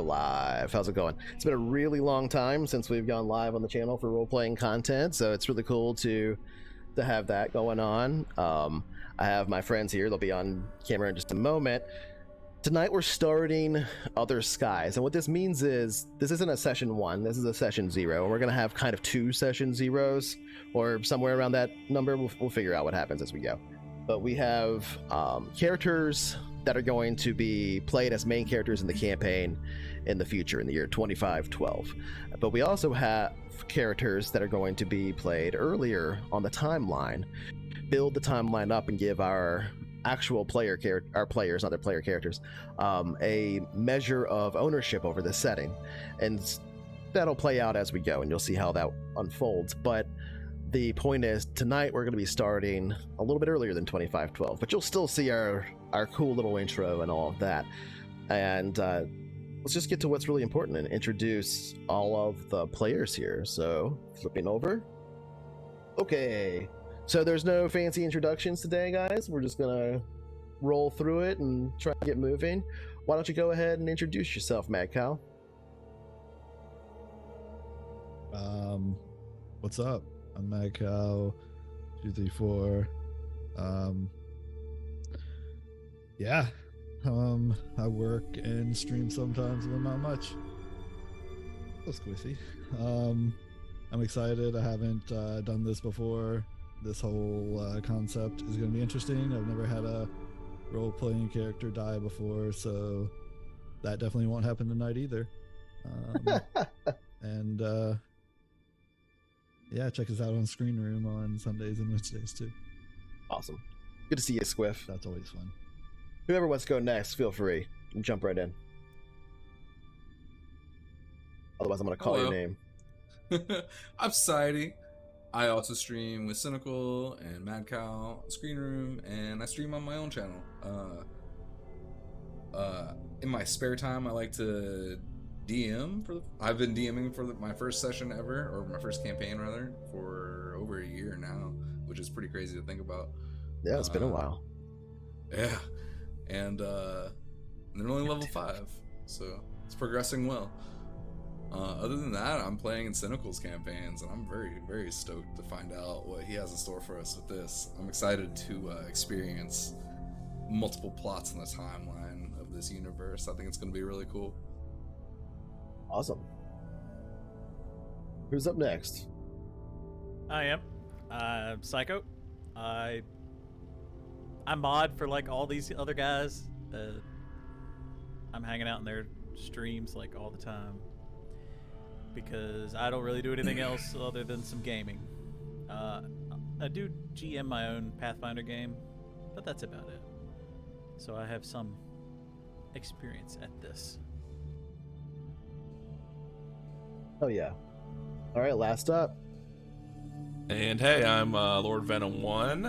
live. How's it going? It's been a really long time since we've gone live on the channel for role-playing content, so it's really cool to have that going on. I have my friends here. They'll be on camera in just a moment. Tonight we're starting Other Skies, and what this means is this isn't a session 1, this is a session 0, and we're going to have kind of 2 session 0s, or somewhere around that number. We'll figure out what happens as we go. But we have characters that are going to be played as main characters in the campaign in the future, in the year 2512. But we also have characters that are going to be played earlier on the timeline, build the timeline up and give our actual our players, not their player characters, a measure of ownership over the setting. And that'll play out as we go, and you'll see how that unfolds. But the point is, tonight we're going to be starting a little bit earlier than 2512, but you'll still see our cool little intro and all of that. And let's just get to what's really important and introduce all of the players here. So, flipping over. Okay, so there's no fancy introductions today, guys. We're just going to roll through it and try to get moving. Why don't you go ahead and introduce yourself, Mad Cow? What's up? I'm Mad Cow 234. Yeah. I work and stream sometimes, but not much. So squishy. I'm excited. I haven't done this before. This whole concept is going to be interesting. I've never had a role-playing character die before, so that definitely won't happen tonight either. And yeah, check us out on Screen Room on Sundays and Wednesdays too. Awesome. Good to see you, Squiff. That's always fun. Whoever wants to go next, feel free. Jump right in. Otherwise, I'm going to call your name. I'm Cynycal. I also stream with Cynycal and Mad Cow Screen Room, and I stream on my own channel. In my spare time, I like to DM. I've been DMing for my first session ever, or my first campaign rather, for over a year now, which is pretty crazy to think about. Yeah, it's been a while. Yeah, and they're only level 5, so it's progressing well. Other than that, I'm playing in Cynycal's campaigns, and I'm very, very stoked to find out what he has in store for us with this. I'm excited to experience multiple plots in the timeline of this universe. I think it's going to be really cool. Awesome. Who's up next? I am. Psycho. I mod for like all these other guys. I'm hanging out in their streams like all the time because I don't really do anything else other than some gaming. I do GM my own Pathfinder game, but that's about it. So I have some experience at this. Oh yeah. All right, last up. And hey, I'm Lord Venom 1.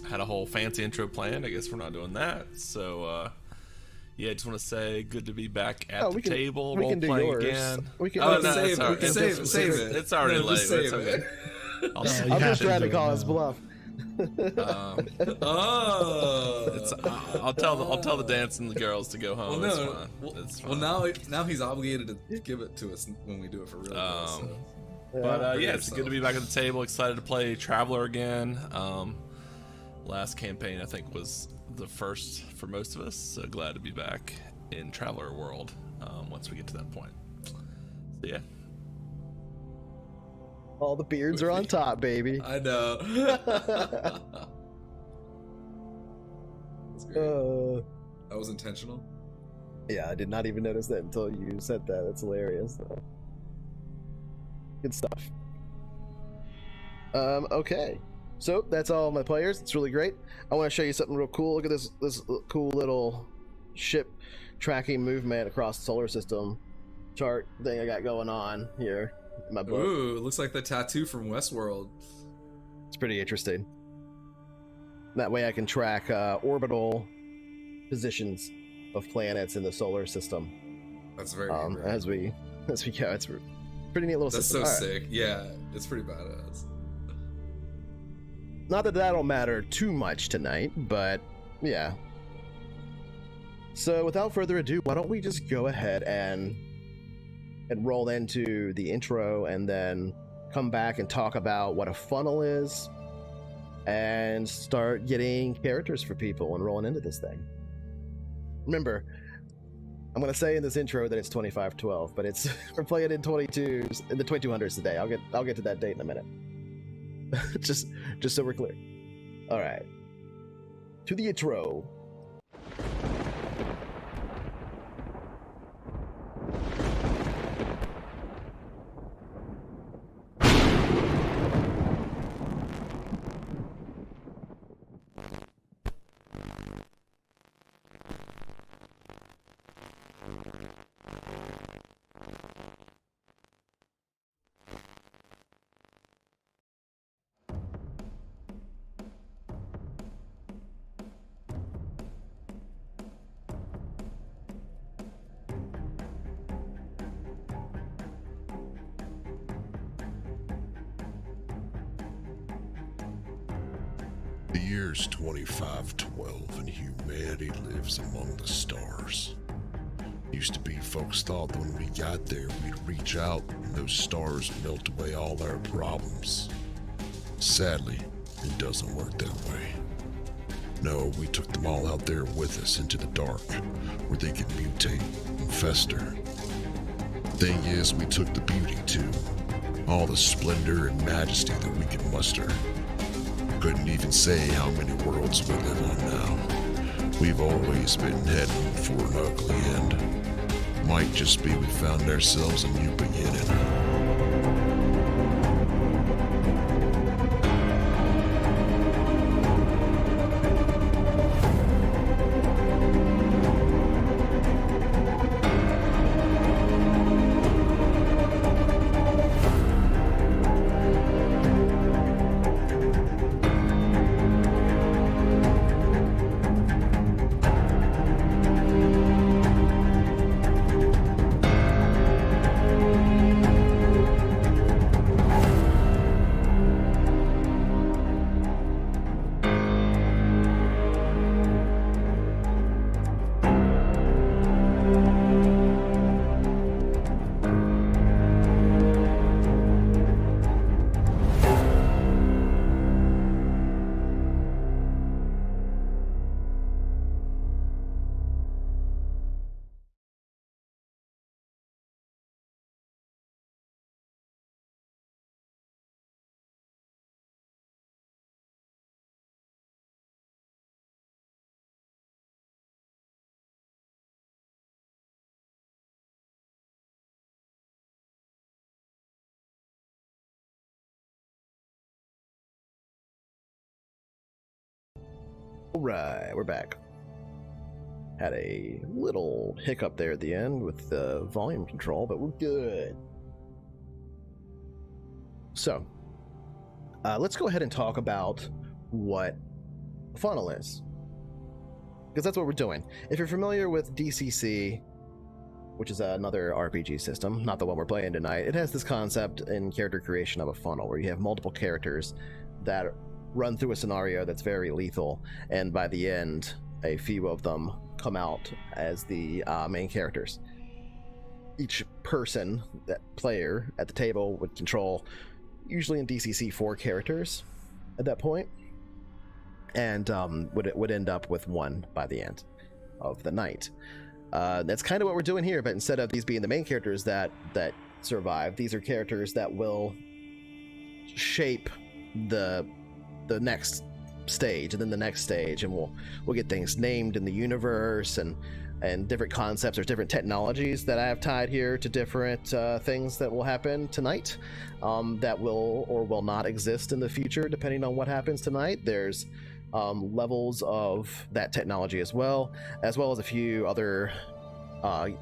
Had a whole fancy intro planned. I guess we're not doing that. So yeah, I just want to say good to be back at the table. We can do yours. Again. We can save it. It's already late. Save it. I'm just trying to call his bluff. I'll tell the dancing girls to go home. It's fine. Well, now he's obligated to give it to us when we do it for real. But yeah, it's good to be back at the table. Excited to play Traveler again. Last campaign I think was the first for most of us, so glad to be back in Traveler World once we get to that point. So yeah. All the beards are on top, baby. I know. That's great. That was intentional. Yeah, I did not even notice that until you said that. That's hilarious. Good stuff. Okay. So that's all my players. It's really great. I want to show you something real cool. Look at this cool little ship tracking movement across the solar system chart thing I got going on here in my book. Ooh, it looks like the tattoo from Westworld. It's pretty interesting. That way I can track orbital positions of planets in the solar system. That's very good. As we go. It's pretty neat little system. That's so sick. Yeah, it's pretty badass. Not that that'll matter too much tonight, but yeah. So without further ado, why don't we just go ahead and roll into the intro, and then come back and talk about what a funnel is, and start getting characters for people and rolling into this thing. Remember, I'm going to say in this intro that it's 2512, but it's we're playing in 22s in the 2200s today. I'll get to that date in a minute. just so we're clear. All right. To the intro. The year's 2512 and humanity lives among the stars. Used to be folks thought that when we got there we'd reach out and those stars would melt away all our problems. Sadly, it doesn't work that way. No, we took them all out there with us into the dark, where they could mutate and fester. Thing is, we took the beauty too, all the splendor and majesty that we could muster. Couldn't even say how many worlds we live on now. We've always been heading for an ugly end. Might just be we found ourselves a new beginning. Alright, we're back. Had a little hiccup there at the end with the volume control, but we're good. So, let's go ahead and talk about what a funnel is. Because that's what we're doing. If you're familiar with DCC, which is another RPG system, not the one we're playing tonight, it has this concept in character creation of a funnel, where you have multiple characters that run through a scenario that's very lethal, and by the end, a few of them come out as the main characters. Each person, that player at the table, would control, usually in DCC, 4 characters at that point, and would end up with 1 by the end of the night. That's kind of what we're doing here, but instead of these being the main characters that survive, these are characters that will shape the next stage, and then the next stage, and we'll get things named in the universe, and different concepts or different technologies that I have tied here to different things that will happen tonight, that will or will not exist in the future depending on what happens tonight. There's levels of that technology as well as a few other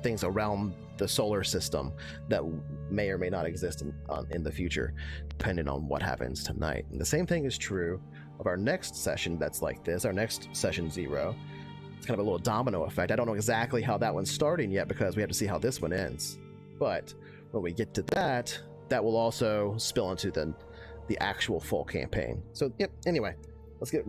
things around the solar system that may or may not exist in the future, depending on what happens tonight. And the same thing is true of our next session that's like this, our next session 0. It's kind of a little domino effect. I don't know exactly how that one's starting yet, because we have to see how this one ends. But when we get to that will also spill into the actual full campaign. So, yep, anyway, let's get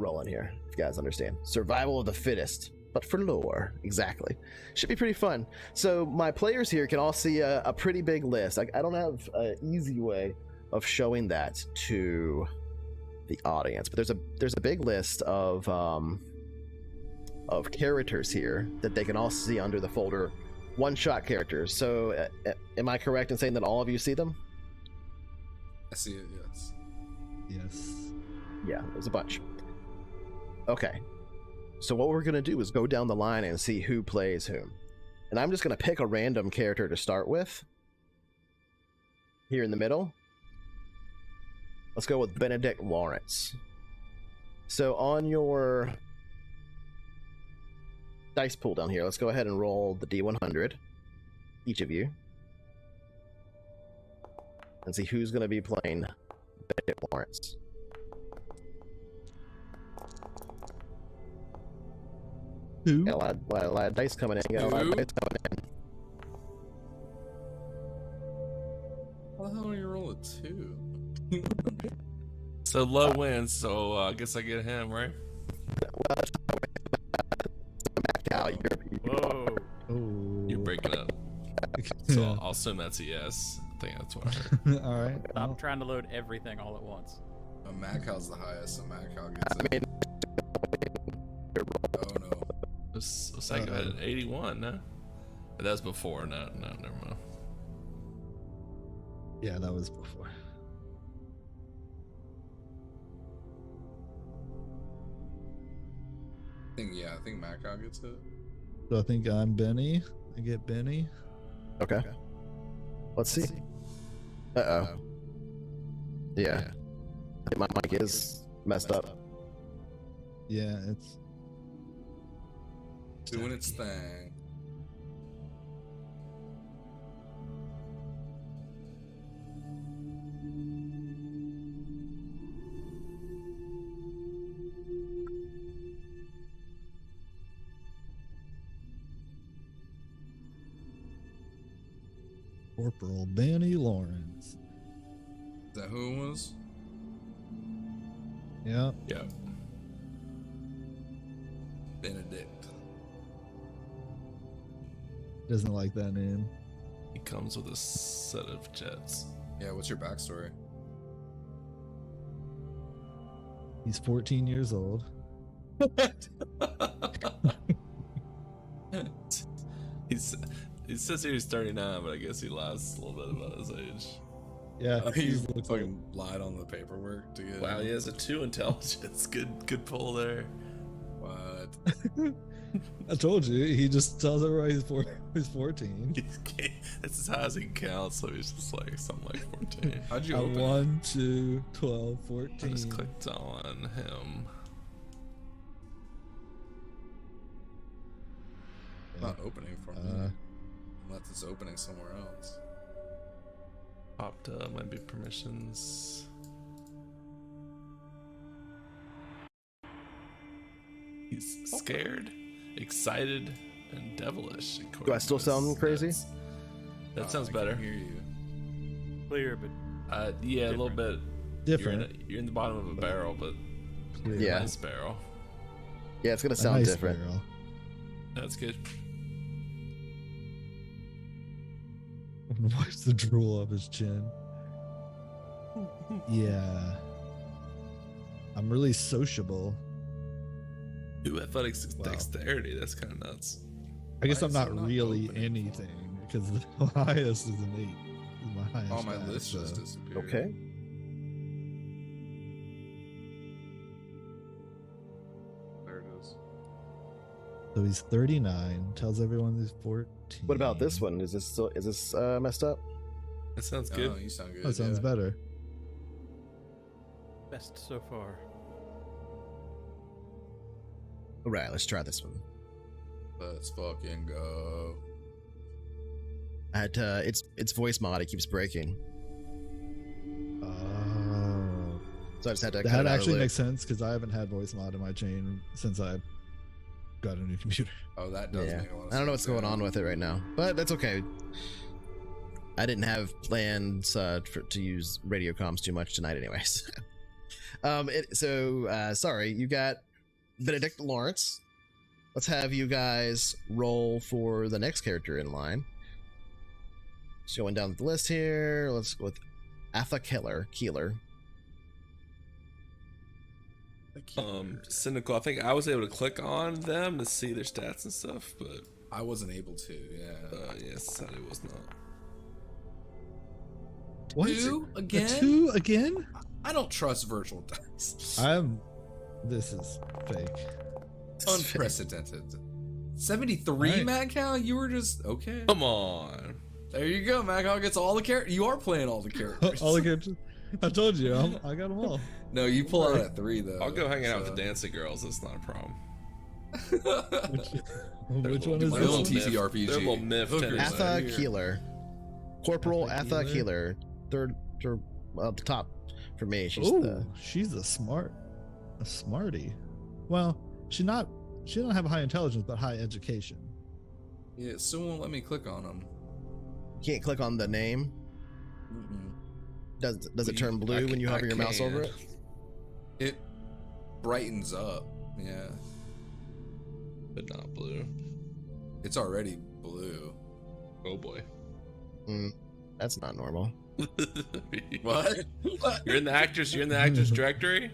rolling here, if you guys understand. Survival of the fittest. but for lore. Exactly. Should be pretty fun. So my players here can all see a pretty big list. I don't have an easy way of showing that to the audience, but there's a big list of characters here that they can all see under the folder one-shot characters. So am I correct in saying that all of you see them? I see it, yes. Yes. Yeah, there's a bunch. Okay. So what we're going to do is go down the line and see who plays whom. And I'm just going to pick a random character to start with. Here in the middle. Let's go with Benedict Lawrence. So on your dice pool down here, let's go ahead and roll the D100, each of you, and see who's going to be playing Benedict Lawrence. Who? Got a lot of dice coming in. Got a lot of dice coming in. How the hell do you roll a 2? So low wins, so I guess I get him, right? Well, that's how Whoa. Oh. You're breaking up. So I'll assume that's a yes. I think that's what I heard. All right. Stop trying to load everything all at once. Macal's the highest, so Macal gets it. Oh no. Psycho had an 81, no? But that was before, no, never mind. Yeah, that was before. I think Macal gets it. So I think I'm Benny. I get Benny. Okay. Let's see. Uh-oh. Yeah. I think my mic is messed up. Yeah, it's Doing its thing. Corporal Benny Lawrence. Is that who it was? Yeah. Yeah. Benedict. Doesn't like that name. He comes with a set of jets. Yeah, what's your backstory? He's 14 years old. He says he was 39, but I guess he lies a little bit about his age. Yeah, He he's looks like fucking lied on the paperwork to get. Wow, he has a 2 intelligence. Good pull there. What? I told you, he just tells everybody he's 14. That's as high as he can count, so he's just like something like 14. How'd you open it? 1, 2, 12, 14. I just clicked on him. It's not opening for me. Unless it's opening somewhere else. Popped up, might be permissions. He's scared, excited, and devilish. Do I still sound crazy? That sounds I better. can hear you. Clear, but Yeah, a little bit Different. You're in the bottom of a barrel, but Clear. Yeah. nice barrel. Yeah, it's gonna A sound nice different. barrel. That's good. Wipes the drool off his chin. Yeah. I'm really sociable. Ooh, athletics Wow. dexterity. That's kind of nuts. I guess Why I'm is not it not really opening? anything because the highest is an 8. Is my highest Oh, my stat, list just so- disappeared. Okay. There it is. So he's 39. Tells everyone he's 14. What about this one? Is this messed up? That sounds Oh, good. you sound good. That sounds yeah. better. best so far. All right, let's try this one. Let's fucking go. Its voice mod, it keeps breaking, Oh. so I just had to. cut it That out of actually the makes sense because I haven't had voice mod in my chain since I got a new computer. Oh, that does Yeah, make a lot of I don't know what's sense, going yeah. on with it right now, but that's okay. I didn't have plans to use radio comms too much tonight, anyways. Sorry, you got Benedict Lawrence. let's have you guys roll for the next character in line. Just going down the list here. Let's go with Atha Keeler. Cynycal. I think I was able to click on them to see their stats and stuff, but I wasn't able to. Yeah. yes, sadly was not. What? 2 again? A 2 again? I don't trust virtual dice. This is fake. Unprecedented. 73, Right. Mad Cow? You were just okay. Come on. There you go. Mad Cow gets all the characters. You are playing all the characters. All the characters. I told you, I got them all. No, you pull out at 3 though. I'll go hang out with the dancing girls. That's not a problem. Which one is My this own one? TTRPG. They're a little miffed. Hookers. Atha here. Keeler. Corporal Atha Atha Keeler. Keeler. Third, well, the top for me. She's Ooh, she's a smarty. Well, she don't have high intelligence, but high education. Yeah, it still won't let me click on them. can't click on the name. Does it turn blue when you hover your mouse over it? It brightens up, yeah. But not blue. It's already blue. Oh boy. That's not normal. What? You're in the actors directory?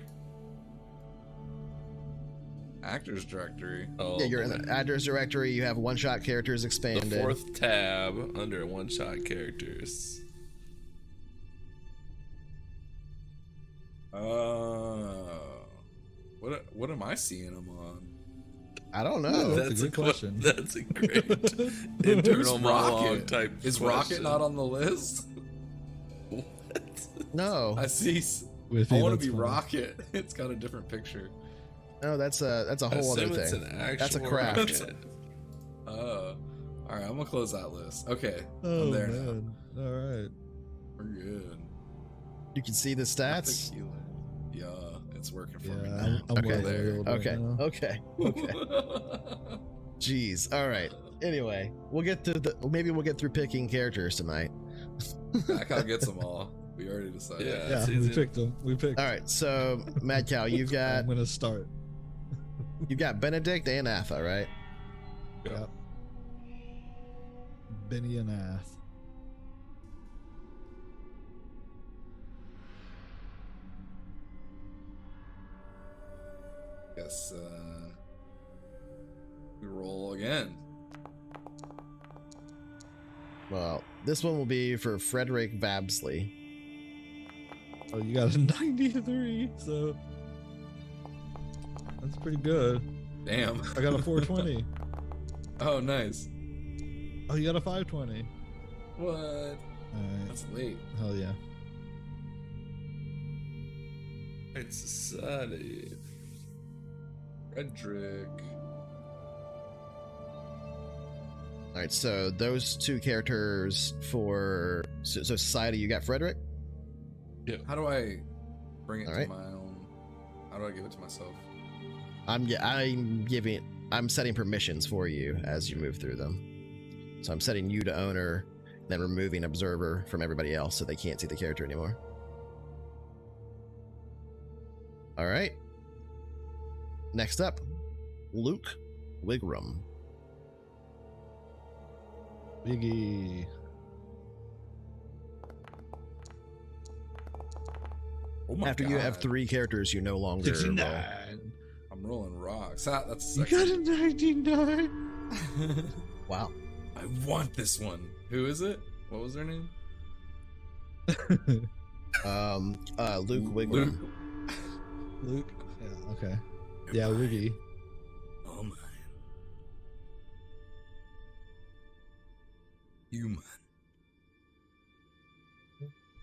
Actors directory. Oh, Yeah, you're in boy. the address directory. You have one-shot characters expanded. The 4th tab under one-shot characters. What am I seeing them on? I don't know. Oh, that's a good question. That's a great Who's internal monologue Rocket? type. Is question. Rocket not on the list? No, I see. With I me, want that's to be funny. Rocket. It's got a different picture. no, that's a I whole other assume it's thing. an actual That's a craft. rocket. All right. I'm gonna close that list. Okay, Oh I'm there now. man! All right. We're good. You can see the stats. Tequila. Yeah, it's working for me Yeah, now. I'm Okay. well oiled right Okay, now. okay, okay. Jeez. All right. Anyway, we'll get to maybe we'll get through picking characters tonight. Back out gets them all. We already decided. Yeah. Yeah, It's we easy. picked them. We picked. All right. So, Mad Cow, you've got I'm gonna start. Benedict and Atha, right? Yep. Benny and Ath. Guess we roll again. Well, this one will be for Frederick Babsley. Oh, you got a 93, so that's pretty good. Damn. I got a 420. Oh, nice. Oh, you got a 520. What? All right. That's late. Hell yeah. It's society. Frederick. All right. So those two characters for so Society, you got Frederick. How do I bring it All to right. my own? How do I give it to myself? I'm setting permissions for you as you move through them. So I'm setting you to owner, then removing observer from everybody else so they can't see the character anymore. All right. Next up, Luke Wigram. Biggie. Oh my After God. you have 3 characters, you no longer roll. 69. I'm rolling rocks. That's You got a 99. Wow. I want this one. Who is it? What was their name? Luke Wigram. Luke. Yeah. Okay. Yeah, Wiggy. Oh my. Human.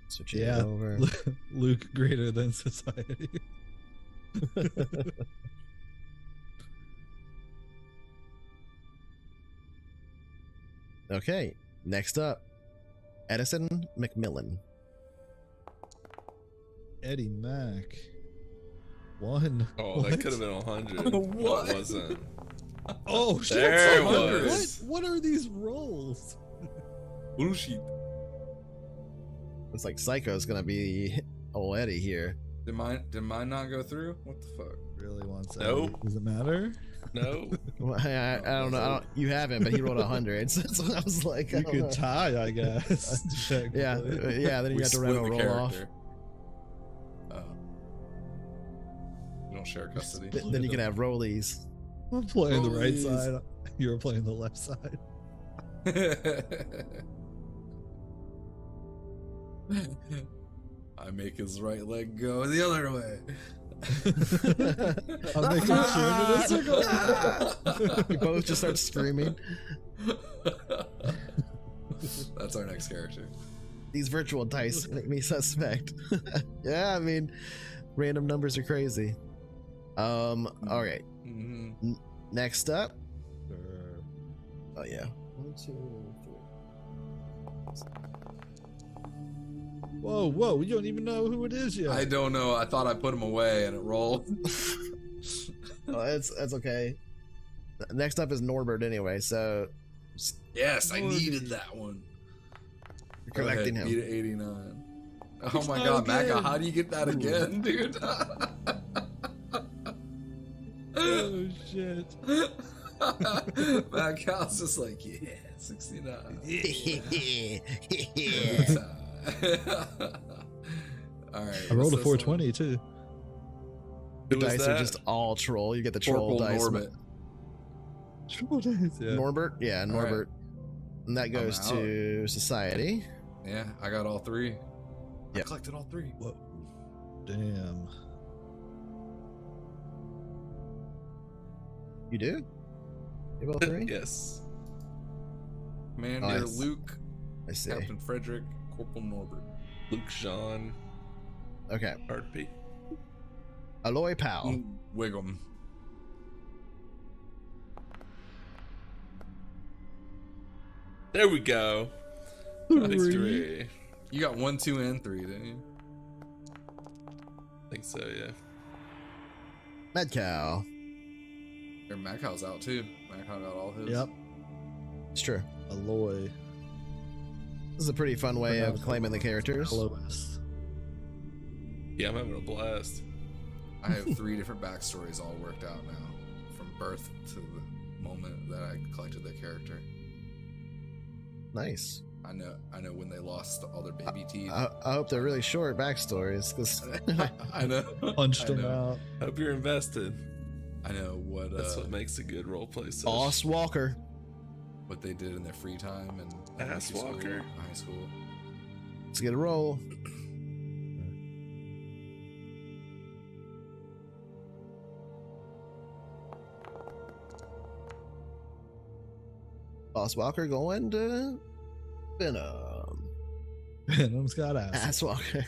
Switch it Yeah. over. Luke greater than society. Okay. Next up, Edison McMillan. Eddie Mack. 1. Oh, that could have been 100. What? It wasn't. Oh shit! There it 100. was. What are these rolls? Bullshit. Looks like Psycho's gonna be old Eddie here. Did mine not go through? What the fuck? really wants that. Nope. Does it matter? No. Well, I don't know. You haven't, but he rolled 100. So that's what I was like. I You don't could know. tie, I guess. Yeah, technically. yeah. Then you We have to split run a the roll off. character. We don't share custody. Then you can have rollies. I'm playing the right Rollies. side. You're playing the left side. I make his right leg go the other way. I'll make him turn in a circle. You both just start screaming. That's our next character. These virtual dice make me suspect. Yeah, I mean, random numbers are crazy. All right. Mhm. Next up. Oh yeah. 1, 2, 3. Whoa, whoa! You don't even know who it is yet. I don't know. I thought I put him away and it rolled. Oh, that's okay. Next up is Norbert anyway, so Yes, I needed that one. you're Go ahead, collecting him. beat it 89. Oh my Oh, god, again. Maka, how do you get that again, dude? Oh shit! Maka's just like, yeah, 69. Yeah. Alright. I rolled a what's this 420 too. The Who was dice are that? just all troll. You get the one? troll Corporal dice. Norbit. Triple days, yeah. Norbert, yeah, Norbert. And that goes out. to society. Yeah, I got all 3. I Yep. collected all 3. Whoa. Damn. You do? You have all 3? Yes. Commander Nice. Luke, I see. Captain Frederick, Corporal Norbert. Luke Jean Okay. RP. Aloy Powell. Wiggum. There we go. Victory. You got 1, 2, and 3, didn't you? I think so, yeah. Medcal. Or Macau's out too. Macau got all his. Yep. It's true. Aloy. This is a pretty fun way of claiming the characters. Lois. Yeah, I'm having a blast. I have 3 different backstories all worked out now, from birth to the moment that I collected their character. Nice. I know when they lost all their baby teeth. I hope they're really short backstories, because I know. Punched I him know. out. Hope you're invested. I know what That's what makes a good roleplay session. Boss Walker. what they did in their free time and Ass elementary school, walker. high school. Let's get a roll. Boss Walker going to Venom. Venom's got ass. Ass Walker.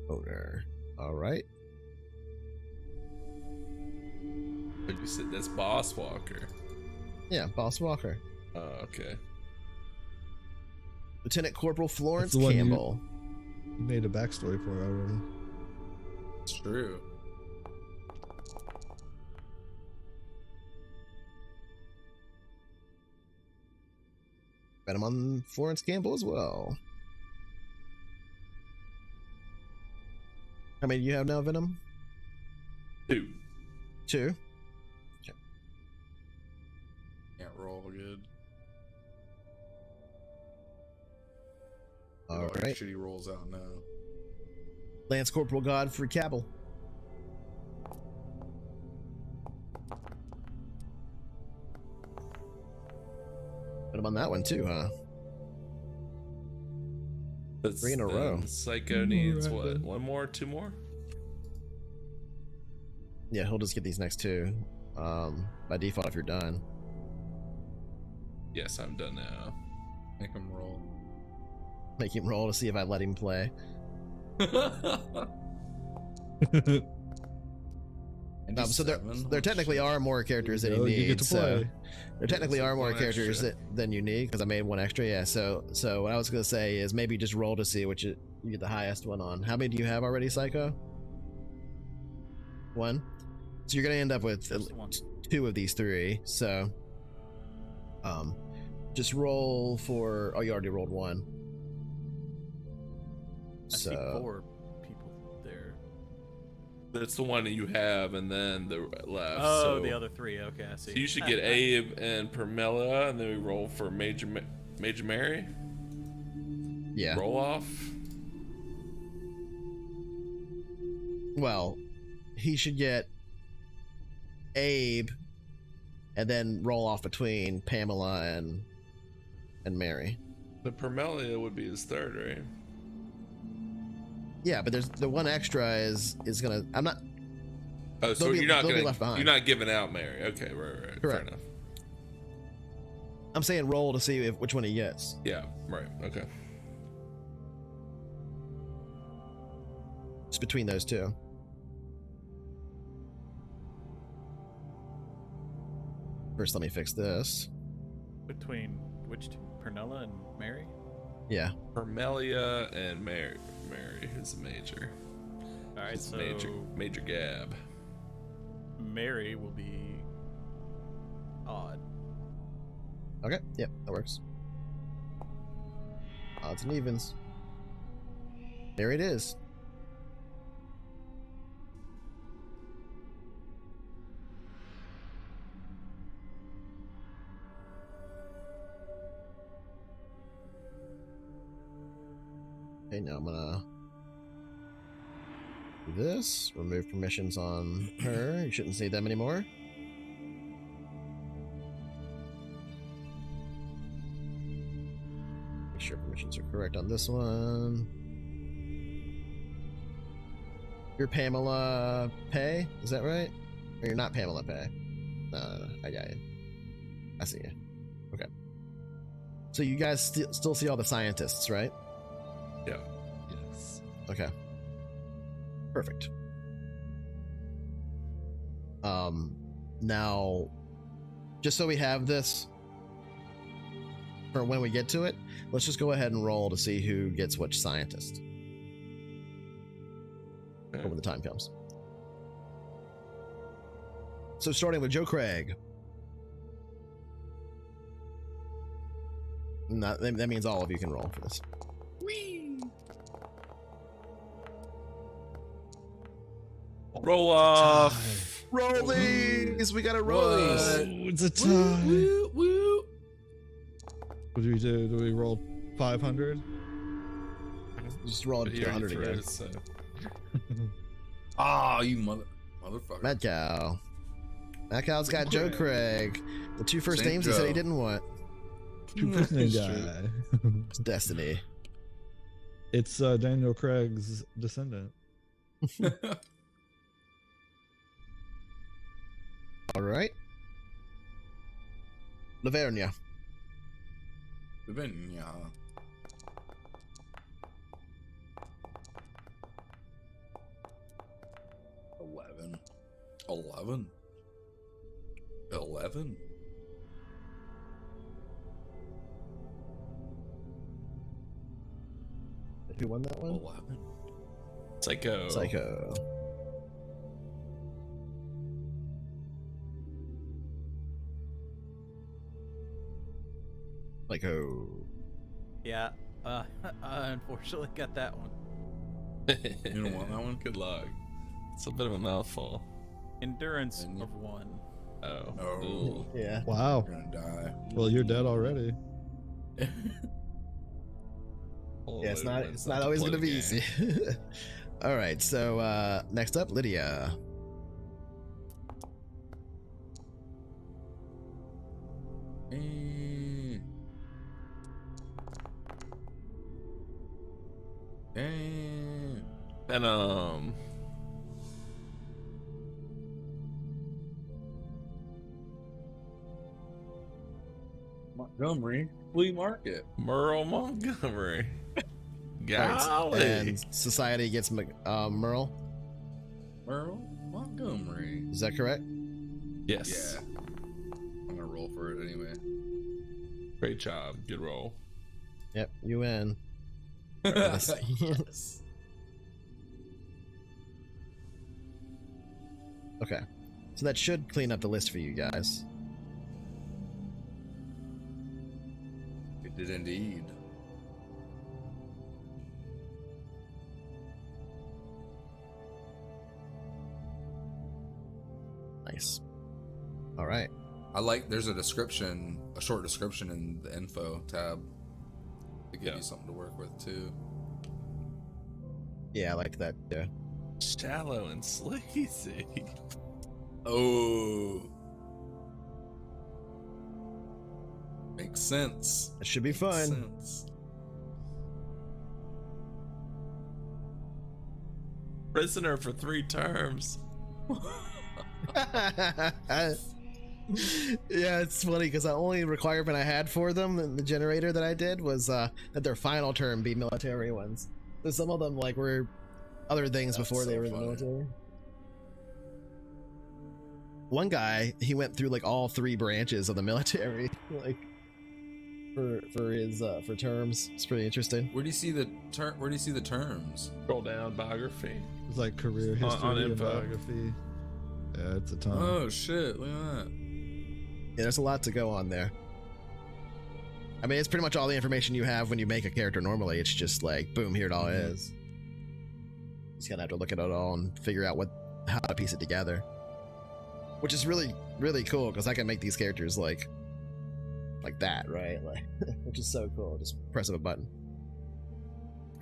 Owner. All right. But you said that's Boss Walker. Yeah, Boss Walker. Oh, okay. Lieutenant Corporal Florence That's the one you- Campbell. You made a backstory for it already. It's true. Venom on Florence Campbell as well. How many do you have now, Venom? 2. 2. Can't roll good. All Look at right. Shitty rolls out now. Lance Corporal Godfrey Cabell. Put him on that one too, huh? That's 3 in a row. Psycho needs Right what? then. 1 more? 2 more? Yeah, he'll just get these next 2. By default if you're done. Yes, I'm done now. Make him roll. Make him roll to see if I let him play. So there technically are more characters than you You need. get to So play. there technically so are more 1 characters extra. than you need because I made 1 extra. Yeah. So what I was gonna say is maybe just roll to see which you get the highest one on. How many do you have already, Psycho? 1. So you're gonna end up with Just 1. 2 of these 3. So just roll for. Oh, you already rolled one. I see 4 people there. That's the one that you have, and then the left. Oh, so, the other 3. Okay, I see. So you should get Abe and Permella, and then we roll for Major Mary. Yeah. Roll off. Well, he should get Abe, and then roll off between Pamela and Mary. The Permella would be his third, right? Yeah, but there's the one extra is gonna. I'm not. Oh, so They'll be left behind. you're not giving out Mary. Okay, right. Correct. Fair enough. I'm saying roll to see which one he gets. Yeah, right. Okay. It's between those two. First, let me fix this. Between which two? Pernilla and Mary? Yeah. Permelia and Mary is the major. All right, It's so Major Gab. Mary will be odd. Okay. Yep, that works. Odds and evens. There it is. Okay, now I'm gonna do this. Remove permissions on her. You shouldn't see them anymore. Make sure permissions are correct on this one. You're Pamela Pay, is that right? Or you're not Pamela Pay? No, I got you. I see you. Okay. So you guys still see all the scientists, right? Yeah. Yes. Okay. Perfect. Now, just so we have this for when we get to it, let's just go ahead and roll to see who gets which scientist Okay. when the time comes. So starting with Joe Craig. That means all of you can roll for this. Roll off. Rollies! We got a rollies! It's a tie. What do we do? Do we roll 500? Just roll it to 100 again. Ah, you motherfucker. Mad Cow. Mad Cow's got Joe Craig. The 2 first Saint names he said he Joe. didn't want. Interesting guy. It's Destiny. It's Daniel Craig's descendant. All right. Lavernia. Lavernia. 11. Who won that one? 11. Psycho. Psycho. Psycho. Yeah, I unfortunately got that one. You don't want that one? Good luck. It's a bit of a mouthful. Endurance And you- of 1. Oh. Oh. Ooh. Yeah. Wow. You're gonna die. Well, you're dead already. Yeah, it's not always gonna be easy. All right, so next up, Lydia. Venom. Montgomery Flea Market. Merle Montgomery. Golly. And Society gets Merle. Merle Montgomery. Is that correct? Yes. Yeah. I'm gonna roll for it anyway. Great job. Good roll. Yep, you win. Yes. Okay, so that should clean up the list for you guys. Did indeed. Nice. All right. I like. There's a description, a short description in the info tab to give you something to work with too. Yeah, I like that. Yeah. Shallow and sleazy. Oh, makes sense. It should be Makes fun. sense. Prisoner for 3 terms. Yeah, it's funny because the only requirement I had for them in the generator that I did was that their final term be military ones. So some of them like were other things That's before they so were in the funny. military. One guy, he went through like all 3 branches of the military, like for his for terms. It's pretty interesting. Where do you see the Where do you see the terms? Scroll down, biography. It's like career history on and info. biography. Yeah, it's a ton. Oh shit! Look at that. Yeah, there's a lot to go on there. I mean, it's pretty much all the information you have when you make a character normally. It's just like, boom, here it all is. You just gotta have to look at it all and figure out how to piece it together. Which is really, really cool, because I can make these characters like that, right? Like, which is so cool. Just press a button.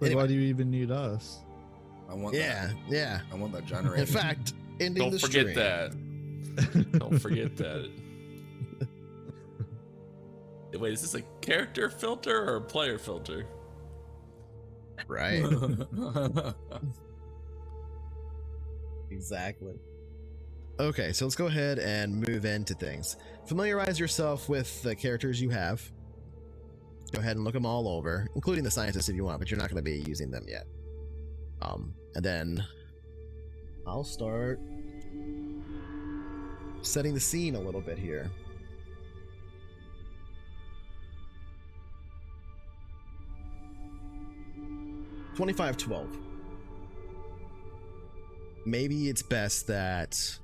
Like, Anyway. why do you even need us? I want Yeah, that. yeah. I want that generator. In fact, ending Don't the forget stream. that. Don't forget that. Wait, is this a character filter or a player filter? Right. Exactly. Okay, so let's go ahead and move into things. Familiarize yourself with the characters you have. Go ahead and look them all over, including the scientists if you want, but you're not going to be using them yet. And then I'll start setting the scene a little bit here. $25.12. Maybe it's best that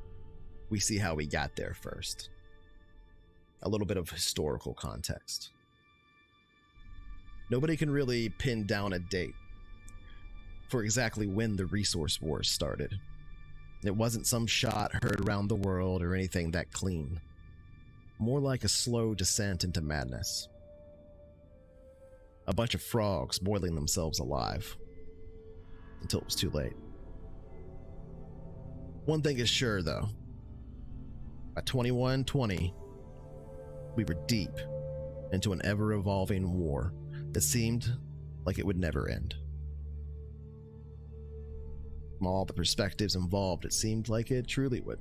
we see how we got there first. A little bit of historical context. Nobody can really pin down a date for exactly when the resource wars started. It wasn't some shot heard around the world or anything that clean. More like a slow descent into madness. A bunch of frogs boiling themselves alive until it was too late. One thing is sure, though. By 2120, we were deep into an ever-evolving war that seemed like it would never end. From all the perspectives involved, it seemed like it truly would.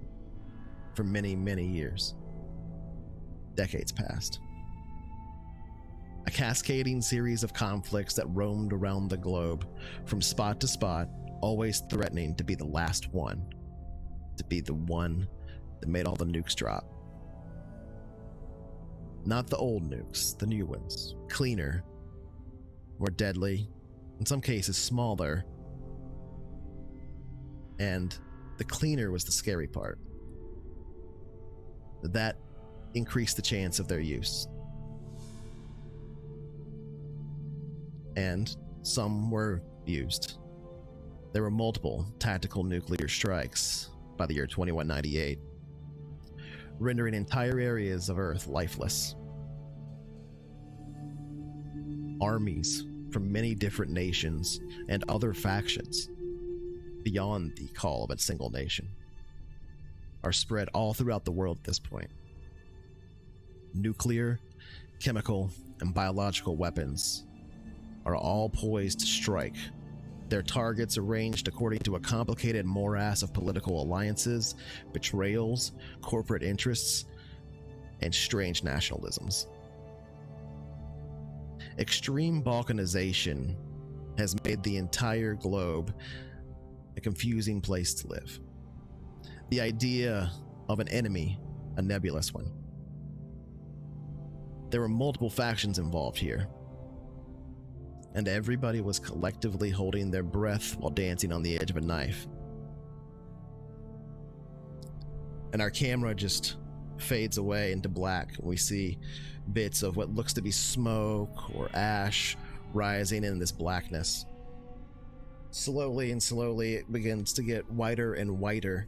For many, many years. Decades passed. A cascading series of conflicts that roamed around the globe, from spot to spot, always threatening to be the last one. To be the one that made all the nukes drop. Not the old nukes, the new ones. Cleaner, more deadly, in some cases smaller. And the cleaner was the scary part. That increased the chance of their use. And some were used. There were multiple tactical nuclear strikes by the year 2198, rendering entire areas of Earth lifeless. Armies from many different nations and other factions, beyond the call of a single nation, are spread all throughout the world at this point. Nuclear, chemical, and biological weapons are all poised to strike, their targets arranged according to a complicated morass of political alliances, betrayals, corporate interests, and strange nationalisms. Extreme balkanization has made the entire globe a confusing place to live. The idea of an enemy, a nebulous one. There were multiple factions involved here, and everybody was collectively holding their breath while dancing on the edge of a knife. And our camera just fades away into black. We see bits of what looks to be smoke or ash rising in this blackness. Slowly and slowly, it begins to get whiter and whiter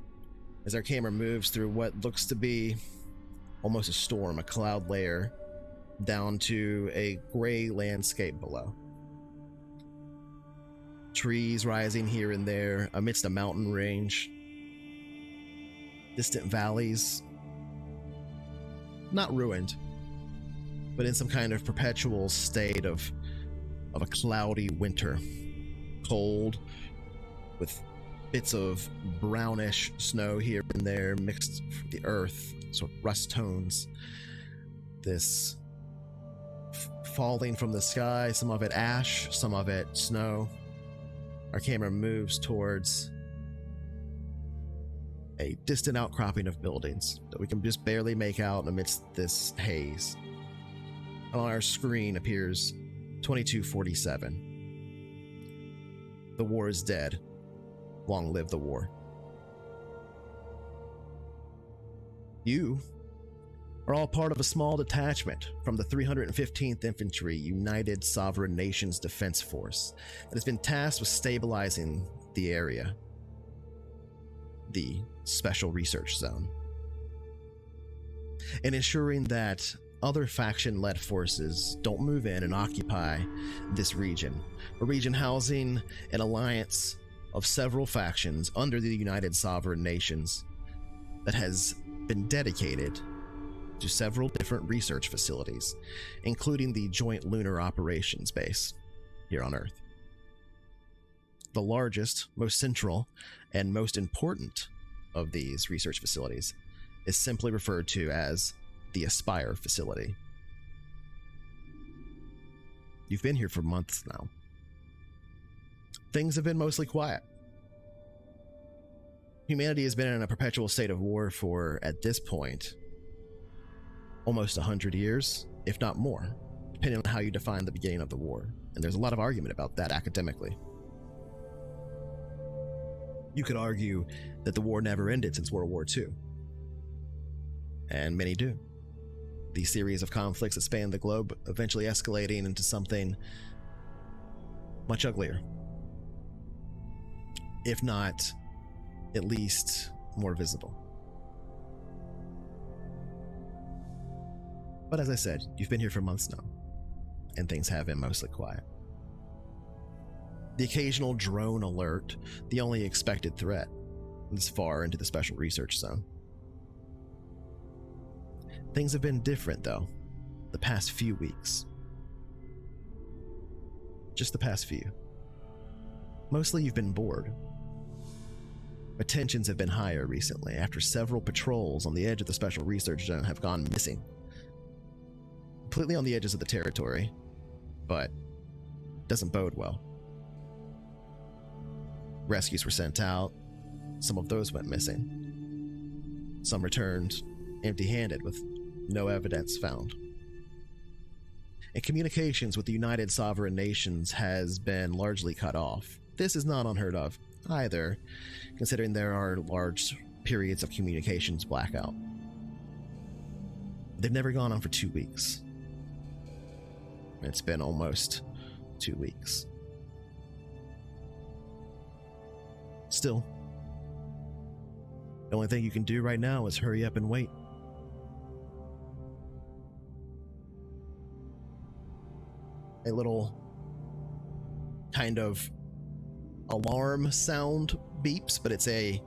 as our camera moves through what looks to be almost a storm, a cloud layer, down to a gray landscape below. Trees rising here and there amidst a mountain range. Distant valleys, not ruined, but in some kind of perpetual state of a cloudy winter. Cold, with bits of brownish snow here and there mixed with the earth, sort of rust tones. This falling from the sky, some of it ash, some of it snow. Our camera moves towards a distant outcropping of buildings that we can just barely make out amidst this haze. On our screen appears 2247. The war is dead. Long live the war. You are all part of a small detachment from the 315th Infantry United Sovereign Nations Defense Force that has been tasked with stabilizing the area, the Special Research Zone, and ensuring that other faction-led forces don't move in and occupy this region, a region housing an alliance of several factions under the United Sovereign Nations that has been dedicated to several different research facilities, including the Joint Lunar Operations Base here on Earth. The largest, most central, and most important of these research facilities is simply referred to as the Aspire facility. You've been here for months now. Things have been mostly quiet. Humanity has been in a perpetual state of war for, at this point, almost 100 years, if not more, depending on how you define the beginning of the war. And there's a lot of argument about that academically. You could argue that the war never ended since World War II. And many do. The series of conflicts that span the globe eventually escalating into something much uglier. If not, at least more visible. But as I said, you've been here for months now, and things have been mostly quiet. The occasional drone alert, the only expected threat this far into the Special Research Zone. Things have been different, though, the past few weeks. Just the past few. Mostly you've been bored. But tensions have been higher recently after several patrols on the edge of the Special Research Zone have gone missing. Completely on the edges of the territory, but doesn't bode well. Rescues were sent out. Some of those went missing. Some returned empty-handed with no evidence found. And communications with the United Sovereign Nations has been largely cut off. This is not unheard of either, considering there are large periods of communications blackout. They've never gone on for 2 weeks. It's been almost 2 weeks. Still, the only thing you can do right now is hurry up and wait. A little kind of alarm sound beeps, but it's a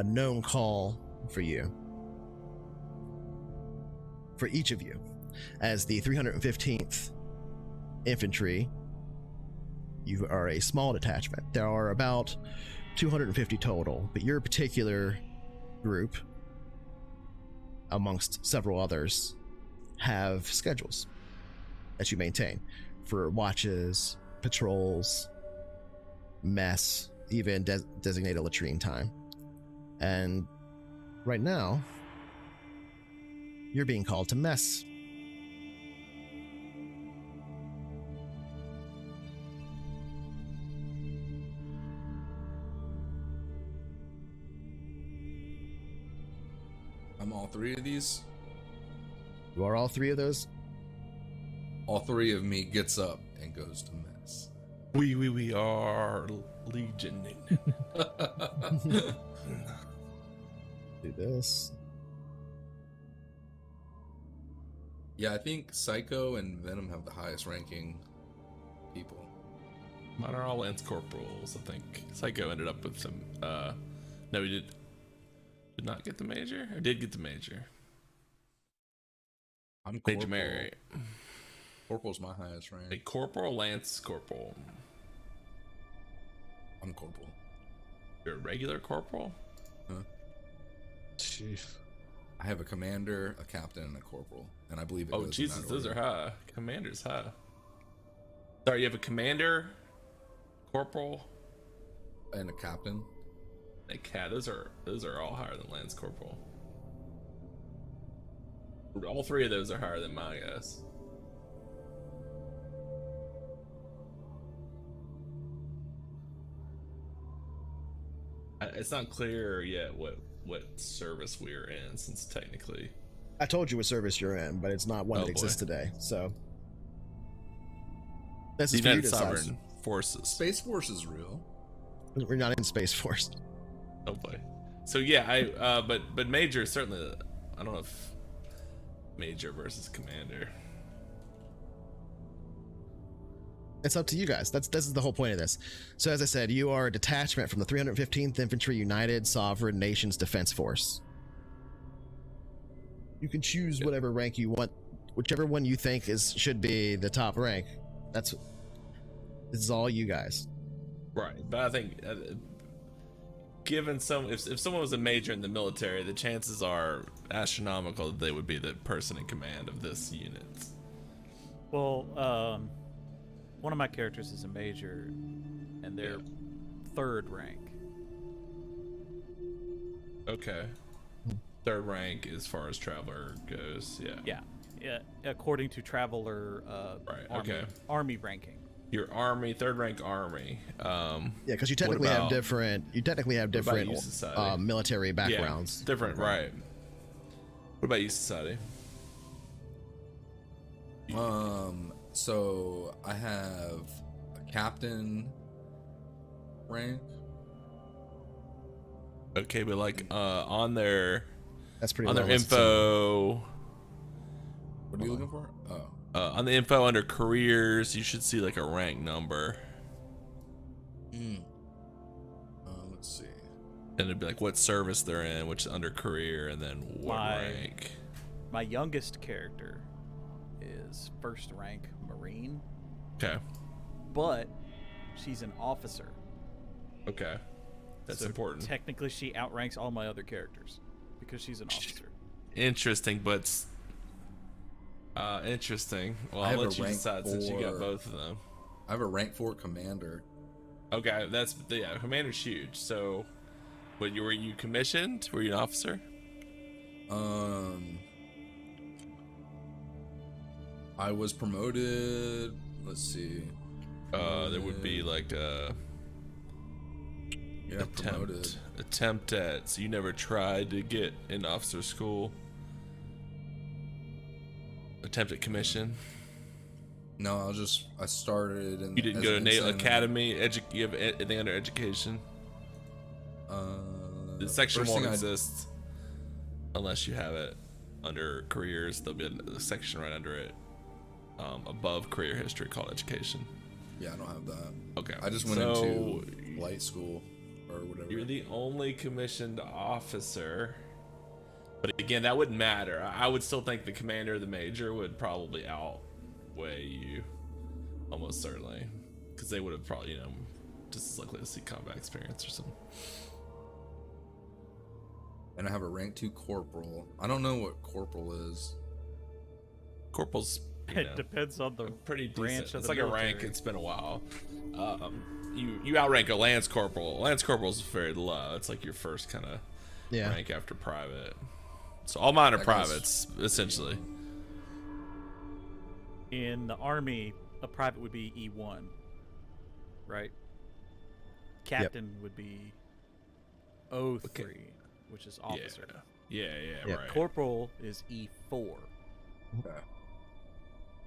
known call for you, for each of you, as the 315th Infantry. You are a small detachment. There are about 250 total, but your particular group, amongst several others, have schedules that you maintain for watches, patrols, mess, even designated latrine time. And right now, you're being called to mess. I'm all three of these. You are all three of those? All three of me gets up and goes to mess. We are legioning. Do this. Yeah, I think Psycho and Venom have the highest ranking people. Mine are all Lance Corporals, I think. Psycho ended up with some, no, he did not get the major? Or did get the major? I'm Major Corporal. Mary. Corporal's my highest rank. A Corporal, Lance Corporal. I'm Corporal. You're a regular Corporal? Huh? Jeez. I have a commander, a captain, and a corporal, and I believe it Oh, goes Jesus, in that those order. are high. Commander's high. Sorry, you have a commander, corporal, And a captain. and a cat. Those are all higher than Lance Corporal. All three of those are higher than my guess. It's not clear yet what service we're in, since technically. I told you what service you're in, but it's not one Oh, that exists boy. today. So this The is for you United to decide. Sovereign Forces. Space Force is real. We're not in Space Force. Oh boy. So yeah, but Major certainly. I don't know if Major versus Commander. It's up to you guys. This is the whole point of this. So as I said, you are a detachment from the 315th Infantry United Sovereign Nations Defense Force. You can choose whatever rank you want, whichever one you think should be the top rank. This is all you guys. Right, but I think given if someone was a major in the military, the chances are astronomical that they would be the person in command of this unit. Well, one of my characters is a major, and they're third rank. Okay. Third rank as far as Traveler goes, yeah. Yeah, according to Traveler, Right, okay. Army ranking. Your army, third rank army. Yeah, because you technically have different. You technically have different Youth Society? military backgrounds. Yeah, different, right. What about Youth Society? So I have a captain rank. Okay, but like on their That's pretty. on low their unless it's in- info. What are you looking for? Oh. On the info under careers, you should see like a rank number. Let's see. And it'd be like what service they're in, which is under career, and then what rank. My youngest character is first rank Marine, Okay. but she's an officer. Okay. That's So important. Technically, she outranks all my other characters because she's an officer. Interesting, but interesting. Well, I I'll have let a you rank decide since you got 4. both of them. I have a rank 4 commander. Okay, commander's huge. So, were you commissioned? Were you an officer? I was promoted. Let's see. There would be like Promoted. attempt at. So you never tried to get in officer school. Attempt at commission. No, I started in. You didn't as go to an Naval ensign. Academy. You have anything under education? The section first won't thing I- exist unless you have it under careers. There'll be a section right under it, above career history, called education. Yeah, I don't have that. Okay. I just went into light school or whatever. You're the only commissioned officer. But again, that wouldn't matter. I would still think the commander or the major would probably outweigh you. Almost certainly. Because they would have probably, just as likely to see combat experience or something. And I have a rank 2 corporal. I don't know what corporal is. Corporal's, It depends on the pretty branch decent. of It's the like a rank. military. It's been a while. You outrank a lance corporal. Lance corporal's very low. It's like your first kind of rank after private. So all mine are That guy's privates, essentially. In the Army, a private would be E1, right? Captain would be O3, which is officer. Yeah, Yeah. right. Corporal is E4. Okay.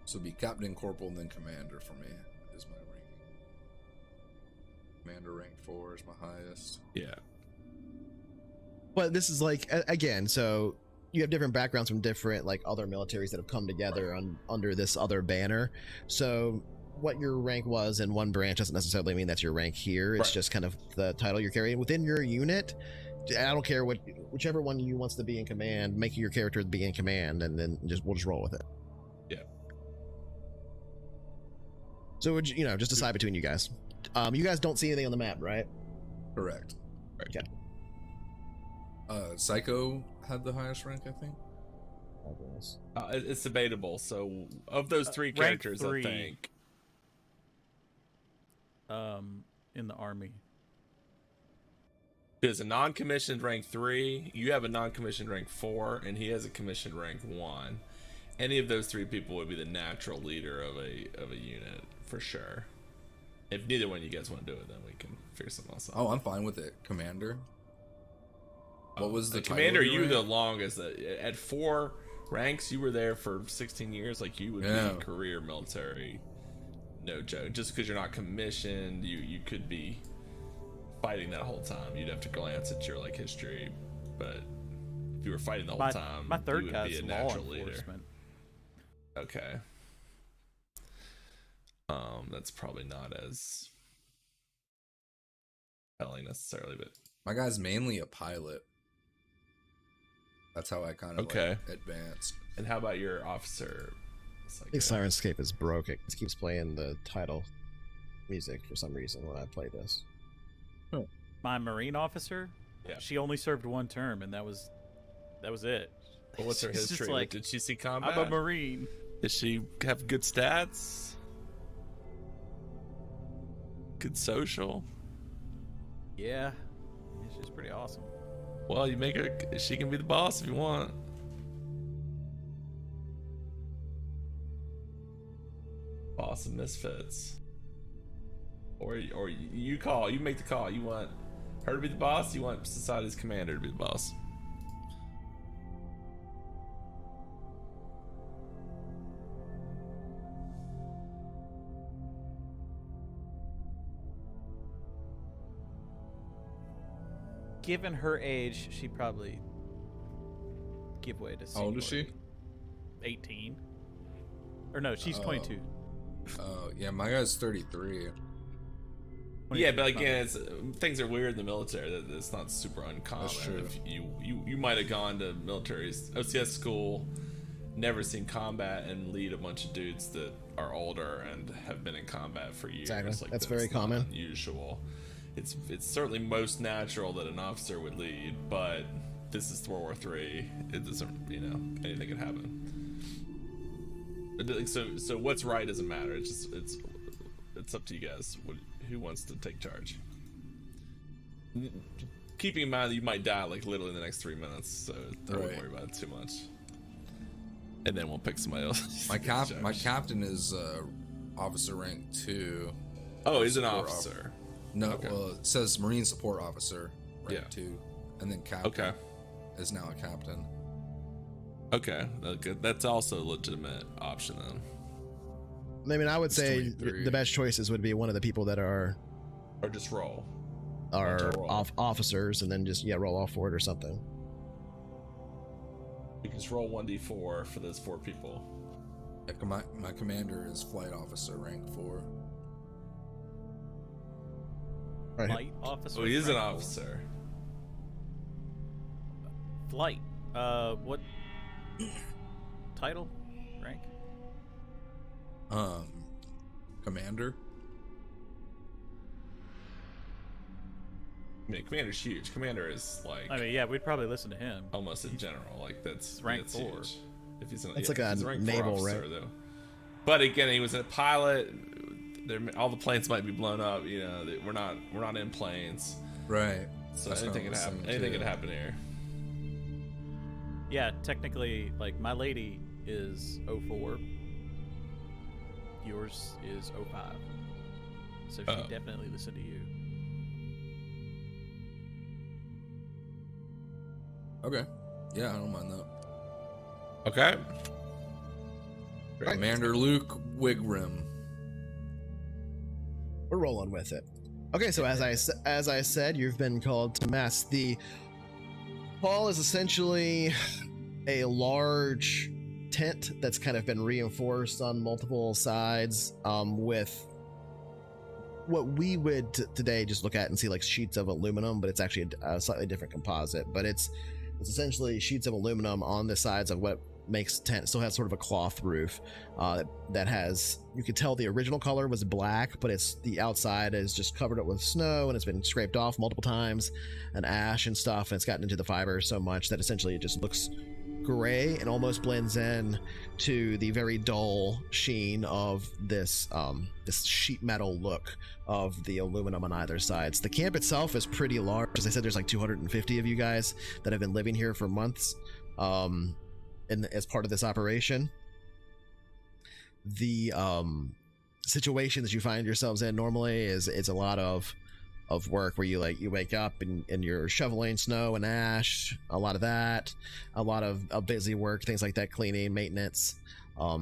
So it'd be captain, corporal, and then commander for me is my ranking. Commander rank 4 is my highest. Yeah. But this is like again, so you have different backgrounds from different like other militaries that have come together under this other banner. So what your rank was in one branch doesn't necessarily mean that's your rank here. It's Right. just kind of the title you're carrying within your unit. I don't care whichever one you wants to be in command, make your character be in command, and then we'll just roll with it. Yeah. So just decide between you guys. You guys don't see anything on the map, right? Correct. Okay. Psycho had the highest rank, I think. It's debatable. So of those three Rank characters, 3. I think. In the army. There's a non-commissioned rank 3. You have a non-commissioned rank 4, and he has a commissioned rank 1. Any of those three people would be the natural leader of a unit for sure. If neither one of you guys want to do it, then we can figure something else out. Oh, I'm fine with it. Commander. What was the title commander? of your You the rank? longest at 4 ranks. You were there for 16 years. Like you would be career military. No joke. Just because you're not commissioned, you could be fighting that whole time. You'd have to glance at your like history, but if you were fighting the whole time, My third you would be guy's a law natural leader. enforcement. Okay. That's probably not as telling necessarily, but My guy's mainly a pilot. That's how I kind of Okay. like advanced. and how about your officer? I think Sirenscape is broke. It keeps playing the title music for some reason when I play this. My Marine officer, Yeah. she only served 1 term, and that was it. Well, what's her She's just history? like, Did she see combat? I'm a Marine. Does she have good stats? Good social? Yeah, she's pretty awesome. Well, you make her. She can be the boss if you want. Boss of misfits. Or you call. You make the call. You want her to be the boss? You want society's commander to be the boss? Given her age, she'd probably give way to How old is she? seniority. 18. Or no, she's Oh. 22. Yeah, my guy's 33. Yeah, but again, things are weird in the military. It's not super uncommon. That's true. If you might have gone to military's OCS school, never seen combat, and lead a bunch of dudes that are older and have been in combat for years. Exactly. Like, That's very not common. unusual. It's certainly most natural that an officer would lead, but this is World War III. It doesn't, anything can happen. So what's right doesn't matter. It's just it's up to you guys. Who wants to take charge? Keeping in mind that you might die like literally in the next 3 minutes, so don't Right. worry about it too much. And then we'll pick somebody else. My captain is officer rank 2. Oh, he's an Support officer. No, Okay. well, it says Marine support officer rank Yeah. 2, and then captain Okay. is now a captain. Okay, that's also a legitimate option then. I mean, I would It's say 23. the best choices would be one of the people that are Or just roll. Roll. officers, and then just roll off for it or something. You can just roll 1d4 for those 4 people. My commander is flight officer rank 4. Right. Flight officer. Oh, he is an rank 4. officer. Flight. What title? Rank? Commander. I mean, Commander's huge. Commander is like I mean, yeah, we'd probably listen to him. almost in general. Like that's rank that's 4. huge. If he's That's like a he's rank 4 naval officer, rank. though. But again, he was a pilot. All the planes might be blown up. We're not in planes, Right. so That's what anything I could was happen. saying, Anything too. could happen here. Yeah, technically, like my lady is 04. Yours is 05. So she Oh. definitely listen to you. Okay. Yeah, I don't mind that. Okay. Commander Luke Wigrim. We're rolling with it. Okay, so as I said, you've been called to mess. The hall is essentially a large tent that's kind of been reinforced on multiple sides, with what we would today just look at and see like sheets of aluminum, but it's actually a slightly different composite. But it's essentially sheets of aluminum on the sides of what makes the tent. It still has sort of a cloth roof that has, you could tell the original color was black, but it's the outside is just covered up with snow, and it's been scraped off multiple times and ash and stuff, and it's gotten into the fiber so much that essentially it just looks gray and almost blends in to the very dull sheen of this sheet metal look of the aluminum on either sides. The camp itself is pretty large. As I said, there's like 250 of you guys that have been living here for months as part of this operation. The situation that you find yourselves in normally is a lot of work where you wake up and you're shoveling snow and ash, a lot of busy work, things like that, cleaning, maintenance,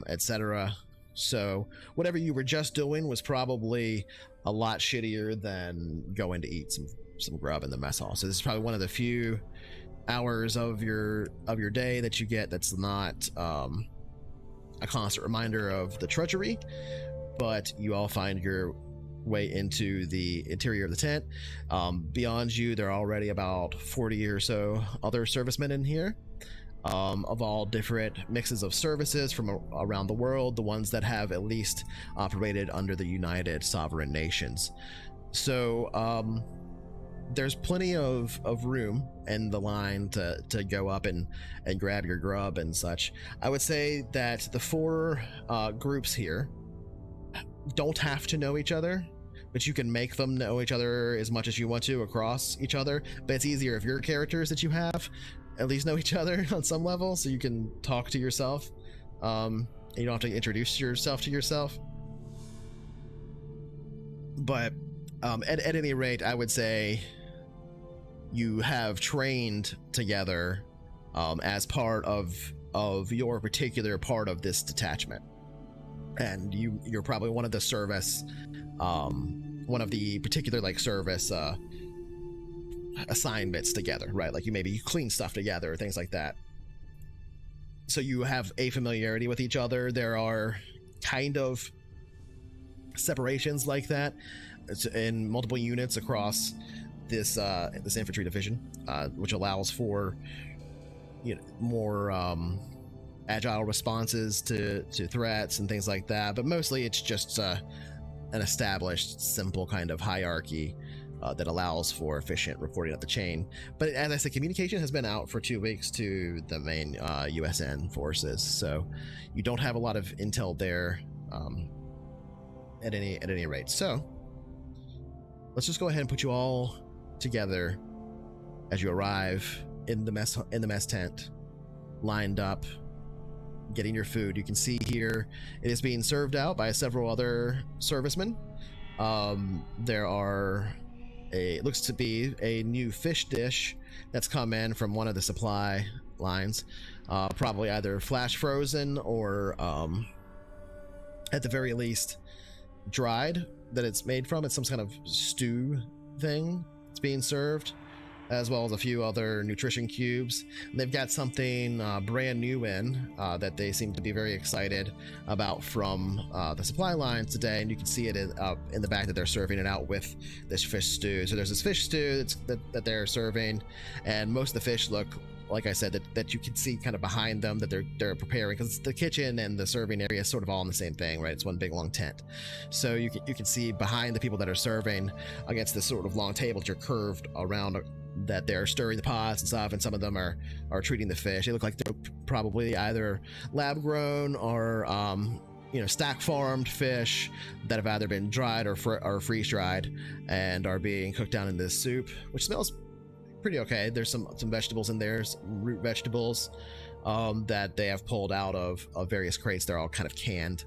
etc. So whatever you were just doing was probably a lot shittier than going to eat some grub in the mess hall. So this is probably one of the few hours of your day that you get that's not a constant reminder of the treachery, but you all find your way into the interior of the tent. Beyond you, there are already about 40 or so other servicemen in here, of all different mixes of services from around the world, the ones that have at least operated under the United Sovereign Nations. So there's plenty of room in the line to go up and grab your grub and such. I would say that the four groups here don't have to know each other, but you can make them know each other as much as you want to across each other. But it's easier if your characters that you have at least know each other on some level, so you can talk to yourself. You don't have to introduce yourself to yourself. But at any rate, I would say you have trained together as part of your particular part of this detachment, and you're probably one of the service, one of the particular like service assignments together, right? Like you clean stuff together or things like that. So you have a familiarity with each other. There are kind of separations like that in multiple units across this infantry division, which allows for more agile responses to threats and things like that. But mostly it's just an established, simple kind of hierarchy that allows for efficient reporting up the chain. But as I said, communication has been out for 2 weeks to the main USN forces, so you don't have a lot of intel there at any rate. So let's just go ahead and put you all together as you arrive in the mess tent, lined up, getting your food. You can see here it is being served out by several other servicemen. There are it looks to be a new fish dish that's come in from one of the supply lines, probably either flash frozen or at the very least dried, that it's made from. It's some kind of stew thing that's being served, as well as a few other nutrition cubes. They've got something brand new in that they seem to be very excited about from the supply lines today, and you can see it in the back that they're serving it out with this fish stew. So there's this fish stew that they're serving, and most of the fish look, like I said, that you can see kind of behind them that they're preparing, because the kitchen and the serving area is sort of all in the same thing, right? It's one big long tent. So you can see behind the people that are serving against this sort of long table that you're curved around, that they're stirring the pots and stuff, and some of them are treating the fish. They look like they're probably either lab grown or stack farmed fish that have either been dried or freeze dried and are being cooked down in this soup, which smells pretty okay. There's some vegetables in there, some root vegetables that they have pulled out of various crates. They're all kind of canned,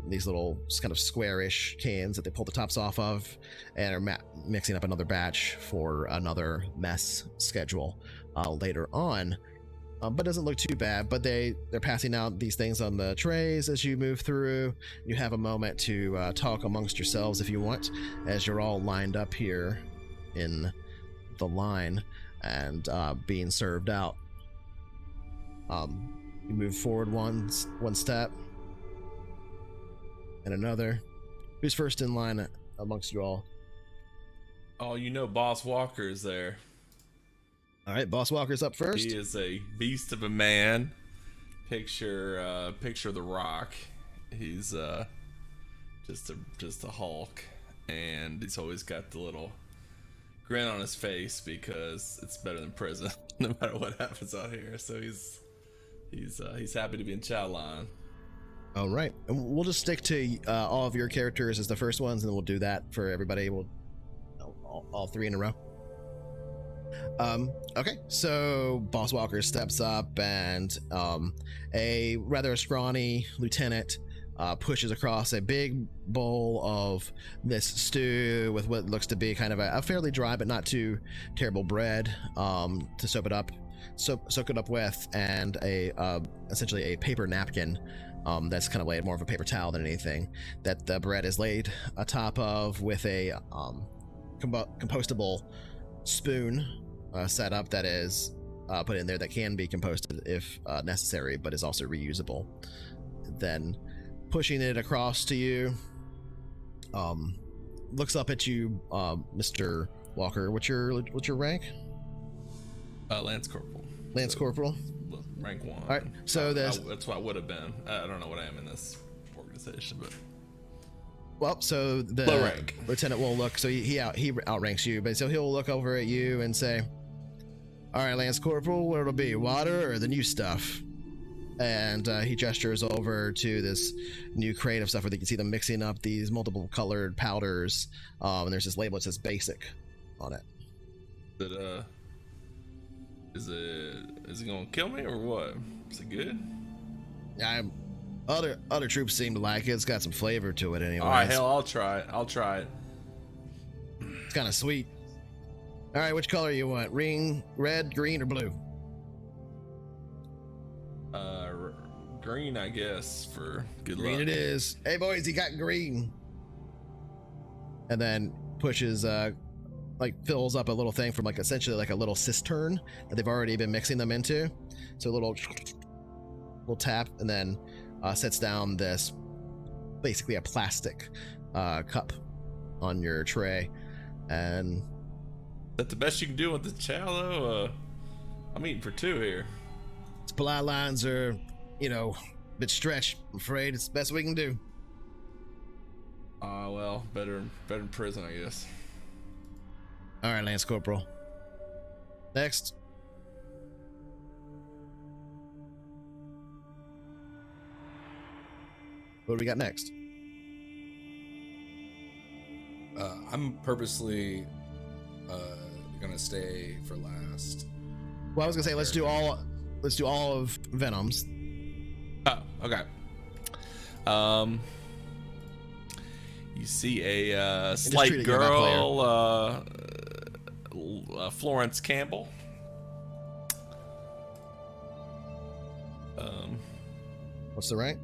these little kind of squarish cans that they pull the tops off of, and are mixing up another batch for another mess schedule later on. but doesn't look too bad. But they're passing out these things on the trays as you move through. You have a moment to talk amongst yourselves if you want, as you're all lined up here in the line and being served out. You move forward one step and another. Who's first in line amongst you all? Oh, you know, Boss Walker is there. All right, Boss Walker's up first. He is a beast of a man. Picture the Rock. He's just a Hulk, and he's always got the little grin on his face because it's better than prison, no matter what happens out here. So he's happy to be in chow line. All right, and we'll just stick to all of your characters as the first ones, and then we'll do that for everybody. We'll all three in a row. Okay, so Boss Walker steps up, and a rather scrawny lieutenant pushes across a big bowl of this stew with what looks to be kind of a fairly dry but not too terrible bread to soak it up with, and essentially a paper napkin that's kind of laid, more of a paper towel than anything, that the bread is laid atop of, with a compostable spoon set up that is put in there that can be composted if necessary, but is also reusable. Then pushing it across to you, looks up at you, Mr. Walker. What's your rank? Lance Corporal. Lance Corporal. Rank 1. All right. So that's what I would have been. I don't know what I am in this organization, but well, so the low rank lieutenant will look. So he outranks you, but so he'll look over at you and say, "All right, Lance Corporal, what it'll be, water or the new stuff?" And he gestures over to this new crate of stuff where you can see them mixing up these multiple colored powders. And there's this label that says "basic" on it. Is it gonna kill me or what? Is it good? Other troops seem to like it. It's got some flavor to it anyway. All right, hell, I'll try it. It's kind of sweet. All right, which color you want? Red, green, or blue? Green, I guess, for good Green luck. it is. Hey boys, he got green. And then pushes fills up a little thing from essentially a little cistern that they've already been mixing them into. So a little tap, and then sets down this basically a plastic cup on your tray. And is that the best you can do with the chow though? I'm eating for 2 here. supply lines are, a bit stretched. I'm afraid it's the best we can do. Well, better in prison, I guess. All right, Lance Corporal. Next. What do we got next? I'm purposely gonna stay for last. Well, I was gonna say let's do all of Venom's. Oh, okay. You see a slight girl, Florence Campbell. What's the rank?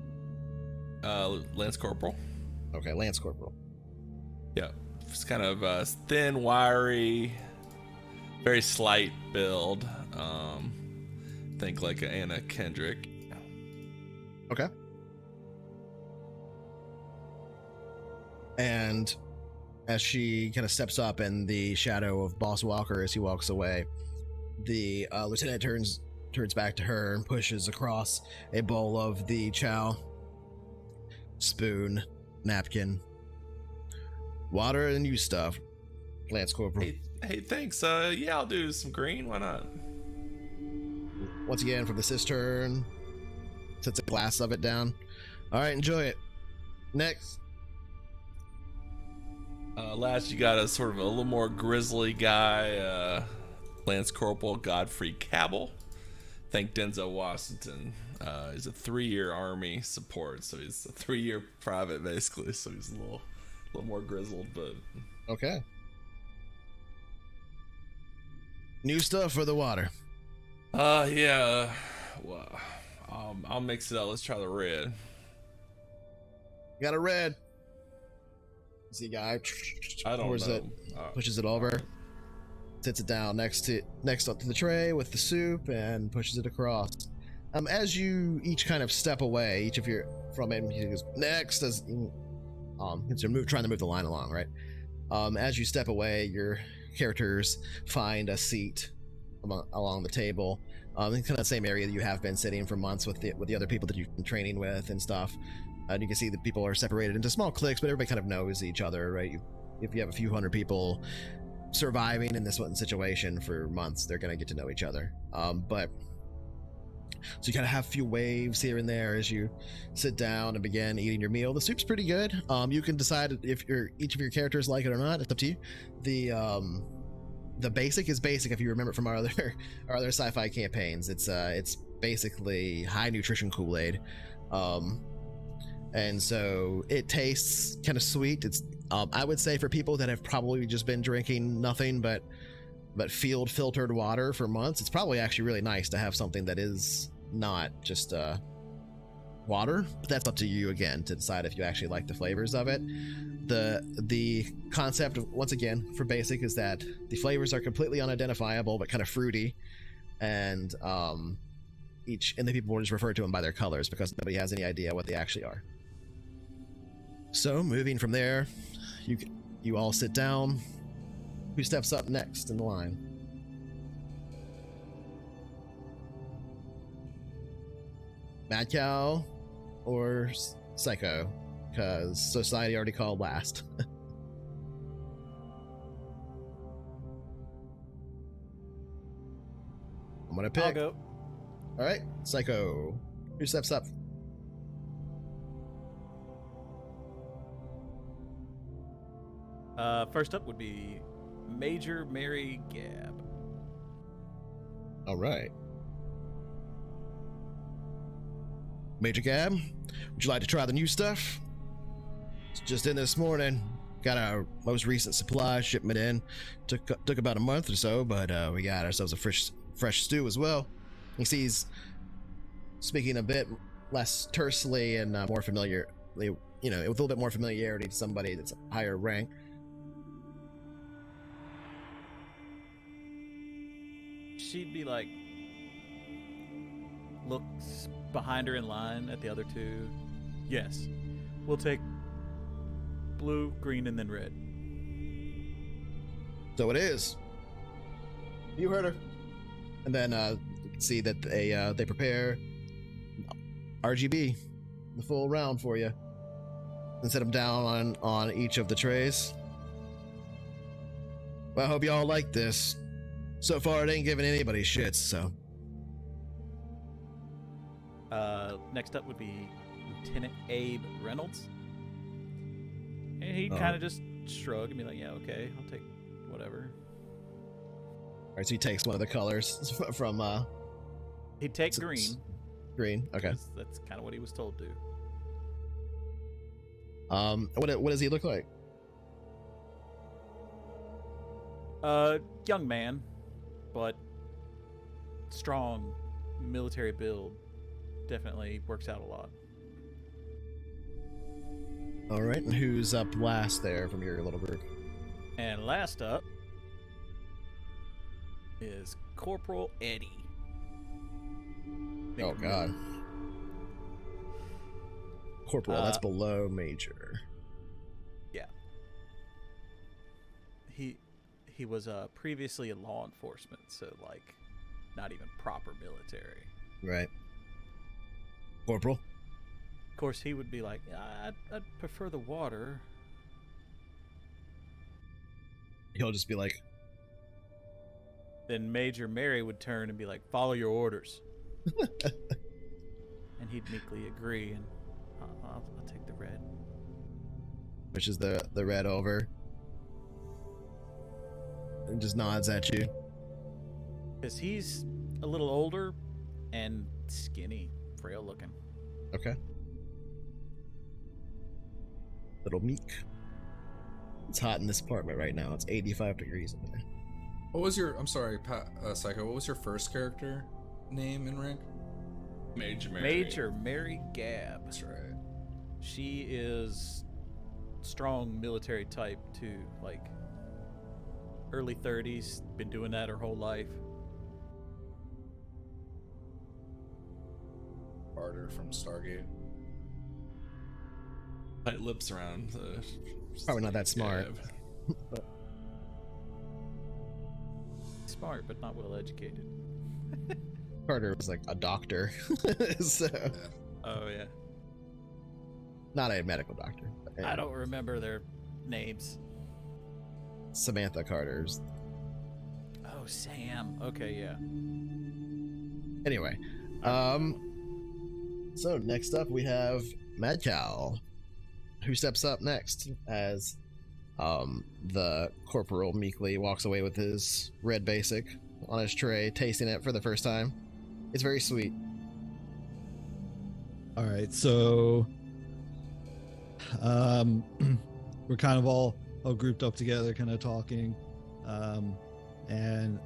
Lance Corporal. Okay, Lance Corporal. Yeah, it's kind of thin, wiry, very slight build. Think like a Anna Kendrick. Okay. And as she kind of steps up in the shadow of Boss Walker as he walks away, the lieutenant turns back to her and pushes across a bowl of the chow, spoon, napkin, water, and new stuff. Lance Corporal. Hey, thanks. Yeah, I'll do some green. Why not? Once again, from the cistern, sets a glass of it down. All right, enjoy it. Next. Last, you got a sort of a little more grizzly guy, Lance Corporal Godfrey Cabell. Thank Denzel Washington. He's a 3-year Army support, so he's a 3-year private, basically. So he's a little more grizzled, but okay. New stuff for the water. Yeah. Well, I'll mix it up. Let's try the red. Got a red. See, guy. I don't pours know. it, pushes it over, sits it down next up to the tray with the soup, and pushes it across. As you each kind of step away, each of your from him, he goes next as trying to move the line along, right? As you step away, your characters find a seat along the table, in kind of the same area that you have been sitting for months with the other people that you've been training with and stuff. And you can see that people are separated into small cliques, but everybody kind of knows each other, right? If you have a few hundred people surviving in this one situation for months, they're going to get to know each other. So you kind of have a few waves here and there as you sit down and begin eating your meal. The soup's pretty good. You can decide if each of your characters like it or not. It's up to you. The basic is basic if you remember from our other sci-fi campaigns. It's basically high nutrition Kool-Aid. And so it tastes kind of sweet. It's I would say for people that have probably just been drinking nothing but field filtered water for months, it's probably actually really nice to have something that is not just water. But that's up to you again to decide if you actually like the flavors of it. The concept of, once again, for basic, is that the flavors are completely unidentifiable but kind of fruity, and the people will just refer to them by their colors because nobody has any idea what they actually are. So moving from there, you all sit down. Who steps up next in the line? Mad Cow or Psycho? Because Society already called last. I'm gonna pick. I'll go. All right, Psycho. Who steps up? First up would be Major Mary Gab. All right. Major Gab, would you like to try the new stuff? It's just in this morning. Got our most recent supply shipment in. Took about a month or so, but we got ourselves a fresh stew as well. He sees, speaking a bit less tersely and more familiar, with a little bit more familiarity to somebody that's higher rank. She'd be like, looks behind her in line at the other two. Yes, we'll take blue, green, and then red. So it is. You heard her. And then you can see that they prepare RGB, the full round for you, and set them down on each of the trays. Well, I hope y'all like this. So far, it ain't giving anybody shits, so. Next up would be Lieutenant Abe Reynolds. And he'd kind of just shrug and be like, yeah, okay, I'll take whatever. All right, so he takes one of the colors from... He'd take green. Green, okay. That's kind of what he was told to. What does he look like? Young man, but strong, military build. Definitely works out a lot. All right, and who's up last there from your little group? And last up is Corporal Eddie. Oh God, Corporal, that's below Major. Yeah. He was previously in law enforcement, so like not even proper military. Right. Corporal? Of course, he would be like, I'd prefer the water. He'll just be like... Then Major Mary would turn and be like, follow your orders. And he'd meekly agree, and I'll take the red. Which is the red over. And just nods at you. Because he's a little older and skinny, frail looking. Okay. Little meek. It's hot in this apartment right now. It's 85 degrees in there. What was your... I'm sorry, Psycho. What was your first character? name and rank? Major Mary. Major Mary Gabb. That's right. She is strong military type too, like early 30s, been doing that her whole life. Carter from Stargate. Tight lips around the. Probably not that smart. Gabb. Smart, but not well educated. Carter was like a doctor, so Yeah. Oh yeah. not a medical doctor. I don't remember their names. Samantha Carter's. Oh, Sam. Okay, yeah. Anyway, so next up we have Mad Cow, who steps up next as the corporal meekly walks away with his red basic on his tray, tasting it for the first time. It's very sweet. All right, so we're kind of all grouped up together, kind of talking, and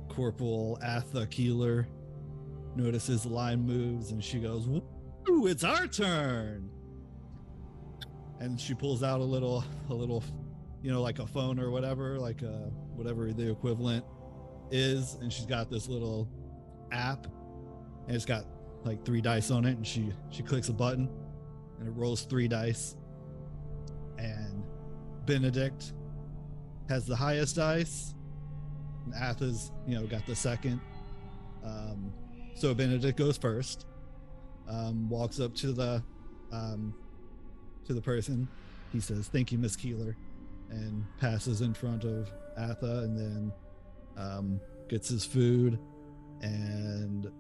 Corporal Atha Keeler notices the line moves, and she goes, "Ooh, it's our turn!" And she pulls out a little, like a phone or whatever, like whatever the equivalent is, and she's got this little app, and it's got like 3 dice on it, and she clicks a button and it rolls 3 dice, and Benedict has the highest dice and Atha's got the second. So Benedict goes first, walks up to the person. He says, "Thank you, Miss Keeler," and passes in front of Atha, and then gets his food and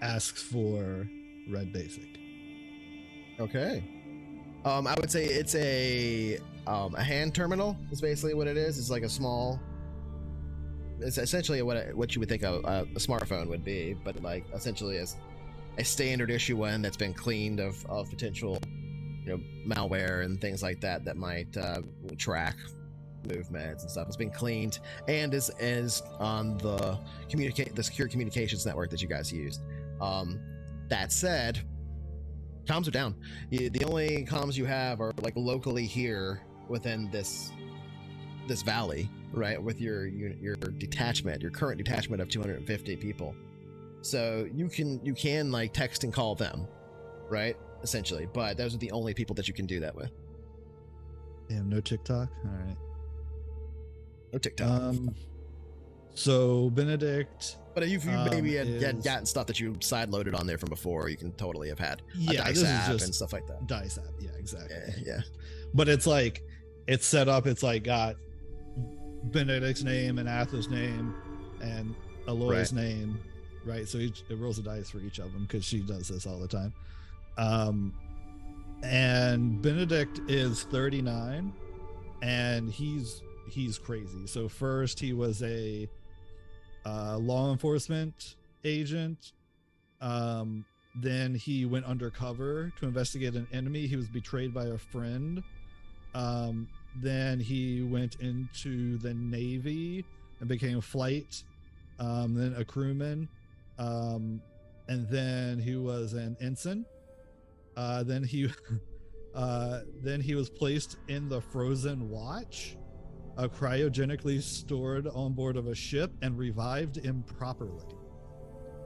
asks for red basic. Okay. I would say it's a hand terminal is basically what it is. It's like a small. It's essentially what you would think a smartphone would be, but like essentially as a standard issue one that's been cleaned of potential, malware and things like that might track movements and stuff. It's been cleaned and is on the secure communications network that you guys used. That said, comms are down. The only comms you have are like locally here within this valley, right? With your detachment, your current detachment of 250 people. So you can like text and call them, right? Essentially, but those are the only people that you can do that with. Damn, no TikTok. All right. No TikTok. So Benedict. But if you maybe had gotten stuff that you side-loaded on there from before, you can totally have had a Yeah, dice this is app just and stuff like that. Dice app. Yeah, exactly. Yeah. But it's like it's set up. It's like got Benedict's name and Atha's name and Aloy's name, right? So it rolls a dice for each of them because she does this all the time. And Benedict is 39, and he's crazy. So first he was a law enforcement agent. Then he went undercover to investigate an enemy. He was betrayed by a friend. Then he went into the Navy and became a flight, then a crewman, and then he was an ensign. Then he was placed in the Frozen Watch, cryogenically stored on board of a ship and revived improperly.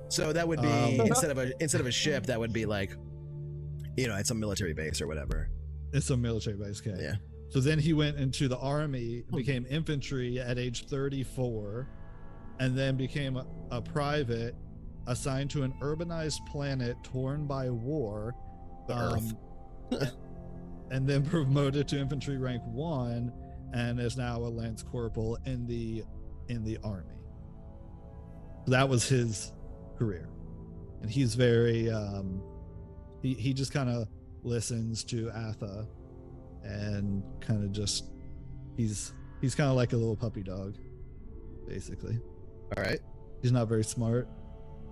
So that would be instead of a ship, that would be like, it's a military base or whatever. It's a military base, okay. Yeah. So then he went into the army, became infantry at age 34, and then became a private assigned to an urbanized planet torn by war. The Earth. And then promoted to infantry rank 1, and is now a lance corporal in the army. So that was his career, and he's very he just kind of listens to Atha, and kind of just he's kind of like a little puppy dog, basically. All right. He's not very smart,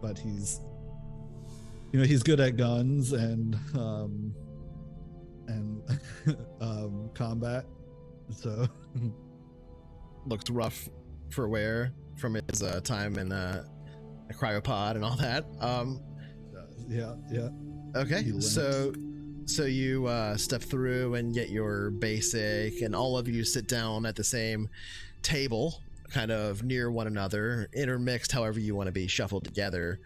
but he's good at guns and combat. So Looked rough for wear from his time in a cryopod and all that. Yeah. Okay, He so you step through and get your basic, and all of you sit down at the same table, kind of near one another, intermixed however you want to be, shuffled together,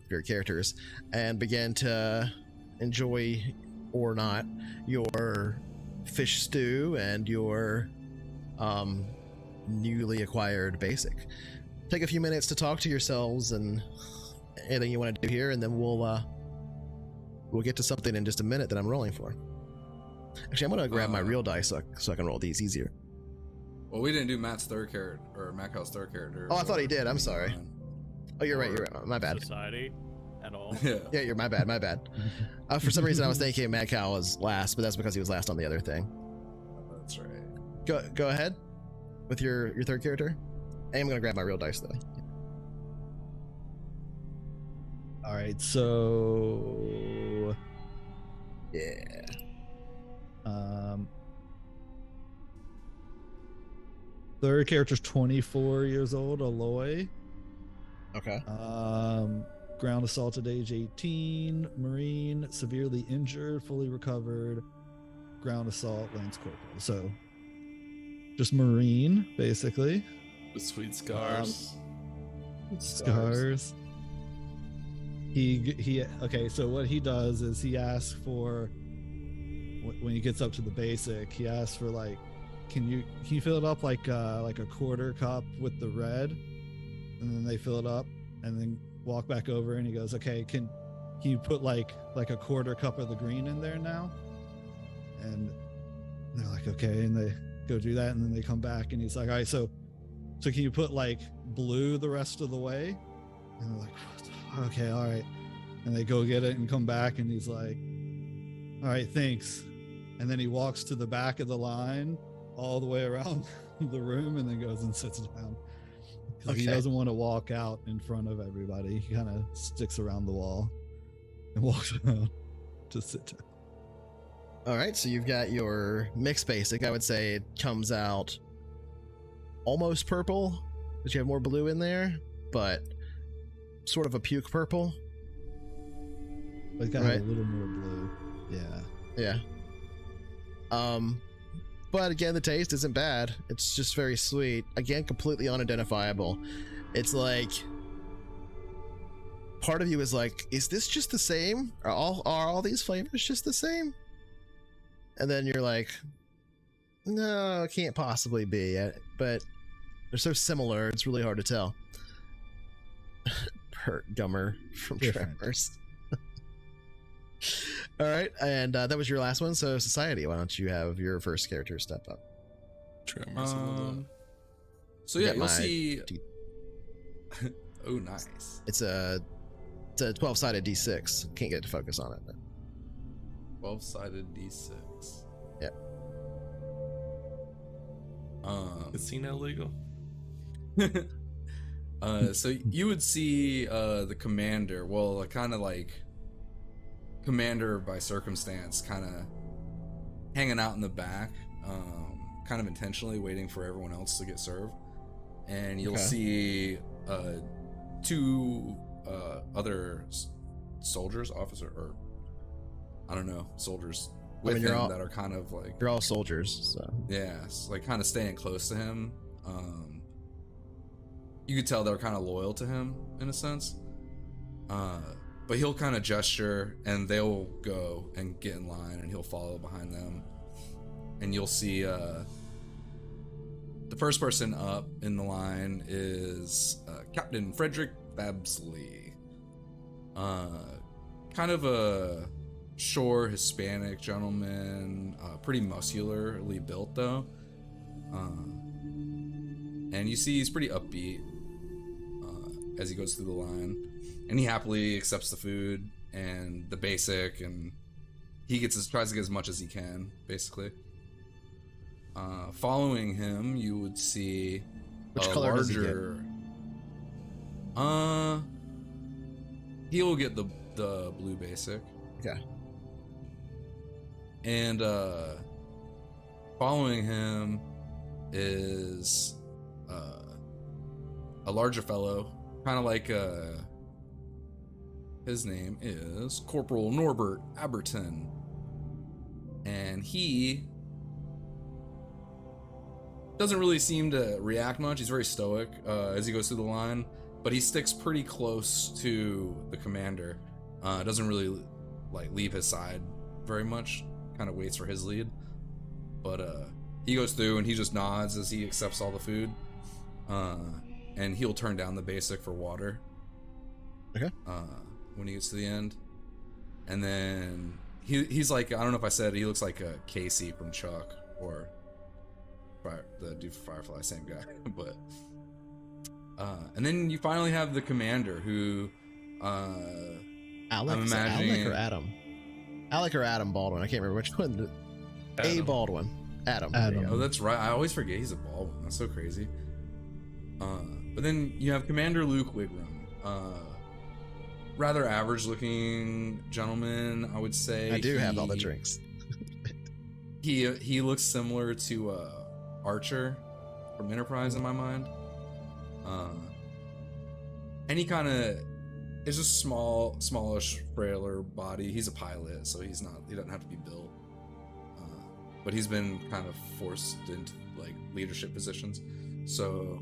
your characters, and begin to enjoy or not your fish stew and your newly acquired basic. Take a few minutes to talk to yourselves and anything you want to do here, and then we'll get to something in just a minute that I'm rolling for. Actually, I'm gonna grab my real dice so I can roll these easier. Well, we didn't do Matt's third character, or Macal's third character. Oh, I thought he did. I'm sorry. Oh, you're right. My bad. Society at all. Yeah. Yeah, my bad. For some reason, I was thinking Maccal was last, but that's because he was last on the other thing. That's right. Go ahead with your third character. I am gonna grab my real dice though. All right, so Yeah. Third character's 24 years old, Aloy. Okay. Ground assaulted, age 18, Marine, severely injured, fully recovered, ground assault, Lance Corporal. So just Marine, basically. With sweet scars. Scars. He okay, so what he does is he asks for, when he gets up to the basic, he asks for like, can you fill it up like a quarter cup with the red, and then they fill it up and then walk back over, and he goes, okay, can you put like a quarter cup of the green in there now? And they're like, okay, and they go do that, and then they come back and he's like, all right, so can you put like blue the rest of the way? And they're like, okay, all right. And they go get it and come back, and he's like, all right, thanks. And then he walks to the back of the line all the way around the room and then goes and sits down. Because he doesn't want to walk out in front of everybody. He kind of sticks around the wall and walks around to sit down. All right, so you've got your mixed basic. I would say it comes out almost purple, but you have more blue in there, but sort of a puke purple. But it's got a little more blue. Yeah. But again, the taste isn't bad. It's just very sweet. Again, completely unidentifiable. It's like part of you is like, is this just the same? Are all these flavors just the same? And then you're like, no, it can't possibly be. But they're so similar, it's really hard to tell. Pert Gummer from Tremors. All right, and that was your last one. So Society, why don't you have your first character step up? Tremors. So yeah, you'll see. Oh, nice. It's a 12-sided D6. Can't get it to focus on it. 12-sided D6. Yeah. Casino legal. So you would see the commander. Well, kind of like commander by circumstance, kind of hanging out in the back, kind of intentionally waiting for everyone else to get served. And you'll see two other soldiers, soldiers with him that are kind of like, you're all soldiers, so yeah, like kind of staying close to him. You could tell they're kind of loyal to him in a sense. But he'll kind of gesture and they'll go and get in line and he'll follow behind them. And you'll see the first person up in the line is Captain Frederick Babsley. Kind of a short Hispanic gentleman, pretty muscularly built though. And you see he's pretty upbeat as he goes through the line. And he happily accepts the food and the basic, and he tries to get as much as he can, basically. Following him, you would see which a color larger. Does he get? He'll get the blue basic. Okay. And following him is larger fellow, kind of like his name is Corporal Norbert Aberton, and he doesn't really seem to react much. He's very stoic as he goes through the line, but he sticks pretty close to the commander. Doesn't really like leave his side very much. Kind of waits for his lead, but he goes through and he just nods as he accepts all the food, and he'll turn down the basic for water. Okay. When he gets to the end, and then he's like, I don't know if I said, he looks like a Casey from Chuck or the dude from Firefly, same guy. But and then you finally have the commander, who Alec, I'm imagining Alec or Adam? Alec or Adam Baldwin? I can't remember which one. A Baldwin. Adam. Adam. Oh, that's right. I always forget he's a Baldwin. That's so crazy. But then you have Commander Luke Wigram. Rather average looking gentleman, I would say. I do have all the drinks. He looks similar to Archer from Enterprise in my mind. And he kind of is just smallish, frailer body. He's a pilot, so he doesn't have to be built. But he's been kind of forced into like leadership positions. So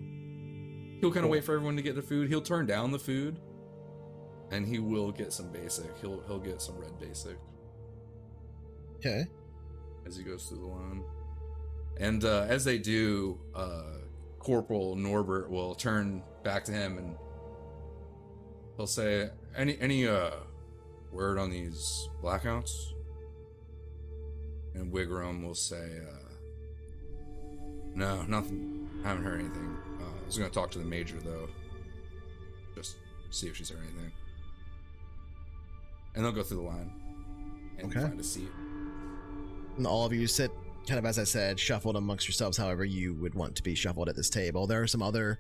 he'll kind of wait for everyone to get their food. He'll turn down the food. And he will get some basic. He'll get some red basic. Okay. As he goes through the line. And as they do, Corporal Norbert will turn back to him and he'll say, any word on these blackouts? And Wigram will say, no, nothing. Haven't heard anything. I was gonna talk to the major though. Just see if she's heard anything. And they'll go through the line and find a seat. And all of you sit, kind of as I said, shuffled amongst yourselves however you would want to be shuffled at this table. There are some other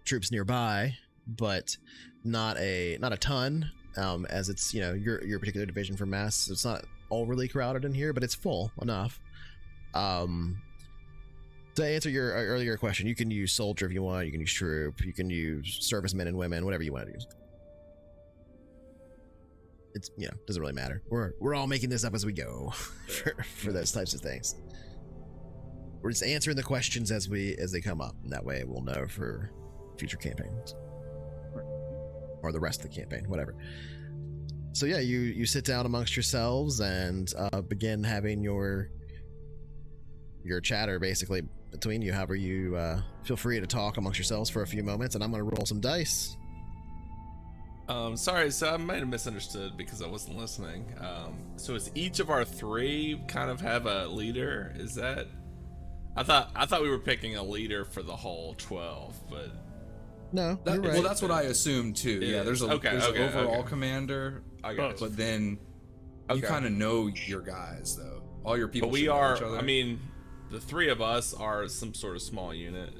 troops nearby, but not a ton, as it's, you know, your particular division for mass. So it's not overly crowded in here, but it's full enough. To answer your earlier question, you can use soldier if you want, you can use troop, you can use servicemen and women, whatever you want to use. It's, you know, doesn't really matter. We're all making this up as we go for those types of things. We're just answering the questions as they come up, and that way we'll know for future campaigns or the rest of the campaign, whatever. So yeah, you sit down amongst yourselves and begin having your chatter basically between you. However, you feel free to talk amongst yourselves for a few moments, and I'm going to roll some dice. Sorry, so I might have misunderstood because I wasn't listening. So is each of our three kind of have a leader? Is that? I thought we were picking a leader for the whole 12, but no, you're right. Well, that's what I assumed too. Yeah, there's an overall commander, I got but then you kind of know your guys though. All your people. But we know are. each other. I mean, the three of us are some sort of small unit.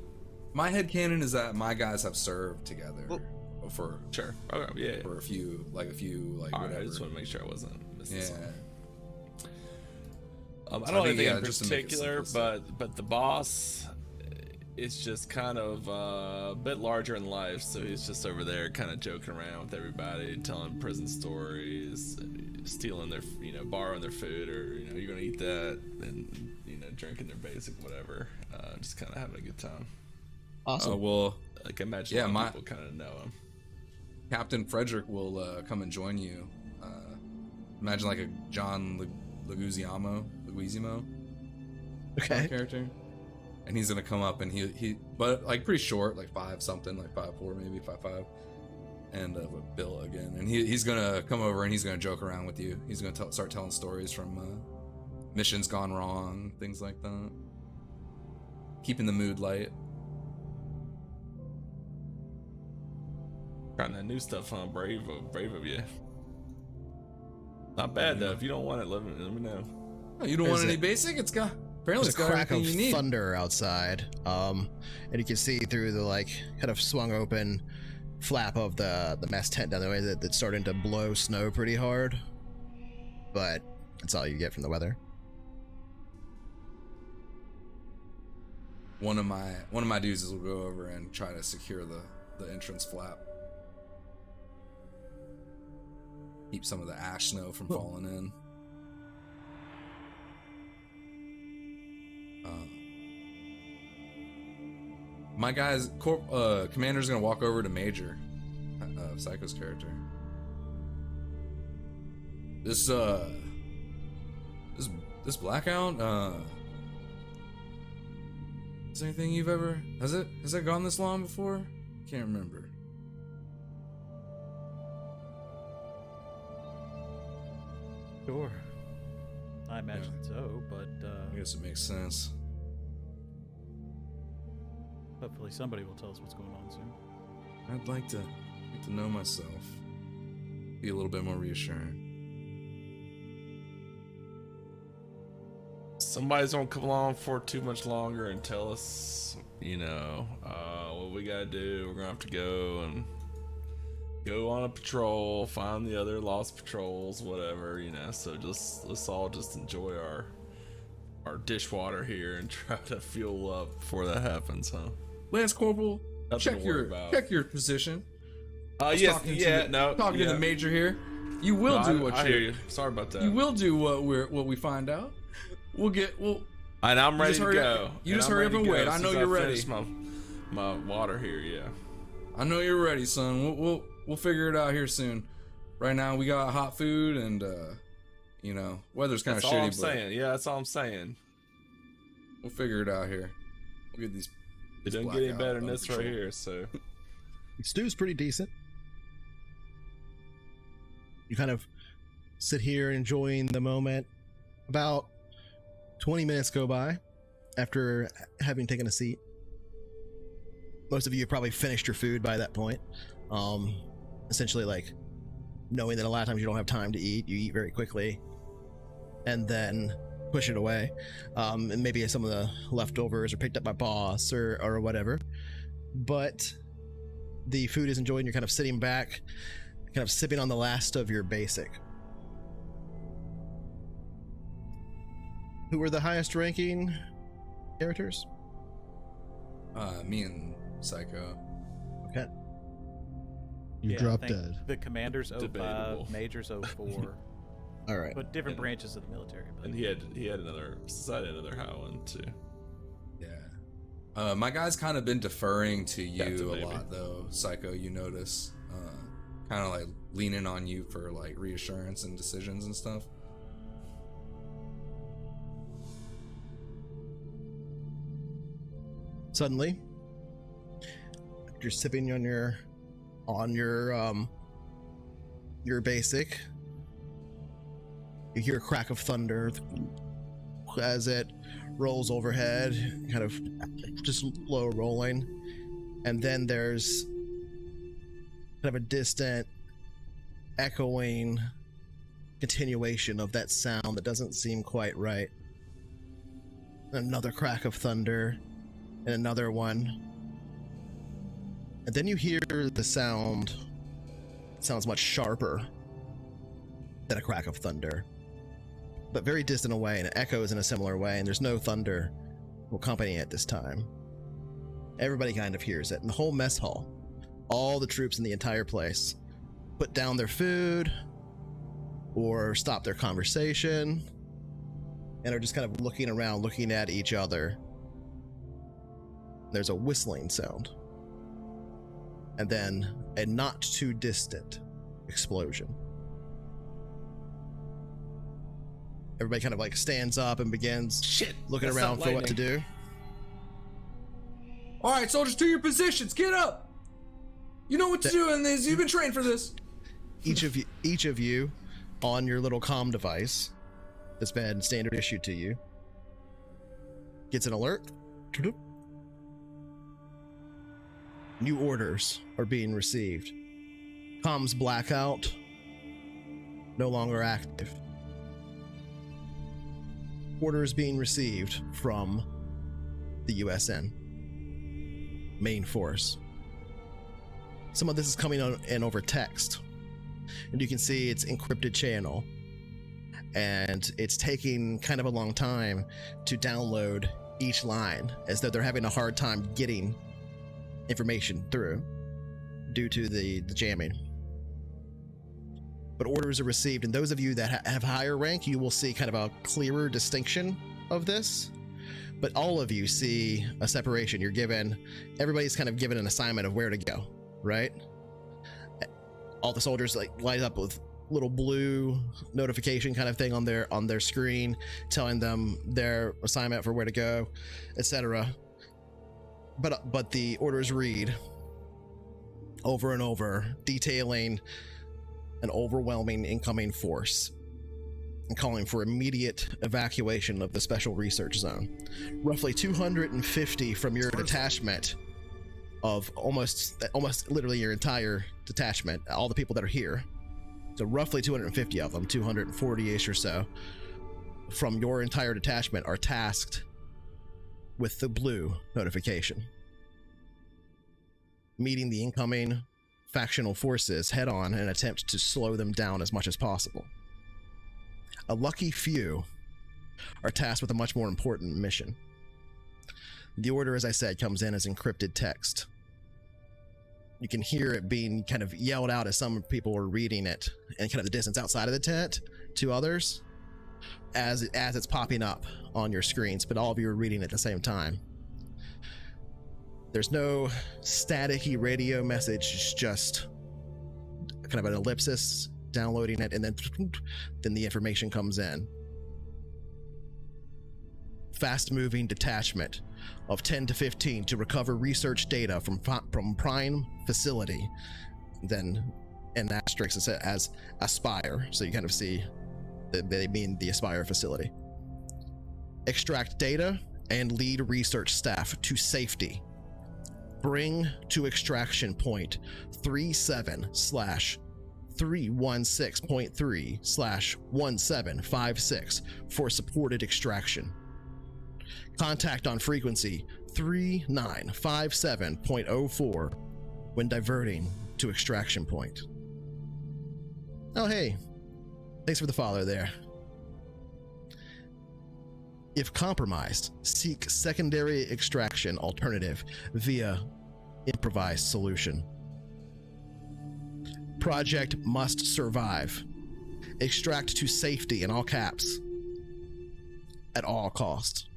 My headcanon is that my guys have served together. Well, for sure. Okay, yeah. For a few all whatever. Right, I just want to make sure I wasn't missing something. I don't have anything in particular, but the boss is just kind of a bit larger in life, so he's just over there kind of joking around with everybody, telling prison stories, stealing their, borrowing their food, or, you're gonna eat that, and, drinking their basic whatever, just kind of having a good time. Awesome. Well, like, I imagine a lot of people kind of know him. Captain Frederick will come and join you. Imagine like a John Leguizamo character, and he's gonna come up and he but like pretty short, like 5 something, like 5'4", maybe 5'5", and Bill again, and he's gonna come over and he's gonna joke around with you. He's gonna start telling stories from missions gone wrong, things like that, keeping the mood light. Trying that new stuff, huh? Brave of you. Not bad though. If you don't want it, let me know. Oh, you don't want any basic? It's got apparently there's a crack of thunder outside, and you can see through the kind of swung open flap of the mess tent down the way that it's starting to blow snow pretty hard. But that's all you get from the weather. one of my dudes will go over and try to secure the entrance flap. Keep some of the ash snow from falling in. My guy's commander's gonna walk over to Major, Psycho's character. This blackout, is there anything you've ever has it gone this long before? Can't remember. Sure. I imagine so, but I guess it makes sense. hopefully somebody will tell us what's going on soon. I'd like to know myself. Be a little bit more reassuring. Somebody's gonna come along for too much longer and tell us, what we gotta do. We're gonna have to go on a patrol, find the other lost patrols, whatever, so let's all just enjoy our dishwater here and try to fuel up before that happens, huh? Lance Corporal, Nothing check to worry about. your position. Yes, talking to the major here. You will do what I hear you. Sorry about that. You will do what we find out. And I'm ready to go. You just hurry up and wait. I know you're ready. My water here, yeah. I know you're ready, son. We'll figure it out here soon. Right now we got hot food and weather's kind of shitty. That's all I'm saying. Yeah, that's all I'm saying. We'll figure it out here. We'll get these. It doesn't get any better than this right here. So Stew's pretty decent. You kind of sit here enjoying the moment. About 20 minutes go by after having taken a seat. Most of you have probably finished your food by that point. Essentially, like, knowing that a lot of times you don't have time to eat, you eat very quickly and then push it away. And maybe some of the leftovers are picked up by boss or whatever. But the food is enjoyed and you're kind of sitting back, kind of sipping on the last of your basic. Who were the highest ranking characters? Me and Psycho. Okay. You I drop think dead. The commander's 05, Debatable. Major's 04. All right. But different branches of the military. But and he had another high one too. Yeah. My guy's kind of been deferring to you Captain a Baby. lot though, Psycho, you notice. Kind of like leaning on you for like reassurance and decisions and stuff. Suddenly, you're sipping on your basic. You hear a crack of thunder as it rolls overhead, kind of just low rolling, and then there's kind of a distant, echoing continuation of that sound that doesn't seem quite right. Another crack of thunder. And another one. And then you hear the sound. It sounds much sharper than a crack of thunder, but very distant away, and it echoes in a similar way, and there's no thunder accompanying it this time. Everybody kind of hears it, and the whole mess hall, all the troops in the entire place, put down their food or stop their conversation and are just kind of looking around, looking at each other. There's a whistling sound, and then a not too distant explosion. Everybody kind of like stands up and begins looking That's around not for what to lightning. do. All right, soldiers, to your positions. Get up. You know what to do in this. You've been trained for this. Each of you on your little comm device that's been standard issued to you gets an alert. New orders are being received. Comms blackout, no longer active. Orders being received from the USN main force. Some of this is coming in over text, and you can see it's encrypted channel, and it's taking kind of a long time to download each line as though they're having a hard time getting information through due to the jamming. But orders are received, and those of you that have higher rank, you will see kind of a clearer distinction of this. But all of you see a separation. Everybody's kind of given an assignment of where to go, right? All the soldiers like light up with little blue notification kind of thing on their screen, telling them their assignment for where to go, etc. But the orders read over and over, detailing an overwhelming incoming force and calling for immediate evacuation of the special research zone. Roughly 250 from your detachment of almost literally your entire detachment, all the people that are here. So roughly 250 of them, 240-ish or so, from your entire detachment are tasked with the blue notification. Meeting the incoming factional forces head on in an attempt to slow them down as much as possible. A lucky few are tasked with a much more important mission. The order, as I said, comes in as encrypted text. You can hear it being kind of yelled out as some people are reading it and kind of the distance outside of the tent to others as it's popping up on your screens, but all of you are reading at the same time. There's no staticky radio message, it's just kind of an ellipsis downloading it, and then the information comes in. Fast-moving detachment of 10 to 15 to recover research data from Prime facility. Then an asterisk as Aspire, so you kind of see that they mean the Aspire facility. Extract data and lead research staff to safety. Bring to extraction point 37/316.3/1756 for supported extraction. Contact on frequency 3957.04 when diverting to extraction point. Oh, hey. Thanks for the follow there. If compromised, seek secondary extraction alternative via improvised solution. Project must survive. Extract to safety in all caps at all costs.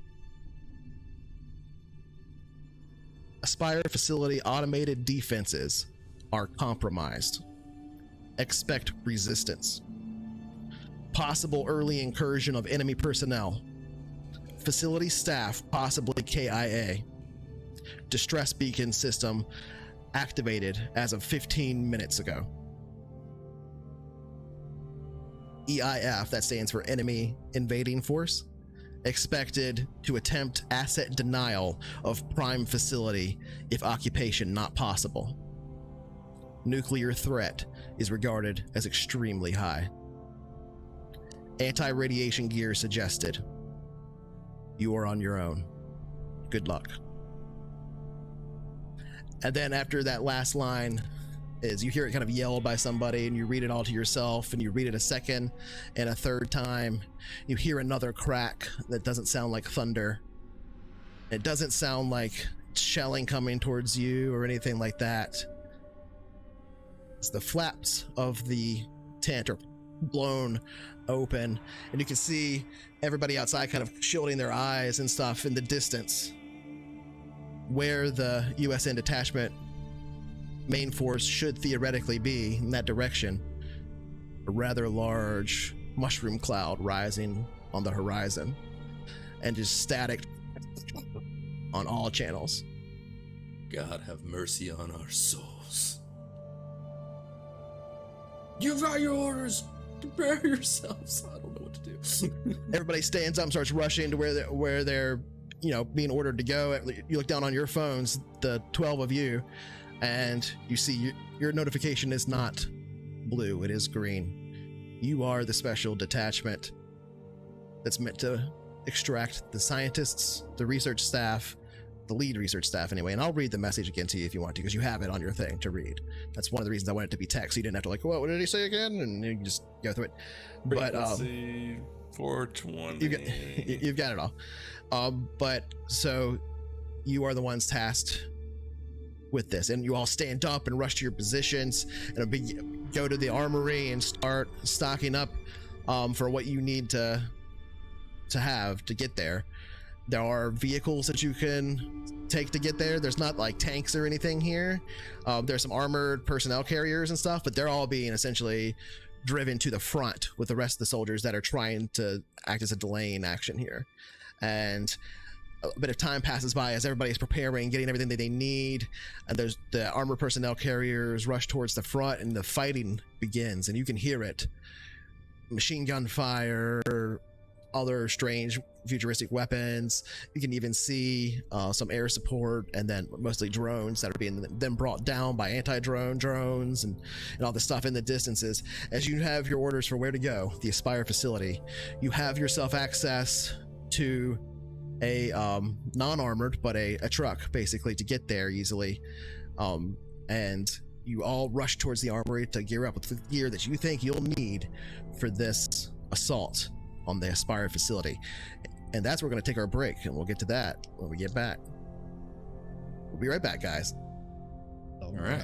Aspire facility automated defenses are compromised. Expect resistance. Possible early incursion of enemy personnel. Facility staff possibly KIA. Distress beacon system activated as of 15 minutes ago. EIF, that stands for Enemy Invading Force, expected to attempt asset denial of Prime facility if occupation not possible. Nuclear threat is regarded as extremely high. Anti-radiation gear suggested. You are on your own. Good luck. And then after that last line is you hear it kind of yelled by somebody, and you read it all to yourself, and you read it a second and a third time. You hear another crack that doesn't sound like thunder. It doesn't sound like shelling coming towards you or anything like that. It's the flaps of the tent are blown open, and you can see everybody outside kind of shielding their eyes and stuff in the distance where the USN detachment main force should theoretically be in that direction. A rather large mushroom cloud rising on the horizon and just static on all channels. God have mercy on our souls. You've got your orders. Prepare yourselves. I don't know what to do. Everybody stands up and starts rushing to where they're being ordered to go. You look down on your phones, the 12 of you, and you see your notification is not blue, it is green. You are the special detachment that's meant to extract the scientists, the research staff, the lead research staff anyway, and I'll read the message again to you if you want to, because you have it on your thing to read. That's one of the reasons I want it to be text, so you didn't have to what did he say again? And you can just go through it. Frequency 420. You've got it all. But so you are the ones tasked with this, and you all stand up and rush to your positions and go to the armory and start stocking up for what you need to have to get there. There are vehicles that you can take to get there. There's not like tanks or anything here. There's some armored personnel carriers and stuff, but they're all being essentially driven to the front with the rest of the soldiers that are trying to act as a delaying action here. And a bit of time passes by as everybody's preparing, getting everything that they need, and there's the armored personnel carriers rush towards the front, and the fighting begins, and you can hear it. Machine gun fire, other strange futuristic weapons. You can even see some air support, and then mostly drones that are being then brought down by anti-drone drones and all this stuff in the distances. As you have your orders for where to go, the Aspire facility, you have yourself access to a non-armored but a truck basically to get there easily, and you all rush towards the armory to gear up with the gear that you think you'll need for this assault on the Aspire facility. And that's where we're going to take our break, and we'll get to that when we get back. We'll be right back, guys. All right.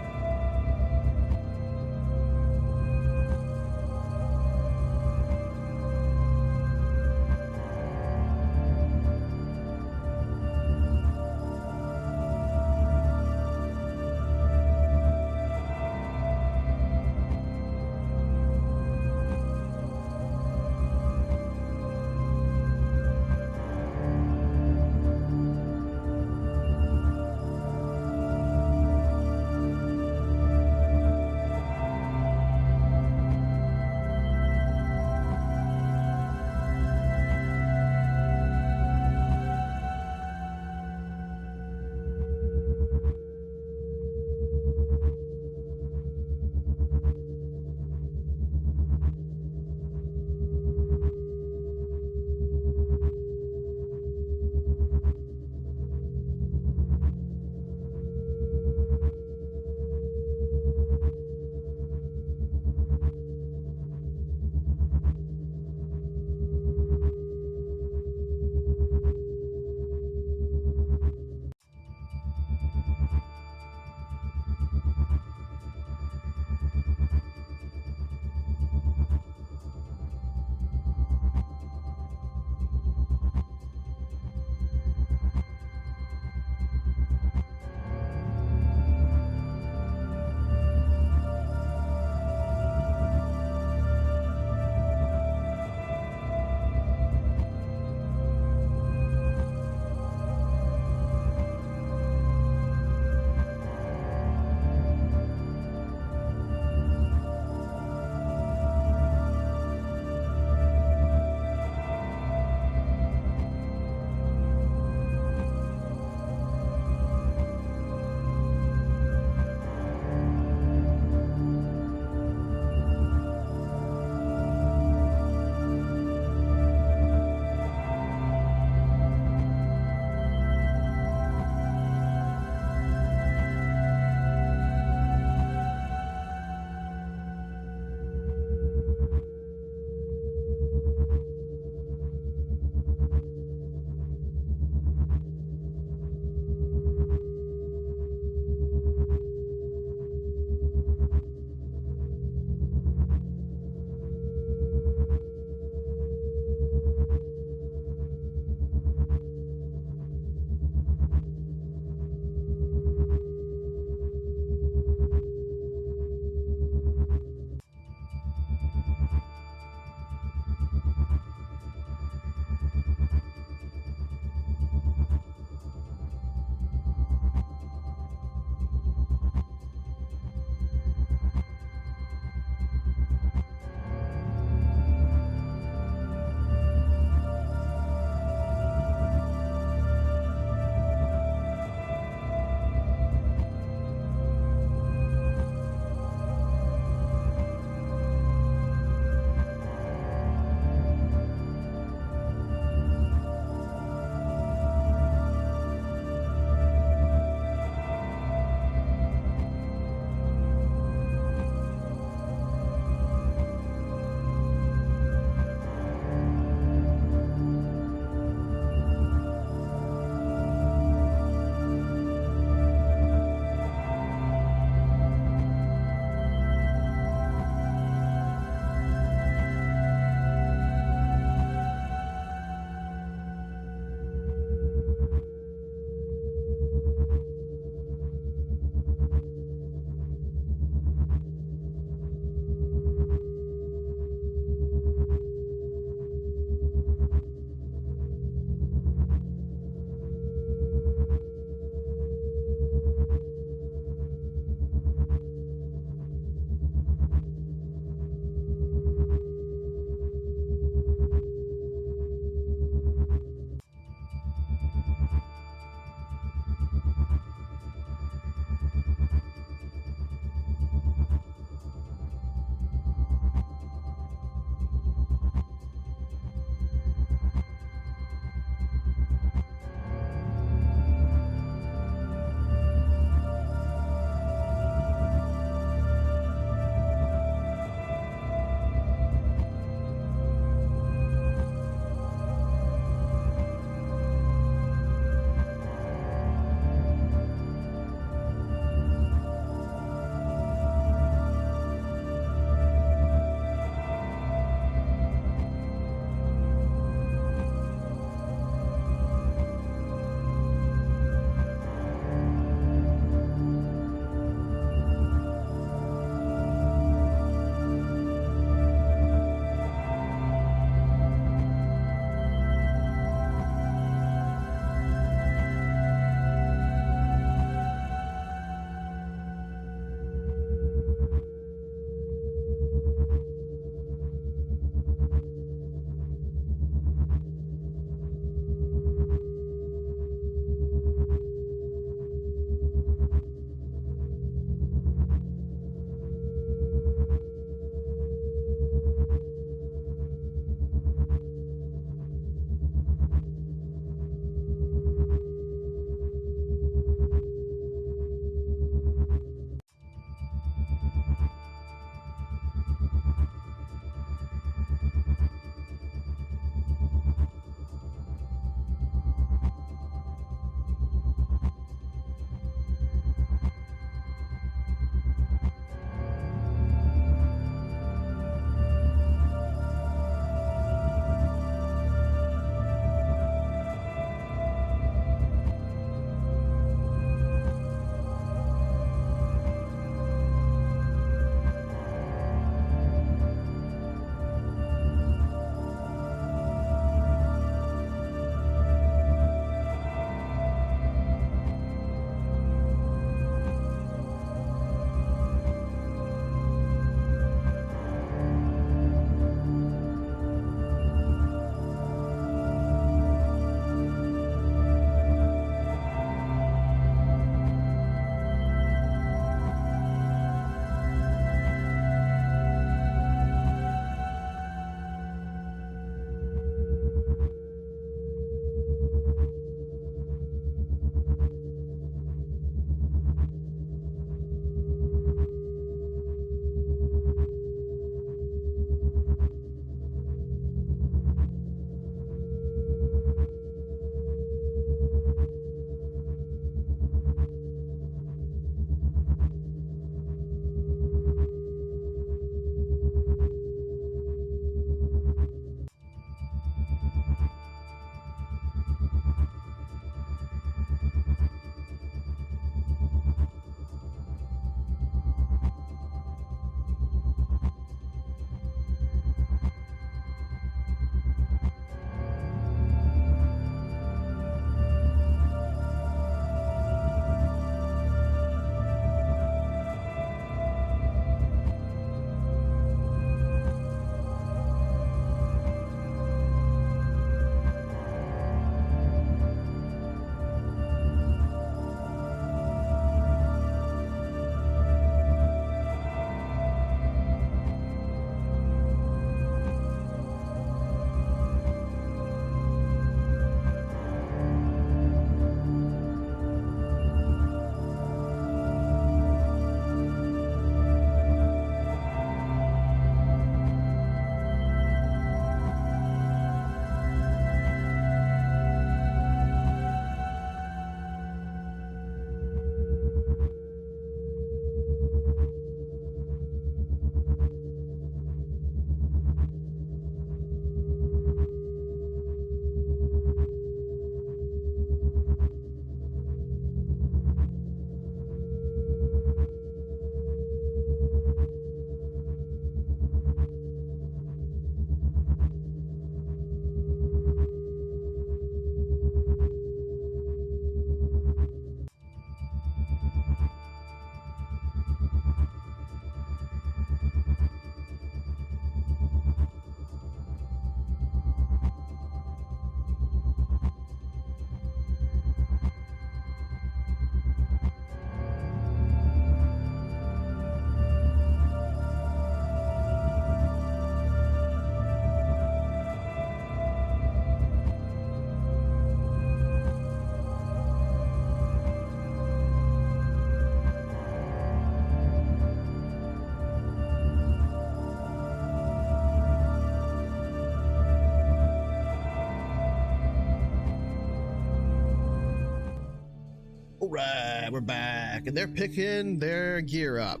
All right, we're back, and they're picking their gear up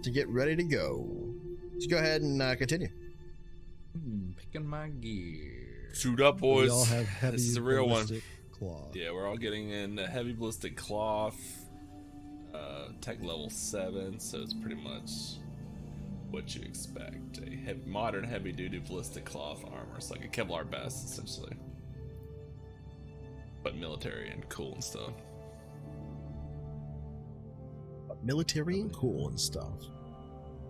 to get ready to go. Let's go ahead and continue. Picking my gear. Suit up, boys. We all have heavy This is a real one. ballistic cloth. Yeah, we're all getting in a heavy ballistic cloth, tech level 7, so it's pretty much what you expect. A modern heavy-duty ballistic cloth armor. It's like a Kevlar vest, essentially. But military and cool and stuff. Military and cool and stuff.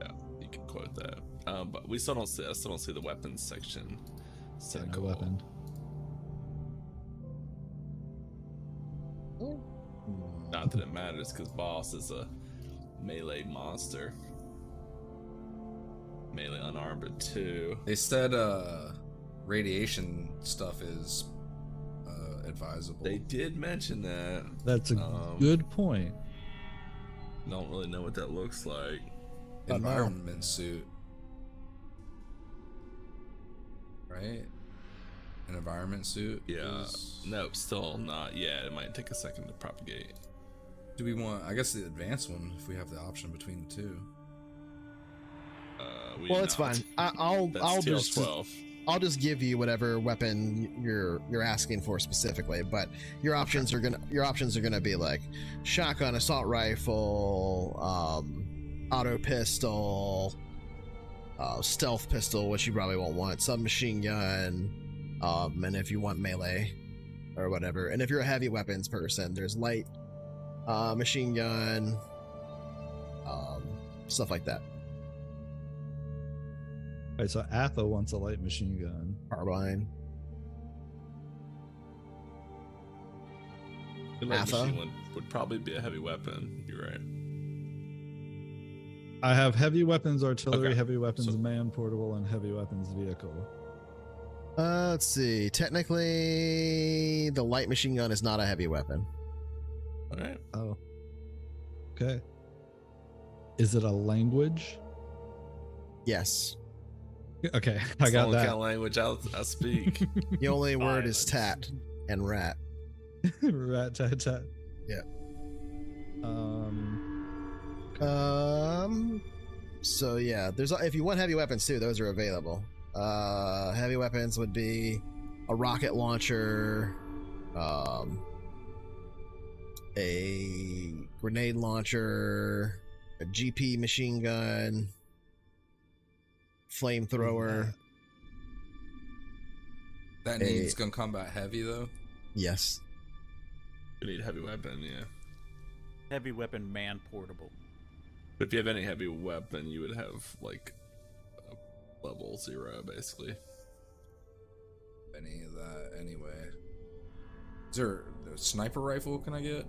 Yeah, you can quote that. But I still don't see the weapons section. No weapon. Not that it matters, because boss is a melee monster. Melee unarmed at 2. They said radiation stuff is advisable. They did mention that. That's a good point. Don't really know what that looks like. Environment suit. Right? An environment suit? Yeah. Nope, still not yet. It might take a second to propagate. Do we want, I guess, the advanced one if we have the option between the two? Well, it's fine. I'll just 12. I'll just give you whatever weapon you're asking for specifically, but your options are gonna be like shotgun, assault rifle, auto pistol, stealth pistol, which you probably won't want, submachine gun, and if you want melee or whatever. And if you're a heavy weapons person, there's light machine gun, stuff like that. Right, so Atha wants a light machine gun. Carbine. The light machine one would probably be a heavy weapon. You're right. I have heavy weapons artillery, Okay. heavy weapons man portable, and heavy weapons vehicle. Let's see. Technically, the light machine gun is not a heavy weapon. All right. Oh. Okay. Is it a language? Yes. Okay, I got Only that. kind of language I speak. The only word is Violence. tat and rat. Rat tat tat. Yeah. So yeah, there's if you want heavy weapons too, those are available. Heavy weapons would be a rocket launcher, a grenade launcher, a GP machine gun, flamethrower. That needs gun combat heavy though. Yes. You need a heavy weapon, yeah. Heavy weapon man portable. But if you have any heavy weapon, you would have like a level 0 basically. Any of that anyway. Is there a sniper rifle can I get?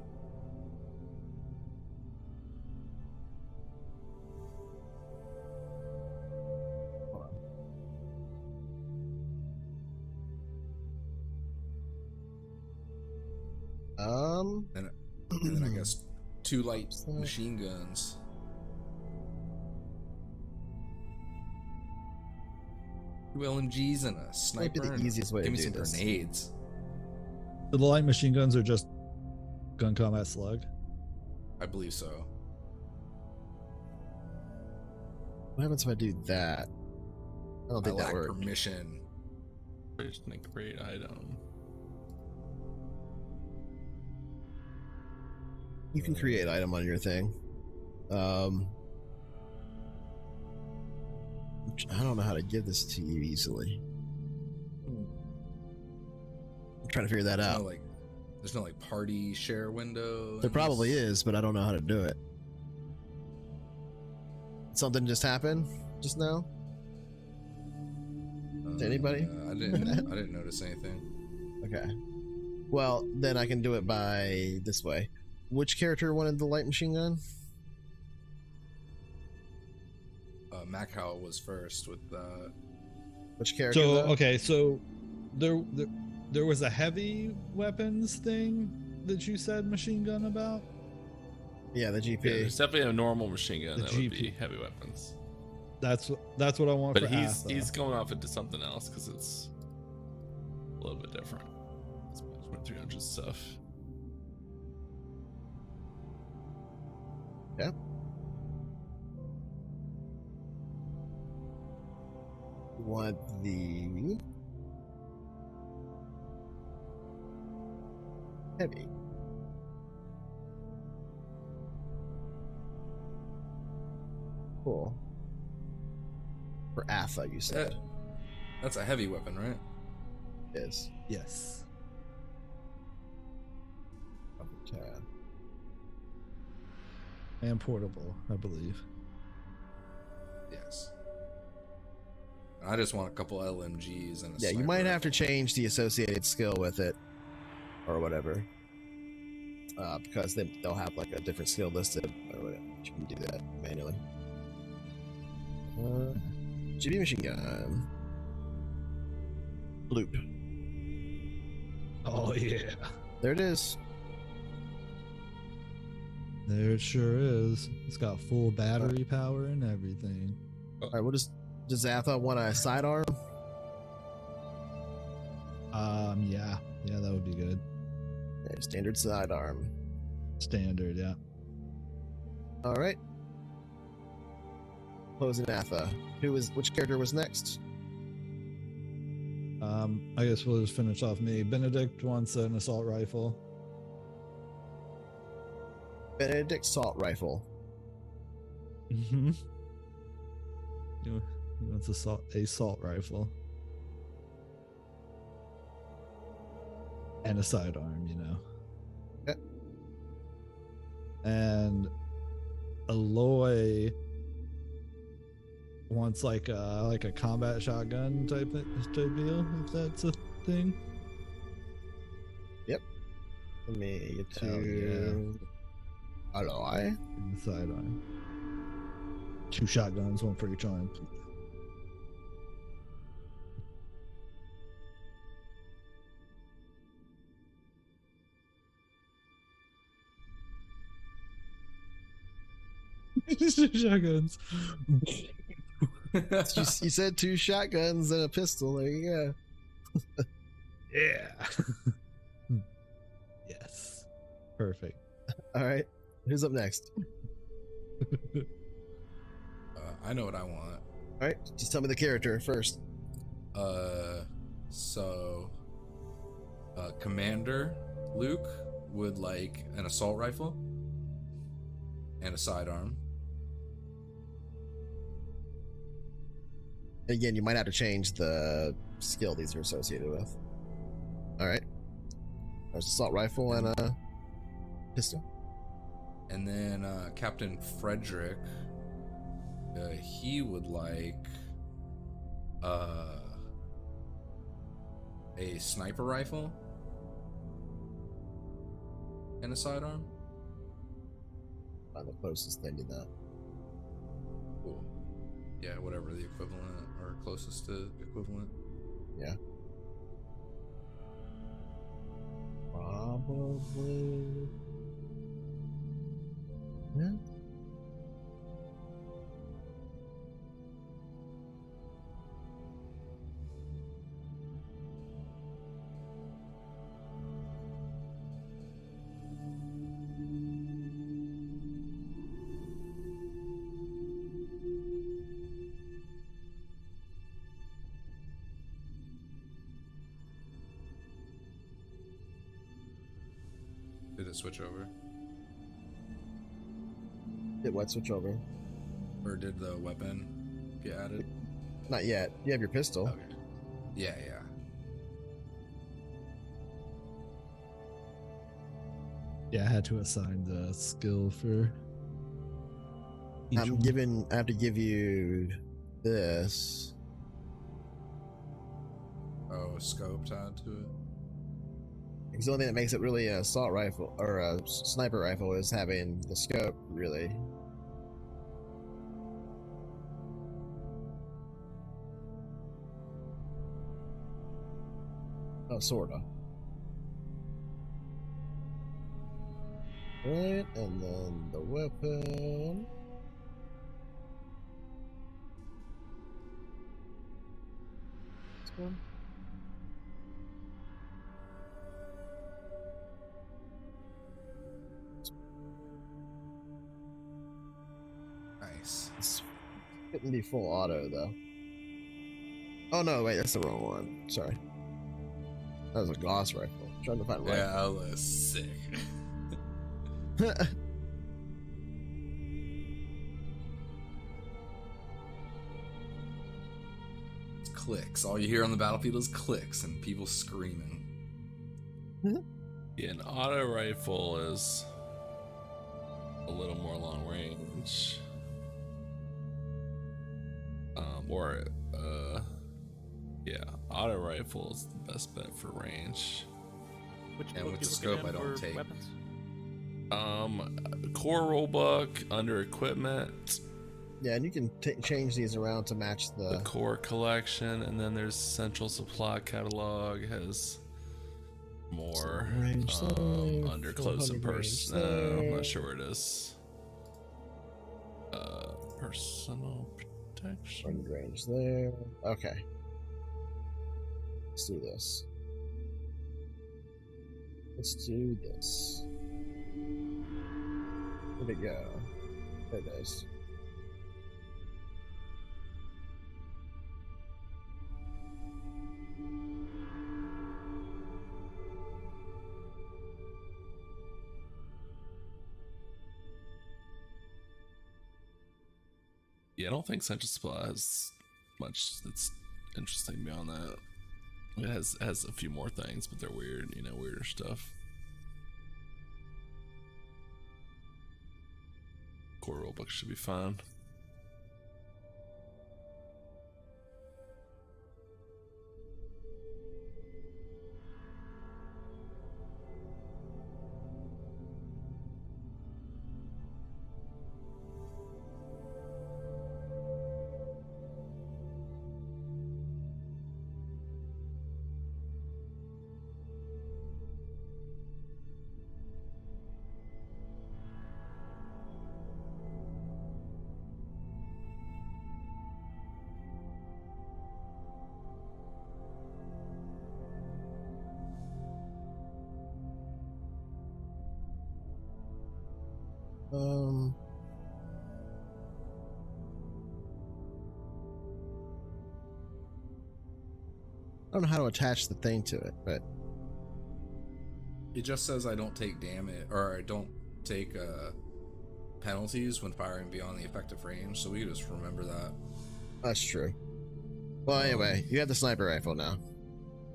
And then I guess 2 light machine guns. 2 LMGs and a sniper. Might be the easiest way to Give me do some this. grenades. So the light machine guns are just gun combat slug. I believe so. What happens if I do that? I don't I think that lack works. permission. Just make a great item. You can create item on your thing. I don't know how to give this to you easily. I'm trying to figure that out. There's no like party share window. There probably is, but I don't know how to do it. Something just happened just now? To anybody? I didn't notice anything. Okay. Well, then I can do it by this way. Which character wanted the light machine gun? Macau was first with Which character? So though? okay, so there was a heavy weapons thing that you said machine gun about. Yeah, the GP. Yeah, there's definitely a normal machine gun The that would GP. be heavy weapons. That's what I want But for he's going off into something else because it's a little bit different. It's management 300 stuff. Yeah. Want the heavy. Cool. For Atha, you said. That's a heavy weapon, right? Is. Yes. Okay. And portable, I believe. Yes. I just want a couple LMGs and a Yeah, you sniper might have to rifle. change the associated skill with it, or whatever, because they'll have like a different skill listed, or whatever. You can do that manually. GB machine gun. Loop. Oh yeah. There it is. There it sure is. It's got full battery power and everything. All right, does Atha want a sidearm? Yeah, that would be good. Okay, standard sidearm. Standard, yeah. All right. Closing Atha. Which character was next? I guess we'll just finish off me. Benedict wants an assault rifle. Benedict assault rifle. Mm-hmm. He wants assault rifle. And a sidearm, you know. Okay. And Aloy wants like a combat shotgun type deal, if that's a thing. Yep. Let me get to yeah. Aloy. And the sidearm. 2 shotguns, 1 for each arm. Shotguns. You said 2 shotguns and a pistol. There you go. Yeah. Yes. Perfect. All right. Who's up next? I know what I want. All right. Just tell me the character first. Commander Luke would like an assault rifle and a sidearm. Again, you might have to change the skill these are associated with. All right. There's assault rifle and a pistol. And then Captain Frederick, he would like a sniper rifle and a sidearm. Find the closest thing to that. Cool. Yeah, whatever the equivalent or closest to equivalent. Yeah. Probably. Yeah. Did it switch over? Did what switch over? Or did the weapon get added? Not yet. You have your pistol. Okay. Yeah. Yeah, I had to assign the skill for each one. I have to give you this. Oh, a scope tied to it. Because the only thing that makes it really an assault rifle or a sniper rifle is having the scope, really. Oh, sorta. Right, and then the weapon. This one. Nice. It's couldn't be full auto though. Oh no, wait, that's the wrong one. Sorry. That was a Gauss rifle. I'm trying to find right. Yeah, that was sick. It's clicks. All you hear on the battlefield is clicks and people screaming. Yeah, an auto rifle is a little more long range. Yeah, auto rifle is the best bet for range. Which And book with you the looking scope, in I don't for take. weapons? Core rulebook under equipment, Yeah, and you can change these around to match the the. core collection, and then there's central supply catalog has more Range there, under close and 400 range personal. I'm there. not sure where it is. Personal protection. Range there. Okay. Let's do this. Let's do this. Where'd it go? There it is. Yeah, I don't think Central Supply has much that's interesting beyond that. It has a few more things, but they're weird, weirder stuff. Core rulebook should be fine. I don't know how to attach the thing to it, but It just says I don't take damage, or I don't take penalties when firing beyond the effective range, so we can just remember that. that's true. Well, anyway, you have the sniper rifle now.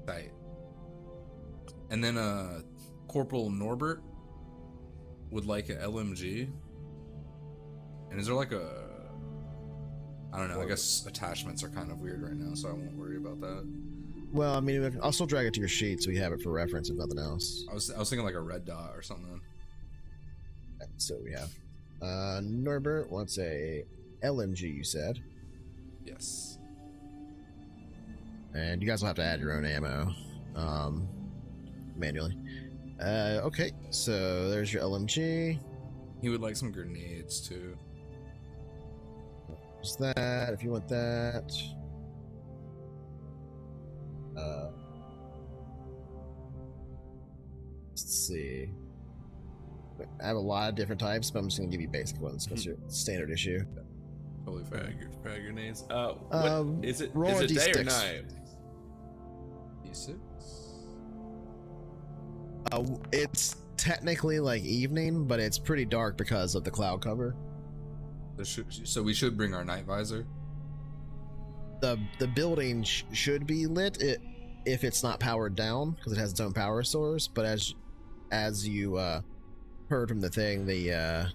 Tight. And then Corporal Norbert would like an LMG. And is there like a... I don't know, I guess attachments are kind of weird right now, so I won't worry about that. Well, I mean, I'll still drag it to your sheet so you have it for reference if nothing else. I was thinking like a red dot or something. So we have Norbert wants a LMG, you said. Yes. And you guys will have to add your own ammo manually. Okay, so there's your LMG. He would like some grenades too. There's that, if you want that. Let's see. I have a lot of different types, but I'm just going to give you basic ones because you're standard issue. Totally fair. Frag grenades. What Is it roll a day or D6. night? D6? It's technically like evening, but it's pretty dark because of the cloud cover. So we should bring our night visor. The building should be lit if it's not powered down because it has its own power source. But as you heard from the thing, the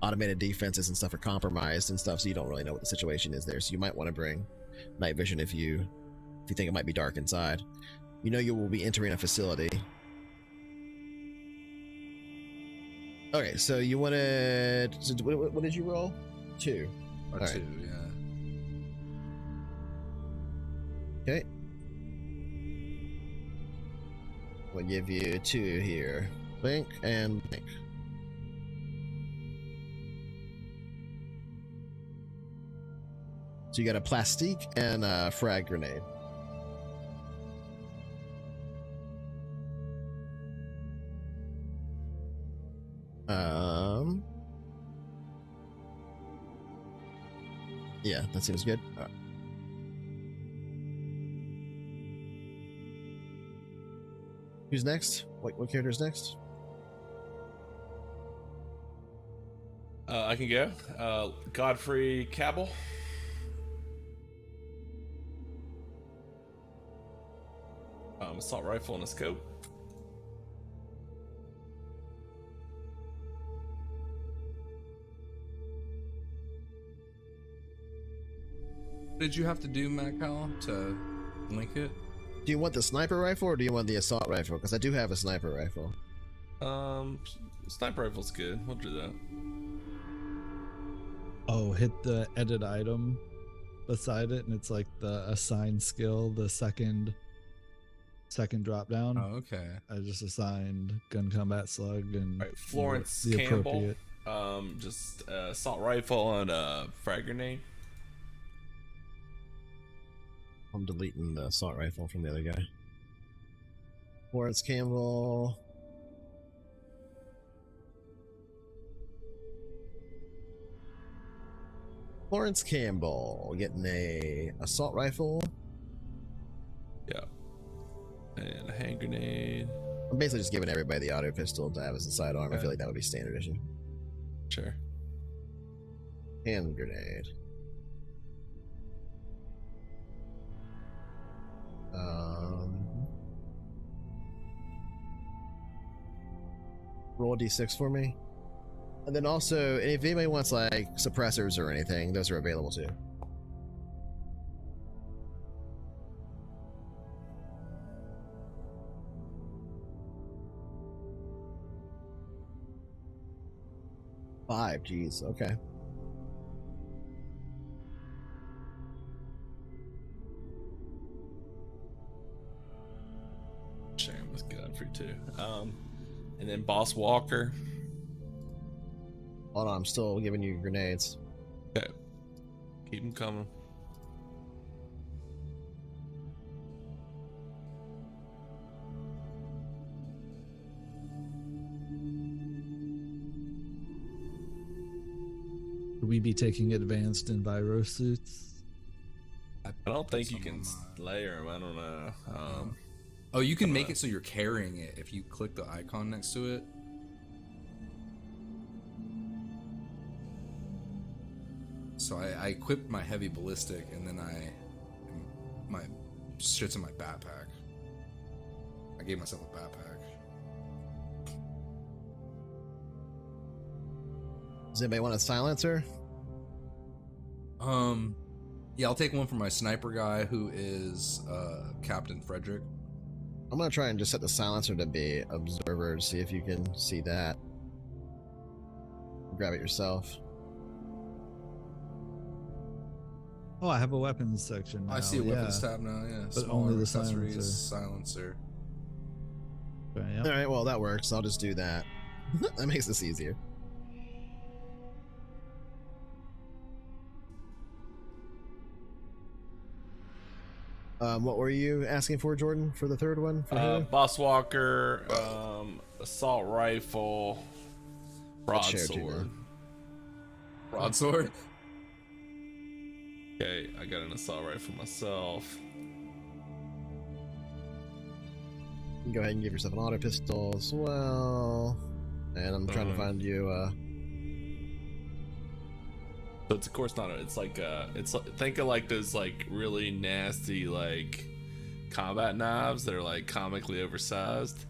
automated defenses and stuff are compromised and stuff, so you don't really know what the situation is there. So you might want to bring night vision if you think it might be dark inside. You know you will be entering a facility. Okay, so you wanted... What did you roll? 2. Or All 2, right. yeah. Okay. We'll give you 2 here. Blink and blink. So you got a plastique and a frag grenade. Yeah, that seems good. Who's next? What character's next? I can go. Godfrey Cabell. Assault rifle and a scope. Did you have to do, Matt Cal, to link it? Do you want the sniper rifle or do you want the assault rifle? Because I do have a sniper rifle. Sniper rifle's good. We'll do that. Oh, hit the edit item beside it, and it's like the assigned skill, the second drop down. Oh, okay. I just assigned gun combat slug and All right, Florence the Campbell. appropriate. Just assault rifle and a frag grenade. I'm deleting the assault rifle from the other guy. Lawrence Campbell. Lawrence Campbell getting a assault rifle. Yeah. And a hand grenade. I'm basically just giving everybody the auto pistol to have as a sidearm. I Okay. feel like that would be standard issue. Sure. Hand grenade. Roll a d6 for me. And then also, if anybody wants like suppressors or anything, those are available too. Five, geez, okay. Sharing with Godfrey too. And then Boss Walker. Hold on, I'm still giving you grenades. Okay. Keep them coming. Would we be taking advanced enviro suits? I don't think you can layer them. I don't know. Oh, you can make it so you're carrying it if you click the icon next to it. So I equipped my heavy ballistic, and then my shit's in my backpack. I gave myself a backpack. Does anybody want a silencer? Yeah, I'll take one for my sniper guy, who is Captain Frederick. I'm gonna try and just set the silencer to be observer to see if you can see that. Grab it yourself. Oh, I have a weapons section now. I see a weapons tab now. Yeah, But smaller only the accessories, silencer. Okay, yeah. All right, well that works. I'll just do that. That makes this easier. What were you asking for, Jordan, for the third one? For who? Boss Walker, assault rifle, share too, broadsword. Broadsword. Okay, I got an assault rifle myself. You can go ahead and give yourself an auto pistol as well. And I'm trying to find you. So it's of course not. It's like think of like those like really nasty like combat knives that are like comically oversized.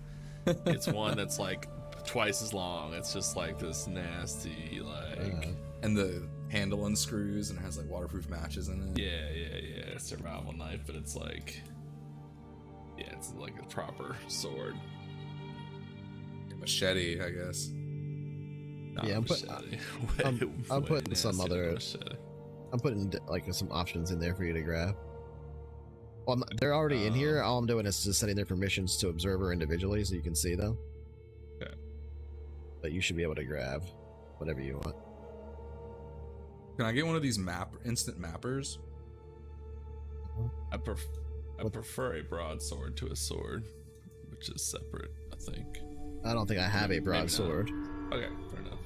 It's one that's like twice as long. It's just like this nasty like. And the handle unscrews and it has like waterproof matches in it. Yeah. Survival knife, but it's like, yeah, it's like a proper sword. Machete, I guess. Yeah, I'm putting some other. I'm putting like some options in there for you to grab. Well, they're already in here. All I'm doing is just setting their permissions to observer individually, so you can see them. Okay. But you should be able to grab whatever you want. Can I get one of these instant mappers? I prefer a broadsword to a sword, which is separate, I think. I don't think I have a Maybe broadsword. Okay, fair enough.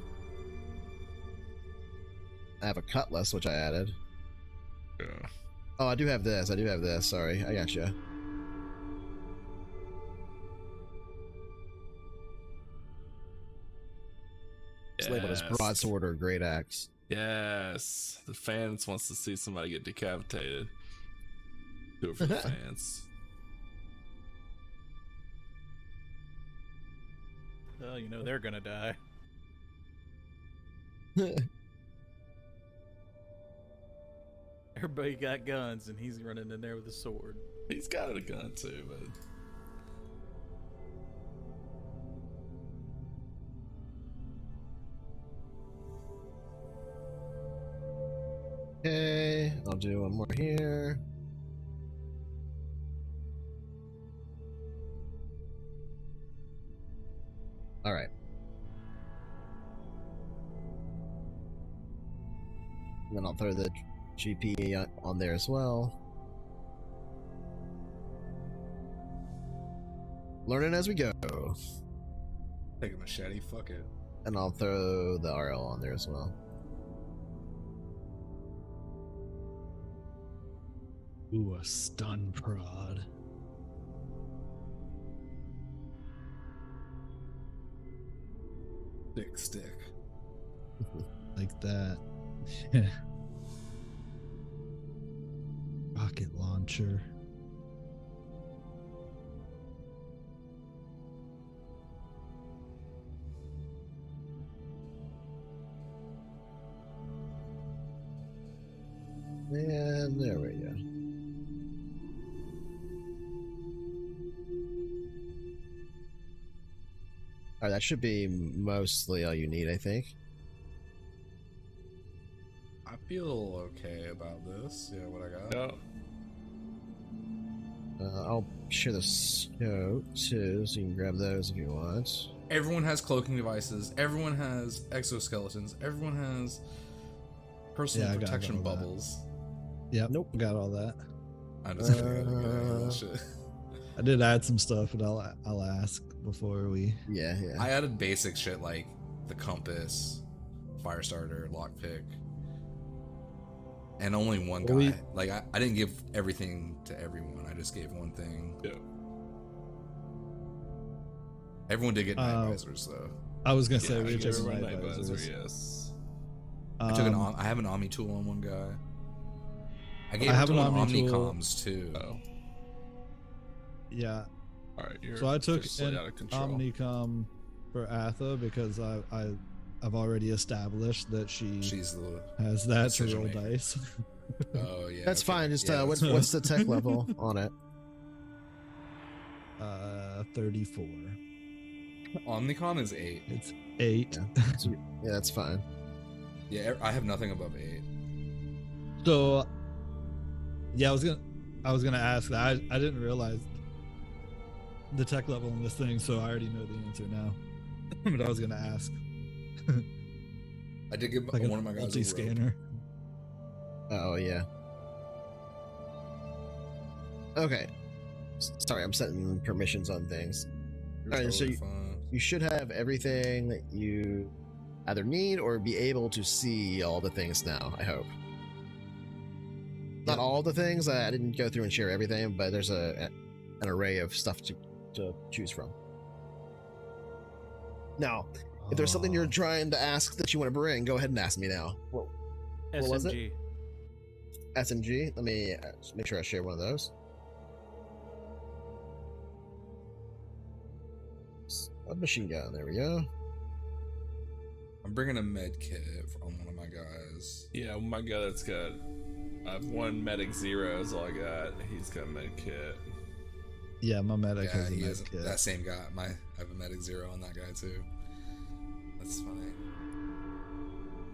I have a cutlass, which I added. Yeah. Oh, I do have this. Sorry, I gotcha. It's labeled as broadsword or great axe. Yes. The fans wants to see somebody get decapitated. Do it for the fans. Well, you know they're gonna die. Everybody got guns, and he's running in there with a sword. He's got a gun too, but Okay, I'll do one more here. All right. And then I'll throw the GP on there as well. Learning as we go. Take a machete, fuck it. And I'll throw the RL on there as well. Ooh, a stun prod. Stick. Like that. Rocket launcher. And there we go. Alright, that should be mostly all you need, I think. I feel okay about this. Yeah, what I got. yeah. I'll share the scope too, so you can grab those if you want. Everyone has cloaking devices. Everyone has exoskeletons. Everyone has personal Yeah, I got protection all that. bubbles. Yep. Nope. Got all that. I'm just kidding. That shit. I did add some stuff, but I'll ask before we. Yeah. I added basic shit like the compass, fire starter, lockpick, and only one guy. Well, Like I didn't give everything to everyone. I just gave one thing. Yeah. Everyone did get night visors though. I was gonna Yeah, say we you took gave some everyone night night visor, visors. yes. I took I have an Omni tool on one guy. I gave I have everyone an Omni tool. Omnicoms too. Oh. Yeah. Alright, you're So I took officially an out of control. Omnicom for Atha because I've already established that She's the has that to decision roll maker. dice. Oh yeah. That's okay. fine. Just Yeah, what's the tech level on it? 34. Omnicom is 8. It's 8. Yeah, that's fine. Yeah, I have nothing above 8. So, yeah, I was gonna ask that. I didn't realize the tech level in this thing, so I already know the answer now. But I was gonna ask. I did give Like one of my a guys a rope. multi-scanner. Oh yeah. Okay. Sorry, I'm setting permissions on things. You're Alright, so totally fine. You should have everything that you either need or be able to see all the things now, I hope. Not all the things, I didn't go through and share everything, but there's an array of stuff to choose from. Now, if there's something you're trying to ask that you want to bring, go ahead and ask me now. What was it? SMG. SMG? Let me just make sure I share one of those. A machine gun, there we go. I'm bringing a med kit on one of my guys. Yeah, my guy that's got I have one medic 0 is all I got. He's got a med kit. Yeah, my medic Yeah, has a he med is kit. that same guy. I have a medic 0 on that guy too. That's funny.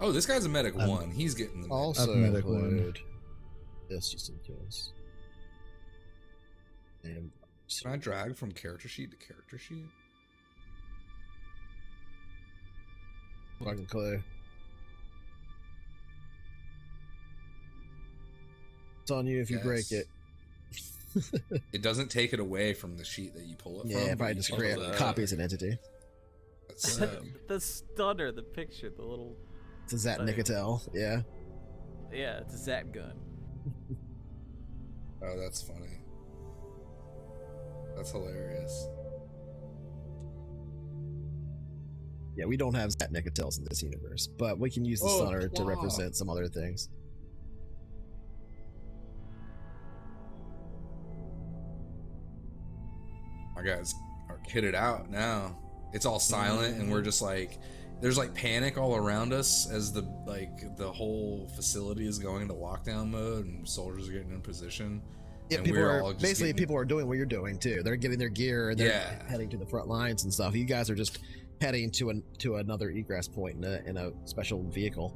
Oh, this guy's a medic 1. He's getting the med. Also I've medic include this just in case. And Can I drag from character sheet to character sheet? fucking clue. It's on you if you break it. It doesn't take it away from the sheet that you pull it Yeah, from. if I but just you create pull a it copy out. as an entity. That's The stunner, the picture, the little. It's a Zat Thing. Nicotel, yeah. Yeah, it's a Zat gun. Oh, that's funny. That's hilarious. Yeah, we don't have Nicotels in this universe, but we can use the stunner to represent some other things. Our guys are kitted out now. It's all silent, and we're just like, there's like panic all around us as the whole facility is going into lockdown mode, and soldiers are getting in position. Yeah, and people we're are all just basically getting, people are doing what you're doing too. They're getting their gear and they're heading to the front lines and stuff. You guys are just heading to another egress point in a special vehicle.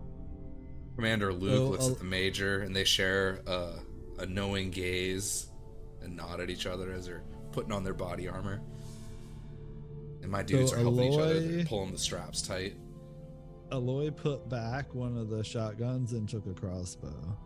Commander Luke looks at the major, and they share a knowing gaze and nod at each other as they're putting on their body armor. And my dudes are helping each other. They're pulling the straps tight. Aloy put back one of the shotguns and took a crossbow.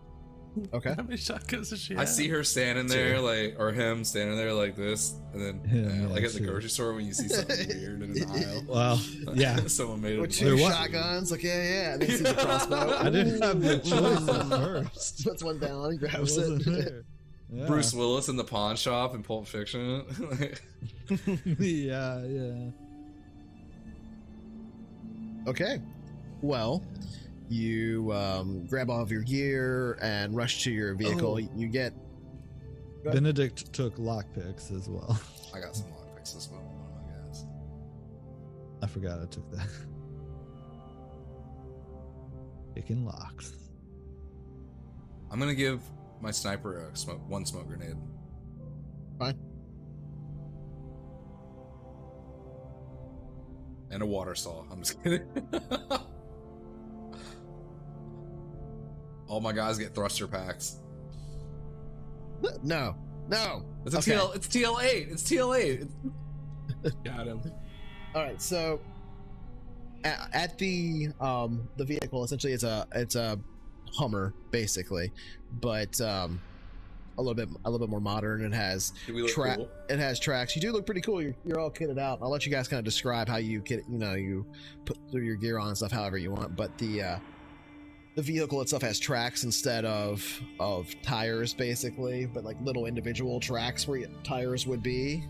Okay. How many shotguns does she I have? see her standing there, like, or him standing there like this, and then like at the grocery store when you see something weird in an aisle. Well, yeah. Someone made it. With two shotguns, like yeah, and then he sees a crossbow. I didn't have the choice at first. Puts one down, grabs it. Yeah. Bruce Willis in the pawn shop in Pulp Fiction. Yeah. Okay. Well, you grab all of your gear and rush to your vehicle. You get. Benedict took lockpicks as well. I got some lockpicks as well. One of my guys. I forgot I took that. Picking locks. I'm gonna give my sniper one smoke grenade. Fine. And a water saw. I'm just kidding. All my guys get thruster packs. No. It's it's TL8. It's TL8. Got him. All right. So at the vehicle, essentially, it's a Hummer basically, but a little bit more modern. It has Do we look cool? It has tracks. You do look pretty cool. You're all kitted out. I'll let you guys kind of describe how you you put through your gear on and stuff however you want. But the vehicle itself has tracks instead of tires, basically, but like little individual tracks where tires would be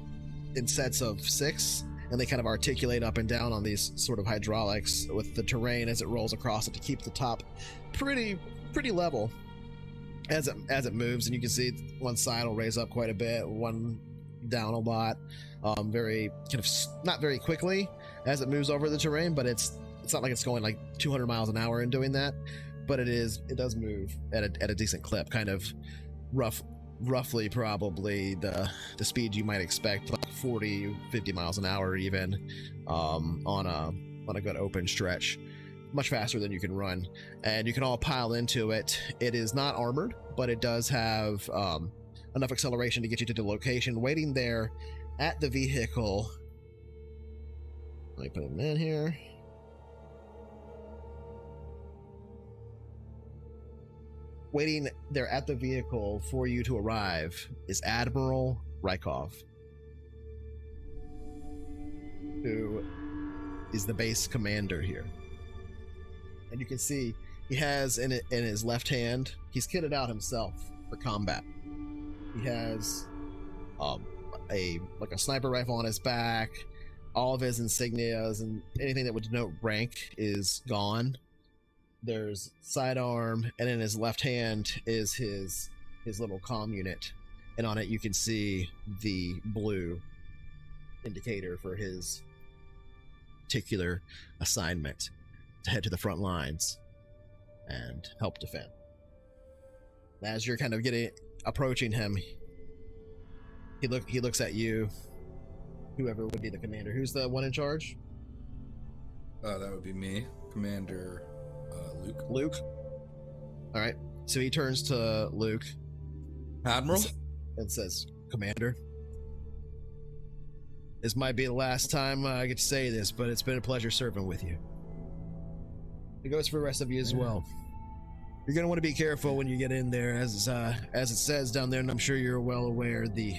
in sets of 6, and they kind of articulate up and down on these sort of hydraulics with the terrain as it rolls across it to keep the top pretty level as it moves. And you can see one side will raise up quite a bit, one down a lot, very kind of not very quickly as it moves over the terrain, but it's not like it's going like 200 miles an hour and doing that, but it does move at a decent clip, kind of roughly probably the speed you might expect, like 40-50 miles an hour even, on a good open stretch, much faster than you can run. And you can all pile into it. It is not armored, but it does have enough acceleration to get you to the location. Waiting there at the vehicle, let me put him in here. Waiting there at the vehicle for you to arrive is Admiral Rykov, who is the base commander here. And you can see he has in his left hand, he's kitted out himself for combat. He has a sniper rifle on his back. All of his insignias and anything that would denote rank is gone. There's sidearm, and in his left hand is his little comm unit, and on it you can see the blue indicator for his particular assignment to head to the front lines and help defend. As you're kind of approaching him, he looks at you, whoever would be the commander. Who's the one in charge? That would be me, Commander Luke. All right. So he turns to Luke, Admiral, and says, "Commander, this might be the last time I get to say this, but it's been a pleasure serving with you. It goes for the rest of you as well. You're gonna want to be careful when you get in there, as it says down there, and I'm sure you're well aware the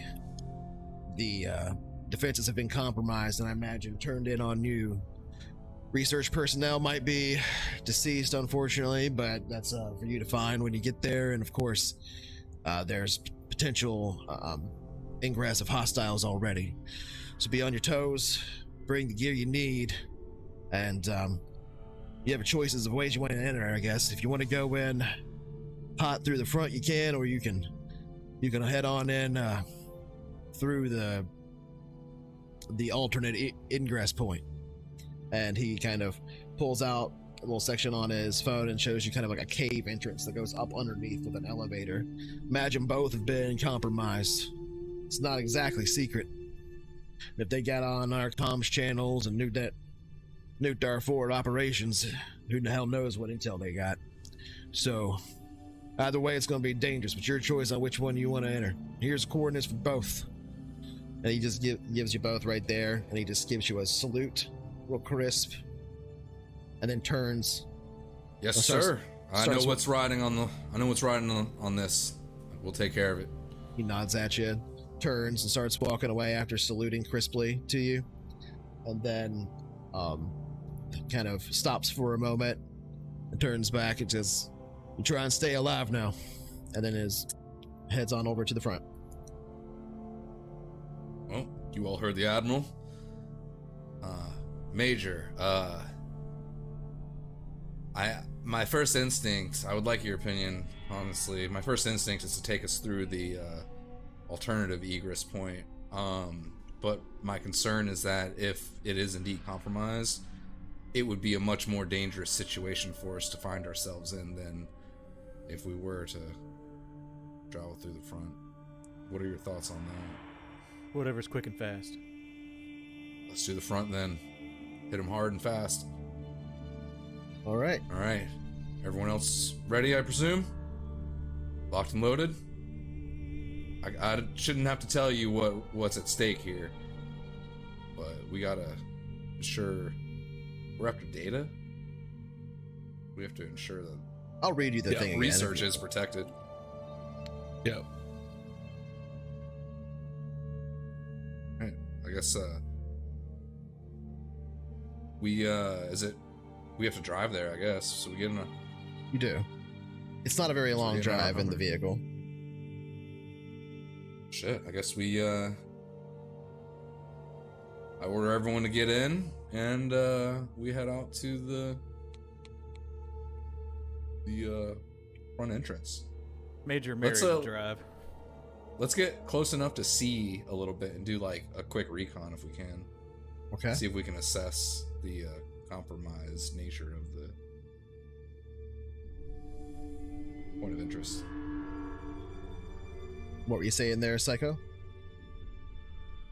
defenses have been compromised, and I imagine turned in on you. Research personnel might be deceased, unfortunately, but that's for you to find when you get there. And of course, there's potential ingress of hostiles already. So be on your toes, bring the gear you need, and you have choices of ways you want to enter, I guess. If you want to go in hot through the front, you can, or you can head on in through the alternate ingress point. And he kind of pulls out a little section on his phone and shows you kind of like a cave entrance that goes up underneath with an elevator. Imagine both have been compromised. It's not exactly secret. If they got on our comms channels and knew our forward operations, who the hell knows what intel they got. So either way, it's going to be dangerous, but your choice on which one you want to enter. Here's the coordinates for both. And he just gives you both right there, and he just gives you a salute, real crisp, and then turns. Yes, sir. I know what's riding on this. We'll take care of it. He nods at you, turns, and starts walking away after saluting crisply to you, and then kind of stops for a moment and turns back and says, "You try and stay alive now," and then heads on over to the front. Well, you all heard the Admiral. Major, my first instinct, I would like your opinion, honestly. My first instinct is to take us through the alternative egress point. But my concern is that if it is indeed compromised, it would be a much more dangerous situation for us to find ourselves in than if we were to travel through the front. What are your thoughts on that? Whatever's quick and fast. Let's do the front then. Hit them hard and fast. All right. Everyone else ready, I presume? Locked and loaded? I shouldn't have to tell you what's at stake here, but we gotta ensure we're after data. We have to ensure that I'll read you the thing again. Research is protected. Yep. Right. I guess we have to drive there, I guess. So we get in a... You do. It's not a very long drive in the vehicle. Shit, I guess I order everyone to get in, and we head out to the front entrance. Major Mary will drive. Let's get close enough to see a little bit and do like a quick recon if we can. Okay. See if we can assess the compromised nature of the point of interest. What were you saying there, Psycho?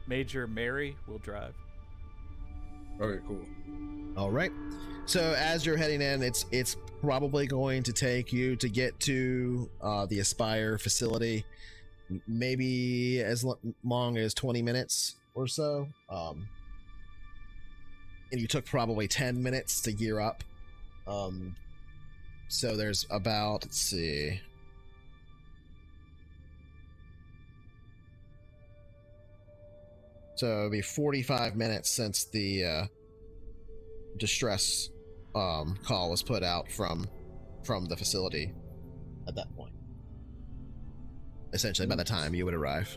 Major Mary will drive. Okay, cool. All right. So as you're heading in, it's probably going to take you to get to the Aspire facility, maybe as long as 20 minutes or so. And you took probably 10 minutes to gear up. So there's about, let's see. So it'll be 45 minutes since the distress call was put out from the facility at that point. Essentially, by the time you would arrive.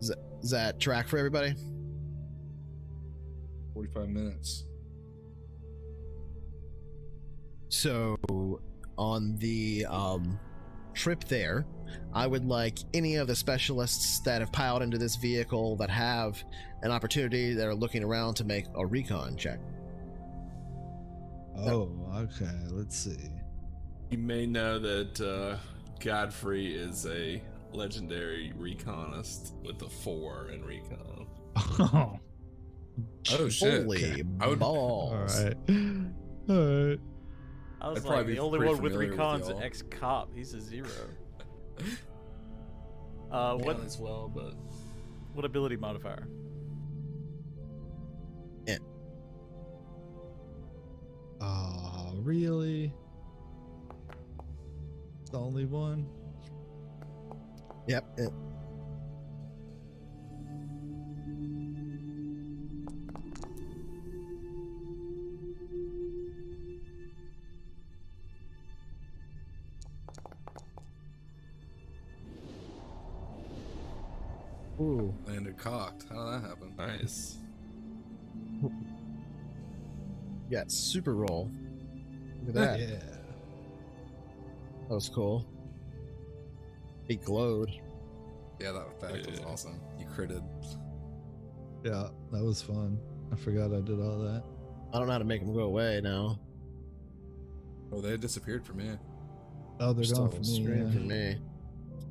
Is that track for everybody? 45 minutes. So on the trip there, I would like any of the specialists that have piled into this vehicle that have an opportunity that are looking around to make a recon check. Oh, okay. Let's see. You may know that Godfrey is a legendary reconist with a 4 in recon. Oh, Oh shit. Holy I balls. all right. All right. I was I'd like, probably the be only pretty one with familiar with recon's an y'all. ex-cop. He's a 0. What as well, but What ability modifier? Oh, really? It's the only one? Yep. Ooh. Landed cocked. How did that happen? Nice. Yeah, super roll. Look at that. Yeah. That was cool. He glowed. Yeah, that effect was Yeah. awesome. You critted. Yeah, that was fun. I forgot I did all that. I don't know how to make him go away now. Oh, they disappeared from me. Oh, they're Still gone for me. stream Yeah. for me.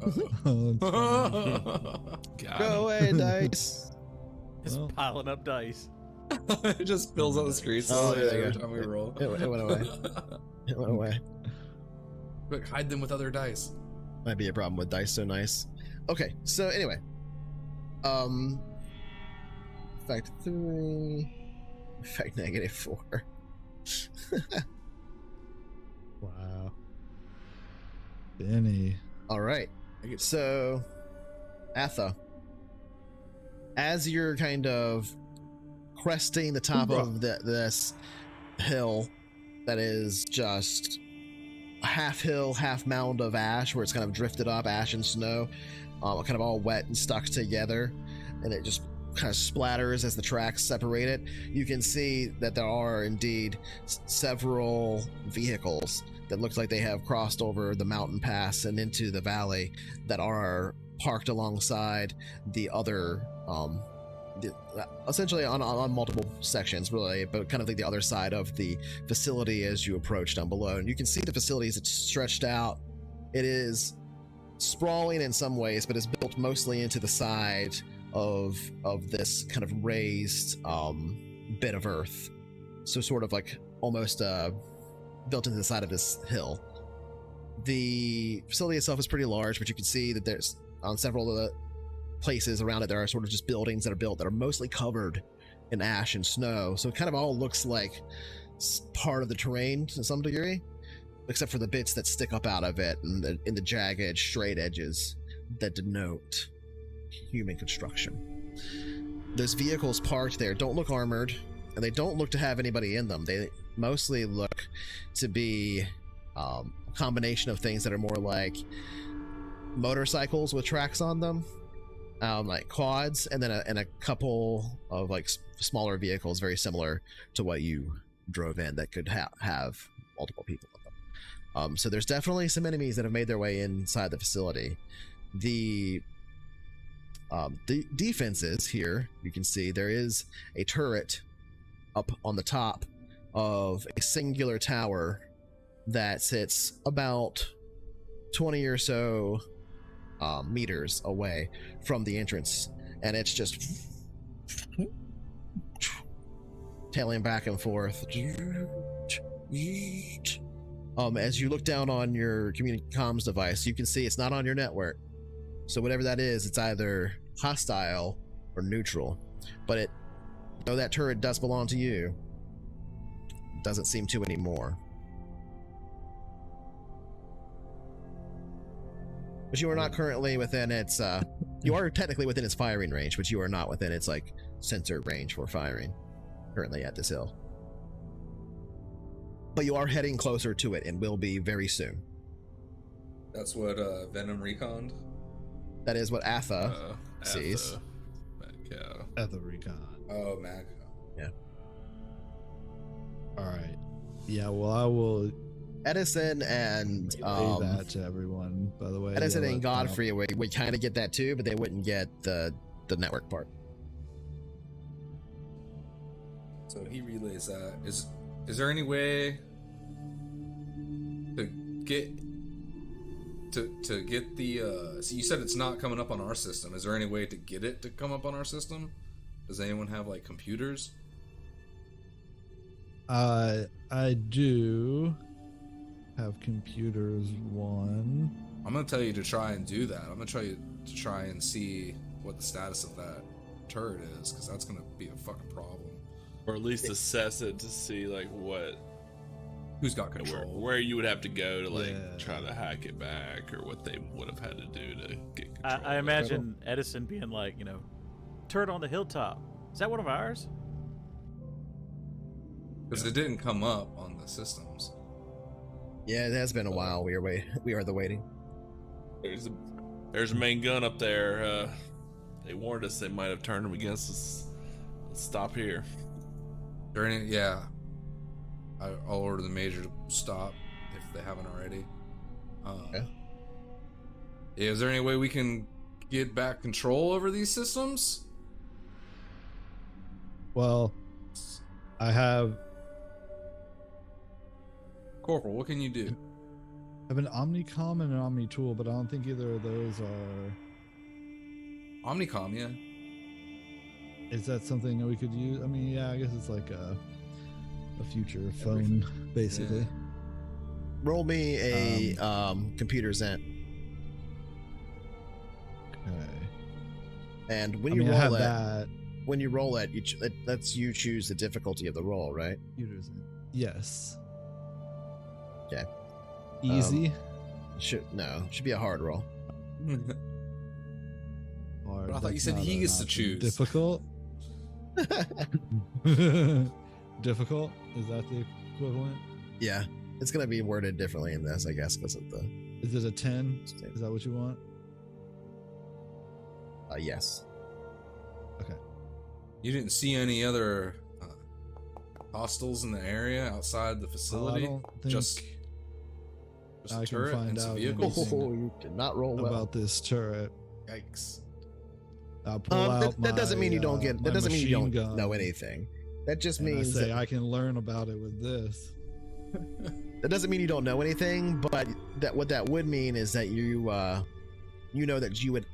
Oh, it's fine. Got Go him. away, dice. Just Well. piling up dice. It just spills on the screen. Oh, there you every go. time we roll. It went away. It went away. Quick, hide them with other dice. Might be a problem with dice so nice. Okay, so anyway. Effect 3. Effect -4. Wow. Benny. Alright. So Atha. As you're kind of cresting the top of this hill that is just a half hill, half mound of ash where it's kind of drifted up, ash and snow, kind of all wet and stuck together, and it just kind of splatters as the tracks separate it. You can see that there are indeed several vehicles that look like they have crossed over the mountain pass and into the valley that are parked alongside the other essentially on multiple sections, really, but kind of like the other side of the facility as you approach down below. And you can see the facility is stretched out. It is sprawling in some ways, but is built mostly into the side of this kind of raised bit of earth. So sort of like almost built into the side of this hill. The facility itself is pretty large, but you can see that there's on several of the places around it, there are sort of just buildings that are built that are mostly covered in ash and snow. So it kind of all looks like part of the terrain to some degree, except for the bits that stick up out of it and in the jagged, straight edges that denote human construction. Those vehicles parked there don't look armored, and they don't look to have anybody in them. They mostly look to be a combination of things that are more like motorcycles with tracks on them, like quads, and then a couple of like smaller vehicles very similar to what you drove in that could have multiple people in them. So there's definitely some enemies that have made their way inside the facility. The defenses here, you can see there is a turret up on the top of a singular tower that sits about 20 or so meters away from the entrance, and it's just tailing back and forth. As you look down on your comms device, you can see it's not on your network. So whatever that is, it's either hostile or neutral. But though that turret does belong to you, it doesn't seem to anymore. But you are not currently within its, you are technically within its firing range, but you are not within its, like, sensor range for firing currently at this hill. But you are heading closer to it and will be very soon. That's what Venom reconned. That is what Atha sees. Yeah. At the recon. Oh, Mac. Yeah. All right. Yeah, well, I will Edison and relay that to everyone, by the way. Edison Yeah, and let- Godfrey would kind of get that too, but they wouldn't get the network part. So he relays that. Is there any way to get the so you said it's not coming up on our system. Is there any way to get it to come up on our system? Does anyone have like computers? I do have computers one. I'm gonna tell you to try and do that. I'm gonna tell you to try and see what the status of that turret is, because that's gonna be a fucking problem. Or at least assess it to see like Who's got control? where you would have to go to like Yeah. try to hack it back, or what they would have had to do to get control. I of it. imagine Edison being like, turret on the hilltop. Is that one of ours? Because it didn't come up on the systems. Yeah, it has been a while. We are the waiting. There's a main gun up there. They warned us they might have turned them against us. Let's stop here. Yeah. I'll order the major to stop if they haven't already. Okay. Is there any way we can get back control over these systems? Well, I have Corporal, what can you do? an Omnicom and an Omni-Tool, but I don't think either of those are... Omnicom, yeah. Is that something that we could use? I mean, yeah, I guess it's like a future phone, basically. Yeah. Roll me a computer Zent. Okay. And when I you mean, I roll have it, that. when you roll it, lets you choose the difficulty of the roll, right? Computers in. Yes. Okay. Easy. Should be a hard roll. Hard, But I thought you that's said not he an gets to option. choose. Difficult. Difficult. Is that the equivalent? Yeah, it's gonna be worded differently in this, I guess, because of the Is it a 10? Is that what you want? yes. Okay. You didn't see any other hostiles in the area outside the facility? I don't think Just I a can turret find and some out vehicles? anything. Oh, you did not roll well. about this turret. Yikes. I'll pull out that doesn't mean you don't my, get. my That doesn't mean you machine don't gun, know anything. That just and means I say that, I can learn about it with this. that doesn't mean you don't know anything. But that what that would mean is that you know that you would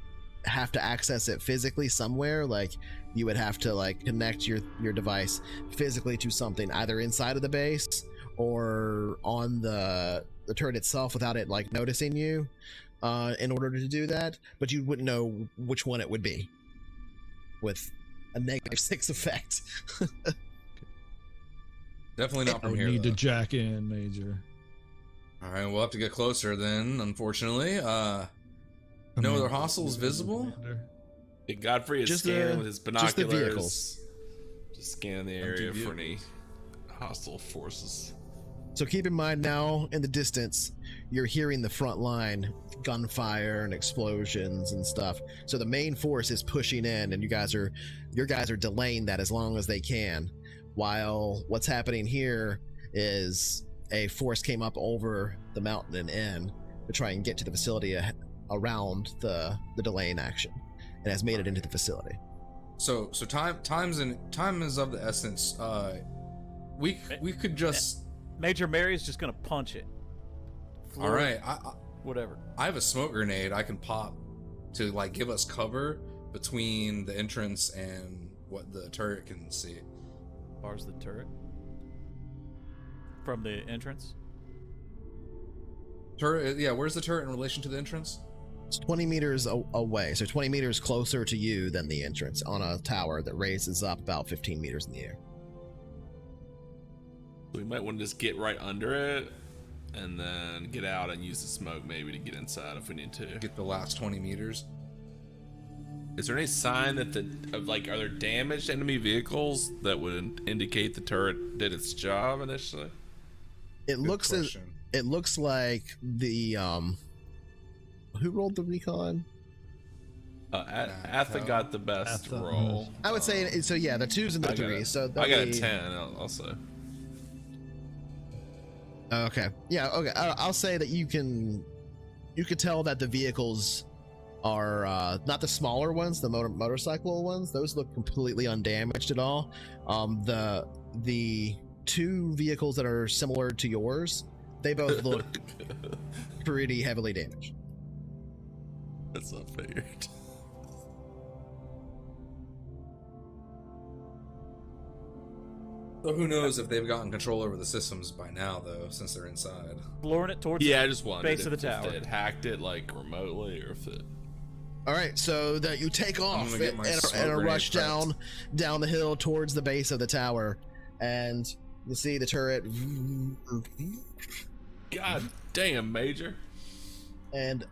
have to access it physically somewhere. Like you would have to like connect your device physically to something either inside of the base or on the turret itself without it like noticing you in order to do that. But you wouldn't know which one it would be with a -6 effect. Definitely not I from would here. need though. to jack in, Major. All right, we'll have to get closer then. Unfortunately, no other hostiles visible. Commander. Hey, Godfrey is Just scanning the- with his just the binoculars. vehicles. Just scanning the area for any hostile forces. So keep in mind now in the distance, you're hearing the front line gunfire and explosions and stuff. So the main force is pushing in, and your guys are delaying that as long as they can. While what's happening here is a force came up over the mountain and in to try and get to the facility around the delaying action, and has made it into the facility. So time is of the essence. We could just. Major Mary's just gonna punch it. All right, Whatever. I have a smoke grenade I can pop to like give us cover between the entrance and what the turret can see. Bars the turret from the entrance. Turret, yeah. Where's the turret in relation to the entrance? It's 20 meters away, so 20 meters closer to you than the entrance on a tower that raises up about 15 meters in the air. We might want to just get right under it and then get out and use the smoke maybe to get inside if we need to. Get the last 20 meters. Is there any sign that are there damaged enemy vehicles that would indicate the turret did its job initially? It looks like the who rolled the recon? Atha got the best Atha. roll. I would say so. Yeah, the 2s and the 3s. So I got a be... 10 also. Okay. Yeah. Okay. I'll say that you could tell that the vehicles are not the smaller ones, the motorcycle ones. Those look completely undamaged at all. The 2 vehicles that are similar to yours, they both look pretty heavily damaged. That's not fair. So who knows if they've gotten control over the systems by now, though, since they're inside. Luring it towards Yeah, I just wondered base of the if tower. they had hacked it like remotely or if it. All right, so that you take off gonna get and my smoke a grenade rush prepped. down the hill towards the base of the tower, and you see the turret. God damn, Major. And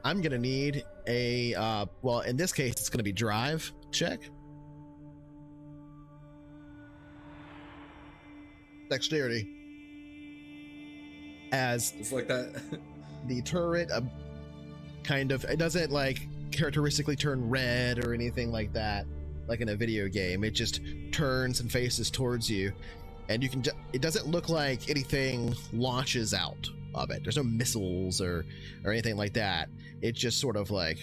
I'm gonna need a well, in this case, it's gonna be drive check. Dexterity. As It's like that. the turret it doesn't like characteristically turn red or anything like that, like in a video game. It just turns and faces towards you, and you can it doesn't look like anything launches out of it. There's no missiles or anything like that. It's just sort of like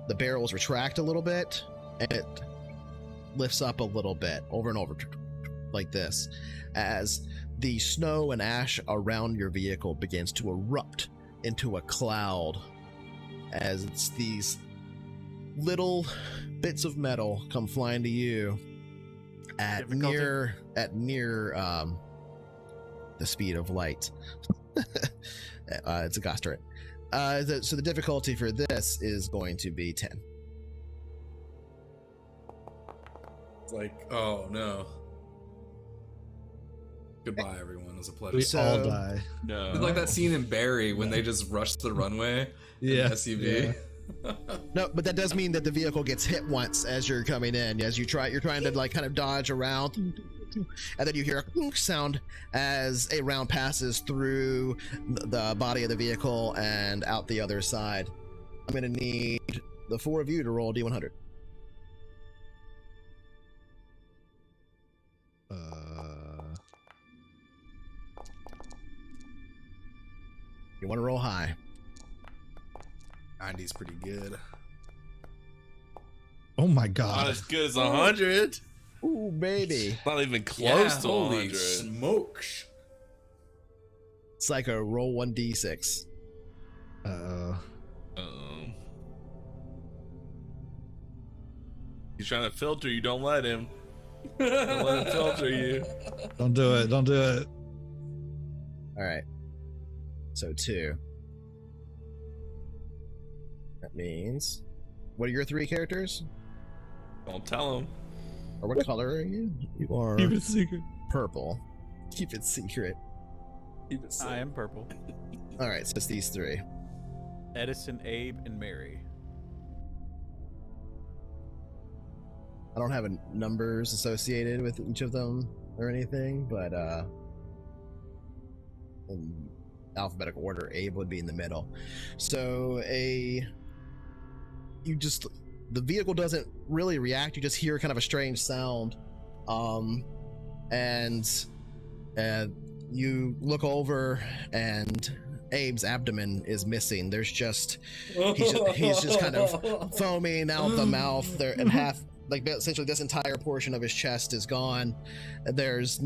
the barrels retract a little bit and it lifts up a little bit over and over like this, as the snow and ash around your vehicle begins to erupt into a cloud, as it's these little bits of metal come flying to you at near the speed of light. It's a ghost turret. So the difficulty for this is going to be 10. It's like, oh no. Goodbye, everyone. It was a pleasure. We all die. No. It's like that scene in Barry when they just rush the runway. Yeah. SUV. Yeah. No, but that does mean that the vehicle gets hit once as you're coming in. As you're trying to like kind of dodge around, and then you hear a clunk sound as a round passes through the body of the vehicle and out the other side. I'm gonna need the 4 of you to roll D100. You want to roll high. 90's pretty good. Oh my Not god. as good as 100. Ooh, baby. Not even close to holy 100. smokes. Psycho, roll 1d6. Uh-oh. He's trying to filter you. Don't let him. Don't let him filter you. Don't do it. Don't do it. All right. So 2. That means, what are your 3 characters? Don't tell him. Or what color are you? You are Keep it secret. purple. Keep it secret. Keep it safe. I am purple. All right, so it's these 3. Edison, Abe, and Mary. I don't have numbers associated with each of them or anything, but in alphabetical order, Abe would be in the middle. So the vehicle doesn't really react. You just hear kind of a strange sound, and you look over, and Abe's abdomen is missing. There's just he's just kind of foaming out the mouth there, and half, like, essentially this entire portion of his chest is gone. There's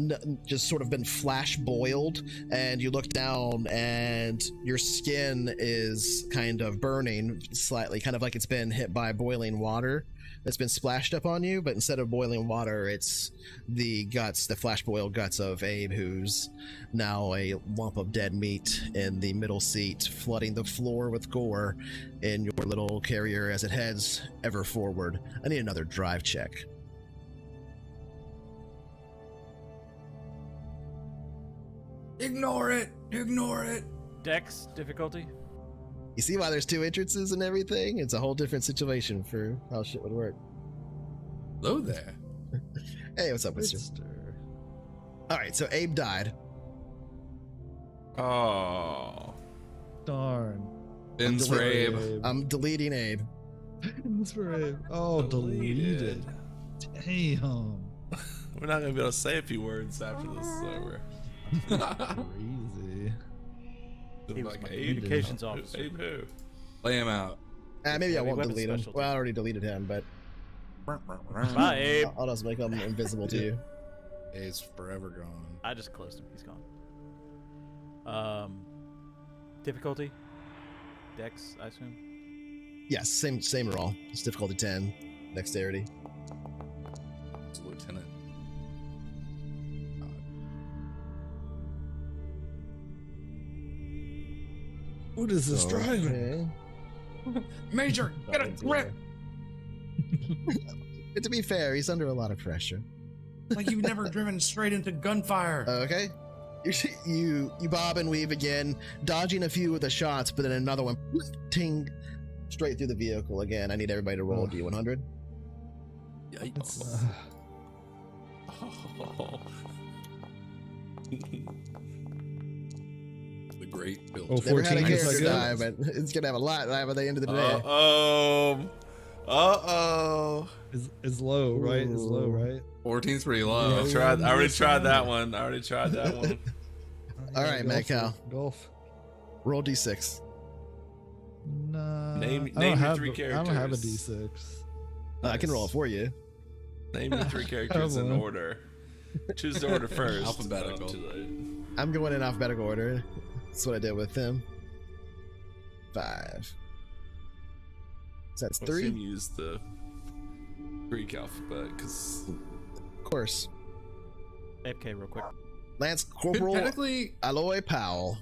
just sort of been flash boiled, and you look down and your skin is kind of burning slightly, kind of like it's been hit by boiling water that's been splashed up on you, but instead of boiling water, it's the flash boiled guts of Abe, who's now a lump of dead meat in the middle seat, flooding the floor with gore in your little carrier as it heads ever forward. I need another drive check. Ignore it. Ignore it. Dex difficulty. You see why there's 2 entrances and everything? It's a whole different situation for how shit would work. Hello there. Hey, what's up, mister? Alright, so Abe died. Oh. Darn. Ins for Abe. I'm deleting Abe. It's for Abe. Oh, deleted. Damn. We're not going to be able to say a few words after this is over. Crazy. He was Like my Abe, communications officer. Abe who? Lay him out. Maybe I Heavy won't weapons delete him. specialty. Well, I already deleted him, but Bye, Abe. I'll just make him invisible to you. Abe's forever gone. I just closed him. He's gone. Difficulty. Dex, I assume. Yes, same roll. It's difficulty 10, dexterity. It's a lieutenant. What is this driving? Okay. Major, get a grip. But to be fair, he's under a lot of pressure. Like you've never driven straight into gunfire. Okay. You bob and weave again, dodging a few of the shots, but then another one ting straight through the vehicle again. I need everybody to roll D100. Yikes. Oh. The great build. Oh, Never had a 14, is character that die, good? but it's gonna have a lot by the end of the day. Uh-oh. Is low, right? Is low, Ooh. right? 14's pretty low. Yeah. I already tried that one. All right, Mad Cow. Golf. Roll d6. Nah. Name I don't your have 3 I don't have a characters. D6. I can roll it for you. Name your 3 characters in Come on. order. Choose the order first. Alphabetical. Too late. I'm going in alphabetical order. That's what I did with him. 5. So that's I 3. assume you use the Greek alphabet because Of course. AFK real quick. Lance Could Corporal technically, Aloy Powell.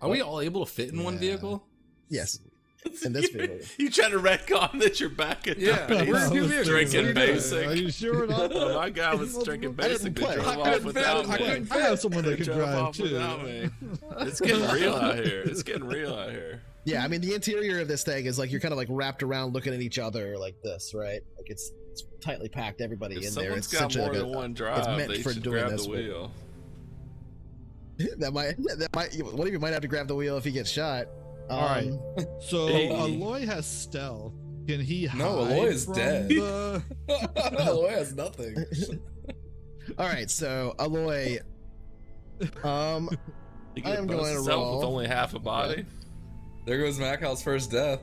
are we all able to fit in one Yeah. vehicle? Yes. In this vehicle. you trying to retcon that you're back at Yeah, the base, we're new vehicles. drinking What are you doing? basic. Are you sure or not? Oh, my guy was drinking I didn't basic. They play. drove I off couldn't without fit. me. I have someone that They can drove drive off too. without me. It's getting real out here. It's getting real out here. Yeah, I mean, the interior of this thing is like you're kind of like wrapped around looking at each other like this, right? Like it's tightly packed, everybody If in there. someone's It's got essentially more like than a, one drive, meant they for should doing grab this the with- wheel. that might one of you might have to grab the wheel if he gets shot. All right. So Hey. Aloy has stealth. Can he hide No, Aloy is from dead. the- Aloy has nothing. All right, so Aloy. You I get am bonus going to itself roll. with only half a body. There goes Macal's first death.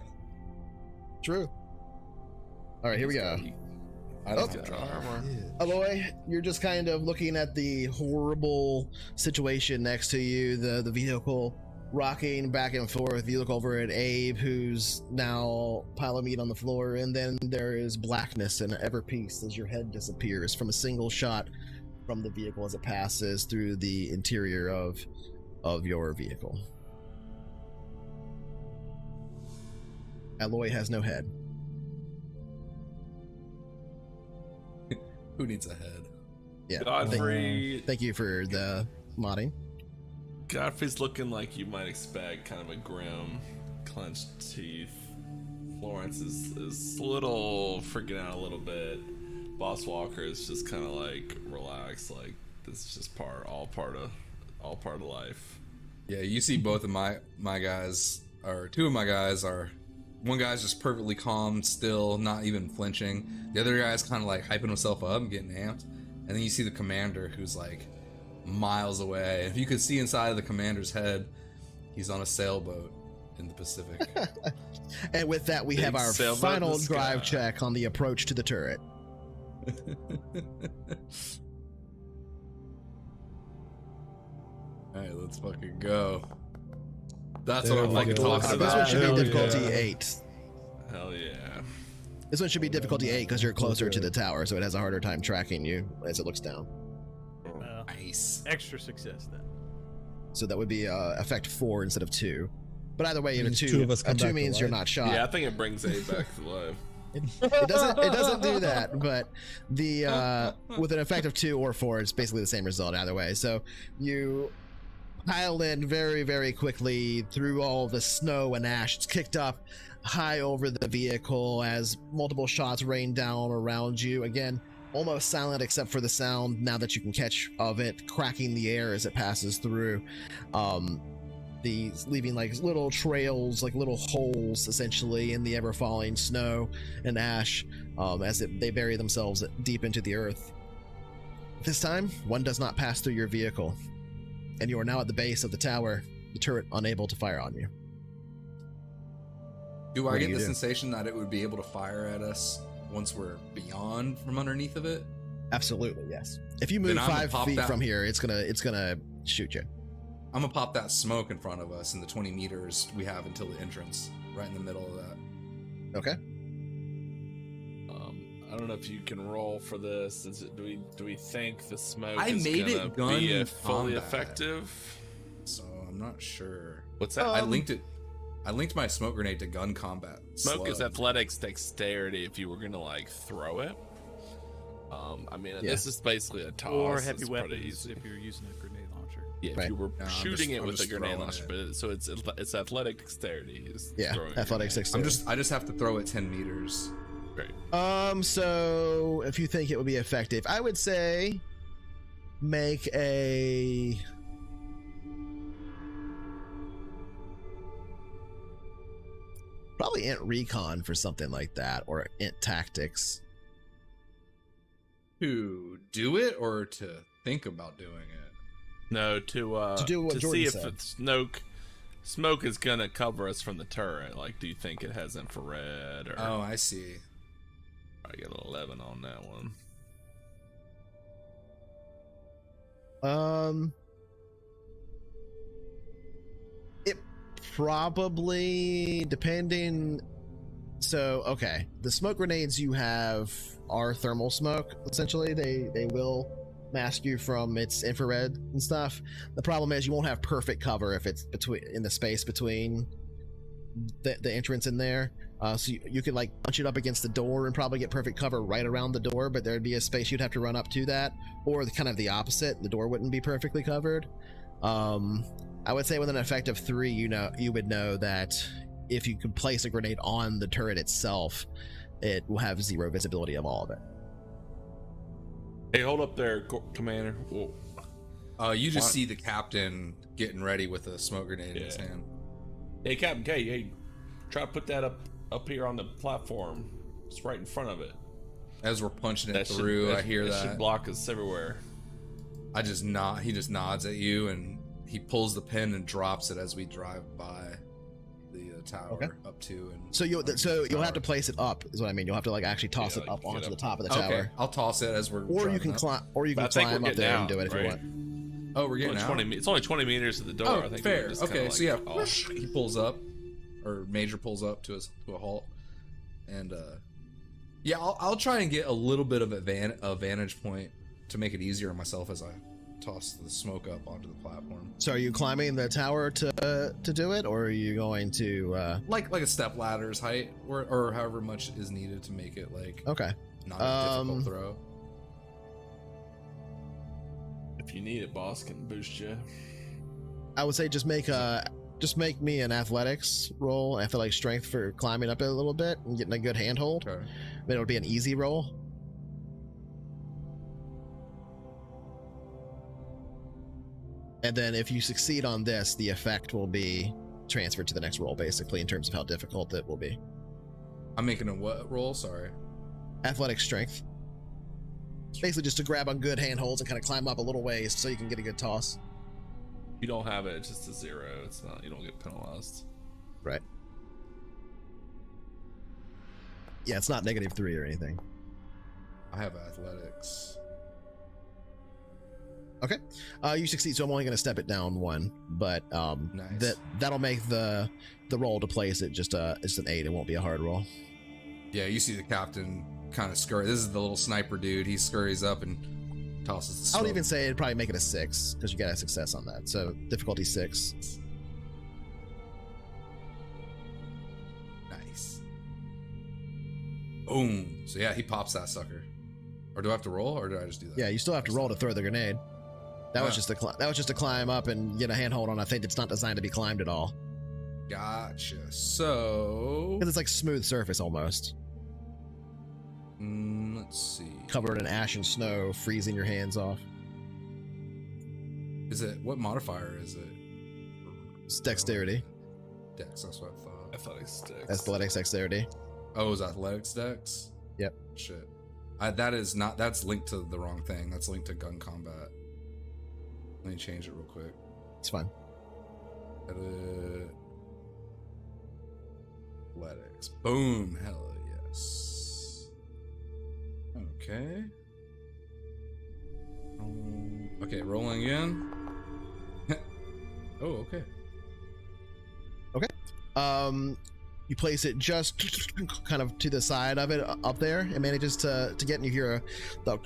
True. All right, here we go. I don't Oh. have drive. Armor. Aloy, you're just kind of looking at the horrible situation next to you, the vehicle rocking back and forth. You look over at Abe, who's now pile of meat on the floor, and then there is blackness and ever peace as your head disappears from a single shot from the vehicle as it passes through the interior of your vehicle. Aloy has no head. Who needs a head? Yeah. Godfrey. Thank you for the modding. Godfrey's looking like you might expect, kind of a grim, clenched teeth. Florence is a little freaking out a little bit. Boss Walker is just kind of like relaxed, like this is just all part of life. Yeah, you see both of my guys, or two of my guys are, one guy's just perfectly calm, still, not even flinching. The other guy's kind of like hyping himself up and getting amped. And then you see the commander who's like miles away. If you could see inside of the commander's head, he's on a sailboat in the Pacific. And with that, we Big have our sailboat in final the drive sky. check on the approach to the turret. Alright, let's fucking go. That's There what I'm we fucking go. talking This one about. should Hell be difficulty yeah. 8. Hell yeah. This one should be difficulty 8 because you're closer to the tower, so it has a harder time tracking you as it looks down. Nice. Extra success then. So that would be effect 4 instead of 2. But either way, a Means 2, two of us a come 2 back to means you're life. not shot. Yeah, I think it brings Abe back to life. It doesn't do that, but the with an effect of 2 or 4, it's basically the same result either way. So you pile in very, very quickly through all the snow and ash. It's kicked up high over the vehicle as multiple shots rain down around you. Again, almost silent except for the sound now that you can catch of it cracking the air as it passes through. These leaving like little trails, like little holes essentially in the ever falling snow and ash as they bury themselves deep into the earth. This time, one does not pass through your vehicle, and you are now at the base of the tower, the turret unable to fire on you. Do What I do get you the do? sensation that it would be able to fire at us once we're beyond from underneath of it? Absolutely, yes. If you move Then I'm gonna 5 pop feet that- from here, it's gonna shoot you. I'm gonna pop that smoke in front of us in the 20 meters we have until the entrance, right in the middle of that. Okay. I don't know if you can roll for this. Do we think the smoke I is made gonna it gun be fully combat. effective? So I'm not sure. What's that? I linked my smoke grenade to gun combat. Smoke is Slug. athletics dexterity if you were gonna like throw it. I mean, this is basically a toss. Or It's heavy pretty weapons easy. if you're using a grenade launcher. Yeah, Right. if you were No, I'm shooting just- it I'm with a just grenade throwing launcher, it. but so it's athletic dexterity. Is Yeah, throwing a athletics grenade. dexterity. I just have to throw it 10 meters. Great. So if you think it would be effective, I would say make a probably int recon for something like that, or int tactics. To do it or to think about doing it? No, to do what to Jordan see said. if smoke is gonna cover us from the turret. Like, do you think it has infrared? Or Oh, I see. I get an 11 on that one. It probably, depending. So, okay, the smoke grenades you have are thermal smoke. Essentially, they will mask you from its infrared and stuff. The problem is you won't have perfect cover if it's in the space between the entrance in there. So you could like punch it up against the door and probably get perfect cover right around the door, but there'd be a space you'd have to run up to that, or kind of the opposite. The door wouldn't be perfectly covered. I would say with an effect of 3, you would know that if you could place a grenade on the turret itself, it will have 0 visibility of all of it. Hey, hold up there, Commander. Whoa. You just see the captain getting ready with a smoke grenade in his hand. Hey, Captain K, hey, try to put that up here on the platform. It's right in front of it. As we're punching it through, I hear that. Should block us everywhere. He just nods at you, and he pulls the pin and drops it as we drive by the tower up to. And so you'll have to place it up, is what I mean. You'll have to like actually toss it up onto the top of the tower. Okay, I'll toss it as we're. Or you can climb. Or you can climb up there and do it if you want. Oh, we're getting out. It's only 20 meters to the door. Oh, I think fair. Just Okay, like, so yeah, he pulls up, or Major pulls up to a halt, and yeah, I'll try and get a little bit of a vantage point to make it easier on myself as I toss the smoke up onto the platform. So are you climbing the tower to do it, or are you going to like a step ladder's height, or however much is needed to make it like not a difficult throw? If you need it, boss can boost you. I would say just make me an athletics roll, athletic strength for climbing up it a little bit and getting a good handhold. Okay. Then it'll be an easy roll. And then if you succeed on this, the effect will be transferred to the next roll, basically, in terms of how difficult it will be. I'm making a what roll? Sorry. Athletic strength. Basically just to grab on good handholds and kind of climb up a little ways so you can get a good toss. You don't have it, it's just a 0. It's not, you don't get penalized. Right. Yeah, it's not -3 or anything. I have athletics. Okay. You succeed, so I'm only going to step it down 1, but nice. that'll make the roll to place it just it's an 8. It won't be a hard roll. Yeah, you see the captain kind of scurry. This is the little sniper dude. He scurries up and tosses the smoke. I would even say it'd probably make it a 6 because you got a success on that. So difficulty 6. Nice. Boom. So yeah, he pops that sucker. Or do I have to roll, or do I just do that? Yeah, you still have to roll to throw the grenade. That was just to climb up and get a handhold on a thing that's not designed to be climbed at all. Gotcha. So Because it's like smooth surface almost. Let's see. Covered in ash and snow, freezing your hands off. What modifier is it? It's dexterity. Dex, that's what I thought. Athletics. Athletics dexterity. Oh, is athletics dex? Yep. Shit. That's linked to the wrong thing. That's linked to gun combat. Let me change it real quick. It's fine. Edit. Athletics. Boom. Hell yes. Okay. Okay, rolling again. Oh, okay. You place it just kind of to the side of it up there. It manages to get, and you hear the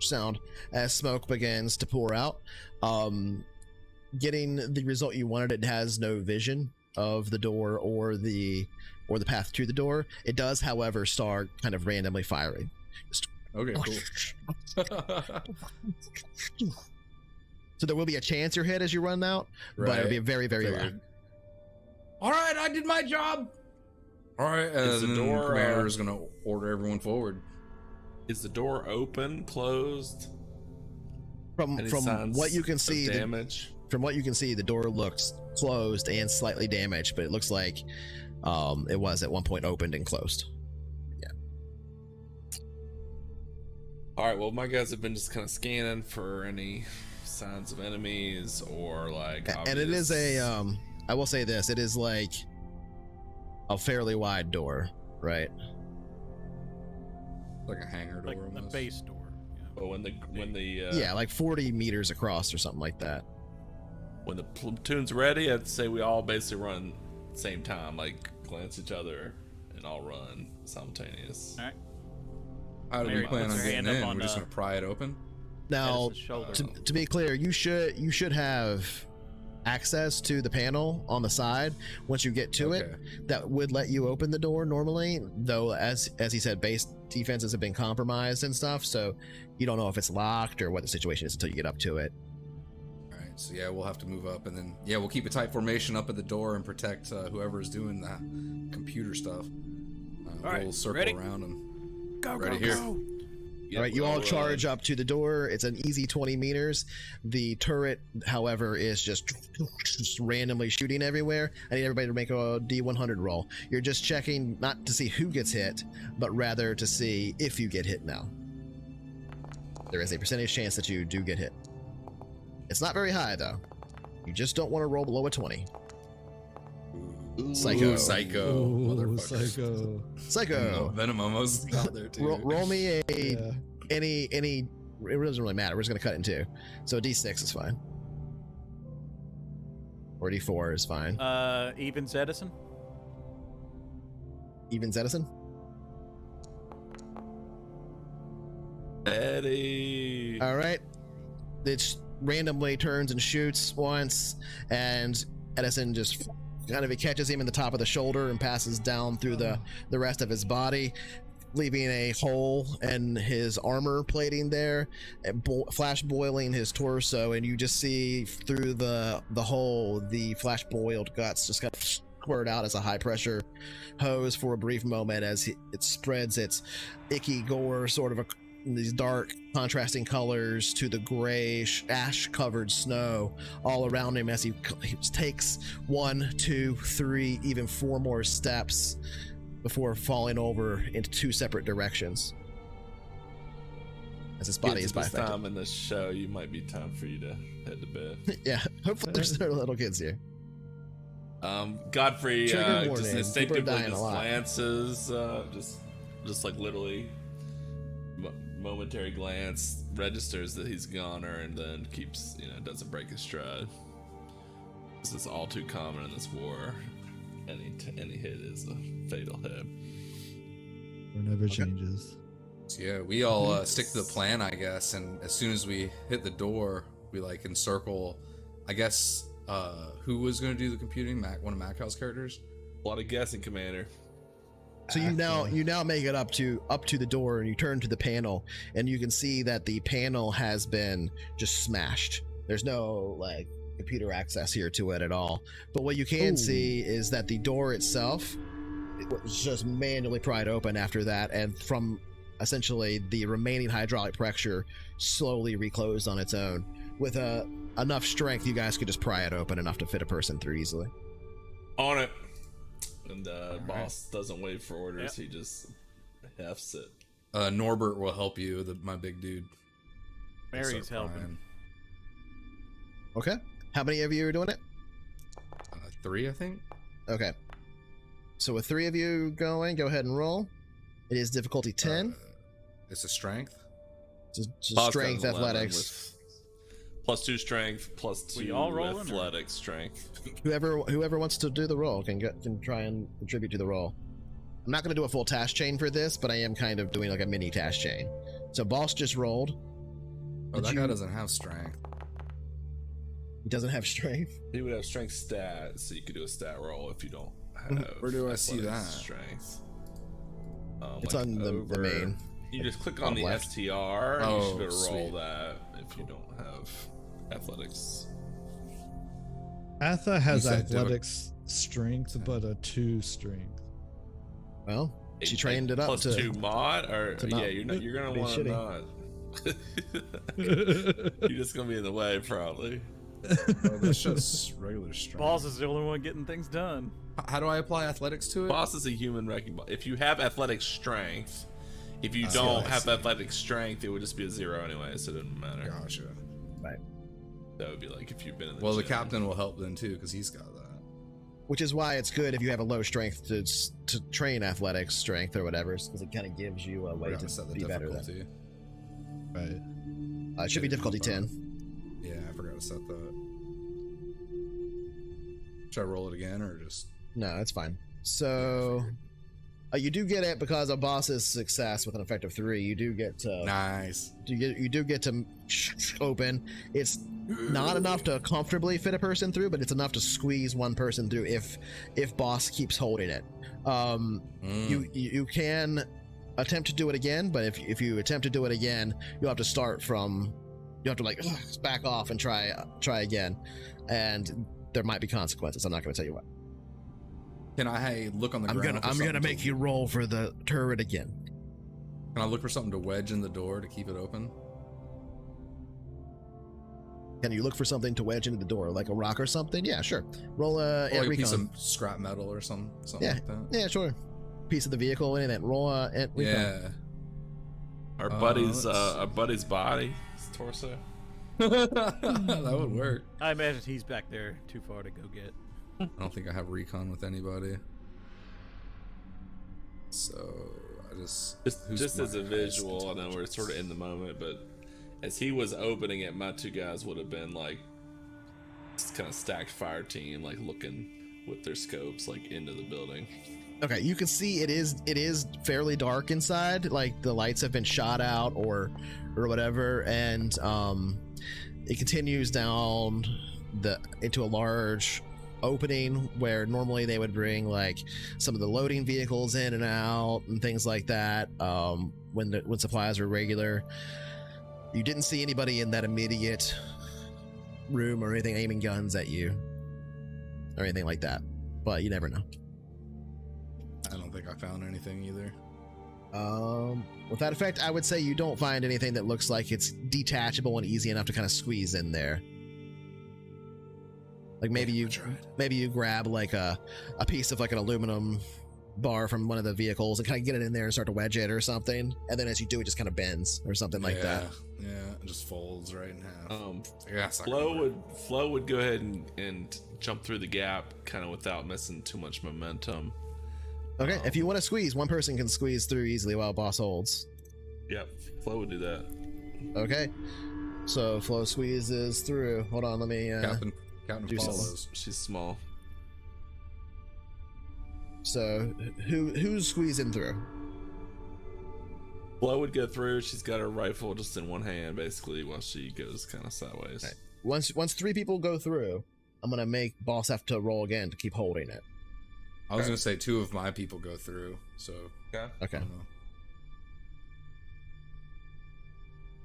sound as smoke begins to pour out. Getting the result you wanted, it has no vision of the door or the path to the door. It does, however, start kind of randomly firing. Okay, cool. So there will be a chance you're hit as you run out, but it'll be very, very loud. All right, I did my job. All right, Is the door commander is gonna order everyone forward. Is the door open, closed? From what you can see, damage. From what you can see, the door looks closed and slightly damaged, but it looks like It was at one point opened and closed. All right. Well, my guys have been just kind of scanning for any signs of enemies or like. And it is a. I will say this: it is like a fairly wide door, right? Like a hangar door, Like the almost. base door. But when the Yeah, like 40 meters across or something like that. when the platoon's ready, I'd say we all basically run at the same time, like glance at each other and all run simultaneous. All right. How do we Mary plan puts on her getting hand up in? on, We're just gonna pry it open. Now, Edison's shoulder. to be clear, you should have access to the panel on the side once you get to it. Okay. That would let you open the door normally, though as he said, base defenses have been compromised and stuff, so you don't know if it's locked or what the situation is until you get up to it. All right. So yeah, we'll have to move up, and then we'll keep a tight formation up at the door and protect whoever is doing that computer stuff. All right, We'll circle ready? around them. Go, Ready go, here. go. All right, you all charge up to the door. It's an easy 20 meters. The turret, however, is just randomly shooting everywhere. I need everybody to make a D100 roll. You're just checking not to see who gets hit, but rather to see if you get hit now. There is a percentage chance that you do get hit. It's not very high, though. You just don't want to roll below a 20. Psycho. Ooh, psycho. Oh, Motherfuckers. psycho. Psycho. Venom almost got there too. Roll me a Yeah. any. It doesn't really matter. We're just gonna cut it in two. So a D6 is fine. Or D4 is fine. Evans Edison. Evens Edison. Eddie. All right. It randomly turns and shoots once, and Edison just kind of it catches him in the top of the shoulder and passes down through the rest of his body, leaving a hole in his armor plating there, and flash boiling his torso, and you just see through the hole the flash boiled guts just kind of squirt out as a high pressure hose for a brief moment as it spreads its icky gore sort of these dark contrasting colors to the gray ash covered snow all around him as he takes 1, 2, 3, even 4 more steps before falling over into 2 separate directions as his body is This bisected. time in the show, you might be time for you to head to bed. Yeah, hopefully there's no little kids here. Godfrey Trigger just warning, people are instinctively dying a just lot. glances, just like literally momentary glance registers that he's goner, and then keeps, doesn't break his stride. This is all too common in this war. Any hit is a fatal hit. Or never changes. So yeah, we all stick to the plan, I guess, and as soon as we hit the door, we encircle. I guess who was going to do the computing? One of Macal's characters. A lot of guessing, Commander. So you now make it up to the door, and you turn to the panel, and you can see that the panel has been just smashed. There's no computer access here to it at all. But what you can see is that the door itself was just manually pried open after that, and from essentially the remaining hydraulic pressure slowly reclosed on its own. With enough strength, you guys could just pry it open enough to fit a person through easily. On it. And boss doesn't wait for orders. He just hefts it. Norbert will help you, my big dude. Mary's helping. Okay. How many of you are doing it? 3, I think. Okay. So with 3 of you going, go ahead and roll. It is difficulty 10. It's a strength. Just Boss strength, does 11 athletics. with +2 strength, +2 We all rolling, or- athletic strength. Whoever wants to do the roll can try and contribute to the roll. I'm not going to do a full task chain for this, but I am kind of doing a mini task chain. So boss just rolled. Oh, that guy doesn't have strength. He doesn't have strength. He would have strength stat, so you could do a stat roll if you don't have. Where do I see athletic that? Strength. It's on the main. You just click on the left. STR, and you should be able to roll sweet. that if you don't have athletics. Atha has You said do it. athletics strength, but a 2 strength. Well, she trained it up +2 mod, or to not you're gonna be want to shitty. not. You're just gonna be in the way, probably. Oh, that's just regular strength. Balls is the only one getting things done. How do I apply athletics to it? Boss is a human wrecking ball. If you have athletic strength, if you I don't see. have athletic strength, it would just be a 0 anyway, so it doesn't matter. Gotcha. Right. That would be like if you've been in the Well, the gym. captain will help then too, because he's got that. Which is why it's good if you have a low strength to train athletics strength or whatever, because it kind of gives you a way Forgot to set the be better. Then. difficulty. Right. It should be difficulty 10. Yeah, I forgot to set that. Should I roll it again or just? No, it's fine. So you do get it because of boss's success with an effect of 3. You do get to Nice. you do get to open. It's not enough to comfortably fit a person through, but it's enough to squeeze one person through if boss keeps holding it. You can attempt to do it again, but if you attempt to do it again, you'll have to start from. You have to like back off and try again, and there might be consequences. I'm not going to tell you what. Can I look on the ground? I'm gonna make you roll for the turret again. Can I look for something to wedge in the door to keep it open? Can you look for something to wedge into the door, like a rock or something? Yeah, sure. Roll Or like a recon. piece of scrap metal or something Yeah. like that. Yeah, sure. Piece of the vehicle, anything. Roll recon. Yeah. Our buddy's body, his torso. That would work. I imagine he's back there too far to go get. I don't think I have recon with anybody. So I just Just as a my visual, I highest know we're sort of in the moment, but as he was opening it, my 2 guys would have been like kind of stacked fire team, like looking with their scopes like into the building. Okay, you can see it is fairly dark inside. Like the lights have been shot out or whatever, and it continues down into a large opening where normally they would bring like some of the loading vehicles in and out and things like that when supplies are regular. You didn't see anybody in that immediate room or anything aiming guns at you or anything like that, but you never know. I don't think I found anything either. With that effect, I would say you don't find anything that looks like it's detachable and easy enough to kind of squeeze in there. Like maybe you grab like a piece of like an aluminum bar from one of the vehicles and kind of get it in there and start to wedge it or something, and then as you do it just kind of bends or something like that. Yeah, it just folds right in half. Yeah, Flo would go ahead and jump through the gap kind of without missing too much momentum. Okay, if you want to squeeze, one person can squeeze through easily while boss holds. Yep, Flo would do that. Okay, so Flo squeezes through. Hold on, let me Captain do follows. She's small. So who's squeezing through? Flo would go through. She's got her rifle just in one hand, basically, while she goes kind of sideways. Right. Once 3 people go through, I'm gonna make boss have to roll again to keep holding it. I was gonna say 2 of my people go through, so Okay. Okay. I don't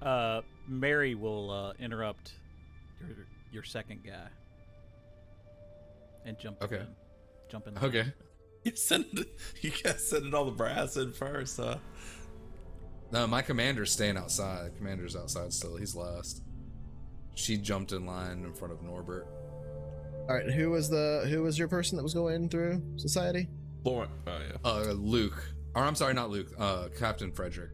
know. Mary will interrupt your second guy and jump Okay. in. Jump in. Okay. You guys send it all the brass in first, huh? No, my commander's staying outside. Commander's outside still. He's last. She jumped in line in front of Norbert. All right, who was your person that was going through society? Lauren. Oh yeah. Luke. Or I'm sorry, not Luke. Captain Frederick.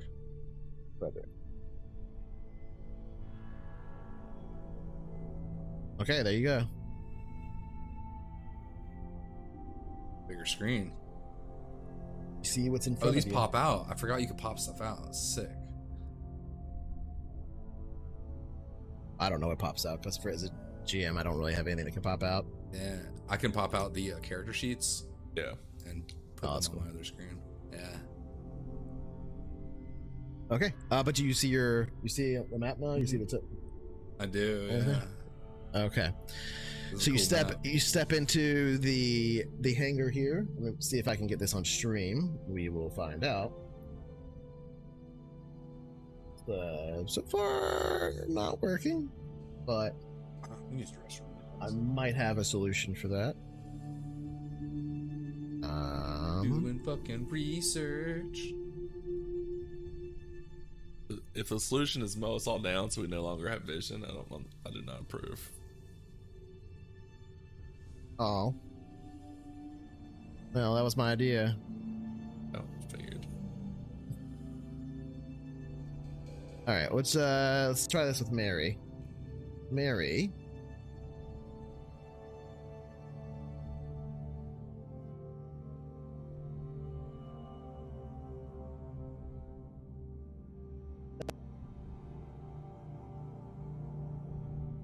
Okay, there you go. Bigger screen. You see what's in Oh, front these of you. pop out. I forgot you could pop stuff out. That's sick. I don't know what pops out because as a GM, I don't really have anything that can pop out. Yeah, I can pop out the character sheets. Yeah. And put that's them on cool. my other screen. Yeah. Okay, but you see the map now. You see the tip. I do. Yeah. Uh-huh. Okay, This is so a cool map. you step into the hangar here. Let's see if I can get this on stream. We will find out. So far, not working, but We use the restroom. I might have a solution for that. Doing fucking research. If the solution is mow us all down so we no longer have vision, I do not approve. Oh. Well, that was my idea. Oh, figured. All right, let's try this with Mary. Mary.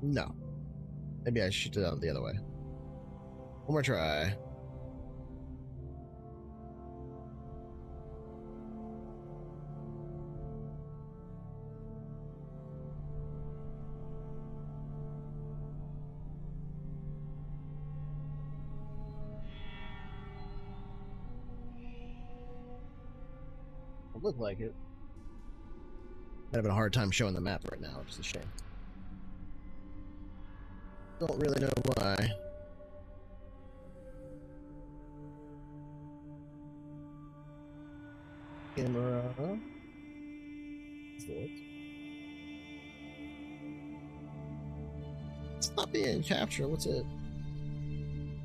No. Maybe I should do it the other way. One more try. It looked like it. I'm having a hard time showing the map right now, which is a shame. Don't really know why. Camera. It's not being captured. What's it?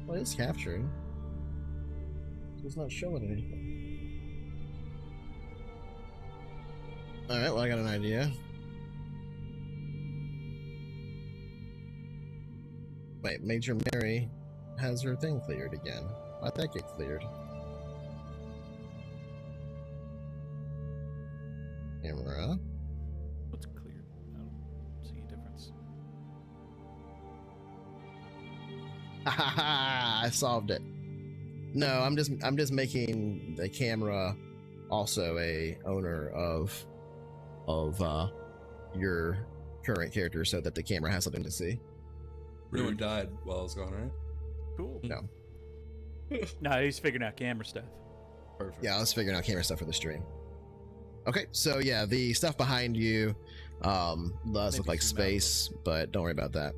What is capturing? It's not showing anything. Alright, well, I got an idea. Wait, Major Mary has her thing cleared again. Why'd that get cleared? Camera. What's clear? I don't see a difference. I solved it. No, I'm just making the camera also a owner of your current character so that the camera has something to see. No one died while I was gone, right? Cool. No. No, he's figuring out camera stuff. Perfect. Yeah, I was figuring out camera stuff for the stream. Okay, so yeah, the stuff behind you does Maybe look like zoom out a space, but don't worry about that.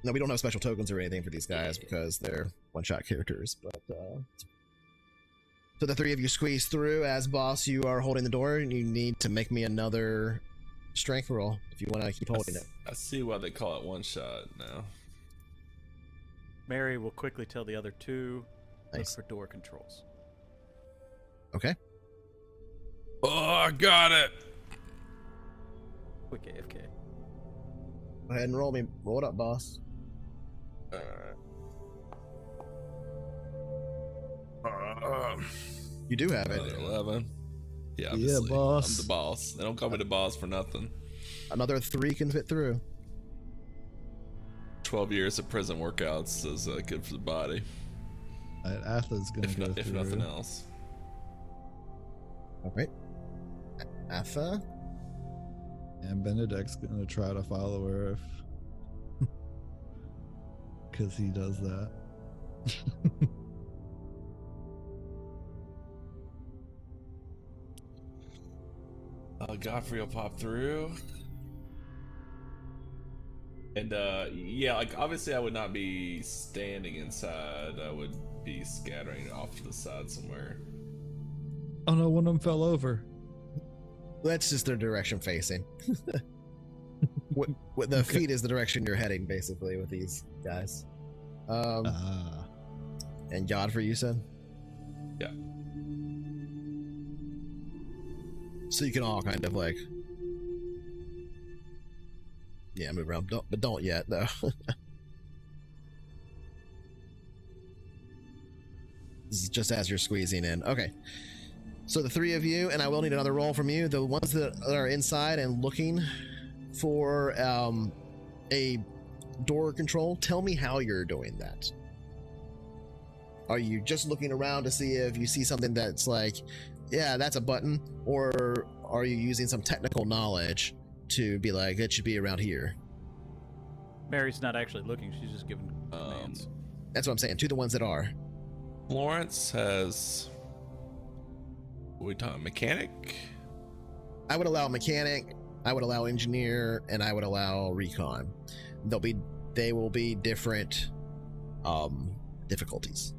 No, we don't have special tokens or anything for these guys because they're one-shot characters. But so the three of you squeeze through. As boss, you are holding the door, and you need to make me another strength roll if you want to keep holding it. I see why they call it one shot now. Mary will quickly tell the other two, Nice. look for door controls. Okay. Oh, I got it. Quick AFK. Go ahead and roll me. Roll it up, boss. You do have it. 11. Yeah, Yeah, obviously. boss. I'm the boss. They don't call me the boss for nothing. Another 3 can fit through. 12 years of prison workouts is good for the body, Atha's gonna if, go if through. nothing else. All right. Atha. And Benedict's gonna try to follow her if because he does that. Godfrey will pop through. And yeah, like obviously I would not be standing inside. I would be scattering off to the side somewhere. Oh no, one of them fell over. That's just their direction facing. What the feet is the direction you're heading, basically, with these guys. And Godfrey, you said? Yeah. So you can all kind of like, yeah, move around, but don't yet though. This is just as you're squeezing in. Okay. So the three of you, and I will need another roll from you. The ones that are inside and looking for a door control, tell me how you're doing that. Are you just looking around to see if you see something that's like, yeah, that's a button, or are you using some technical knowledge to be like, it should be around here? Mary's not actually looking, she's just giving commands. That's what I'm saying, to the ones that are. Florence has... What are we talking? Mechanic? I would allow mechanic, I would allow engineer, and I would allow recon. They'll be they will be different difficulties.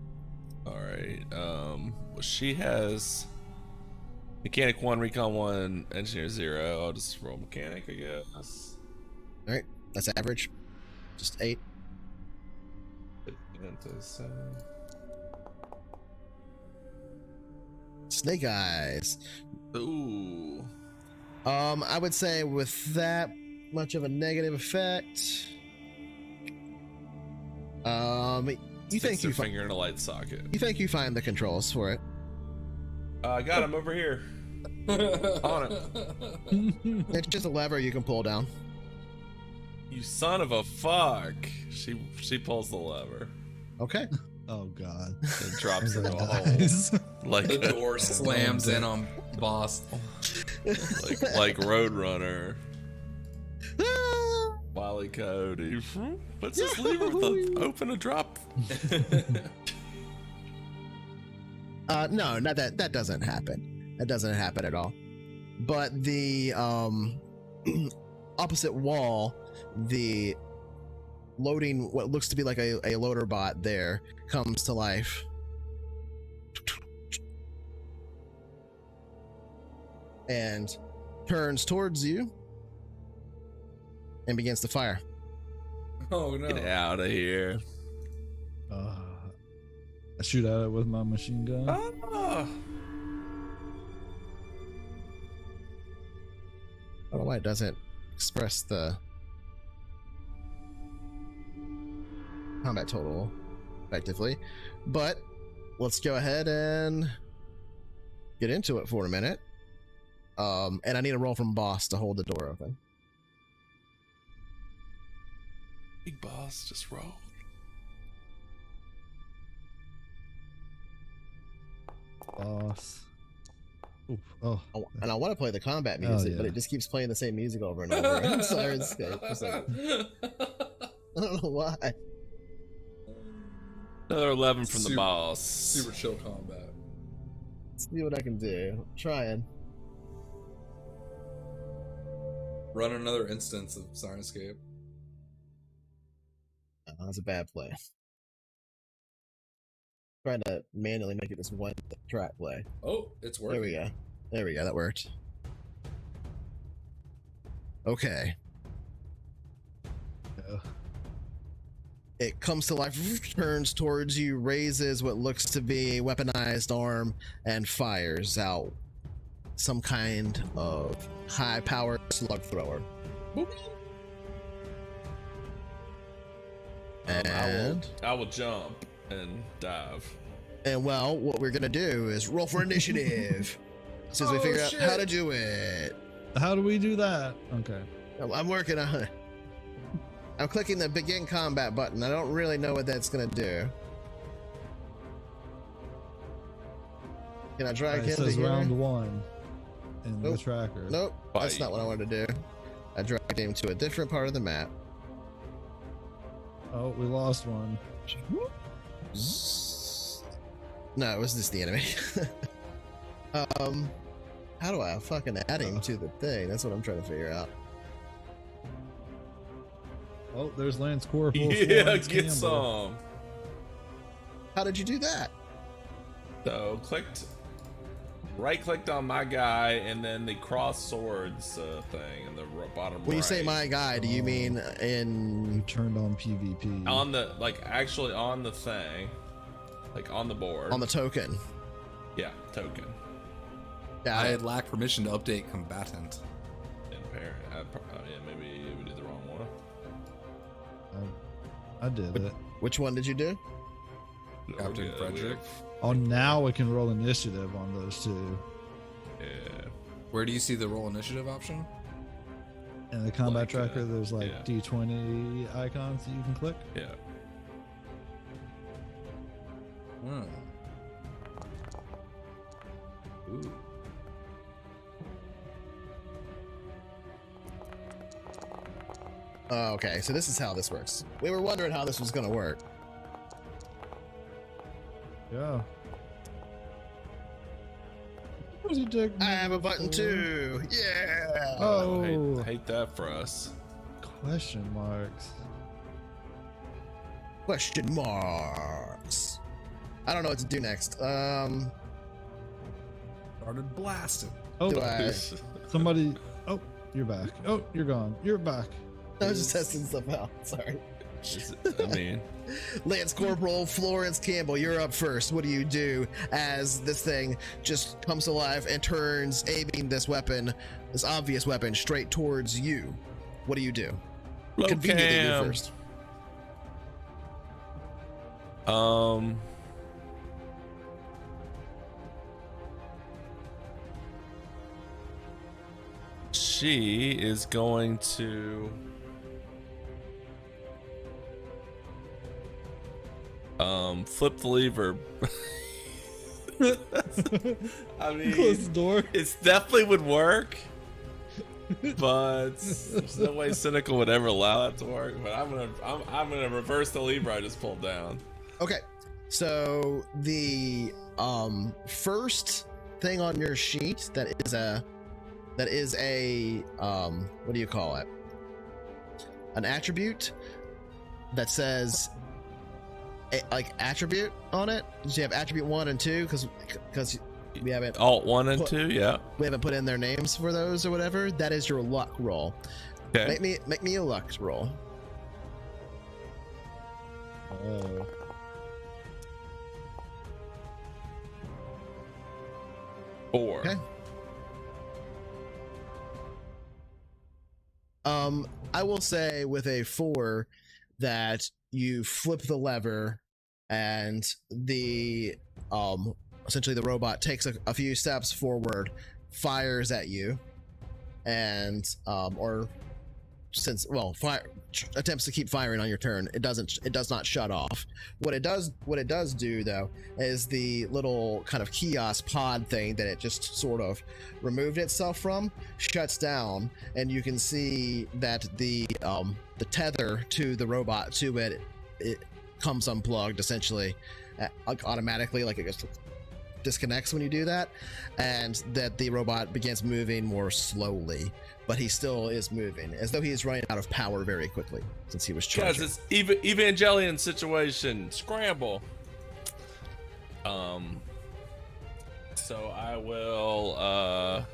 All right. Well, she has mechanic 1, recon 1, engineer 0. I'll just roll mechanic, I guess. All right, that's average. Just 8. Snake eyes. Ooh. I would say with that much of a negative effect, you think you finger in a light socket. You think you find the controls for it? I got him over here. On it. It's just a lever you can pull down. You son of a fuck. She pulls the lever. Okay. Oh god. It drops into a hole. Like the door slams in on boss. like Roadrunner. Wally Cody. What's this lever with open a drop? No, not that. That doesn't happen. That doesn't happen at all. But the opposite wall, the loading, what looks to be like a loader bot there, comes to life. And turns towards you and begins to fire. Oh no. Get out of here. I shoot at it with my machine gun. Oh. I don't know why it doesn't express the combat total effectively, but let's go ahead and get into it for a minute. And I need a roll from boss to hold the door open. Big boss, just roll. Boss. Oof. Oh. And I want to play the combat music, yeah. but it just keeps playing the same music over and over. I'm sorry, I don't know why. Another 11 from the boss. Super chill combat. Let's see what I can do. I'm trying. Run another instance of Cynycal. That was a bad play. Trying to manually make it this one track play. Oh, it's working. There we go. There we go. That worked. Okay. Yeah. It comes to life, turns towards you, raises what looks to be a weaponized arm, and fires out some kind of high-powered slug thrower. Boop. And I will jump and dive. And well, what we're gonna do is roll for initiative, since we figure out how to do it. How do we do that? Okay. I'm working on it. I'm clicking the begin combat button. I don't really know what that's gonna do. Can I drag him It to says here? round 1 in the Nope. tracker. Nope, that's Bye. not what I wanted to do. I dragged him to a different part of the map. Oh, we lost one. No, it was just the enemy. How do I fucking add him to the thing? That's what I'm trying to figure out. Oh, there's Lance Corporal. Yeah, Florence get Campbell. some. How did you do that? So right clicked on my guy, and then the cross swords thing in the bottom right. When you say my guy, do you mean in... You turned on PvP. On the, actually on the thing. Like on the board. on the token? Yeah, token. Yeah, I lack permission to update combatant. And parent. Yeah, maybe we did the wrong one. I did it. which one did you do? No, Captain we're good. Frederick. Oh, now we can roll initiative on those two. Yeah. Where do you see the roll initiative option? In the combat Like, tracker, there's like yeah. D20 icons that you can click. Yeah. Hmm. Ooh. Oh, okay, so this is how this works. We were wondering how this was gonna work. Yeah. What was it, I have a button too. Yeah. Oh, Hate that for us. question marks. Question marks. I don't know what to do next. Started blasting. Oh, Do I? somebody. Oh, you're back. Oh, you're gone. You're back. I was just testing stuff out. Sorry. I mean, Lance Corporal Florence Campbell, you're up first. What do you do as this thing just comes alive and turns, aiming this weapon, this obvious weapon, straight towards you? What do you do? Conveniently, you first. She is going to flip the lever. I mean, Close the door. it definitely would work, but there's no way Cynycal would ever allow that to work. But I'm gonna reverse the lever I just pulled down. Okay, so the first thing on your sheet that is a what do you call it? An attribute that says like attribute on it. Do you have attribute 1 and 2? Because we haven't Alt 1 and 2, yeah. we haven't put in their names for those or whatever. That is your luck roll. Okay. Make me a luck roll. Oh. Four. Okay. I will say with a 4 that you flip the lever and the essentially the robot takes a few steps forward, fires at you, and attempts to keep firing on your turn. It does not shut off. What it does do though is the little kind of kiosk pod thing that it just sort of removed itself from shuts down, and you can see that the tether to the robot to it comes unplugged essentially, like automatically, like it just disconnects when you do that, and that the robot begins moving more slowly, but he still is moving as though he is running out of power very quickly since he was charging. Guys, it's Evangelion situation. Scramble. So I will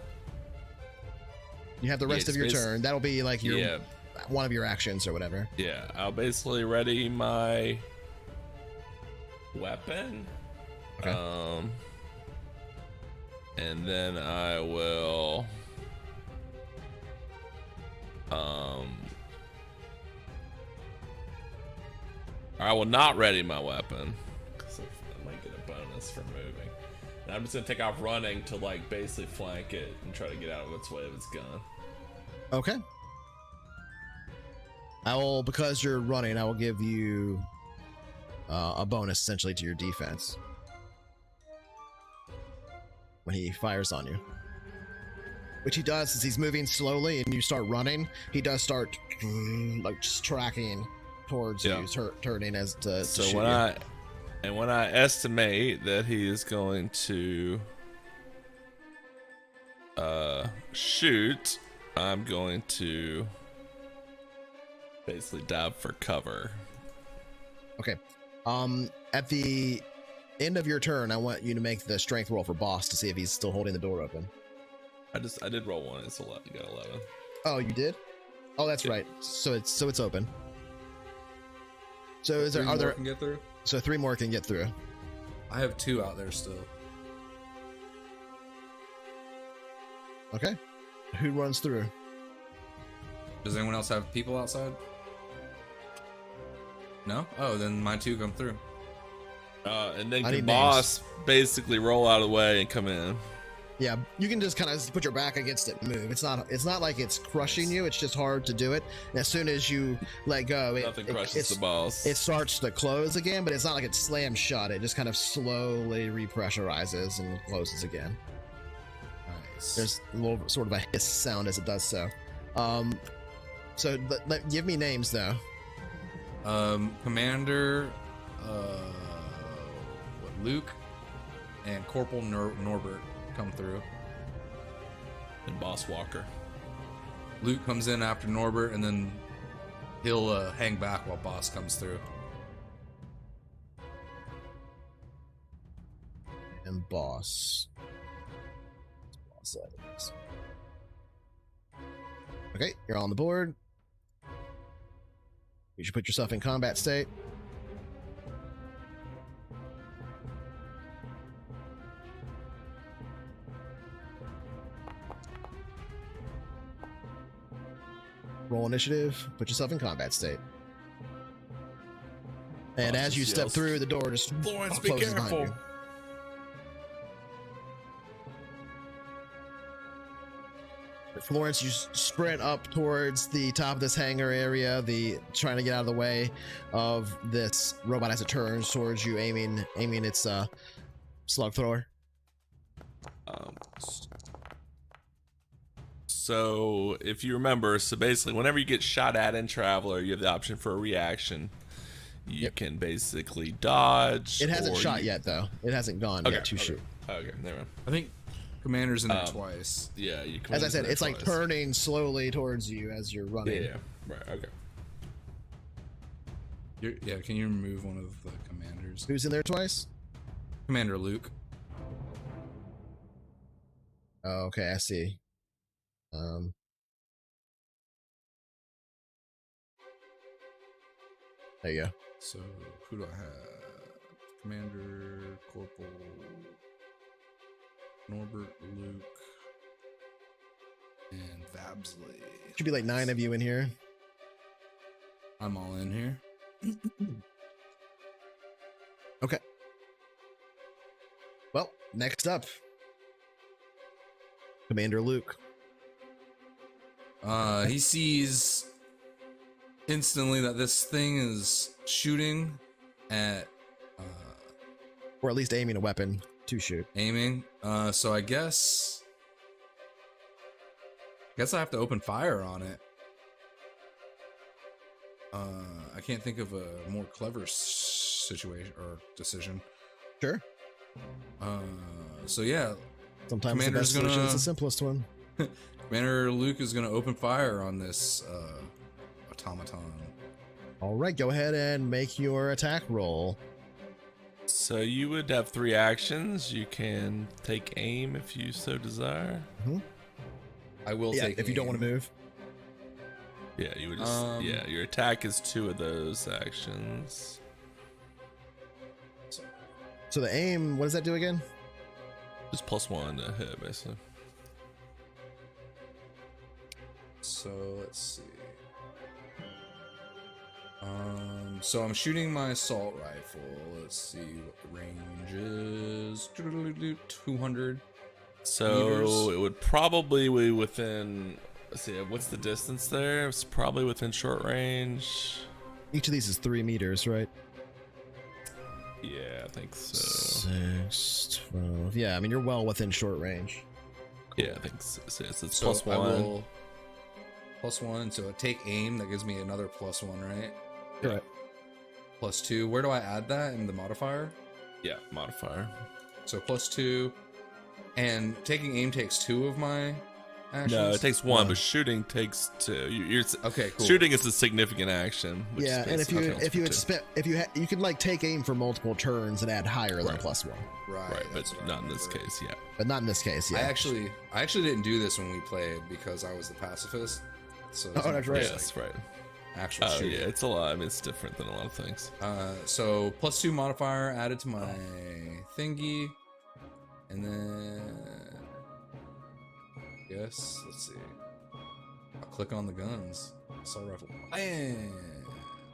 You have the rest of your turn. That'll be like your one of your actions or whatever. Yeah, I'll basically ready my weapon. Okay. And then I will not ready my weapon because I might get a bonus for moving. And I'm just gonna take off running to like basically flank it and try to get out of its way of its gun. Okay. Because you're running, I will give you a bonus essentially to your defense when he fires on you. Which he does as he's moving slowly and you start running. He does start like just tracking towards you, turning as to so shoot you. When I estimate that he is going to shoot, I'm going to basically dive for cover. Okay. At the end of your turn, I want you to make the strength roll for Boss to see if he's still holding the door open. I did roll one. It's 11. You got 11. Oh, you did? Oh, that's right. So it's open. So are there can get through? So 3 more can get through. I have 2 out there still. Okay. Who runs through? Does anyone else have people outside? No? Oh, then my 2 come through. And then I can need Boss basically roll out of the way and come in. Yeah, you can just kind of put your back against it and move. It's not like it's crushing you. It's just hard to do it. And as soon as you let go, Nothing crushes the Boss. It starts to close again, but it's not like it slams shut. It just kind of slowly repressurizes and closes again. Nice. There's a little sort of a hiss sound as it does so. So give me names though. Commander, Luke, and Corporal Norbert come through. And Boss Walker. Luke comes in after Norbert, and then he'll hang back while Boss comes through. boss. Boss settings. Okay, you're on the board. You should put yourself in combat state. Roll initiative, put yourself in combat state. And as you step through, the door just Florence, be closes behind careful. you. Florence, you sprint up towards the top of this hangar area, trying to get out of the way of this robot as it turns towards you, aiming its slug thrower. So if you remember, so basically whenever you get shot at in Traveler, you have the option for a reaction. You can basically dodge. It hasn't shot yet, though. It hasn't gone yet to shoot. Okay, never mind. I think Commander's in there twice. Yeah, you as I said, it's like turning slowly towards you as you're running. Yeah, right, okay. Yeah, can you remove one of the commanders? Who's in there twice? Commander Luke. Oh, okay, I see. There you go. So, who do I have? Commander, Corporal, Norbert, Luke, and Vabsley. Should be like 9 of you in here. I'm all in here. Okay. Well, next up, Commander Luke. He sees instantly that this thing is shooting at, Or at least aiming a weapon to shoot. aiming. So I guess I have to open fire on it. I can't think of a more clever situation or decision. Sure. So yeah, Sometimes the Commander's best solution is gonna- the simplest one. Commander Luke is going to open fire on this automaton. All right, go ahead and make your attack roll. So you would have 3 actions. You can take aim if you so desire. I will Yeah, take if you don't aim. want to move. Yeah, you would just yeah, your attack is 2 of those actions. So the aim, what does that do again? Just +1 to hit, basically. So let's see. So I'm shooting my assault rifle. Let's see what the range is. 200. So meters. it would probably be within. Let's see, what's the distance there? It's probably within short range. Each of these is 3 meters, right? Yeah, I think so. 6, 12. Yeah, I mean, you're well within short range. Yeah, I think so. So it's So I +1. will +1. So I take aim. That gives me another +1, right? Correct. +2. Where do I add that in the modifier? Yeah, modifier. So +2. And taking aim takes 2 of my actions. No, it takes 1, but shooting takes 2. You're Okay, cool. Shooting is a significant action. Which Yeah, is and basically if you counts for you could like take aim for multiple turns and add higher than Right. +1, Right, right, but that's what I not in this remember. case. Yeah. but not in this case. Yeah. I actually didn't do this when we played because I was the pacifist. So it's Oh, that's right. Yes, right. actual Oh shooting. yeah, it's a lot. I mean, it's different than a lot of things. So +2 modifier added to my thingy, and then yes, let's see. I'll click on the guns. Assault rifle. Bam!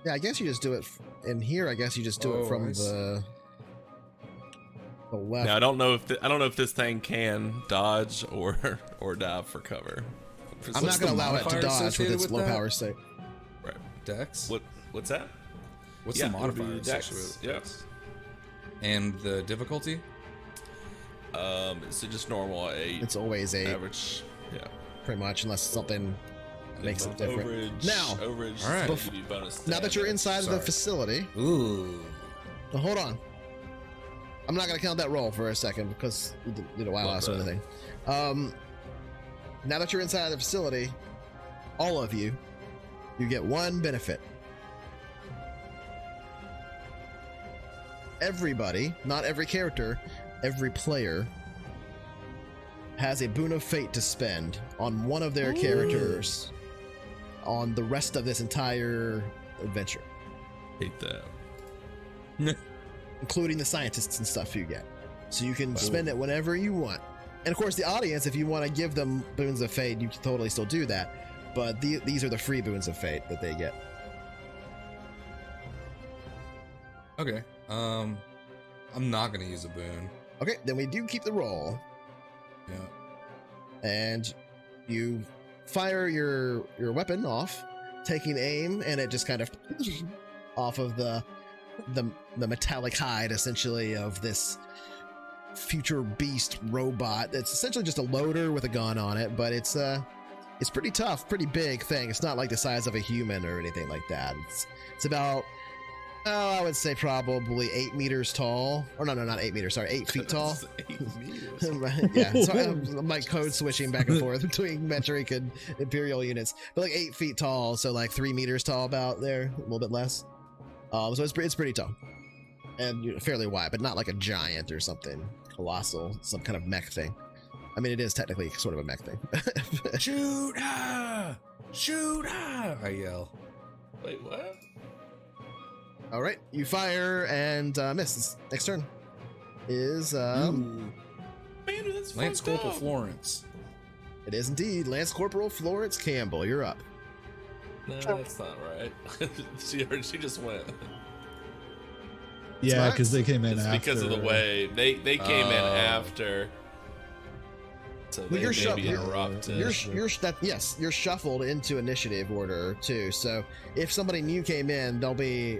Yeah, I guess you just do it in here. I guess you just do Oh, it from I see. the left. Now I don't know if this thing can dodge or dive for cover. I'm not going to allow it to modifier dodge with associated its with low that? power state. Right. Dex. What's that? What's Yeah, the it would be modifier? Dex, associated with yeah. Dex? And the difficulty? It's just normal 8. It's always 8, average. Yeah. pretty much, unless something makes it different. Overage, Now, overage. all right. will give you bonus now that you're damage. inside of the Sorry. facility, Ooh. well, hold on. I'm not going to count that roll for a second because you did a while last or bad. anything. Now that you're inside of the facility, all of you get 1 benefit. Everybody, not every character, every player has a boon of fate to spend on one of their characters on the rest of this entire adventure, Hate that. including the scientists and stuff you get. So you can spend it whenever you want. And of course, the audience, if you want to give them boons of fate, you can totally still do that. But these are the free boons of fate that they get. Okay. I'm not gonna use a boon. Okay, then we do keep the roll. Yeah. And you fire your weapon off, taking aim, and it just kind of off of the metallic hide, essentially, of this future beast robot. It's essentially just a loader with a gun on it, but it's pretty tough, pretty big thing. It's not like the size of a human or anything like that. It's about, I would say probably 8 meters tall. Or no, not 8 meters. Sorry, 8 feet tall. 8 meters. Yeah, so I'm like code switching back and forth between metric and imperial units, but like 8 feet tall, so like 3 meters tall about there, a little bit less. So it's pretty tall and fairly wide, but not like a giant or something colossal, some kind of mech thing. I mean, it is technically sort of a mech thing. Shoot! Ah! Shoot! Ah! I yell. Wait, what? All right, you fire and miss. Next turn is Man, that's Lance fucked Corporal up. Florence. it is indeed Lance Corporal Florence Campbell. You're up. No, that's not right. she just went. Yeah, not- because they came in It's after. because of the way they came in after. So Well, they you're maybe interrupted. You're shuffled into initiative order too. So if somebody new came in, they'll be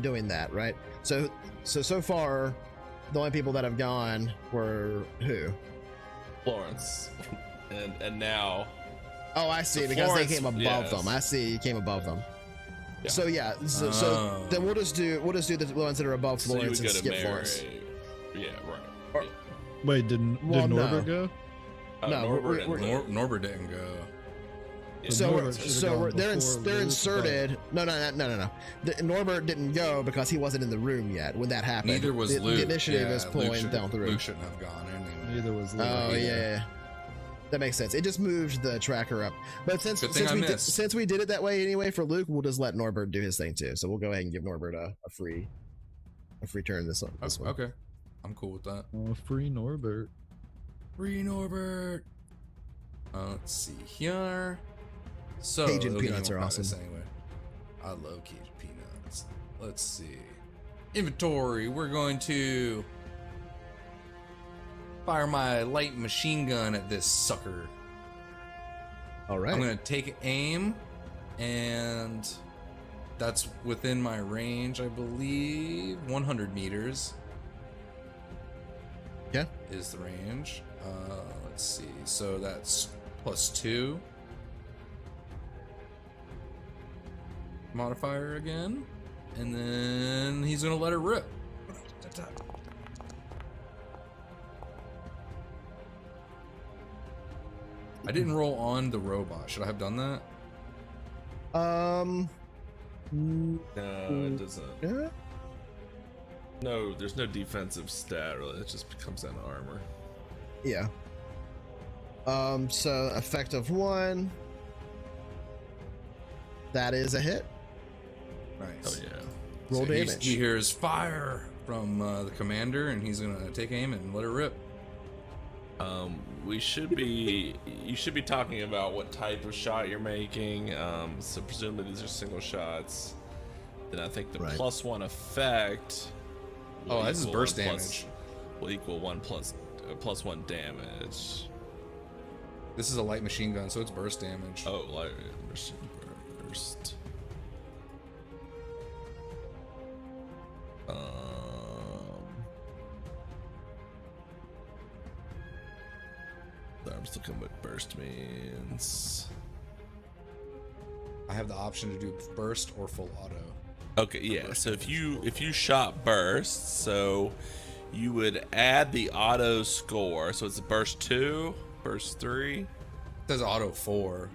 doing that, right? So far, the only people that have gone were who? Florence, and now. Oh, I see. So Because Florence, they came above yes. them. I see. You came above them. Yeah. So yeah. So then we'll just do the ones that are above So you Florence would and go to skip Mary. Florence. Yeah, right. Or- Yeah. Wait, did Well, no. Norbert go? No, Norbert we're- and Luke. Norbert didn't go. Yeah, So Norbert should've gone they're before Luke, inserted. No. Norbert didn't go because he wasn't in the room yet when that happened. Neither was the, Luke. The initiative Yeah, is Luke pulling should- down through. Luke shouldn't have gone anyway. Neither was Luke. Oh either. yeah. That makes sense. It just moved the tracker up. But since Good thing I missed. since we did it that way anyway for Luke, we'll just let Norbert do his thing too. So we'll go ahead and give Norbert a free turn this one. Okay. I'm cool with that. Oh, free Norbert. Free Norbert. Let's see here. So Cajun it'll give me peanuts more are practice awesome. Anyway, I love Cajun peanuts. Let's see. Inventory. We're going to fire my light machine gun at this sucker. All right. I'm gonna take aim, and that's within my range, I believe. 100 meters. Yeah. Is the range. Let's see. So that's +2 modifier again, and then he's gonna let it rip. I didn't roll on the robot. Should I have done that? No, No, it doesn't. yeah. No, there's no defensive stat really. It just becomes an armor. Yeah. So effect of 1. That is a hit. Nice. Oh yeah. Roll So damage. He hears fire from the commander, and he's gonna take aim and let it rip. You should be talking about what type of shot you're making. So presumably these are single shots. Then I think the Right. +1 effect. Oh, this is equal burst 1 damage. Will equal +1 damage. This is a light machine gun, so it's burst damage. Oh, light burst. I'm just looking what burst means. I have the option to do burst or full auto. Okay, yeah. So if you shot burst, so you would add the auto score. So it's a burst 2, burst 3. It says auto 4.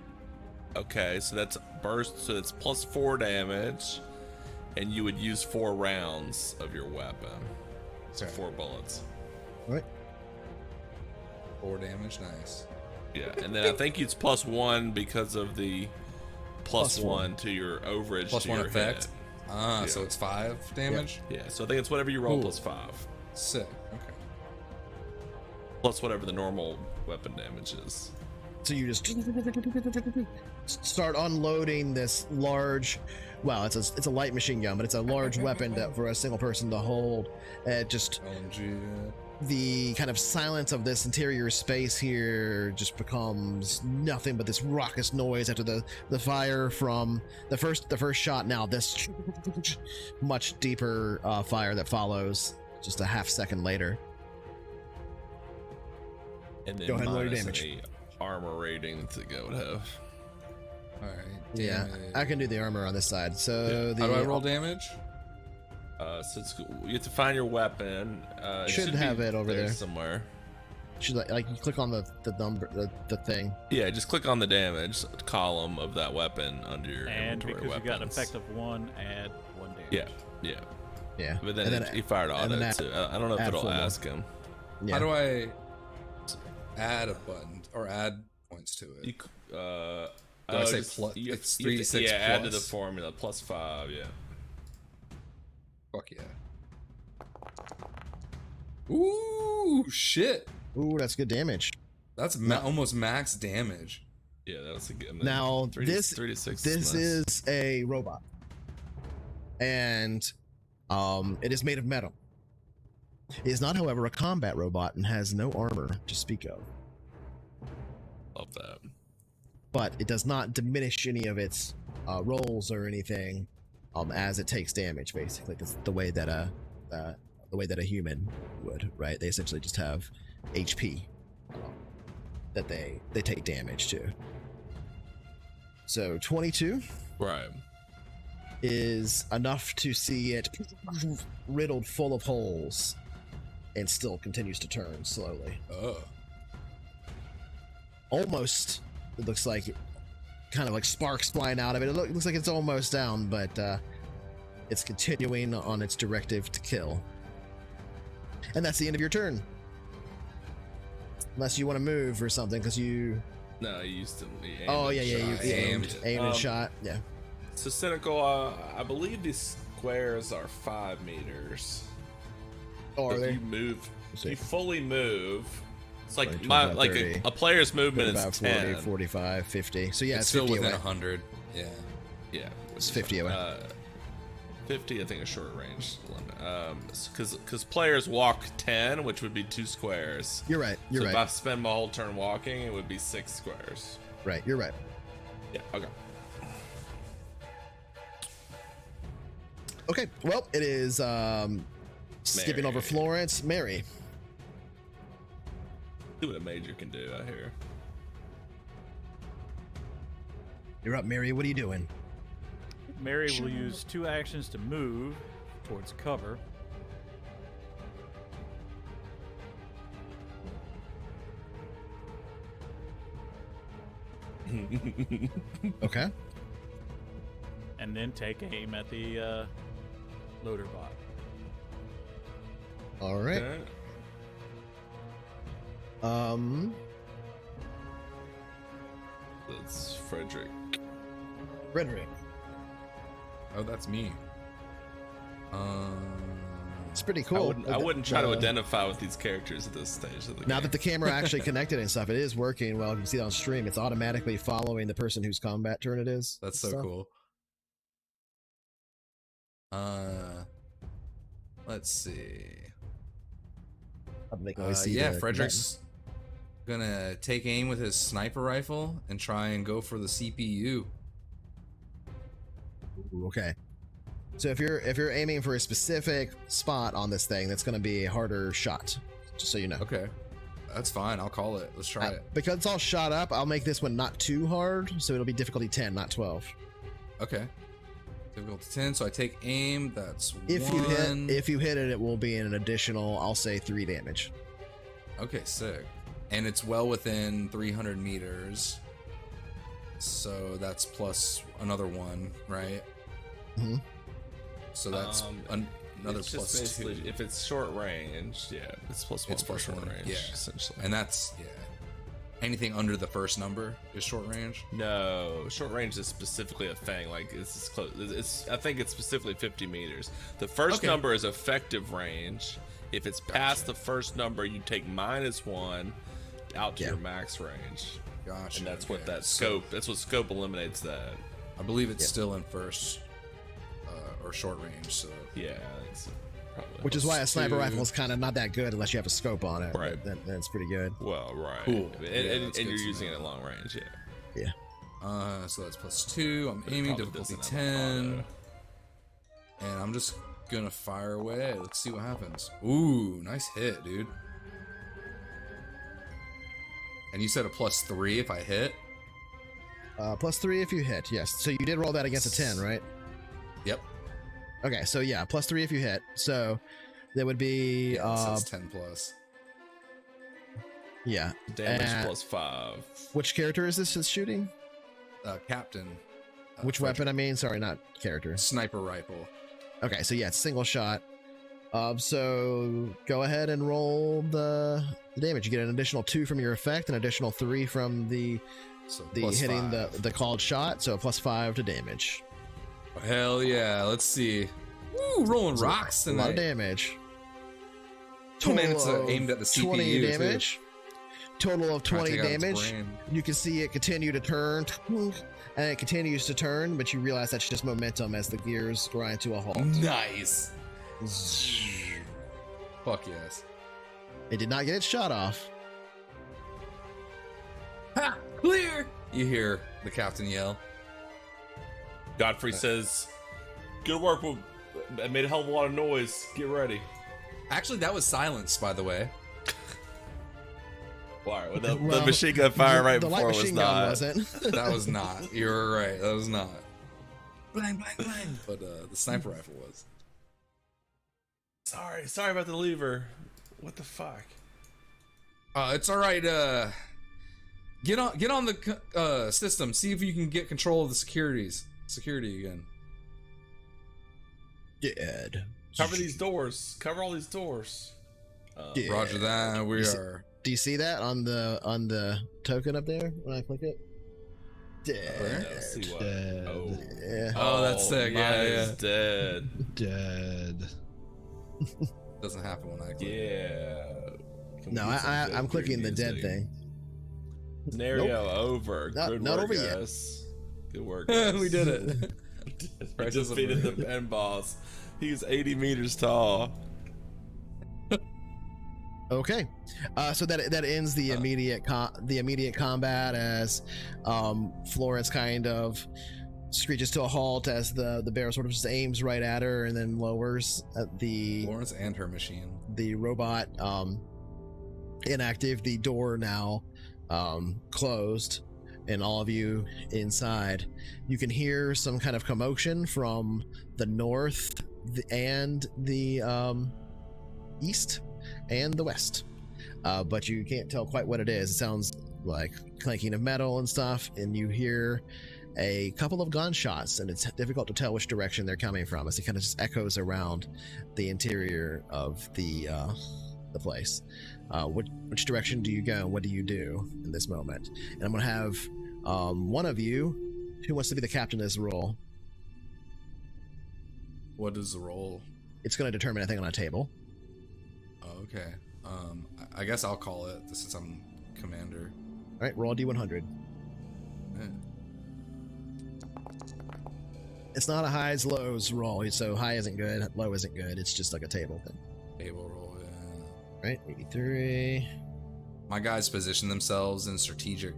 Okay, so that's burst. So it's +4 damage, and you would use 4 rounds of your weapon. So Okay. 4 bullets. All right. 4 damage, nice. Yeah, and then I think it's +1 because of the plus one to your overage Plus to 1 your effect. hit. Ah, so it's 5 damage? Yeah, so I think it's whatever you roll Cool. +5. Sick, okay. Plus whatever the normal weapon damage is. So you just start unloading this large, well, it's a light machine gun, but it's a large weapon that for a single person to hold. Just LMG. the kind of silence of this interior space here just becomes nothing but this raucous noise after the fire from the first shot. Now this much deeper fire that follows just a half second later. And then Go ahead and roll your minus damage. any armor rating that they would have. Alright. Yeah, I can do the armor on this side. So How do I roll damage? So you have to find your weapon. It Should be have it over there. somewhere. Should like you click on the number the thing. Yeah, just click on the damage column of that weapon under your And inventory because you got an weapons. effect of 1, add 1 damage. Yeah. Yeah, But then, and he fired and auto then too. I don't know if add it'll 4 more. ask him. Yeah. How do I add a button or add points to it? You, Did I say plus? It's 3d6 Yeah, add to the plus. formula +5. Yeah. Fuck yeah. Ooh, shit. Ooh, that's good damage. That's almost max damage. Yeah, that was a good. Now 3D, this 3d6 this nice. is a robot, and it is made of metal. It is not, however, a combat robot and has no armor to speak of. Love that. But it does not diminish any of its rolls or anything as it takes damage. Basically, the way that a human would, right? They essentially just have HP that they take damage to. So 22 Right. is enough to see it riddled full of holes and still continues to turn slowly. Oh. Almost, it looks like kind of like sparks flying out of it. It looks like it's almost down, but it's continuing on its directive to kill. And that's the end of your turn. Unless you want to move or something, because you... No, you used to. You Oh, aimed yeah, and yeah, shot. you aimed. aimed and shot. Yeah. So Cynycal, I believe these squares are 5 meters. Oh, are If they? you move, Let's see. you fully move. It's like 20, my 25, 30, a player's movement is 35, 40, 10. 45, 50. So yeah, It's it's still 50 within away. 100. Yeah. Yeah, It's 50 away. 50, I think, a short range limit. Because players walk 10, which would be 2 squares. You're right. You're so right. if I spend my whole turn walking, it would be 6 squares. Right. You're right. Yeah. Okay. Okay. Well, it is skipping over Mary. Florence. Mary. See what a major can do out here. You're up, Mary. What are you doing? Mary will use 2 actions to move towards cover. Okay. And then take aim at the loader bot. All right. Okay. That's Frederick. Frederick. Oh, that's me. It's pretty cool. I wouldn't try to The- identify with these characters at this stage of the Now game. that the camera actually connected and stuff, it is working well. You can see it on stream. It's automatically following the person whose combat turn it is. That's so Stuff. cool. Let's see. I'll make noise, see Yeah, the Frederick's gonna take aim with his sniper rifle and try and go for the CPU. button. Ooh, okay. So if you're aiming for a specific spot on this thing, that's going to be a harder shot. Just so you know. Okay, that's fine. I'll call it. Let's try it. Because it's all shot up, I'll make this one not too hard, so it'll be difficulty 10, not 12. Okay. Difficulty 10. So I take aim. That's If 1. you hit it, it will be an additional, I'll say 3 damage. Okay, sick. And it's well within 300 meters. So that's plus another 1, right? Mhm. So that's another It's just plus basically 2. if it's short range, yeah, it's +1 It's for short +1, range, yeah. essentially. And that's anything under the first number is short range. No, short range is specifically a thing. Like it's close. I think it's specifically 50 meters. The first number is effective range. If it's past the first number, you take -1 out to your max range. Gotcha. And that's what that scope. That's what scope eliminates that. I believe it's still in first or short range. So yeah, I think so. Probably. Which is why a sniper +2. rifle is kind of not that good unless you have a scope on it. Right. That's pretty good. Well, right. Cool. And, Yeah, and that's you're good to using know. it at long range. Yeah. Yeah. So that's +2. I'm But it aiming probably difficulty doesn't have an 10, and I'm just gonna fire away. Let's see what happens. Ooh, nice hit, dude. And you said a +3 if I hit. +3 if you hit. Yes. So you did roll that against a 10, right? Yep. Okay. So yeah, +3 if you hit. So that would be Yeah, it says 10 plus. yeah. Damage And +5. which character is this that's shooting? Captain. Which weapon? I mean, sorry, not character. Sniper rifle. Okay, so yeah, it's single shot. So go ahead and roll the damage. You get an additional 2 from your effect, an additional 3 from the So hitting +5. the called shot. So +5 to damage. Hell yeah! Let's see. Woo, rolling So rocks a lot of tonight. Oh damage. man, it's Total of aimed at the CPU 20 too. damage. Total of Trying to 20 take out its damage. brain. You can see it continue to turn, and it continues to turn, but you realize that's just momentum as the gears grind to a halt. Nice. Fuck yes. It did not get its shot off. Ha! Clear! You hear the captain yell. Godfrey says, "Good work. I made a hell of a lot of noise. Get ready." Actually, that was silence, by the way. Why? Well, the Well, machine gun fire right the light before was machine gun not. wasn't. That was not. You were right. That was not. Blang, blang, blang. But the sniper rifle was. Sorry about the lever. What the fuck? It's all right. Get on the system. See if you can get control of the security again. Dead. Cover these doors. Cover all these doors. Yeah. Roger that. We You see- are. Do you see that on the token up there when I click it? Dead. Let's see what. Dead. Oh. Yeah. Oh, that's sick. Mine Yeah, is yeah. dead. Dead. Doesn't happen when I click. Yeah. Can we No, get some good I'm clicking the music? dead thing. Scenario over. Not- Good not work, over yet. guys. Good work, guys. We did it. We Price is defeated the over. pen boss. He's 80 meters tall. Okay, so that ends the immediate combat as Florence kind of screeches to a halt as the bear sort of just aims right at her and then lowers at the Lawrence and her machine. robot inactive. The door now closed, and all of you inside, you can hear some kind of commotion from the north and the east and the west, but you can't tell quite what it is. It sounds like clanking of metal and stuff, and you hear a couple of gunshots, and it's difficult to tell which direction they're coming from as it kind of just echoes around the interior of the place. Which direction do you go? What do you do in this moment? And I'm gonna have one of you who wants to be the captain of this role. What is the role? It's going to determine a thing on a table. Oh, okay. I guess I'll call it since I'm commander. All right, roll a d100. Eh. It's not a highs lows roll, so high isn't good, low isn't good. It's just like a table thing. Table roll. Yeah. Right, 83. My guys position themselves in strategic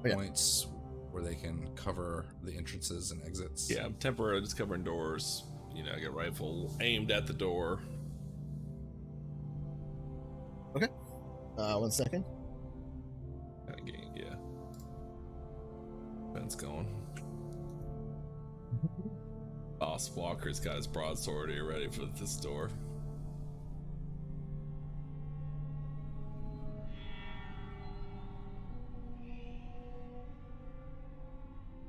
Yeah. points where they can cover the entrances and exits. Yeah, I'm temporarily just covering doors. You know, I got rifle aimed at the door. 1 second. Yeah. Ben's going. Boss Walker's got his broadsword here ready for this door.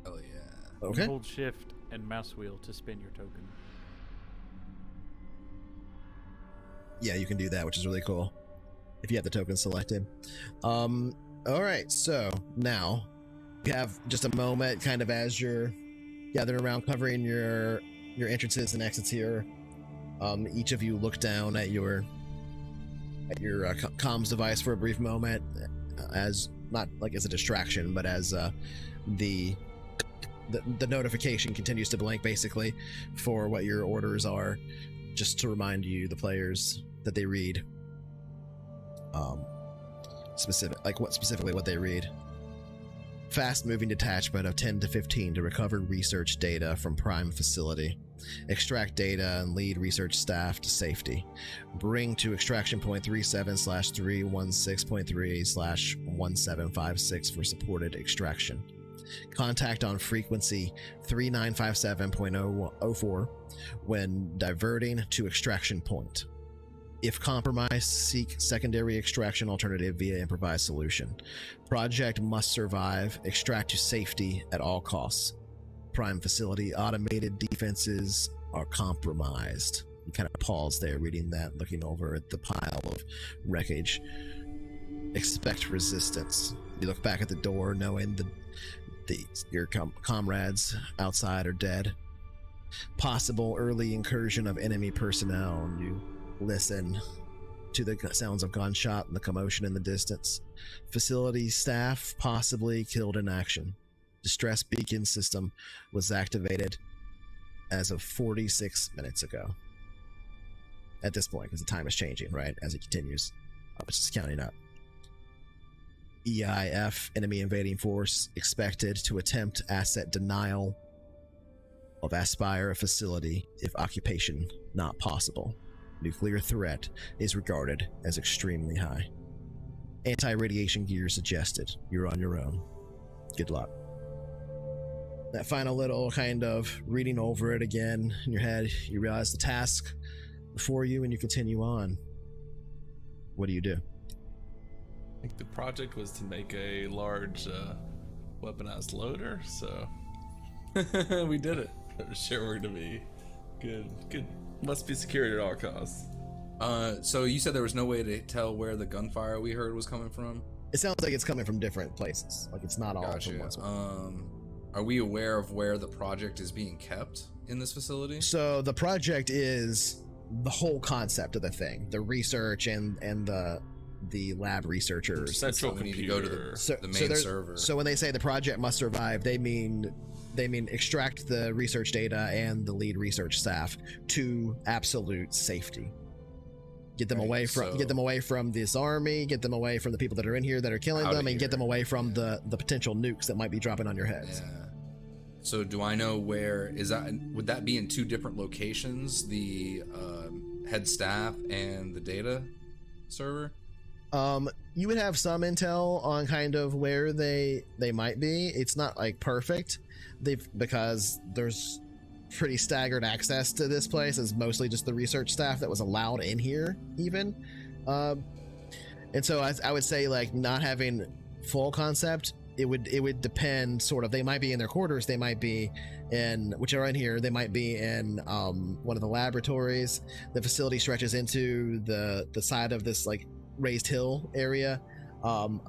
Hell yeah. Okay. Hold shift and mouse wheel to spin your token. Yeah, you can do that, which is really cool if you have the token selected. All right, so now you have just a moment kind of as you're gathering around covering your entrances and exits here. Each of you look down at your comms device for a brief moment, as not like as a distraction, but as the notification continues to blink basically for what your orders are, just to remind you, the players, that they read specifically what they read. Fast moving detachment of 10 to 15 to recover research data from prime facility. Extract data and lead research staff to safety. Bring to extraction point 37/316.3/1756 for supported extraction. Contact on frequency 3957.004 when diverting to extraction point. If compromised, seek secondary extraction alternative via improvised solution. Project must survive. Extract to safety at all costs. Prime facility automated defenses are compromised. You kind of pause there, reading that, looking over at the pile of wreckage. Expect resistance. You look back at the door, knowing your comrades outside are dead. Possible early incursion of enemy personnel. You listen to the sounds of gunshot and the commotion in the distance. Facility staff possibly killed in action. Distress beacon system was activated as of 46 minutes ago. At this point, because the time is changing, right, as it continues. It's just counting up. EIF, enemy invading force, expected to attempt asset denial of Aspire facility if occupation not possible. Nuclear threat is regarded as extremely high. Anti-radiation gear suggested. You're on your own. Good luck. That final little kind of reading over it again in your head, you realize the task before you and you continue on. What do you do? I think the project was to make a large weaponized loader, so We did it. I'm sure we're gonna be good. Must be secured at all costs. So you said there was no way to tell where the gunfire we heard was coming from? It sounds like it's coming from different places. Like it's not all Gotcha. from one spot. Are we aware of where the project is being kept in this facility? So the project is the whole concept of the thing, the research and the lab researchers. Central we need to computer. go to the main server. So when they say the project must survive, they mean extract the research data and the lead research staff to absolute safety. Get them away from this army, get them away from the people that are in here that are killing them, and get them away from the potential nukes that might be dropping on your heads. Yeah. So do I know where is that? Would that be in two different locations, the head staff and the data server? You would have some intel on kind of where they might be. It's not like perfect, because there's pretty staggered access to this place. Is mostly just the research staff that was allowed in here even, and so I would say, like, not having full concept, it would depend sort of. They might be in their quarters, they might be in, which are in here, they might be in one of the laboratories. The facility stretches into the side of this like raised hill area of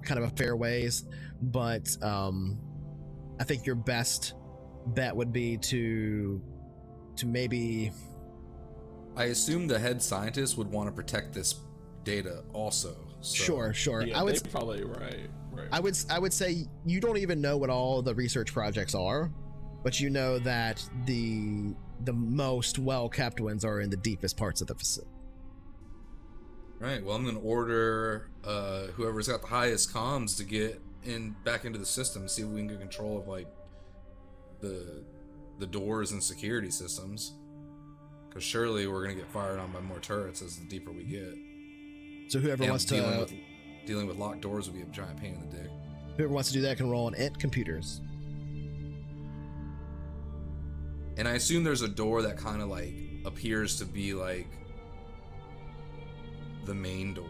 kind of a fairways, but I think your best bet would be to maybe. I assume the head scientist would want to protect this data also. So. Sure. Yeah, I would probably right. I would say you don't even know what all the research projects are, but you know that the most well-kept ones are in the deepest parts of the facility. Right. Well, I'm gonna order whoever's got the highest comms to get back into the system, see if we can get control of like the doors and security systems, because surely we're gonna get fired on by more turrets as the deeper we get. So whoever wants to dealing with locked doors would be a giant pain in the dick. Whoever wants to do that can roll on Int Computers. And I assume there's a door that kind of like appears to be like the main door,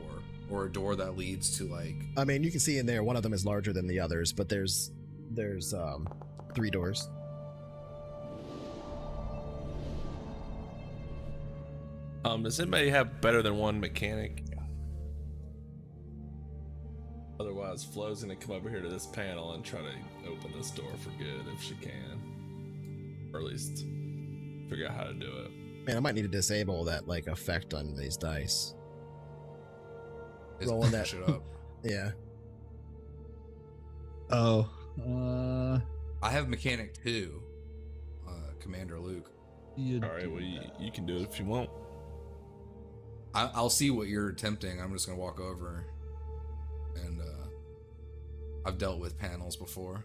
or a door that leads to like. I mean, you can see in there one of them is larger than the others, but there's 3 doors. Does anybody have better than one mechanic? Otherwise, Flo's gonna come over here to this panel and try to open this door for good if she can, or at least figure out how to do it. Man, I might need to disable that like effect on these dice. It's Rolling that shit up. Yeah. Oh. I have mechanic 2, Commander Luke. You All right, well you can do it if you want. I'll see what you're attempting. I'm just gonna walk over, and I've dealt with panels before.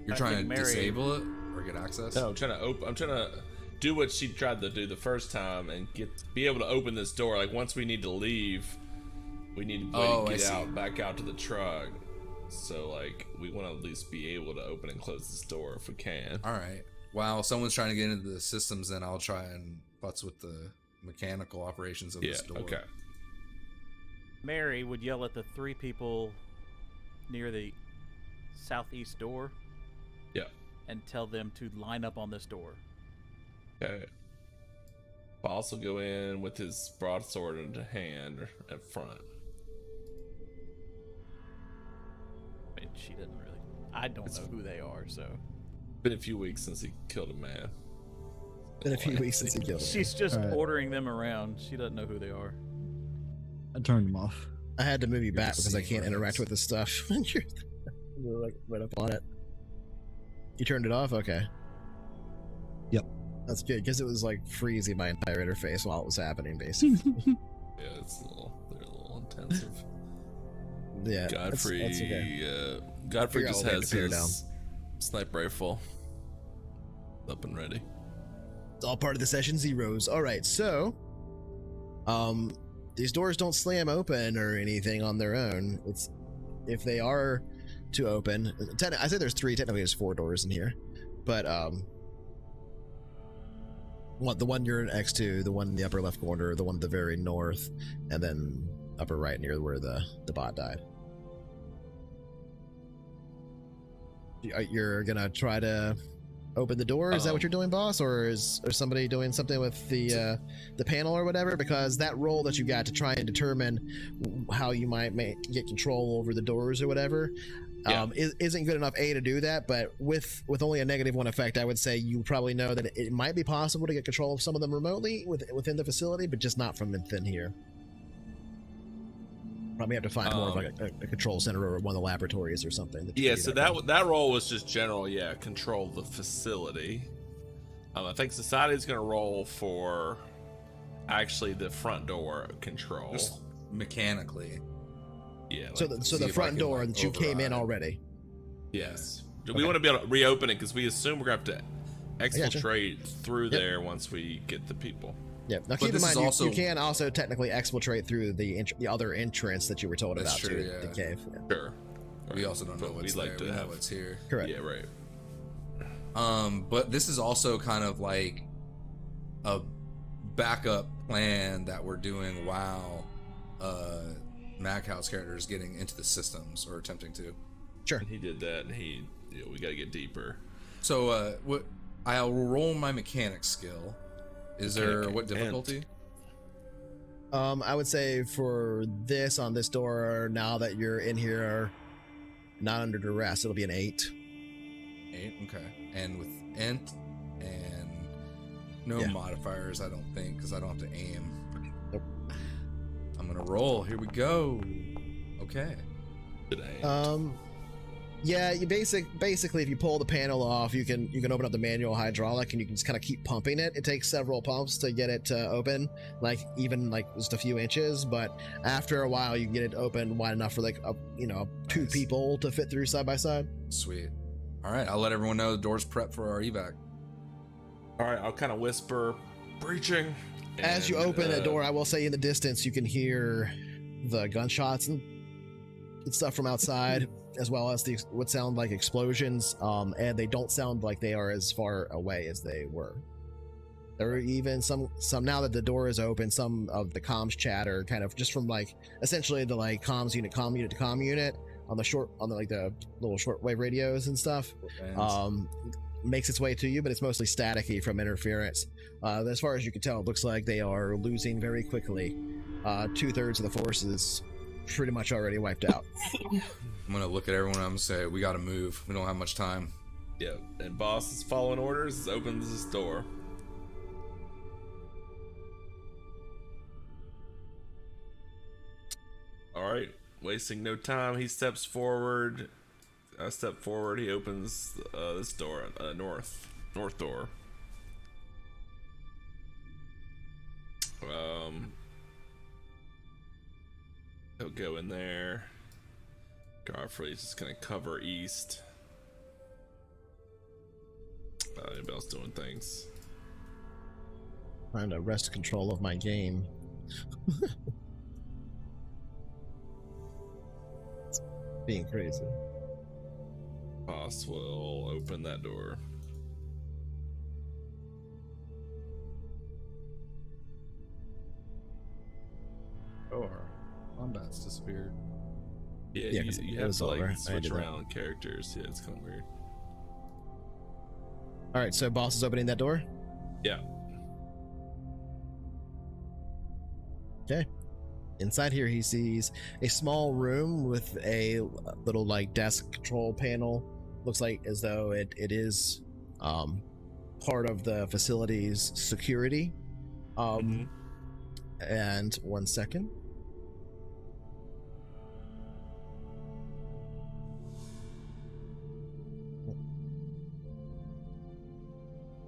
You're I trying think to Mary- disable it or get access? No, I'm trying to do what she tried to do the first time and be able to open this door. Like once we need to leave, we need to get back out to the truck. So like we want to at least be able to open and close this door if we can. All right. While someone's trying to get into the systems, then I'll try and putz with the mechanical operations of this door. Okay. Mary would yell at the 3 people near the southeast door. Yeah. And tell them to line up on this door. Okay. I'll also go in with his broadsword in hand at front. I mean, she doesn't really. I don't know who they are, so. Been a few weeks since he killed a man. Been a few weeks since he killed him. She's just Alright. ordering them around. She doesn't know who they are. I turned them off. I had to move you back because I seeing can't interact friends. with this stuff. You're like right up on it. You turned it off? Okay. Yep. That's good because it was like freezing my entire interface while it was happening, basically. Yeah, they're a little intensive. Yeah. Godfrey, That's okay. Godfrey Figure out just what we has have to his sniper rifle up and ready. It's all part of the session zeros. All right, so these doors don't slam open or anything on their own. It's if they are to open. I said there's 3. Technically, there's 4 doors in here, but the one you're next to, the one in the upper left corner, the one at the very north, and then upper right near where the bot died. You're gonna try to open the door? Is that what you're doing, boss? Or is somebody doing something with the panel or whatever? Because that roll that you got to try and determine how you might get control over the doors or whatever isn't good enough to do that. But with only a -1 effect, I would say you probably know that it might be possible to get control of some of them remotely within the facility, but just not from within here. Probably have to find more of like a control center or one of the laboratories or something. Yeah, so that role was just general, control the facility. I think Society's going to roll for actually the front door control. Just mechanically. Yeah. So the front door that you came in already. Yes. We want to be able to reopen it because we assume we're going to have to exfiltrate through there once we get the people. Yeah. Now keep in mind, you can also technically exfiltrate through the other entrance that you were told about true, too, the cave. Yeah. Sure. We also don't know what's there. We know what's here. Correct. Yeah, right. But this is also kind of like a backup plan that we're doing while Maghouse character is getting into the systems or attempting to. Sure. He did that, and we got to get deeper. So I'll roll my mechanic skill. Is there what difficulty? I would say for this on this door, now that you're in here, not under duress, it'll be an 8. 8, okay. And with int and no modifiers, I don't think, because I don't have to aim. Nope. I'm gonna roll. Here we go. Okay. Yeah, you basically if you pull the panel off, you can open up the manual hydraulic and you can just kind of keep pumping it. It takes several pumps to get it to open, even just a few inches, but after a while you can get it open wide enough for like two people to fit through side by side. Sweet. All right, I'll let everyone know the door's prepped for our evac. All right, I'll kind of whisper, breaching. As you open the door, I will say in the distance you can hear the gunshots and stuff from outside, as well as what sound like explosions, and they don't sound like they are as far away as they were. There are even some now that the door is open, some of the comms chatter kind of just from essentially the comm unit to comm unit on the little shortwave radios and stuff. makes its way to you, but it's mostly staticky from interference. As far as you can tell, it looks like they are losing very quickly. 2/3 of the force is pretty much already wiped out. I'm gonna look at everyone and I'm gonna say, we gotta move. We don't have much time. Yeah, and boss is following orders, opens this door. Alright, wasting no time, he steps forward. I step forward, he opens this door, north door. He'll go in there. Godfrey's just gonna cover east. Anybody else doing things? Trying to wrest control of my game. It's being crazy. Boss will open that door. Oh, our combat's disappeared. Yeah, 'cause you it have was to like over. I switch did that. around characters. Yeah, it's kind of weird. All right, so boss is opening that door. Yeah. Okay. Inside here, he sees a small room with a little like desk control panel. Looks like as though it is part of the facility's security. And 1 second.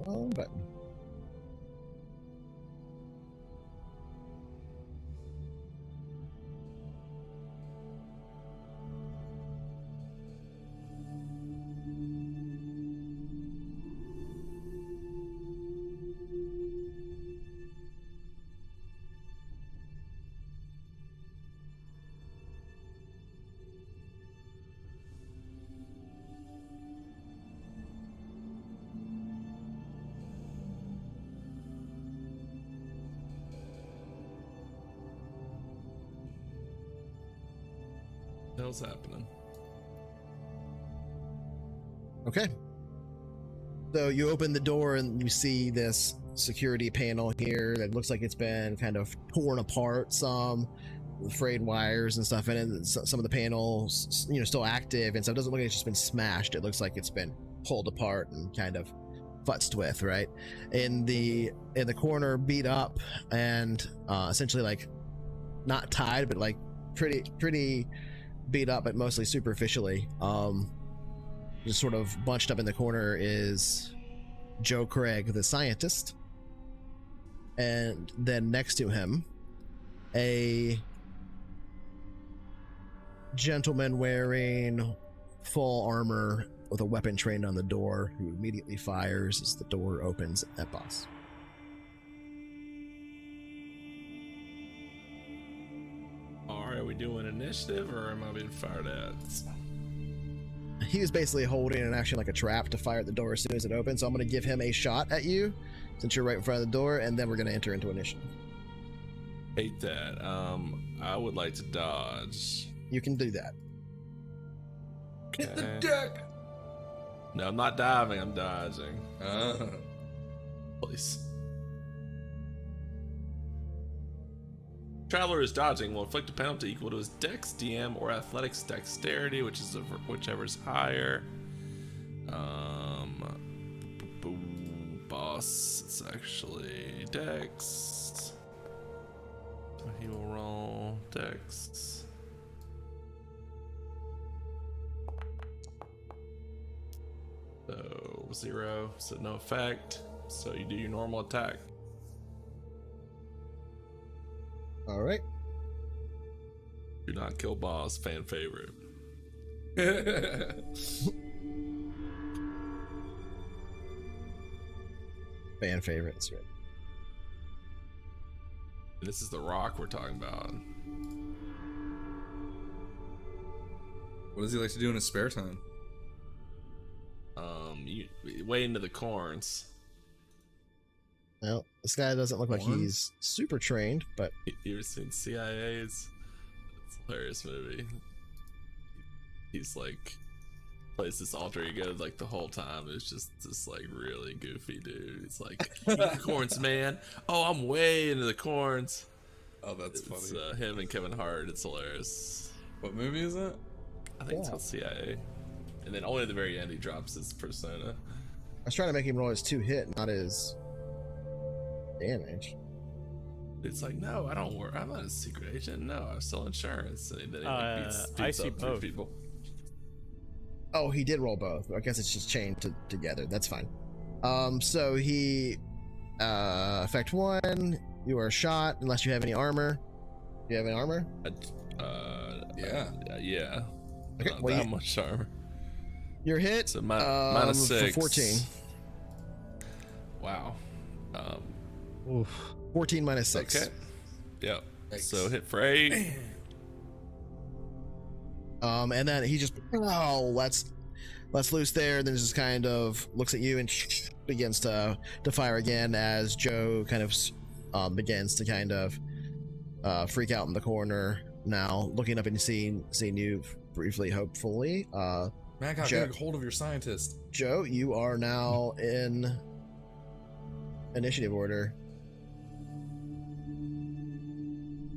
Wrong button. What the hell's happening? Okay. So you open the door and you see this security panel here that looks like it's been kind of torn apart, some with frayed wires and stuff in it. And some of the panels, still active, and so it doesn't look like it's just been smashed. It looks like it's been pulled apart and kind of futzed with, right? In the corner, beat up and essentially like not tied, but like pretty beat up, but mostly superficially. Just sort of bunched up in the corner is Joe Craig, the scientist, and then next to him, a gentleman wearing full armor with a weapon trained on the door, who immediately fires as the door opens at boss. Alright, are we doing initiative or am I being fired at? He was basically holding an action like a trap to fire at the door as soon as it opens, so I'm going to give him a shot at you since you're right in front of the door, and then we're going to enter into initiative. Hate that. I would like to dodge. You can do that. Hit the Okay. deck! No, I'm not diving, I'm dodging. Please. Traveler is dodging will inflict a penalty equal to his dex, DM, or athletics dexterity, whichever is higher. Boss, it's actually dex. So he will roll dex. So 0, so no effect. So you do your normal attack. All right. Do not kill boss, fan favorite. Fan favorites, right? This is the rock we're talking about. What does he like to do in his spare time? Way into the corns. Well, this guy doesn't look like he's super trained, but You ever seen CIA's? It's a hilarious movie. He's like plays this alter ego like the whole time. It's just this like really goofy dude. It's like, unicorns, man. Oh, I'm way into the corns. Oh, that's It's funny. him and Kevin Hart. It's hilarious. What movie is it? I think it's called CIA. And then only at the very end he drops his persona. I was trying to make him roll his 2 hit, not his damage. It's like, no, I don't work. I'm not a secret agent. No, I sell insurance. And then he I beats see up 3 both. people. Oh, he did roll both. I guess it's just chained together. That's fine. So he, effect 1, you are shot unless you have any armor. Do you have any armor? Yeah. Yeah. Okay, Not well, that much armor. You're hit. So minus 6. For 14. Wow. Oof. 14 minus 6. Okay. Yep. Yikes. So hit for 8. And then he just lets loose there. Then just kind of looks at you and begins to fire again as Joe kind of begins to kind of freak out in the corner. Now looking up and seeing you briefly, hopefully. Mac, get a hold of your scientist. Joe, you are now in initiative order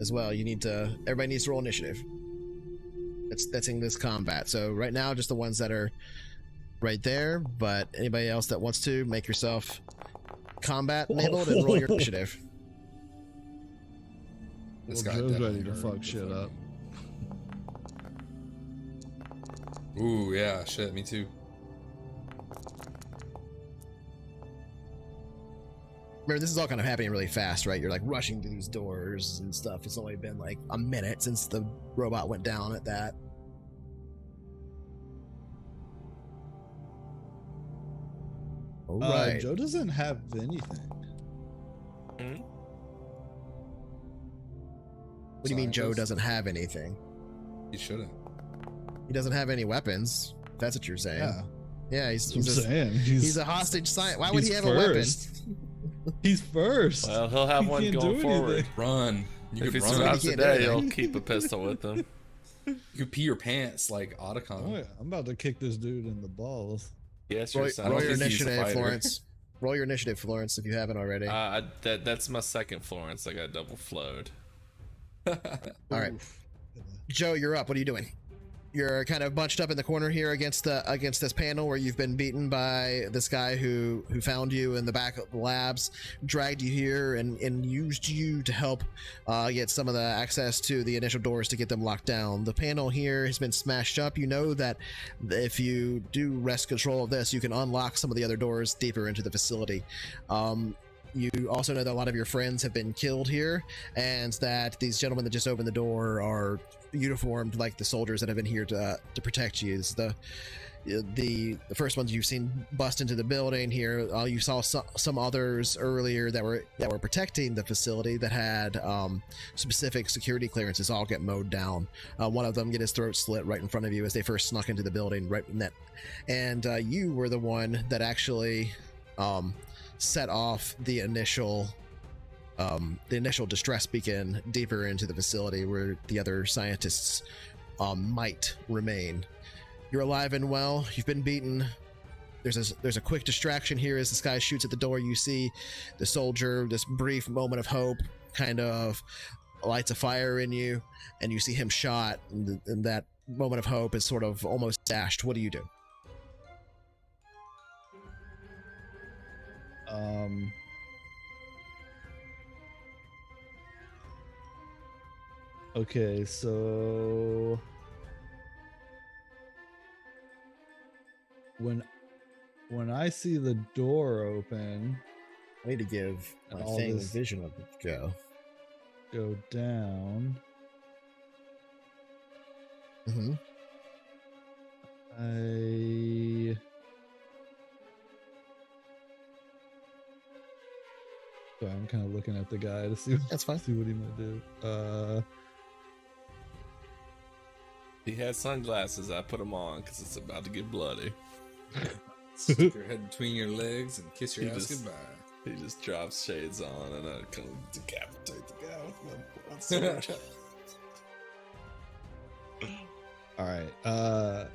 as well. Everybody needs to roll initiative. That's in this combat. So right now, just the ones that are right there, but anybody else that wants to, make yourself combat enabled and roll your initiative. This Well, guy Joe's definitely ready to heard fuck the shit fucking- up. Ooh, yeah, shit, me too. Remember, this is all kind of happening really fast, right? You're like rushing through these doors and stuff. It's only been like a minute since the robot went down at that. All right. Joe doesn't have anything. What do you mean Joe Scientist? doesn't have anything? He shouldn't. He doesn't have any weapons. If that's what you're saying. Yeah, Yeah, that's what I'm saying. he's a hostage scientist. Why would he he's have a weapon? first. He's first. Well, he'll have He one can't going do forward. anything. Run. You If he could run. survives He the can't do day, anything. he'll keep a pistol with him. You could pee your pants like Otacon. Oh yeah, I'm about to kick this dude in the balls. Yes, Roll, your son. roll don't your think he's a initiative, fighter. Florence. Roll your initiative, Florence, if you haven't already. That's my second Florence. I got double flowed. All right, Joe, you're up. What are you doing? You're kind of bunched up in the corner here against this panel where you've been beaten by this guy who found you in the back of the labs, dragged you here, and used you to help get some of the access to the initial doors to get them locked down. The panel here has been smashed up. You know that if you do wrest control of this, you can unlock some of the other doors deeper into the facility. You also know that a lot of your friends have been killed here, and that these gentlemen that just opened the door are uniformed like the soldiers that have been here to protect you. It's the first ones you've seen bust into the building here. You saw some others earlier that were protecting the facility that had specific security clearances all get mowed down. One of them get his throat slit right in front of you as they first snuck into the building, right in that. And you were the one that actually set off the initial distress beacon deeper into the facility where the other scientists might remain. You're alive and well. You've been beaten. There's a quick distraction here as this guy shoots at the door. You see the soldier, this brief moment of hope, kind of lights a fire in you, and you see him shot. And that moment of hope is sort of almost dashed. What do you do? Okay, so when I see the door open, I need to give my All thing this- vision of go. go down, Mm-hmm. Sorry, I'm kind of looking at the guy to see That's fine. see what he might do. He has sunglasses. I put them on because it's about to get bloody. Stick your head between your legs and kiss your He ass just- goodbye. He just drops shades on, and I kind of decapitate the guy with my sword. All right.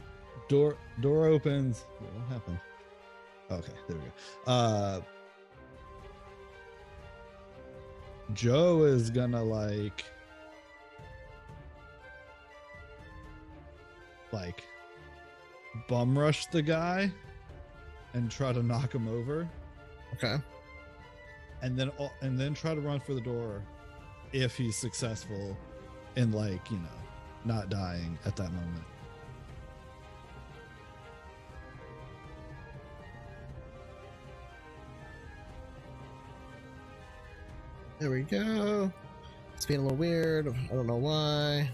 Door opens. Wait, what happened? Okay, there we go. Joe is gonna like bum rush the guy and try to knock him over, Okay. and then try to run for the door if he's successful in not dying at that moment. There we go. It's being a little weird. I don't know why.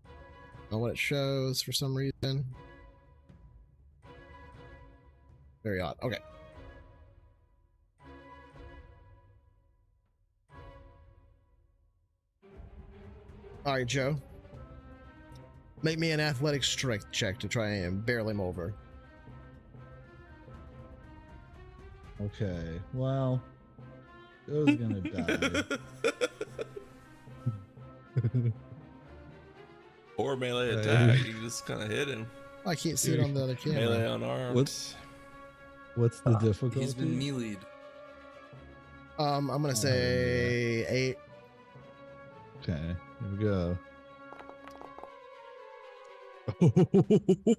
I don't know what it shows for some reason. Very odd. Okay. All right, Joe. Make me an athletic strength check to try and barrel him over. Okay, well, Joe's gonna die. Or melee attack. You just kind of hit him. I can't see it on the other camera. Melee unarmed. What's the difficulty? He's been meleeed. I'm gonna say 8. Okay, here we go.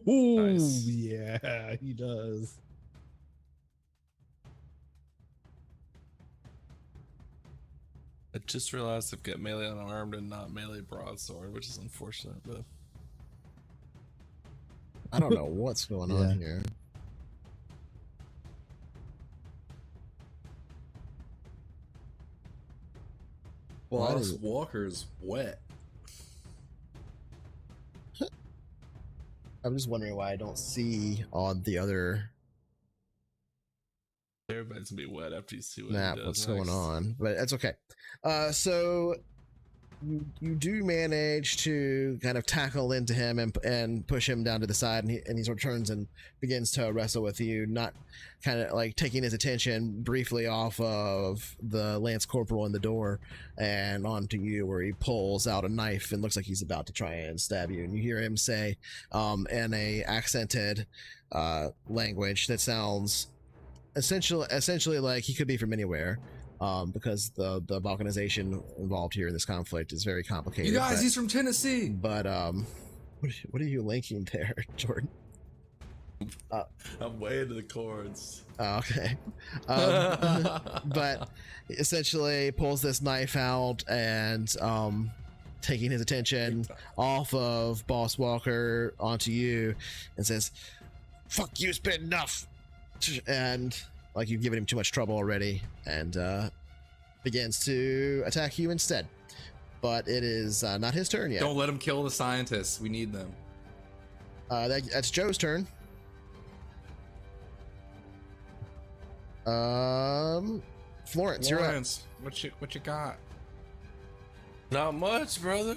Nice. Yeah, he does. I just realized I've got melee unarmed and not melee broadsword, which is unfortunate, but I don't know what's going on here. Boss Walker's wet. I'm just wondering why I don't see on the other everybody's gonna be wet after you see what map he does what's next. going on, but it's okay. So you do manage to kind of tackle into him and push him down to the side, and he sort of turns and begins to wrestle with you, not kind of like taking his attention briefly off of the Lance Corporal in the door and onto you, where he pulls out a knife and looks like he's about to try and stab you, and you hear him say in a accented language that sounds essentially like he could be from anywhere. Because the balkanization involved here in this conflict is very complicated. You guys, he's from Tennessee. But what are you linking there, Jordan? I'm way into the chords. Oh, okay. But essentially pulls this knife out and taking his attention off of Boss Walker onto you and says, "Fuck you, it's been enough," and like you've given him too much trouble already, and begins to attack you instead. But it is not his turn yet. Don't let him kill the scientists. We need them. That's Joe's turn. Florence, you're up. What you got? Not much, brother.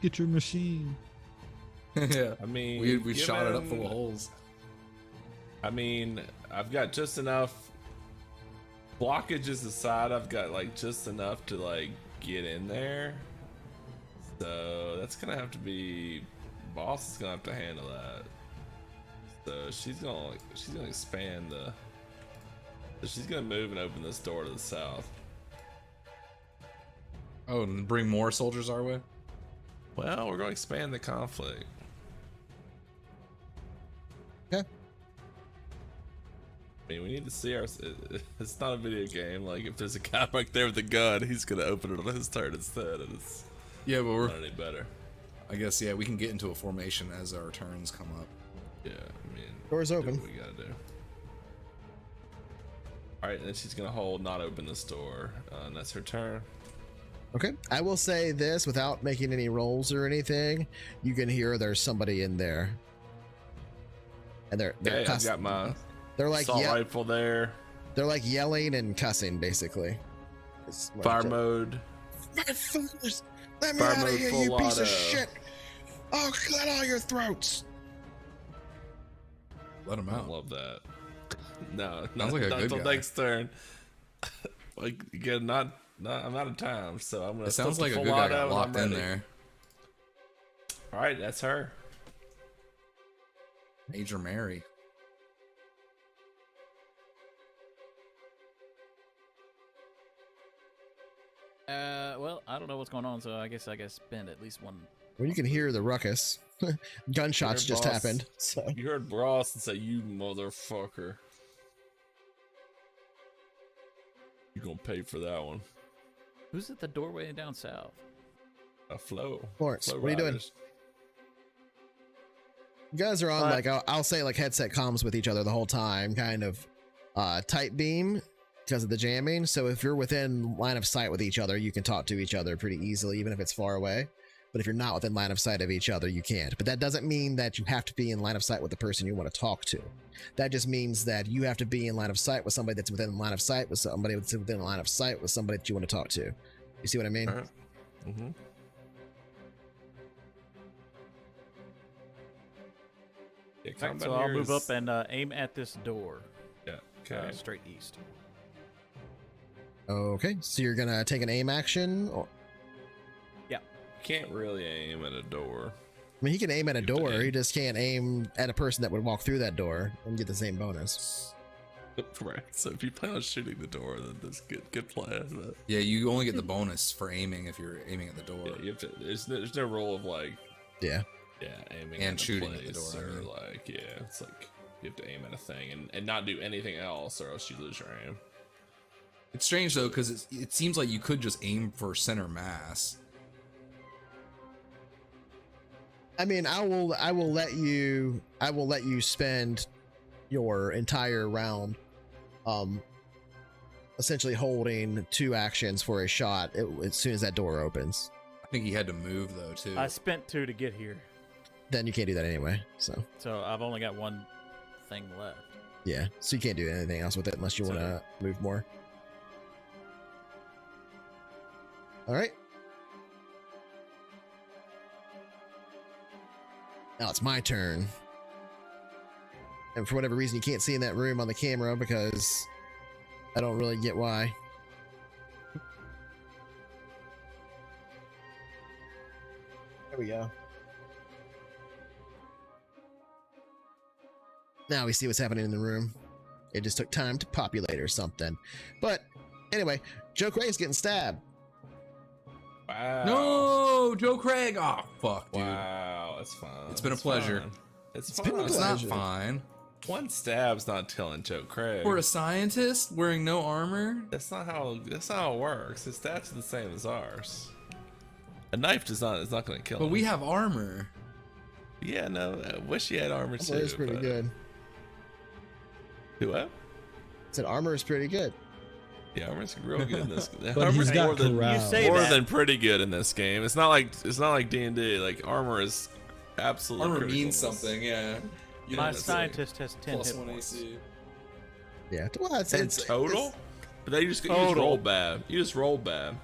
Get your machine. Yeah. I mean, we shot it up full of holes. I mean, I've got just enough blockages aside. I've got like just enough to like get in there. So that's gonna have to be. Boss is gonna have to handle that. So she's gonna expand the. So she's gonna move and open this door to the south. Oh, and bring more soldiers our way. Well, we're gonna expand the conflict. Okay. I mean, we need to see our. It's not a video game. Like, if there's a guy back there with a gun, he's gonna open it on his turn instead, and it's Yeah, but we're. not any better. I guess we can get into a formation as our turns come up. Yeah, I mean, Door's do open. what we gotta do. All right, and then she's gonna hold, not open this door, and that's her turn. Okay. I will say this without making any rolls or anything. You can hear there's somebody in there, and they're Okay, I've got my they're like assault rifle there. they're like yelling and cussing basically. Fire mode. Motherfuckers, let me Fire out of mode here, full you piece auto. of shit! I'll cut all your throats. Let him I out. love that. No, Sounds not, like a not good till guy. next turn. Like, again, I'm out of time, so I'm gonna. It sounds flip like the a full good guy auto got and I'm locked in ready. there. All right, that's her. Major Mary. Well, I don't know what's going on, so I guess spend at least one. Well, you can hear the ruckus. Gunshots just Boss. happened. So You heard Bros and say, "You motherfucker." You gonna pay for that one. Who's at the doorway down south? A flow. Lawrence, Flow what are you doing? riders. you guys are on like I'll say like headset comms with each other the whole time, kind of tight beam because of the jamming. So if you're within line of sight with each other, you can talk to each other pretty easily, even if it's far away. But if you're not within line of sight of each other, you can't. But that doesn't mean that you have to be in line of sight with the person you want to talk to. That just means that you have to be in line of sight with somebody that's within line of sight with somebody that's within line of sight with somebody that you want to talk to. You see what I mean? All right. Mm-hmm. Yeah, Right, so I'll move up and aim at this door. Yeah. Okay. Straight east. Okay, so you're gonna take an aim action. Or, Can't really aim at a door. I mean, he can aim at a You have to door. aim. He just can't aim at a person that would walk through that door and get the same bonus. Right. So if you plan on shooting the door, then that's good plan. But Yeah, you only get the bonus for aiming if you're aiming at the door. yeah, you have to. There's no rule of like Yeah. aiming And at a shooting at the place door, I or mean. like it's like you have to aim at a thing and not do anything else or else you lose your aim. It's strange though, because it seems like you could just aim for center mass. I mean, I will let you spend your entire round essentially holding 2 actions for a shot as soon as that door opens. I think he had to move though too. I spent 2 to get here, Then you can't do that anyway. So so I've only got one thing left. yeah, so you can't do anything else with it unless you want to move more. All right. Now it's my turn. And for whatever reason, you can't see in that room on the camera because I don't really get why. There we go. Now we see what's happening in the room. It just took time to populate or something. But anyway, Joe Craig's getting stabbed. Wow. No, Joe Craig. Oh fuck, dude. Wow, that's fine. It's been a pleasure. Fine. It's been a fine. It's not pleasure. fine. One stab's not killing Joe Craig. For a scientist wearing no armor. That's not how it works. His stats are the same as ours. A knife is not going to kill him. But we have armor. Yeah, no. I wish he had armor too. Armor is pretty but- good. Do what? Said armor is pretty good. Yeah, armor's real good in this. But Armor's he's got more than corral. You say more that. than pretty good in this game. It's not like D&D. Like armor is absolutely Armor critical means in this. something, yeah. You know, My it's like scientist has 10 plus hit 1 points. AC. Yeah. Well, it's In total? But they just you just Total. roll bad. You just roll bad.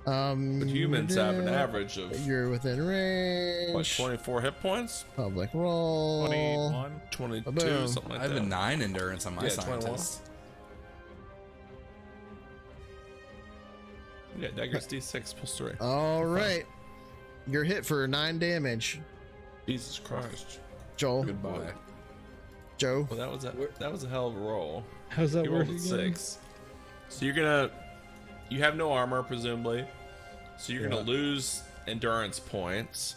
But humans have an average of You're within range. what, 24 hit points, Public roll. 21. 22, Boom. something like I have that. a 9 endurance on my Yeah, 21. scientist. Yeah, dagger's D6 plus 3. All right. You're hit for 9 damage. Jesus Christ. Joel. Goodbye. Joe. Well, that was a hell of a roll. How's that You work rolled a again? 6. So you have no armor presumably. So you're gonna lose endurance points.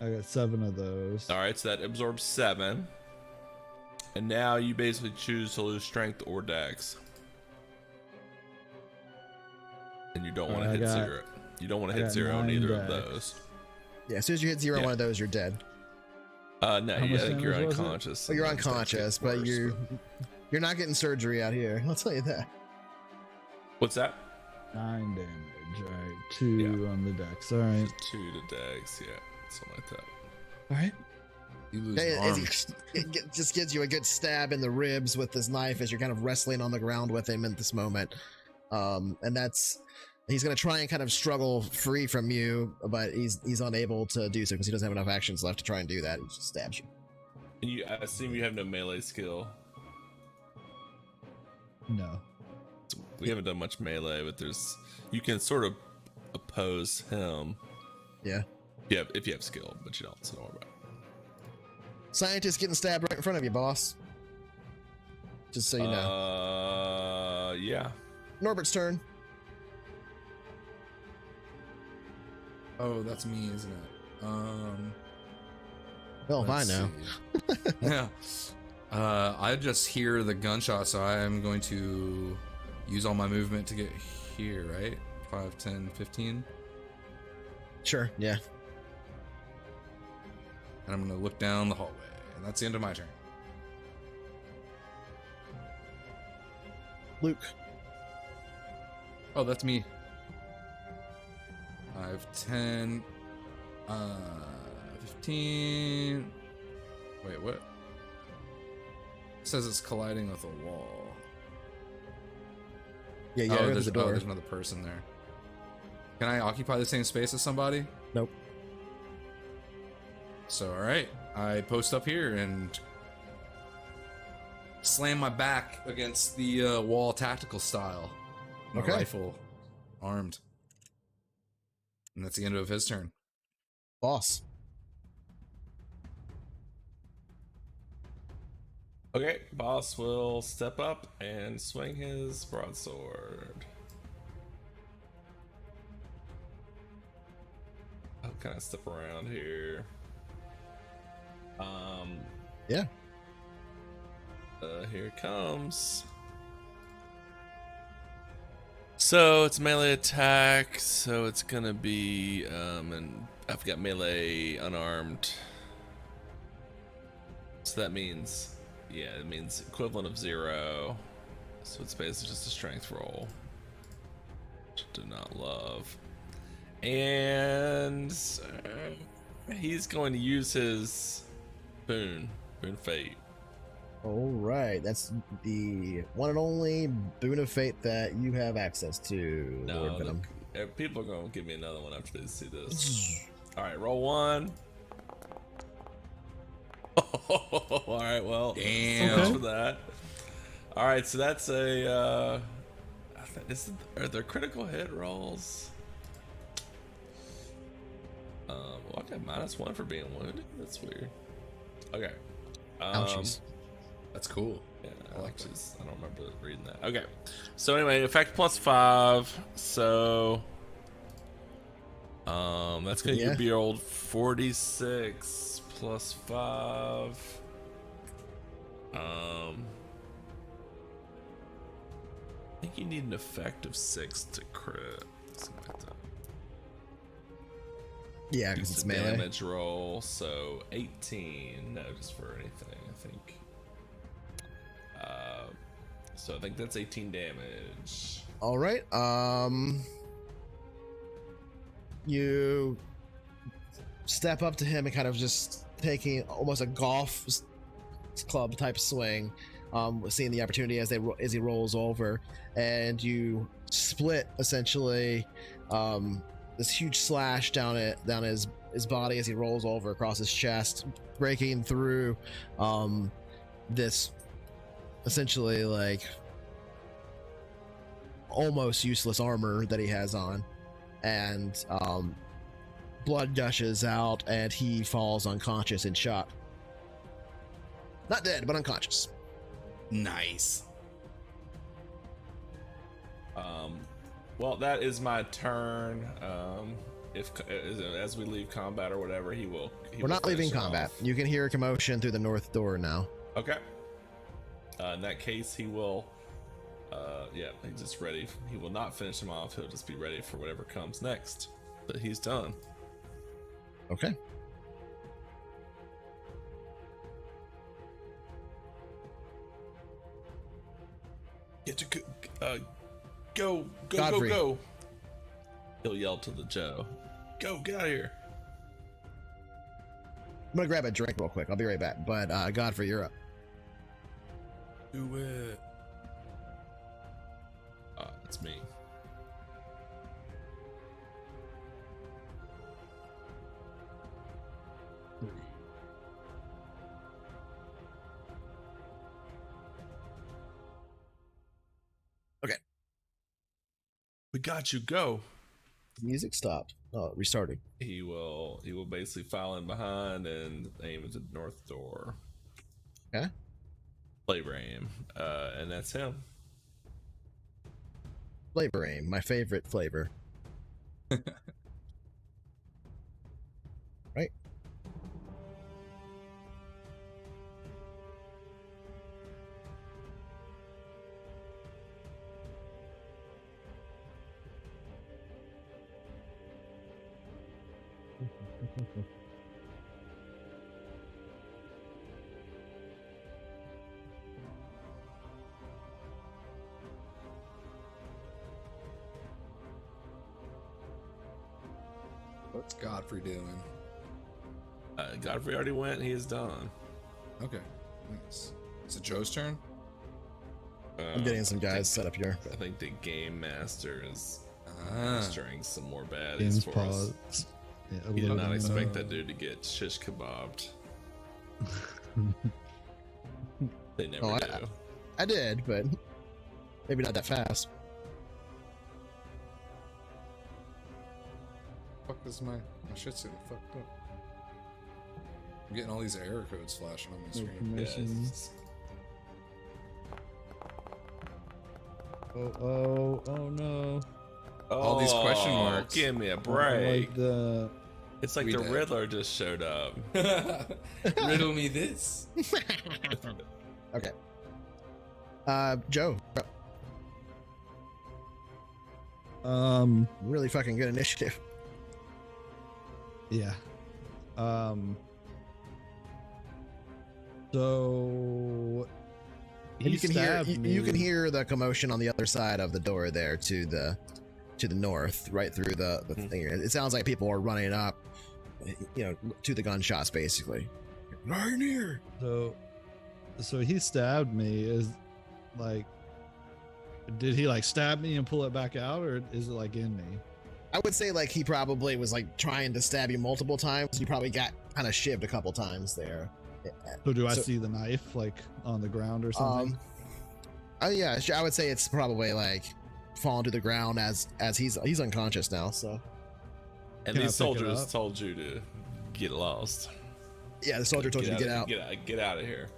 I got 7 of those. All right, so that absorbs 7. And now you basically choose to lose strength or dex. And you don't want to I hit got- 0. You don't want to I hit got 0 on 9 either of dex. those. Yeah, as soon as you hit 0 on Yeah. one of those, you're dead. No, How I much think you're damage was it? unconscious. Well, you're and then things get unconscious, but worse, you're not getting surgery out here. I'll tell you that. What's that? 9 damage. All right, 2 on the dex. All right. 2 to dex, yeah, something like that. All right. You lose It, armor. just gives you a good stab in the ribs with this knife as you're kind of wrestling on the ground with him at this moment. And he's going to try and kind of struggle free from you, but he's unable to do so because he doesn't have enough actions left to try and do that. He just stabs you. And I assume you have no melee skill. No. We haven't done much melee, but you can sort of oppose him. Yeah. Yeah, if you have skill, but you don't, so don't worry about it. Scientist getting stabbed right in front of you, boss. Just so you know. Yeah. Norbert's turn. Oh, that's me, isn't it? Well, if I let's know. see. Yeah. I just hear the gunshot, so I am going to use all my movement to get here, right? 5, 10, 15. Sure, yeah. And I'm going to look down the hallway. And that's the end of my turn. Luke. Oh, that's me. 5, 10, 15. Wait, what? It says it's colliding with a wall. Yeah, oh, there's a door. there's another person there. Can I occupy the same space as somebody? Nope. So, alright. I post up here and slam my back against the wall tactical style. My Okay. rifle armed. And that's the end of his turn. Boss. Okay, boss will step up and swing his broadsword. I'll kind of step around here. Yeah. Here it comes. So it's melee attack, so it's gonna be and I've got melee unarmed. So that means, yeah, it means equivalent of 0. So it's basically just a strength roll, which I do not love. And he's going to use his boon fate. All right, that's the one and only boon of fate that you have access to, Lord No, Venom. people are going to give me another one after they see this. All right, roll 1. All right, well, Damn. so much for that. All right, so that's a. Are there critical hit rolls? Well, I got -1 for being wounded. That's weird. Okay. Ouchies. That's cool. Yeah, I like that. I don't remember reading that. Okay. So anyway, effect +5. So that's gonna Yeah. be your old 46 +5. I think you need an effect of 6 to crit. Something like that. Yeah, because Use it's the melee. damage roll, so 18. No, just for anything, I think. So I think that's 18 damage. All right. You step up to him and kind of just taking almost a golf club type swing, seeing the opportunity as he rolls over, and you split essentially this huge slash down his body as he rolls over across his chest, breaking through this essentially like almost useless armor that he has on, and blood gushes out and he falls unconscious and shot. Not dead, but unconscious. Nice. Well, that is my turn. If as we leave combat or whatever, he will We're not leaving finish it combat. off. You can hear a commotion through the north door now. Okay. In that case, he will. Yeah, he's just ready. He will not finish him off. He'll just be ready for whatever comes next. But he's done. Okay. Get to go, Godfrey. go. He'll yell to the Joe. Go, get out of here. I'm gonna grab a drink real quick. I'll be right back. But Godfrey, you're up. Do it. It's me. Okay. We got you. Go. Music stopped. Oh, restarting. He will basically file in behind and aim at the north door. Okay. Flavor aim. And that's him. Flavor aim, my favorite flavor. Right. What's Godfrey doing? Godfrey already went. He is done. Okay, nice. Is it Joe's turn? I'm getting some guys set up here. I think the game master is Ah, mastering some more baddies Games for us. paused. Yeah, You did not loading expect up. that dude to get shish kebabbed. They never Oh, do. I did, but maybe not that fast. fuck is my shit's getting fucked up. I'm getting all these error codes flashing on my No screen. Yeah, permissions. it's- Oh no. All these question Oh, marks. Give me a I break. like the It's like We the did. Riddler just showed up. Riddle me this. Okay. Joe, really fucking good initiative. yeah. So And you can hear stabbed you can me. hear the commotion on the other side of the door there to the north, right through the Mhm. thing. It sounds like people are running up, to the gunshots, basically. Right here. So he stabbed me. Is like, did he like stab me and pull it back out, or is it like in me? I would say like he probably was like trying to stab you multiple times. You probably got kind of shivved a couple times there. So do I So- see the knife like on the ground or something? Yeah, I would say it's probably like fallen to the ground as he's unconscious now. So And Can I these pick it soldiers up? told you to get lost. yeah, the soldier told you to get out. Get out of here.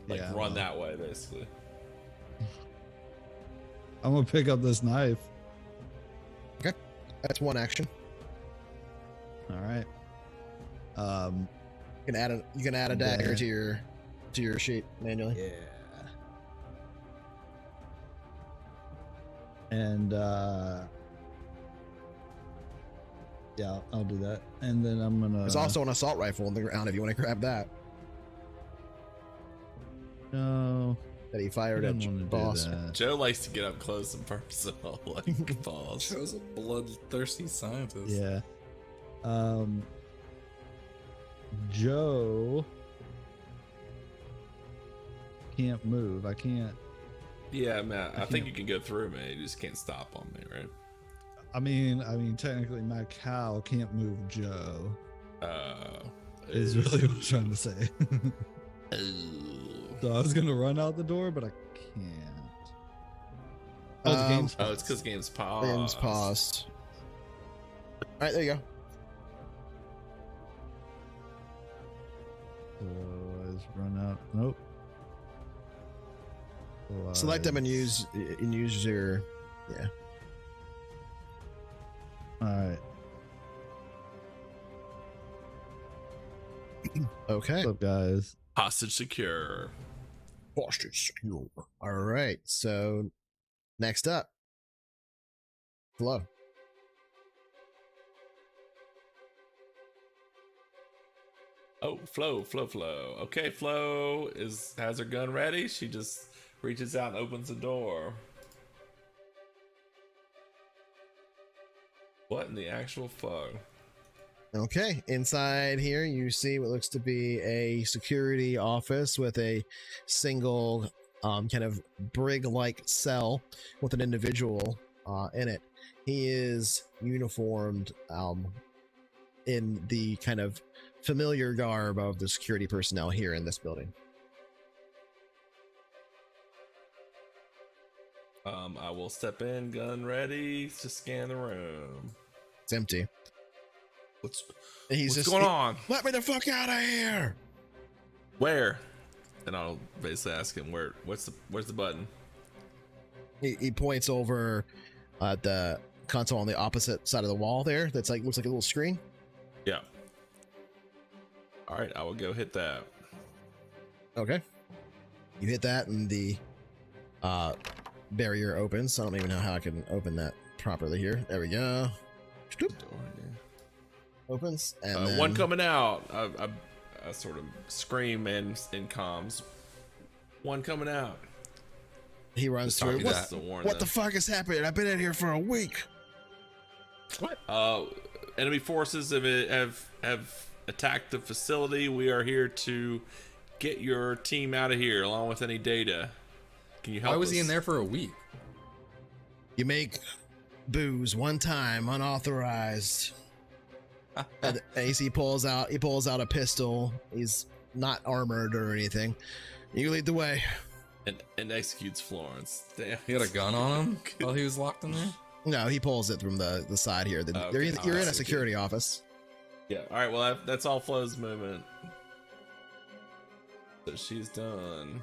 Like Yeah, run well. that way, basically. I'm gonna pick up this knife. That's one action. All right. You can add a dagger Yeah. to your sheet manually. Yeah. And yeah, I'll do that. And then I'm gonna. There's also an assault rifle on the ground if you want to grab that no. that he I fired at didn't want to boss. do that. Joe likes to get up close and personal, like balls. Joe's a bloodthirsty scientist. Yeah. Joe can't move. I can't. Yeah, man. I think can't- you can go through me. You just can't stop on me, right? I mean, technically, my cow can't move Joe. Is really what I'm trying to say. So I was gonna run out the door, but I can't. Oh, the game's Oh, it's because game's paused. Game's paused. All right, there you go. So I just run out. Nope. So Select them and I- use your All right. okay. What's up, guys? Hostage secure. Hostage. All right. So next up, Flo. Oh, Flo. Okay, Flo has her gun ready. She just reaches out and opens the door. What in the actual fuck? Okay, inside here you see what looks to be a security office with a single kind of brig-like cell with an individual in it. He is uniformed in the kind of familiar garb of the security personnel here in this building. I will step in, gun ready to scan the room. It's empty. What's He's what's going on? Let me the fuck out of here! Where? And I'll basically ask him where's the button? He points over at the console on the opposite side of the wall there. That's like looks like a little screen. Yeah. All right, I will go hit that. Okay. You hit that and the barrier opens. I don't even know how I can open that properly here. There we go. Stoop. Opens and then... one coming out. I sort of scream in comms. One coming out. He runs through. What the fuck is happening? I've been in here for a week. What? Enemy forces have attacked the facility. We are here to get your team out of here, along with any data. Can you help us? Why was he in there for a week? You make booze one time, unauthorized. And AC pulls out a pistol. He's not armored or anything. You lead the way. And executes Florence. Damn. He had a gun on him while he was locked in there? No, he pulls it from the side here. Okay. You're in a security office. Yeah. All right. Well, that's all Flo's movement. So she's done.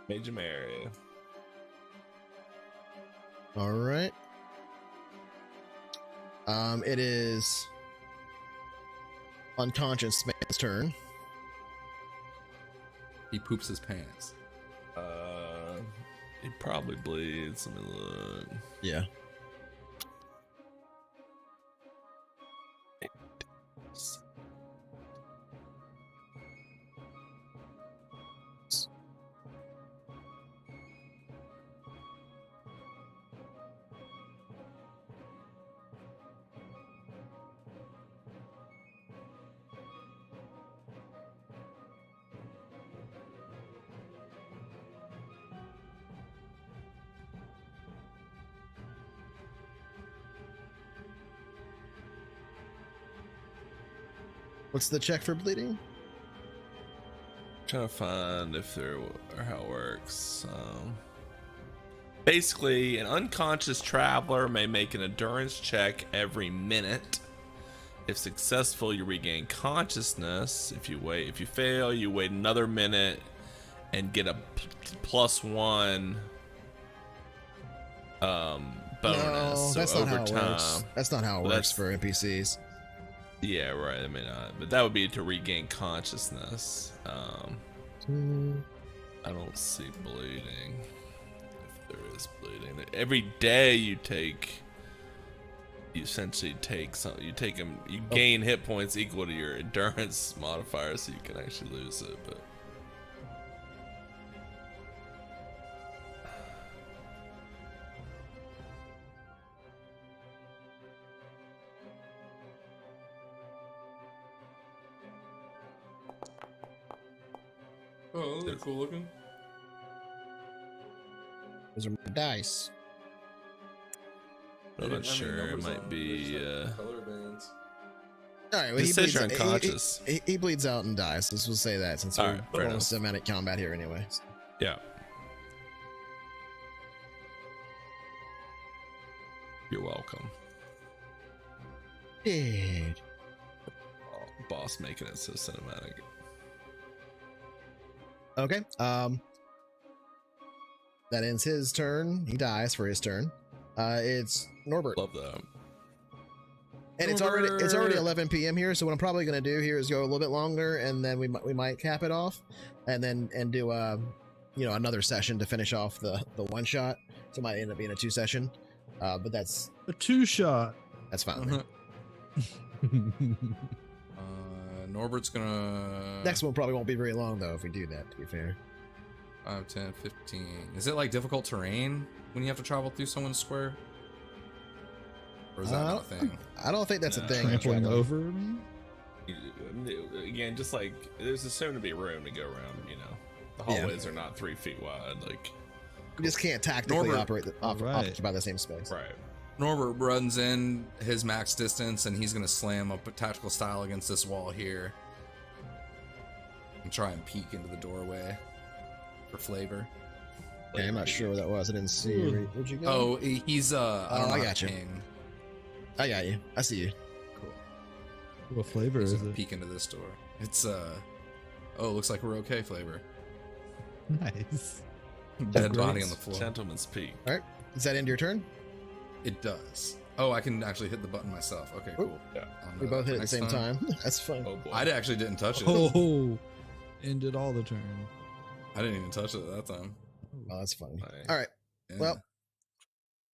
Major Mary. All right. It is unconscious man's turn. He poops his pants. He probably bleeds. Let me look. Yeah. What's the check for bleeding? Trying to find if there or how it works. Basically, an unconscious traveler may make an endurance check every minute. If successful, you regain consciousness. If you fail, you wait another minute and get a +1 bonus. No, that's so not over how it time. works. That's not how it works for NPCs. Yeah, right. I mean, but that would be to regain consciousness. I don't see bleeding. If there is bleeding, every day you essentially take some. You gain hit points equal to your endurance modifier, so you can actually lose it. But Oh, those are cool looking. Those are my dice. I'm not sure. It might be. Color bands. All right, well, It says you're unconscious. He bleeds out and dies. Let's just say that since we're fair on enough. cinematic combat here anyway. Yeah. You're welcome. Dude. Oh, boss making it so cinematic. Okay. That ends his turn. He dies for his turn. It's Norbert. Love that. And it's already 11 p.m. here, so what I'm probably going to do here is go a little bit longer, and then we might cap it off, and do another session to finish off the one shot. So it might end up being a 2 session, but that's A 2-shot. that's fine. Norbert's gonna... Next one probably won't be very long though if we do that. To be fair. 5, 10, 15. Is it like difficult terrain when you have to travel through someone's square? Or is that not a thing? I don't think that's a thing. Trampling over me? Again, just like there's assumed to be room to go around. The hallways are not 3 feet wide. Like You just can't tactically Norbert. occupy the same space. right. Norbert runs in his max distance, and he's gonna slam up a tactical style against this wall here, and try and peek into the doorway for flavor. Okay, I'm not sure what that was. I didn't see. Ooh. Where'd you go? Oh, he's I got you. King. I got you. I see you. Cool. What flavor He's is gonna it? peek into this door. It's oh, looks like we're okay flavor. Nice. Dead great. body on the floor. Gentleman's peak. All right. Is that end your turn? It does. Oh, I can actually hit the button myself. Okay, Oh, cool. yeah. We both hit at the same time. That's fun. Oh boy. I actually didn't touch it. Oh, ended all the turn. I didn't even touch it at that time. Oh, that's funny. Nice. All right. Yeah. Well,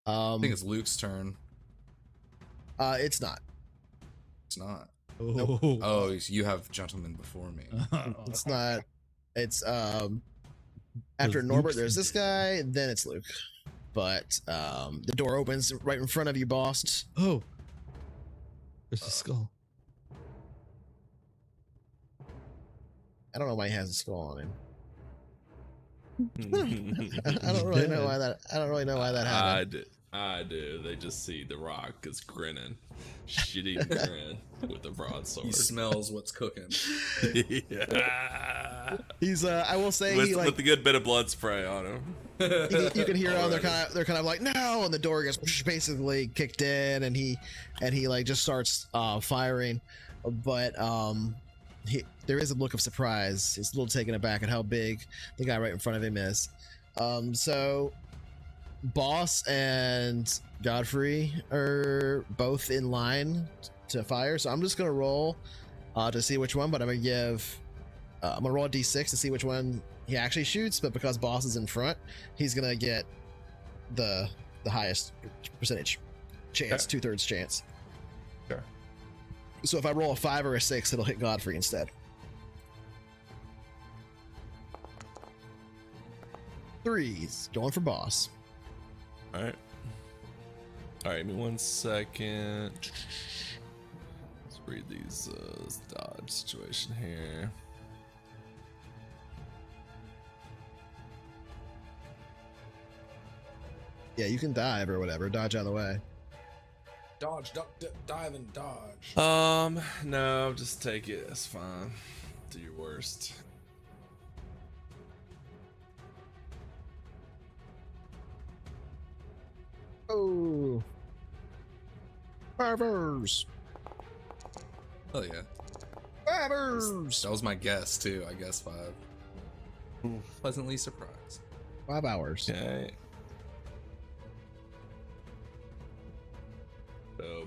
I think it's Luke's turn. it's not. It's not. Oh, Oh, you have gentlemen before me. It's not. It's after There's Norbert, Luke's there's this guy, then it's Luke. But the door opens right in front of you, boss. Oh, there's a skull. I don't know why he has a skull on him. I I don't really know why that. I don't really know why that happened. I do. They just see The Rock is grinning, shitty grin with a broadsword. He smells what's cooking. Yeah. He's. I will say with, he like. with a good bit of blood spray on him. You can hear on Alrighty. they're kind of like no, and the door gets basically kicked in, and he like just starts firing, but there is a look of surprise. He's a little taken aback at how big the guy right in front of him is. So Boss and Godfrey are both in line to fire, so I'm just gonna roll to see which one, but I'm gonna roll a d6 to see which one he actually shoots, but because Boss is in front, he's gonna get the highest percentage chance, Okay. 2/3 chance. Sure. So if I roll a 5 or a 6, it'll hit Godfrey instead. 3s, going for Boss. All right. All right. Give me 1 second. Let's read these this dodge situation here. Yeah, you can dive or whatever, dodge out of the way. Dodge, duck, dive, and dodge. No, just take it. It's fine. Do your worst. Oh, fivers, Oh yeah. fivers, That was my guess too. I guess 5. Pleasantly surprised. 5 hours. Okay. So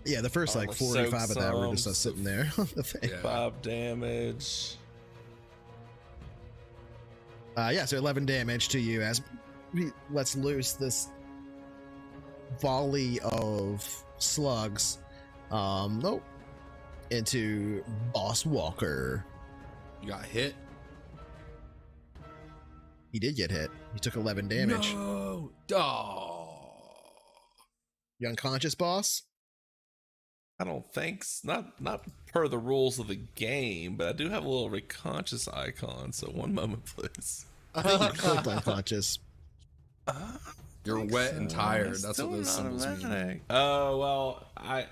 Yeah, the first like Almost 45 of soak that were just some, us sitting there on the thing. Yeah. 5 damage. Yeah, so 11 damage to you as he lets loose this volley of slugs. Nope. Into Boss Walker. You got hit. He did get hit. He took 11 damage. No. Oh. You unconscious, Boss? I don't think not per the rules of the game, but I do have a little reconscious icon. So 1 moment, please. I think you clicked unconscious. You're think wet and so. tired. It's That's still what those symbols mean. automatic. Oh well, I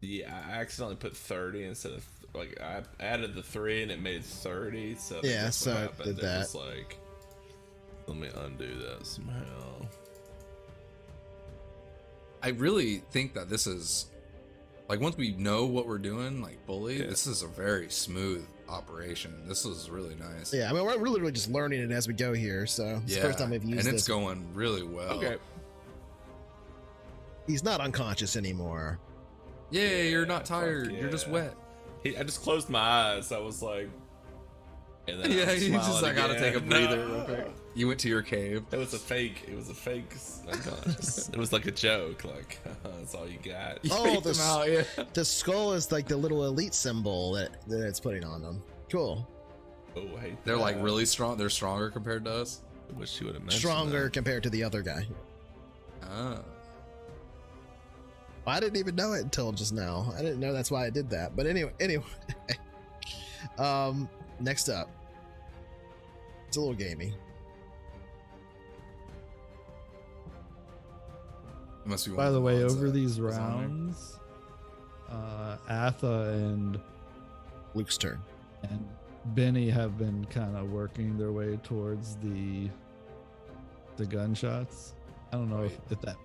accidentally put 30 instead of like I added the 3 and it made 30. So I think Yeah, that's so what it happened. did It was that. like, let me undo that somehow. I really think that this is like once we know what we're doing, like bully, Yeah. this is a very smooth operation. This is really nice. Yeah, I mean, we're literally just learning it as we go here, so it's the first time we've used and this. it's going really well. Okay. He's not unconscious anymore. Yeah, you're not fuck tired. You're just yeah. wet. I just closed my eyes. I was like, and then Yeah, I'm you just smiling I gotta take a again. breather No. real quick. You went to your cave. It was a fake. It was a fake unconscious. It was like a joke. Like that's all you got. You Oh, faked this- them out, yeah. The skull is like the little elite symbol that it's putting on them. Cool. Oh, I hate They're like that. really strong. They're stronger compared to us. I wish you would have mentioned Stronger that. compared to the other guy. Ah. I didn't even know it until just now. I didn't know that's why I did that. But anyway. Next up. It's a little gamey. It must be one By of the way, ones over that these was on there. rounds, Atha and Luke's turn. Benny have been kind of working their way towards the gunshots. I don't know if that,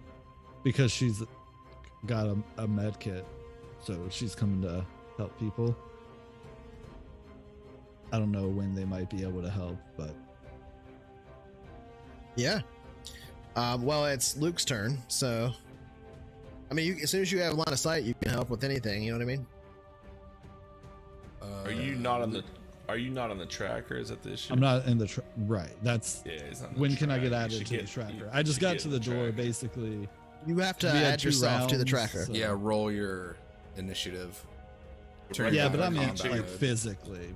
because she's got a med kit, so she's coming to help people. I don't know when they might be able to help, but Yeah. Well, it's Luke's turn, so I mean, as soon as you have line of sight, you can help with anything. You know what I mean? Are you not on the? Are you not on the tracker? Is that the issue? I'm not in the right. That's he's on the when can I get track. added You to the should tracker? I just you got get to the door, tracker. basically. You have to We had add 2 yourself to the rounds, tracker. so- Yeah, roll your initiative. Turn Yeah, your but I'm in combat like mode. physically,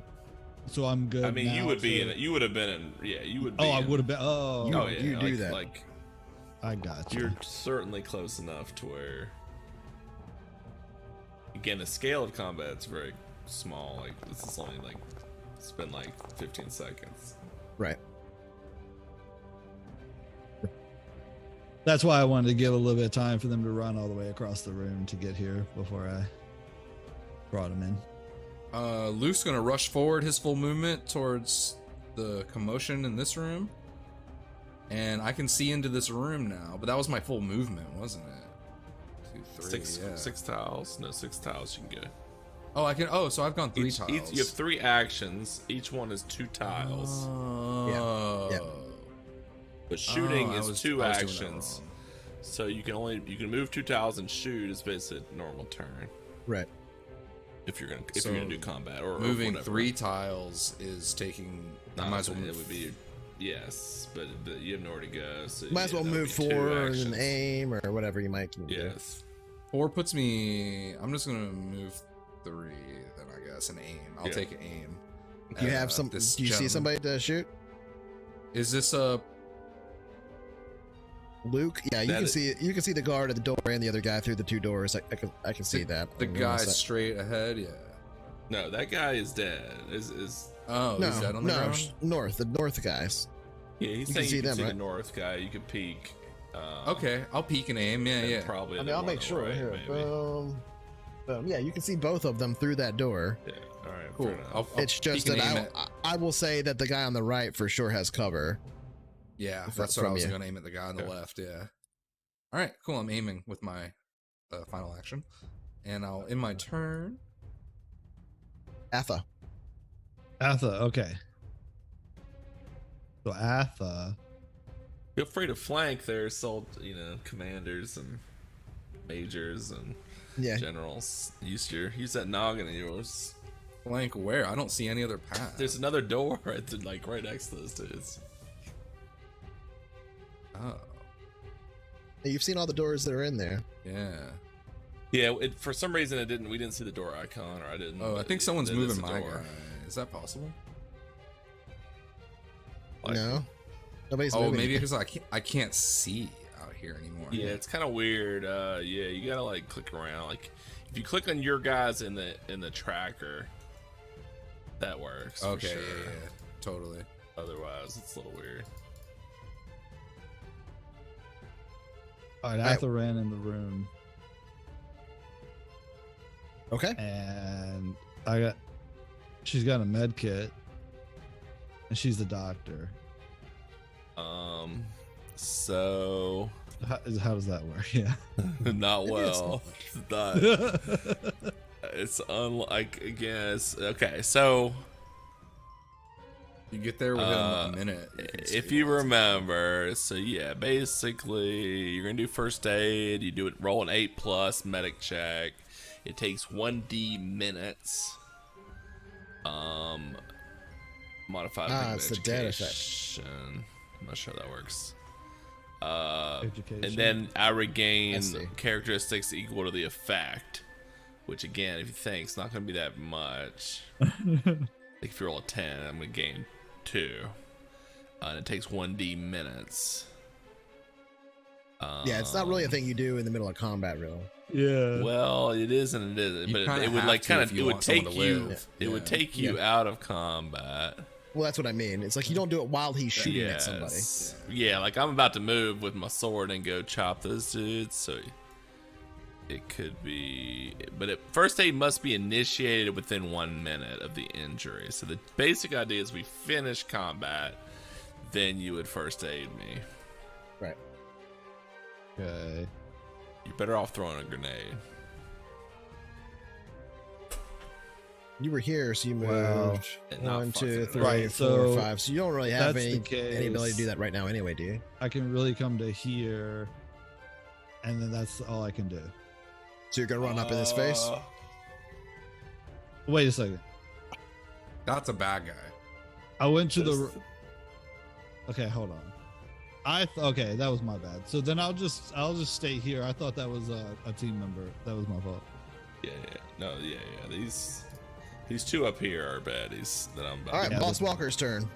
so I'm good. I mean, you now would be to- in it. You would have been in. Yeah, you would. Be Oh, I in- would have been. Oh, You- Oh yeah, you do like, that. Like I got you. you're certainly close enough to where. Again, the scale of combat is very small. Like this is only like it's been like 15 seconds. Right. That's why I wanted to give a little bit of time for them to run all the way across the room to get here before I brought them in. Luke's gonna rush forward his full movement towards the commotion in this room. And I can see into this room now, but that was my full movement, wasn't it? 2, 3, yeah. Six tiles. No, 6 tiles you can go. Oh, I can. Oh, so I've gone 3 tiles. You have 3 actions. Each one is 2 tiles. Oh. Yeah. But shooting I is was 2 doing that actions. wrong. So you can move 2 tiles and shoot is basically a normal turn. Right. If you're gonna So do combat or Moving whatever. 3 tiles is taking. I might as well it move. would be yes, but you have nowhere to go. So Might as well that would move be 2 forward actions. and aim or whatever you might do. Yes. 4 puts me. I'm just gonna move 3, then I guess, and aim. I'll Yeah. take an aim. Do you have some? Do this you see gentleman. somebody to shoot? Is this a? Luke? Yeah, you That can is- see. You can see the guard at the door and the other guy through the 2 doors. I can see that. The on line guy of sight. straight ahead? Yeah. No, that guy is dead. Is Oh, No, is that on the no, ground? north. The north guys. yeah? He's You saying can see you can them, see the right? north guy. You can peek. Okay, I'll peek and aim. Yeah, and yeah. Probably. I the mean, I'll one make on the sure. right, Here, maybe. boom, boom. Yeah, you can see both of them through that door. Yeah. All right. Cool. Fair enough. I'll It's just peek and that aim it. I will say that the guy on the right for sure has cover. Yeah, Fr- that's what I from was you. gonna aim at the guy on the Okay. left. Yeah. All right, cool. I'm aiming with my final action, and I'll in my turn. Atha. Atha, okay. So Atha, Feel free to flank their commanders and majors and Yeah. generals. Use that noggin of yours. Blank where? I don't see any other path. There's another door right next to those dudes. Oh, You've seen all the doors that are in there. yeah. Yeah, for some reason we didn't see the door icon, or I didn't. Oh, I but think someone's it is moving a my door. guy. Is that possible? Like- No, nobody's Oh, moving. maybe because I can't see out here anymore. Yeah, it's kind of weird. Yeah, you gotta like click around. Like if you click on your guys in the tracker, that works. Okay. for sure. Yeah, totally. Otherwise, it's a little weird. all right, Alright. Atha ran in the room, Okay. and she's got a med kit, and she's the doctor. So How does that work? Yeah. not well. It's unlike again. Okay, so You get there within a minute. if you remember, so yeah, basically you're gonna do first aid. You do it. Roll an 8+ medic check. It takes 1d minutes. Modified it's the dead effect. education. I'm not sure how that works. Education. And then I I regain see. characteristics equal to the effect, which again, if you think it's not going to be that much. Like if you roll a 10, I'm going to gain 2, and it takes 1d minutes. Yeah, it's not really a thing you do in the middle of combat, really. Yeah. Well, it is and it isn't, You but kinda it would have like to kind if of you it would want someone take to you. live. It would take you out of combat. Well, that's what I mean. It's like you don't do it while he's shooting at somebody. Yeah, like I'm about to move with my sword and go chop those dudes. So it could be, but first aid must be initiated within 1 minute of the injury. So the basic idea is we finish combat, then you would first aid me. Right. Okay. You're better off throwing a grenade. You were here, so you moved Well, and not 1, 2, fucking 3, right, 4, so 5. So you don't really have that's any the case. ability to do that right now, anyway, do you? I can really come to here, and then that's all I can do. So you're gonna run up in his face? Wait a second. That's a bad guy. I went to This- the. Okay, hold on. Okay, that was my bad. So then I'll just stay here. I thought that was a team member. That was my fault. Yeah. No, yeah. These two up here are baddies that I'm about. All right, Yeah, Boss this- Walker's turn.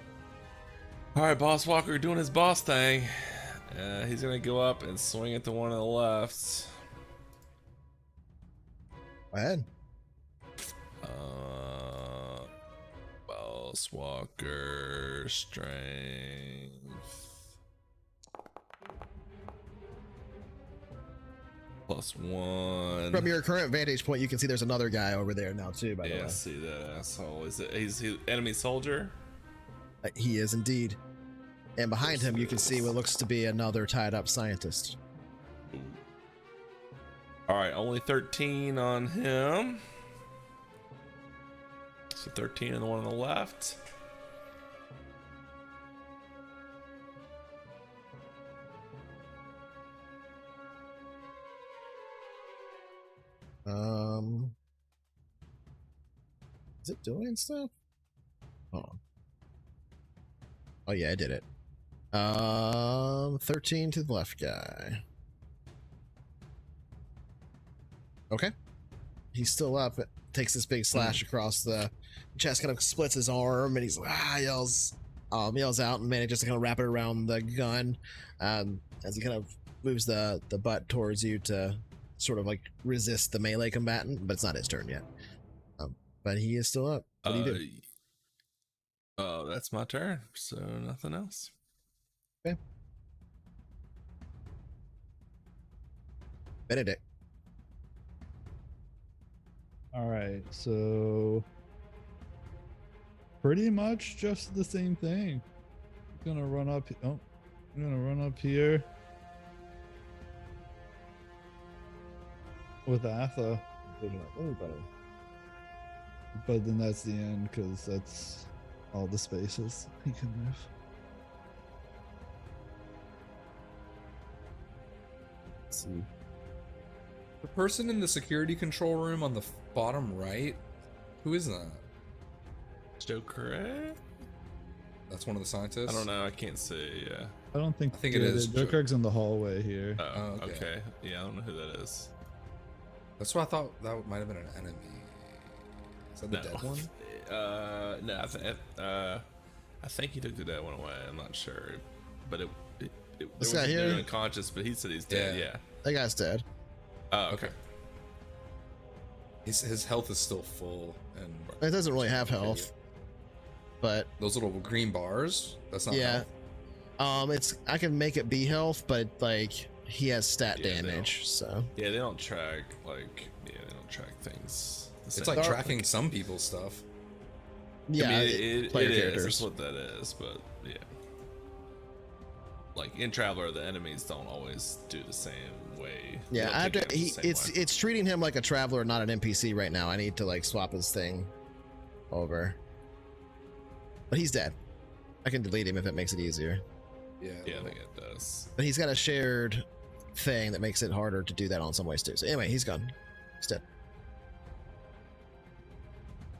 All right, Boss Walker doing his boss thing. He's gonna go up and swing at the one on the left. Go ahead. Boss Walker strength +1. From your current vantage point, you can see there's another guy over there now too. By the Yeah, way, see that asshole? He's enemy soldier? he is indeed. And behind him, you can see what looks to be another tied-up scientist. All right, only 13 on him. So 13 on the one on the left. Is it doing stuff? Oh. Oh yeah, I did it. 13 to the left guy. Okay. He's still up. It takes this big slash across the chest, kind of splits his arm, and he's yells out and manages to kind of wrap it around the gun as he kind of moves the butt towards you to sort of like resist the melee combatant, but it's not his turn yet. But he is still up. What do you do? Oh, that's my turn. So nothing else. Okay. Benedict. All right, so pretty much just the same thing. I'm gonna run up. Oh, I'm gonna run up here with Atha, but then that's the end because that's all the spaces he can move. Let's see. The person in the security control room on the bottom right, who is that? Joker? That's one of the scientists? I don't know. I can't see. Yeah. I don't think. I think it is Joe Kirk's in the hallway here. Oh, Oh, okay. okay. Yeah, I don't know who that is. That's what I thought that might have been an enemy. Is that the dead one? No, I think he took the dead one away. I'm not sure, but This there guy was a dude here? unconscious, but he said he's dead. Yeah. Yeah. That guy's dead. Oh, okay. His health is still full, and It doesn't really have health, but those little green bars, that's not yeah. health. I can make it be health, but like he has stat Yeah, they damage, so Yeah, they don't track they don't track things. the It's same. like Dark- tracking some people's stuff. yeah. I mean, it player is. characters. That's what that is, but yeah. Like in Traveler, the enemies don't always do the same way. They Yeah, don't I have take to. damage the same way. It's treating him like a traveler, not an NPC right now. I need to like swap his thing over. But he's dead. I can delete him if it makes it easier. Yeah. Yeah, I think it does. But he's got a shared thing that makes it harder to do that on some ways too. So anyway, he's gone. He's dead.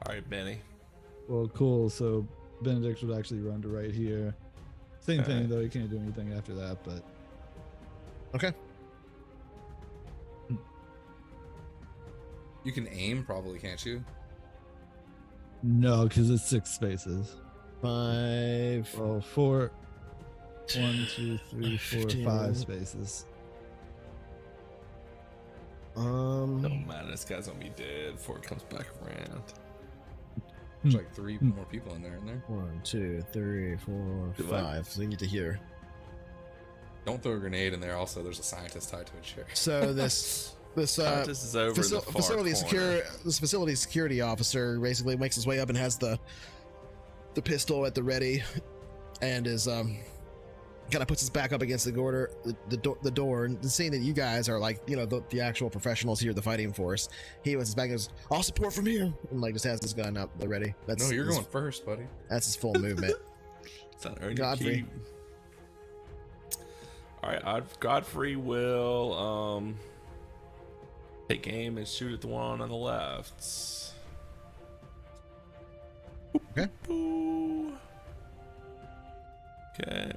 All right, Benny. Well, cool. So Benedict would actually run to right here. Same thing Alright. though. He can't do anything after that. But Okay. You can aim, probably, can't you? no, because it's 6 spaces. 5. Well, 4. 1, 2, 3, 4, 15. 5 spaces. Don't matter. This guy's gonna be dead before it comes back around. There's like 3 more people in there, 1, 2, 3, 4, Do what? 5. So you need to hear. Don't throw a grenade in there. Also, there's a scientist tied to a chair. So this This Contest is over in the far corner. This facility security officer basically makes his way up and has the pistol at the ready, and is kind of puts his back up against the door, and seeing that you guys are like, you know, the actual professionals here, the fighting force, he was his back and goes, "I'll support from here," and like just has his gun up the ready. That's No, you're going first, buddy. That's his full movement. It's not earning Godfrey. All right, Godfrey will take aim and shoot at the one on the left. Okay. Ooh. Okay.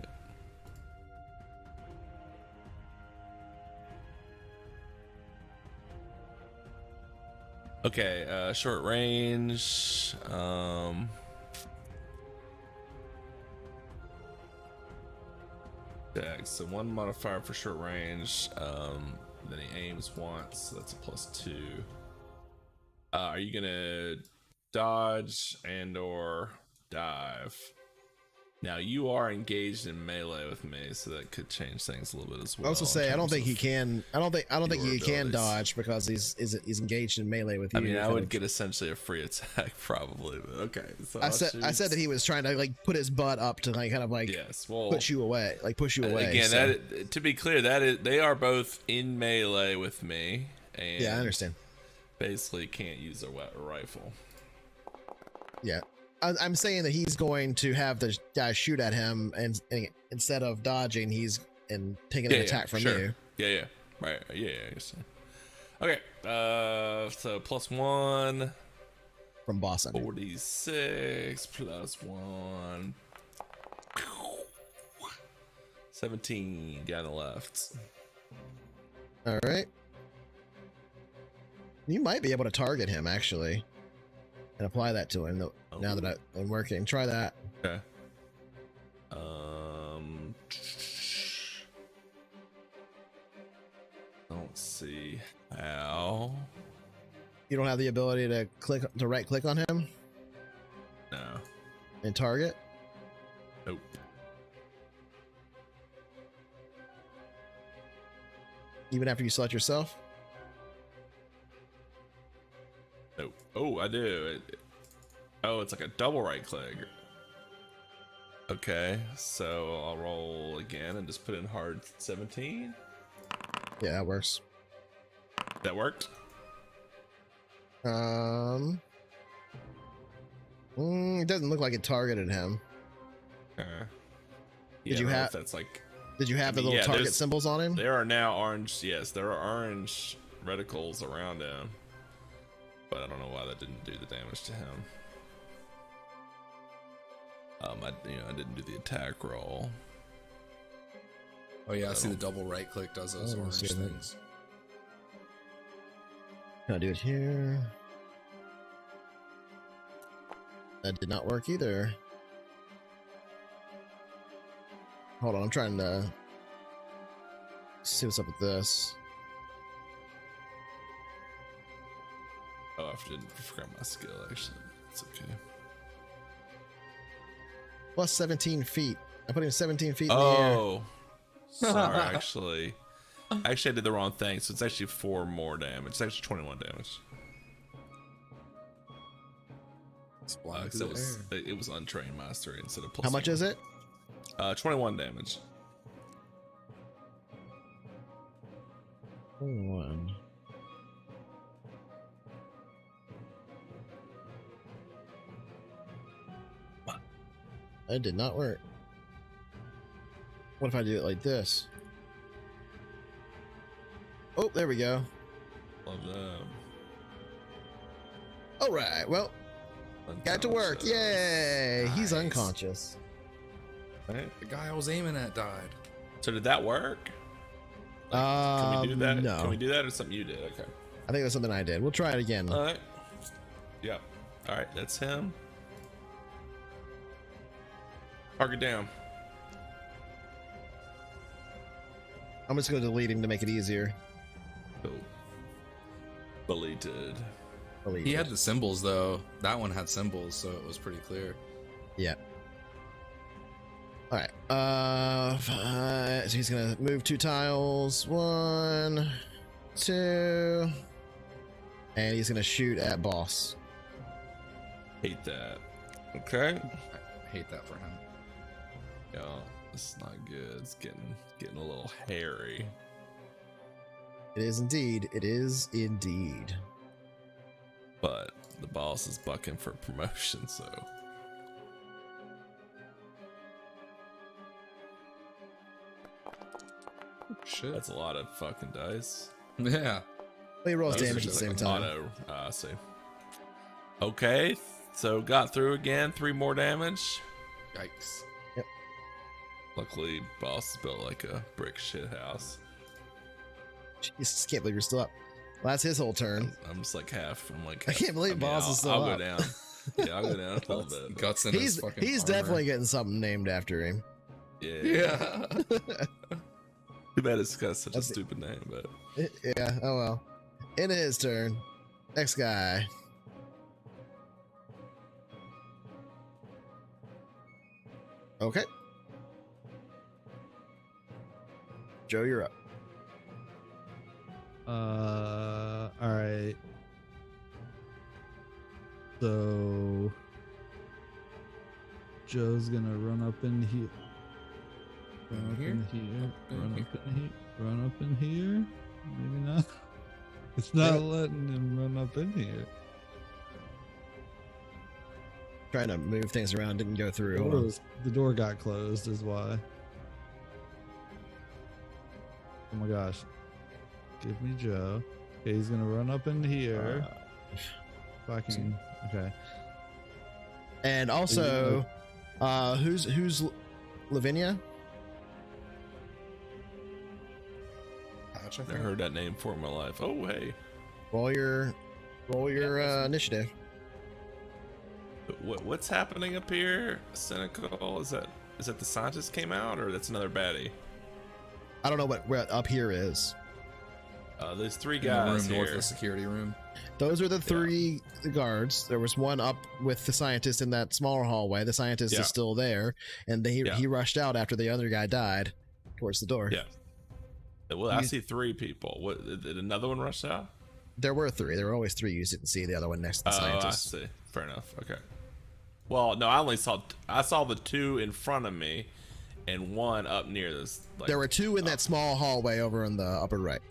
Okay, short range. Yeah, so one modifier for short range. Then he aims once, so that's a +2. Are you gonna dodge and or dive? Now you are engaged in melee with me, so that could change things a little bit as well. I also say I don't think he can. I don't think he can dodge because he's engaged in melee with you. I mean, I would get essentially a free attack probably, but okay. So I said that he was trying to like put his butt up to like kind of like push you away. Again, so. that to be clear, they are both in melee with me, and yeah, I understand. Basically, can't use a rifle. Yeah. I'm saying that he's going to have the guy shoot at him, and instead of dodging, he's taking an attack from you. Yeah, right. Yeah. Okay. So +1 from Boston. 46 +1. 17 down the left. All right. You might be able to target him actually, and apply that to him. Now that I'm working, try that. Okay. Don't see how. You don't have the ability to right click on him? No. And target? Nope. Even after you select yourself? Nope. Oh, I do. Oh, it's like a double right click. Okay, so I'll roll again and just put in hard 17. Yeah, that works. That worked? It doesn't look like it targeted him. Did you have that's like? Did you have the little target symbols on him? There are now orange. Yes, there are orange reticles around him, but I don't know why that didn't do the damage to him. I didn't do the attack roll. Oh yeah, I see the double right click does those orange things. Can I do it here? That did not work either. Hold on, I'm trying to see what's up with this. Oh, I forgot my skill actually. It's okay. Plus 17 feet. I put him 17 feet in the air. Oh, sorry. Actually, I did the wrong thing. So it's actually 4 more damage. It's actually 21 damage. It was untrained mastery instead of plus. How much is it? 21 damage. 21. That did not work. What if I do it like this? Oh, there we go. Love them. All right, well, got to work. Yay! Nice. He's unconscious. Right. The guy I was aiming at died. So did that work? Can we do that? No. Can we do that or something you did? Okay. I think that's something I did. We'll try it again. All right. Yeah. All right, that's him. Target down. I'm just going to delete him to make it easier. Cool. Deleted. He had the symbols though. That one had symbols, so it was pretty clear. Yeah. All right. So he's gonna move 2 tiles. 1, 2. And he's gonna shoot at boss. Hate that. Okay. I hate that for him. Yeah, this is not good. It's getting a little hairy. It is indeed. It is indeed. But the boss is bucking for promotion, so. Shit. That's a lot of fucking dice. Yeah. Well, he rolls Those are damage at the just same like time. Auto, I see. Okay, so got through again. 3 more damage. Yikes. Luckily, boss is built like a brick shit house. Jesus, can't believe you're still up. Well, that's his whole turn. I'm just like half. I'm like, I can't believe boss is still I'll up. go down. Yeah, I'll go down a little bit. Guts in his fucking He's armor. definitely getting something named after him. Yeah. Yeah. Too bad it's got such a stupid name, but Yeah, oh well. It is his turn. Next guy. Okay. Joe, you're up. All right. So Joe's gonna run up in here. Run up in here. Run up in here. Run up in here. Maybe not. It's not letting him run up in here. Trying to move things around, didn't go through. Hold on. The door got closed, is why. Oh my gosh. Give me Joe. Okay, he's gonna run up in here. If I can. Okay. And also, who's Lavinia? Patch, I never think. heard that name before in my life. Oh, hey. Roll your initiative. What's happening up here? Cynycal? Is that the scientist came out, or that's another baddie? I don't know what up here is. There's 3 In the guys room north here. of the security room. Those are the 3 guards. There was one up with the scientist in that smaller hallway. The scientist is still there, and he rushed out after the other guy died towards the door. Yeah. Well, I see 3 people. What? Did another one rush out? There were 3. There were always 3. You didn't see the other one next to the scientist. I see. Fair enough. Okay. Well, no, I saw the 2 in front of me, and 1 up near this. Like, There were 2 in that small hallway over in the upper right.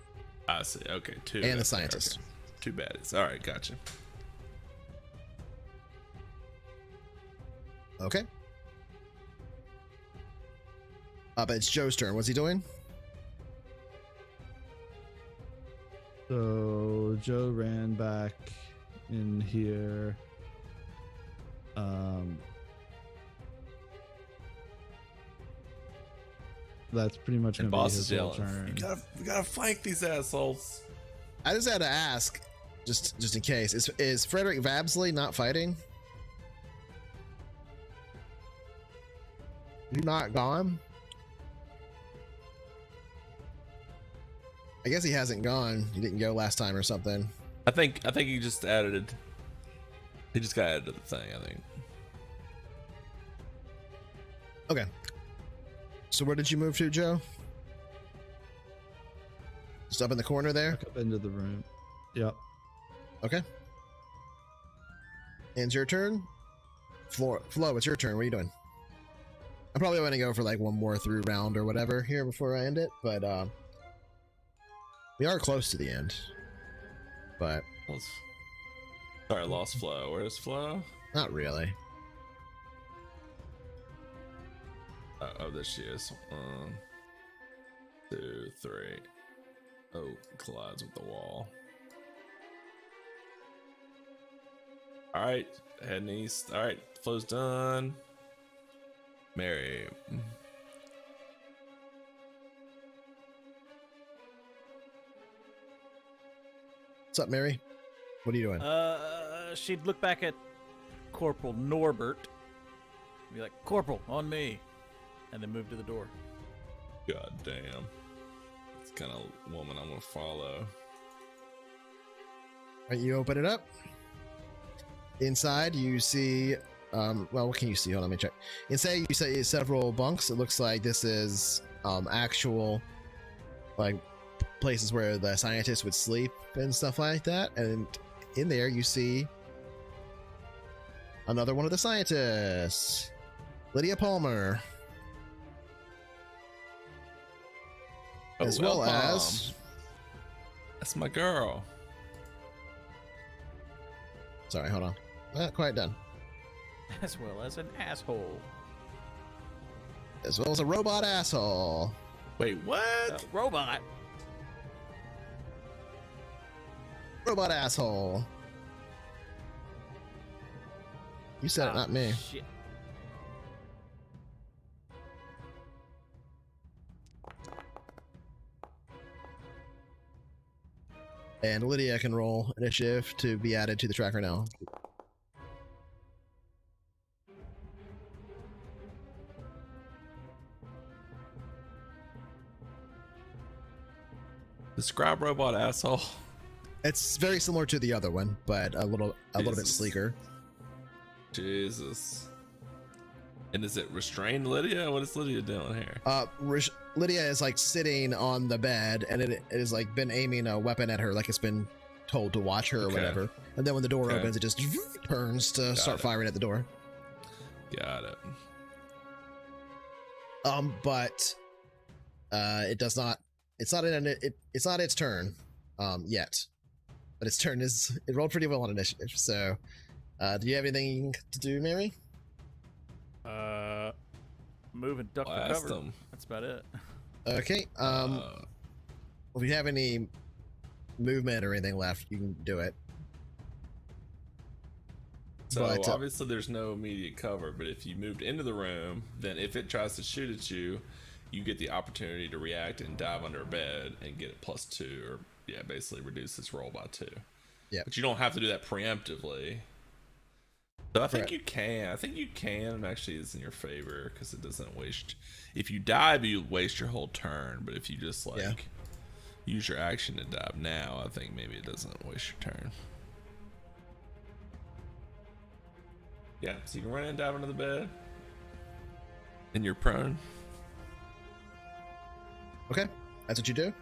I see. Okay, 2. And the scientist. Okay. 2 baddies. All right, gotcha. Okay. But it's Joe's turn. What's he doing? So Joe ran back in here. That's pretty much gonna And be boss his is whole yelling. turn. We gotta flank these assholes. I just had to ask, just in case. Is Frederick Vabsley not fighting? You not gone? I guess he hasn't gone. He didn't go last time or something. I think he just added it. He just got added to the thing, I think. Okay. So where did you move to, Joe? Just up in the corner there? Back up into the room. Yep. Okay. And it's your turn? Flo, it's your turn. What are you doing? I'm probably going to go for like one more through round or whatever here before I end it, but we are close to the end. But Sorry, I lost Flo. Where's Flo? not really. Oh, there she is. 1, 2, 3. Oh, collides with the wall. All right, heading east. All right, Flo's done. Mary. What's up, Mary? What are you doing? She'd look back at Corporal Norbert, be like, "Corporal, on me," and then move to the door. God damn. It's the kind of woman I'm gonna follow. All right, you open it up. Inside, you see. Well, what can you see? Hold on, let me check. Inside, you see several bunks. It looks like this is actual, like, places where the scientists would sleep and stuff like that. And in there, you see another one of the scientists, Lydia Palmer, as well as. That's my girl. Sorry, hold on. Not quite done. As well as an asshole. As well as a robot asshole. Wait, what? Robot. Robot asshole. You said it, not me. Shit. And Lydia can roll initiative to be added to the tracker now. Describe robot asshole. It's very similar to the other one, but a little bit Jesus. sleeker. Jesus. And is it restrained Lydia? What is Lydia doing here? Lydia is like sitting on the bed, and it is like been aiming a weapon at her, like it's been told to watch her or Okay. whatever. And then when the door Okay. opens, it just turns to start it. firing at the door. Got it. But it does not. It's not it's not its turn, yet. But its turn is. It rolled pretty well on initiative. So, do you have anything to do, Mary? Move and duck for Blast cover. them. That's about it. Okay. If you have any movement or anything left, you can do it. So But, obviously there's no immediate cover, but if you moved into the room, then if it tries to shoot at you, you get the opportunity to react and dive under a bed and get it +2, or basically reduce its roll by 2. Yeah. But you don't have to do that preemptively. So I think Right. you can. I think you can, and actually it's in your favor because it doesn't waste. If you dive, you waste your whole turn. But if you just use your action to dive now, I think maybe it doesn't waste your turn. Yeah, so you can run in and dive under the bed, and you're prone. Okay, that's what you do. Is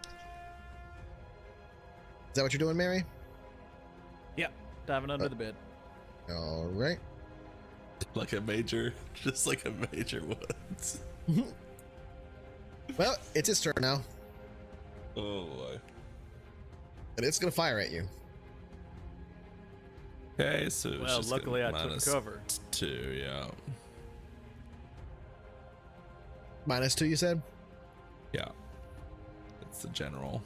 that what you're doing, Mary? Yep. Diving under the bed. All right. Like a major, just like a major would. Well, it's its turn now, Oh boy. and it's gonna fire at you. Okay, so it's Well, just luckily I gonna took cover. -2, yeah. -2, you said? Yeah. It's the general.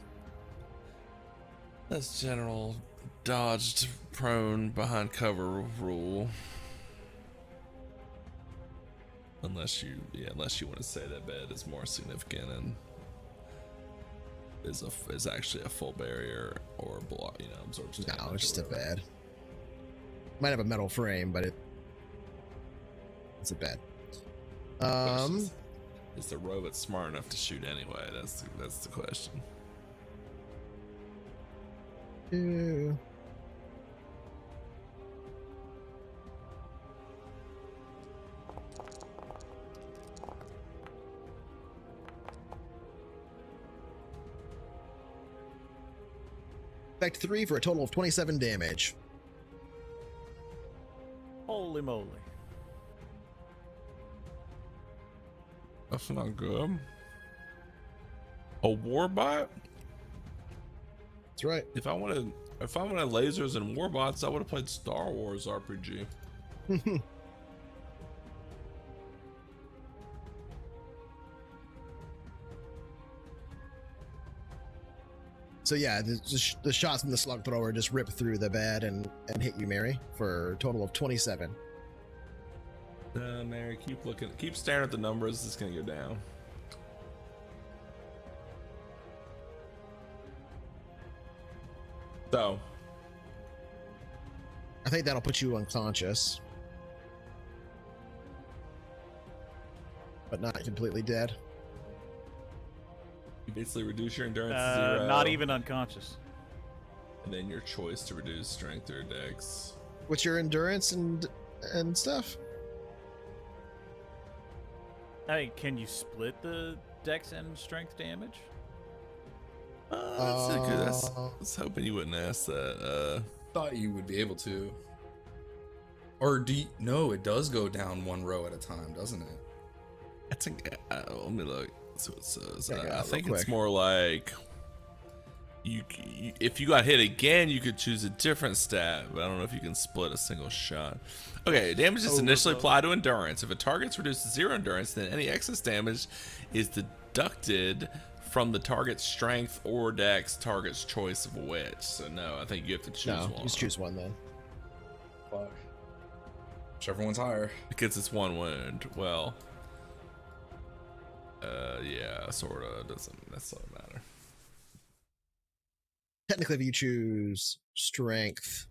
That's general dodged prone behind cover rule. Unless you want to say that bed is more significant and is actually a full barrier or block, absorbs damage. No, it's just or a whatever. bed. Might have a metal frame, but it's a bed. Question is the robot smart enough to shoot anyway? That's the question. Two. Effect 3 for a total of 27 damage. Holy moly. That's not good. A warbot? That's right. If I wanted lasers and warbots, I would have played Star Wars RPG. So yeah, the shots from the slug thrower just rip through the bed and hit you, Mary, for a total of 27. Mary, keep staring at the numbers. It's gonna go down. So, I think that'll put you unconscious, but not completely dead. you basically reduce your endurance to 0. Not even unconscious. And then your choice to reduce strength or dex. What's your endurance and stuff? I mean, can you split the dex and strength damage? That's good. I was hoping you wouldn't ask that. Thought you would be able to. Or do you, no, it does go down one row at a time, doesn't it? I think. Let me look. So it says. Check it out I think real it's quick. more like you. If you got hit again, you could choose a different stat, but I don't know if you can split a single shot. Okay, damage is initially applied to endurance. If a target's reduced to 0 endurance, then any excess damage is deducted from the target's strength or dex, target's choice of which. So no, I think you have to choose No, one. just choose one then. Fuck. Whichever one's higher. Because it's one wound. Well, yeah, sorta. Doesn't necessarily matter. Technically, if you choose strength,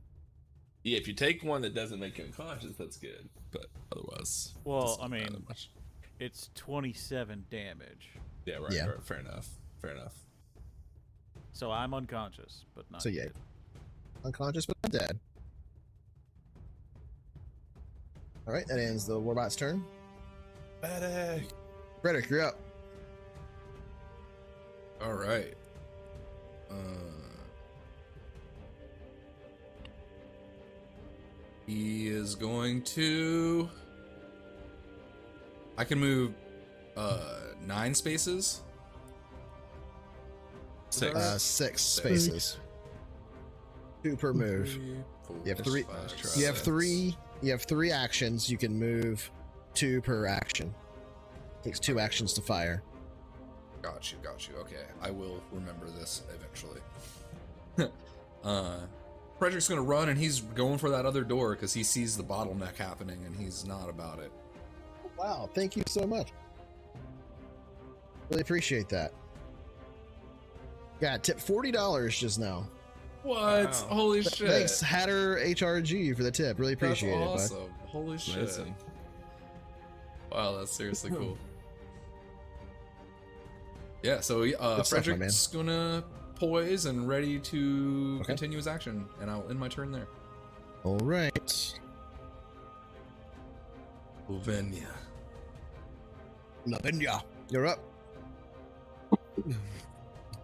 Yeah, if you take one that doesn't make you unconscious, that's good. But otherwise, Well, doesn't I matter mean, much. it's 27 damage. Yeah, right, yeah. right. Fair enough. Fair enough. So I'm unconscious, but not So, yeah. dead. unconscious but not dead. All right, that ends the Warbot's turn. Medic. Frederick, you're up. All right. He is going to. I can move 9 spaces. 6. 6 spaces. 2 per move. 4, You have 3. 5, You have 6. 3. You have 3 actions. You can move 2 per action. Takes 2 actions to fire. Got you. Okay, I will remember this eventually. Frederick's gonna run and he's going for that other door because he sees the bottleneck happening and he's not about it. Wow, thank you so much. Really appreciate that. Yeah, tip $40 just now. What? Wow. Holy shit! Thanks, Hatter HRG, for the tip. Really That's appreciate it, awesome. bud. Holy shit! Amazing. Wow, that's seriously cool. Yeah, so Good stuff, my Frederick's gonna poise and ready to Okay. continue his action, and I'll end my turn there. All right. Uvenia. Lavinia, you're up. What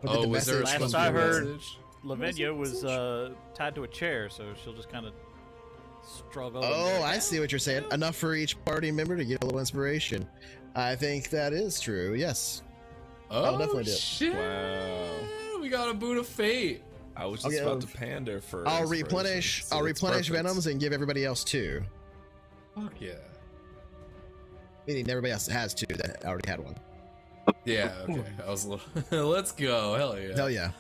Oh, did the was there a message Last come I through heard- as? message? Lavinia was tied to a chair, so she'll just kind of struggle. Oh, I see what you're saying. Enough for each party member to get a little inspiration. I think that is true. Yes. Oh, definitely do. shit! Wow. We got a boot of fate. I was I'll just give- about to pander for. I'll inspiration, replenish. so I'll it's replenish perfect. venoms and give everybody else 2. Fuck yeah. Meaning everybody else has 2 that already had one. Yeah. Okay. I was a little. Let's go. Hell yeah. Hell yeah.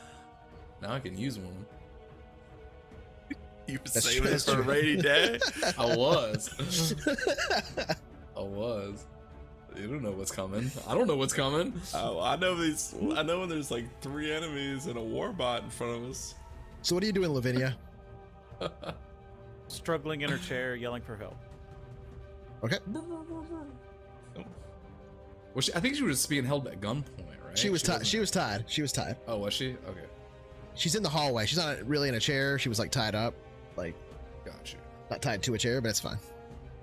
Now I can use one. You were That's saving true, this that's for a true. rainy day. I was. I was. You don't know what's coming. I don't know what's coming. Oh, I know these. I know when there's like 3 enemies and a warbot in front of us. So what are you doing, Lavinia? struggling in her chair, yelling for help. Okay. Well, I think she was being held at gunpoint, right? She was tied. wasn't- She was tied. She was tied. Oh, was she? Okay, She's in the hallway. She's not really in a chair. She was like tied up, like got you. not tied to a chair, but it's fine.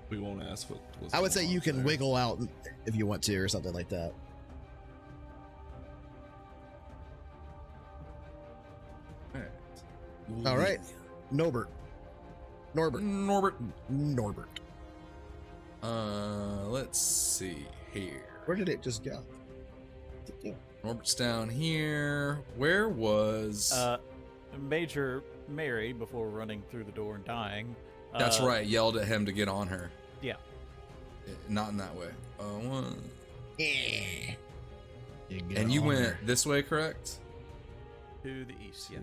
We won't ask what. What's I would say going you on can there. wiggle out if you want to, or something like that. All right, Norbert. Norbert. Norbert. Let's see here. Where did it just go? Norbert's down here. Where was? Major Mary, before running through the door and dying. That's right. Yelled at him to get on her. Yeah. Not in that way. One. Yeah. And you went this way, correct? To the east, yeah.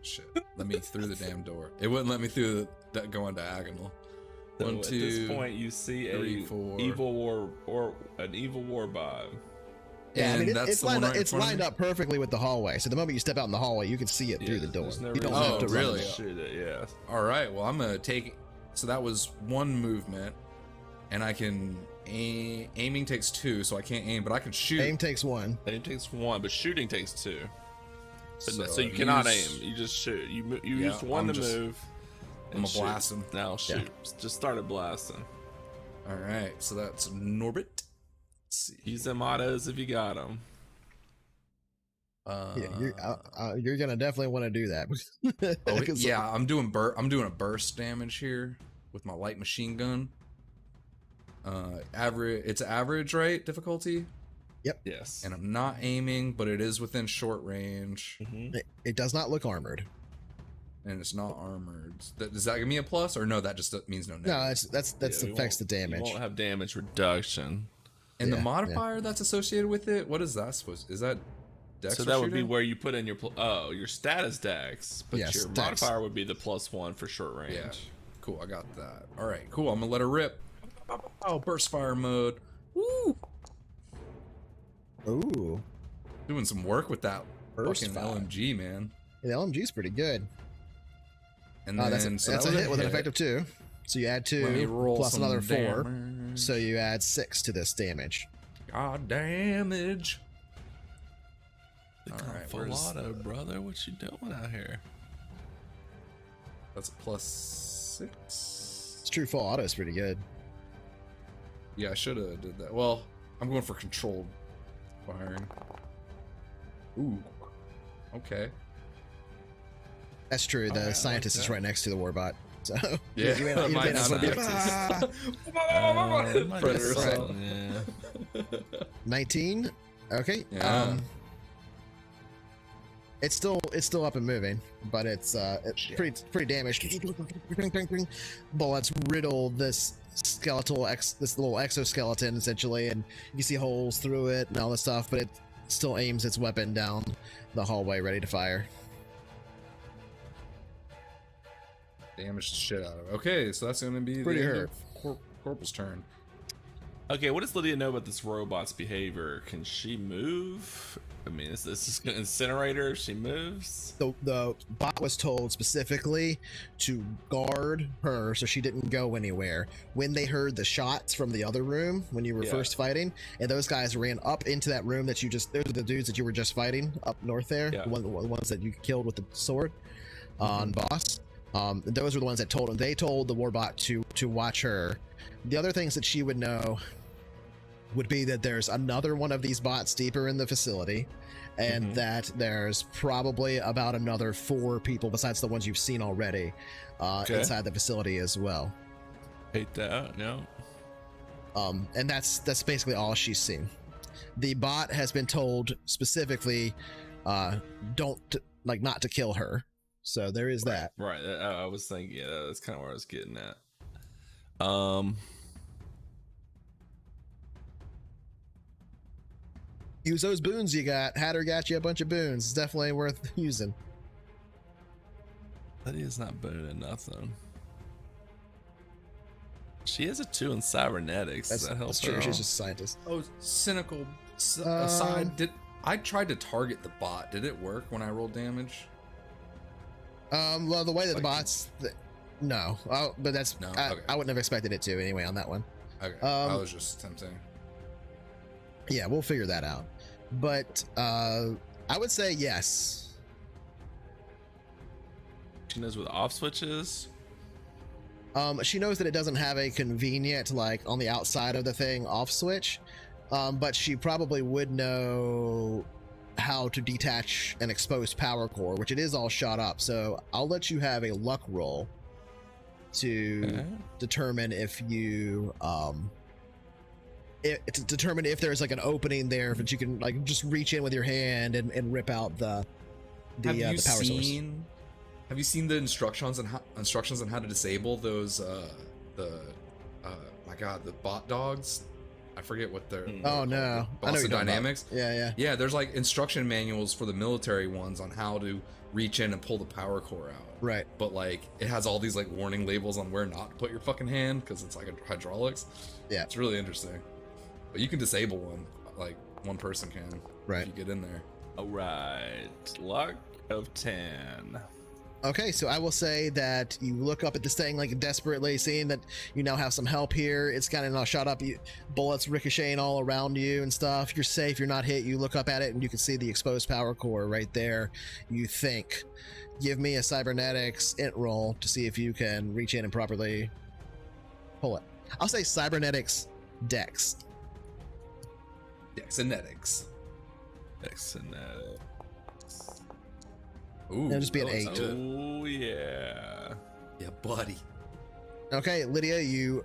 Shit. Let me through the damn door. It wouldn't let me through that going diagonal. So One, at two, this point, you see three, a four. evil war or an evil warbot. Yeah, I mean, that's it's the one lined up. right in It's front of lined me? up perfectly with the hallway. So the moment you step out in the hallway, you can see it through the door. There's no You don't reason have to Oh, run really? it. Shoot it, yeah. All right. Well, I'm gonna take. So that was one movement, and I can aiming takes 2, so I can't aim, but I can shoot. Aim takes 1. Aim takes 1, but shooting takes 2. But So so you I cannot use- aim. You just shoot. You Yeah, used 1 I'm to just- move. I'm and gonna blast him. Now shoot. Just started blasting. All right. So that's Norbert. Let's see. Use them autos if you got them. You're gonna definitely want to do that. Oh, yeah, I'm doing a burst damage here with my light machine gun. It's average, right? Difficulty. Yep. Yes. And I'm not aiming, but it is within short range. It does not look armored. And it's not armored. Does that give me a plus, or no? That just means no. No, that's affects the damage. You won't have damage reduction. And the modifier that's associated with it, what is that supposed? Is that dex? So that would be where you put in your your status dex, but Yes, your dex. modifier would be the +1 for short range. Yeah. Cool, I got that. All right, cool. I'm gonna let her rip. Oh, burst fire mode. Woo! Ooh, Doing some work with that Burst fucking fire. LMG, man. the LMG's pretty good. And then That's a hit with an effect of 2. So you add Let me 2 roll plus some another 4. damage. So you add 6 to this damage. God damage. They All come right, full where's auto, brother. What you doing out here? That's a +6. It's true full auto is pretty good. Yeah, I should have did that. Well, I'm going for controlled firing. Ooh. Okay. That's true. The Alright, I like scientist is that. right next to the warbot. So Yeah, you may not might want to be not Might Predator be assault. something, yeah. 19. Okay. Yeah. It's still up and moving, but it's pretty damaged. Bullets riddle this this little exoskeleton essentially, and you see holes through it and all this stuff, but it still aims its weapon down the hallway ready to fire. Damaged the shit out of it. Okay, so that's gonna be Pretty the end hurt. of Corporal's turn. Okay, what does Lydia know about this robot's behavior? Can she move? I mean, is this just an incinerator? She moves? The bot was told specifically to guard her so she didn't go anywhere. When they heard the shots from the other room when you were first fighting, and those guys ran up into that room that those are the dudes that you were just fighting up north there, Yeah. the ones that you killed with the sword on boss. Those were the ones that told him. They told the warbot to watch her. The other things that she would know would be that there's another one of these bots deeper in the facility, and that there's probably about another 4 people besides the ones you've seen already inside the facility as well. Hate that, no. And that's basically all she's seen. The bot has been told specifically not to kill her. So there is that. Right, I was thinking, yeah, that's kind of where I was getting at. Use those boons you got. Hatter got you a bunch of boons. It's definitely worth using. Lydia's not better than nothing. She has a 2 in cybernetics. Does that help That's her true. at She's all? just a scientist. Oh, cynical aside. I tried to target the bot? Did it work when I rolled damage? Well, the way that the bots, no. Oh, but that's No? Okay. I wouldn't have expected it to anyway on that one. Okay, I was just attempting. Yeah, we'll figure that out. But I would say yes. She knows what the off switch is. She knows that it doesn't have a convenient, like on the outside of the thing, off switch. But she probably would know how to detach an exposed power core, which it is all shot up. So I'll let you have a luck roll to determine if you to determine if there's like an opening there that you can like just reach in with your hand and rip out the power source. Have you seen the instructions on how to disable those my god, the bot dogs? I forget what they're. Oh no, I know Boston you're talking Dynamics. about. Yeah. Yeah, there's like instruction manuals for the military ones on how to reach in and pull the power core out. Right. But like it has all these like warning labels on where not to put your fucking hand because it's like a hydraulics. Yeah. It's really interesting. But you can disable one, like one person can. Right. If you get in there. All right, luck of 10. Okay, so I will say that you look up at this thing like desperately, seeing that you now have some help here. It's kind of now shot up, bullets ricocheting all around you and stuff. You're safe, you're not hit. You look up at it and you can see the exposed power core right there. You think, give me a cybernetics int roll to see if you can reach in and properly pull it. I'll say cybernetics dex. Dexinetics. Excellent. Ooh, It'll just be an that looks 8. good. Oh yeah. Yeah, buddy. Okay, Lydia, you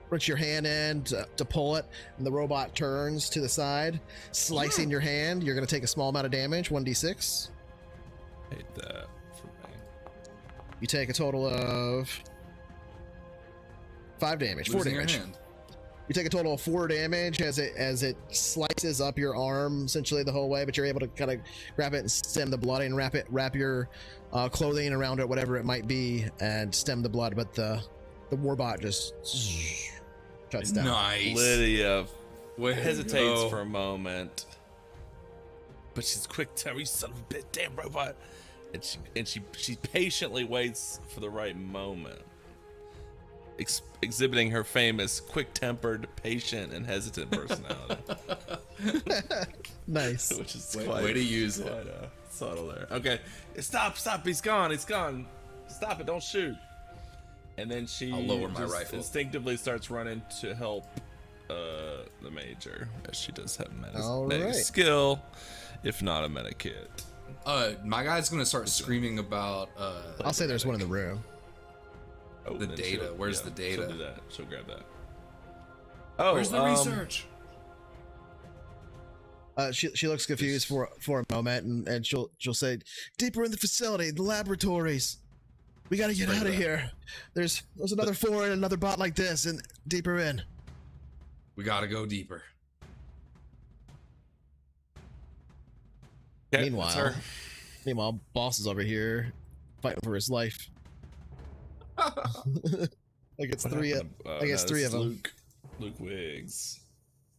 reach your hand in to pull it, and the robot turns to the side, slicing your hand. You're going to take a small amount of damage, 1d6. Hate that for me. You take a total of 5 damage, 4 Losing your damage. hand. You take a total of 4 damage as it slices up your arm essentially the whole way, but you're able to kind of grab it and stem the blood and wrap your clothing around it, whatever it might be, and stem the blood. But the warbot just shuts down. Nice. Lydia Way to hesitates go. for a moment, but she's quick tempered. You son of a bitch, damn robot! And she patiently waits for the right moment, exhibiting her famous quick-tempered, patient, and hesitant personality. Nice. Which is Way to use it. quite subtle there. Okay, stop! He's gone! Stop it! Don't shoot! And then she I'll lower my just rifle. instinctively starts running to help the major, as she does have All medic right. skill, if not a medic kit. My guy's gonna start screaming about I'll say there's one in the room. Oh, The then data. she'll- Where's the data? She'll do that. She'll grab that. Oh, where's the research? She looks confused for a moment, and she'll say, "Deeper in the facility, the laboratories. We got to get Right out of there. here. There's another 4 and another bot like this, and deeper in." We gotta go deeper. Okay, that's her. Meanwhile, boss is over here fighting for his life. Like it's What three. happened to- I guess no, 3 this of is them. Luke Wiggs.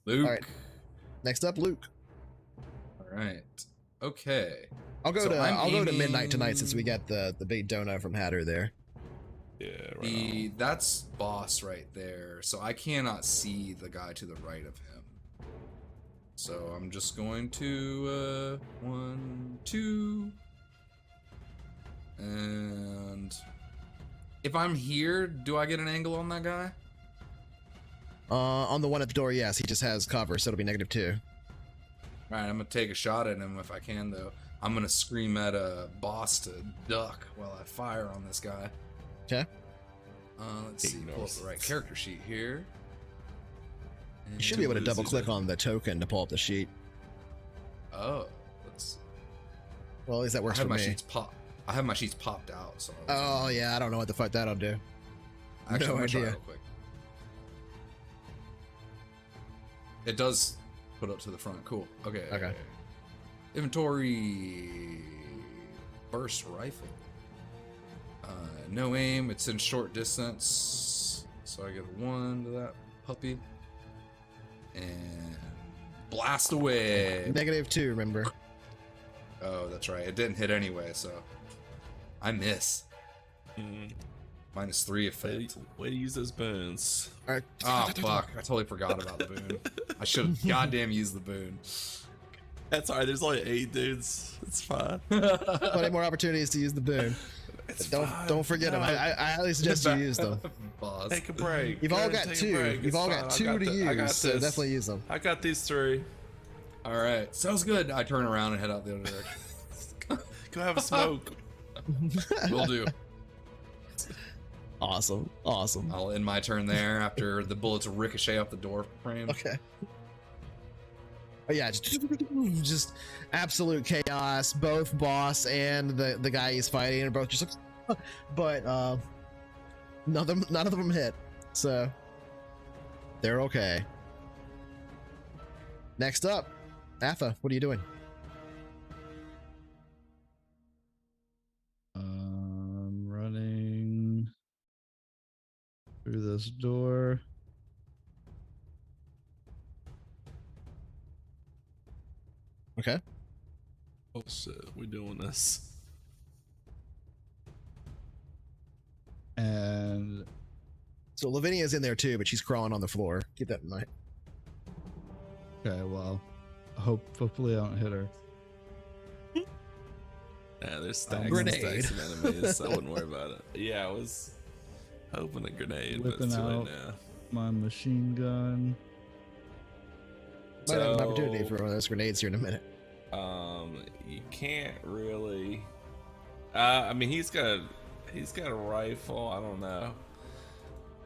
Luke. All right. Next up, Luke. All right. Okay. I'll go So to I'm I'll go to aiming- midnight tonight since we got the big donut from Hatter there. Yeah, right. That's boss right there. So I cannot see the guy to the right of him. So I'm just going to 1, 2, and if I'm here, do I get an angle on that guy? On the one at the door, yes, he just has cover, so it'll be -2. All right, I'm gonna take a shot at him if I can, though. I'm gonna scream at a boss to duck while I fire on this guy. Okay. Let's see, pull up the right character sheet here. You should be able to What is double he click doing? on the token to pull up the sheet. Oh, let's. Well, at least that I works have for my me. sheets pop. I have my sheets popped out, so. Oh yeah, I don't know what the fuck that'll do. Actually, no I'm gonna try idea. real quick. It does put up to the front. Cool. Okay. Okay. Inventory. Burst rifle. No aim. It's in short distance, so I get a 1 to that puppy. And blast away. -2, remember? Oh, that's right. It didn't hit anyway, so I miss. Mm, -3 effect. way to use those boons. All right. Oh fuck! I totally forgot about the boon. I should have goddamn used the boon. That's alright. There's only 8 dudes. It's fine. Plenty more opportunities to use the boon. It's Don't fine. don't forget them. No. I highly suggest you use them. Boss. Take a break. You've Go all ahead got and take a 2. break. You've It's all fine. got I 2 to I got use, so this. definitely use them. I got these 3. All right, sounds good. I turn around and head out the other direction. Go have a smoke. Will do. Awesome. I'll end my turn there after the bullets ricochet off the door frame. Okay. Oh yeah, just absolute chaos. Both boss and the guy he's fighting are both just like, but none of them hit, so they're okay. Next up, Atha, what are you doing? Running through this door. Okay. Oh shit, we doing this. And So Lavinia's in there too, but she's crawling on the floor. Keep that in mind. okay, well, hopefully I don't hit her. Yeah, there's stacks Grenade. and stacks of enemies. So I wouldn't worry about it. Yeah, I was hoping a grenade, but Whipping it's too late out. now. My machine gun. Might have an So- opportunity for one of those grenades here in a minute. You can't really. I mean, he's got a rifle. I don't know.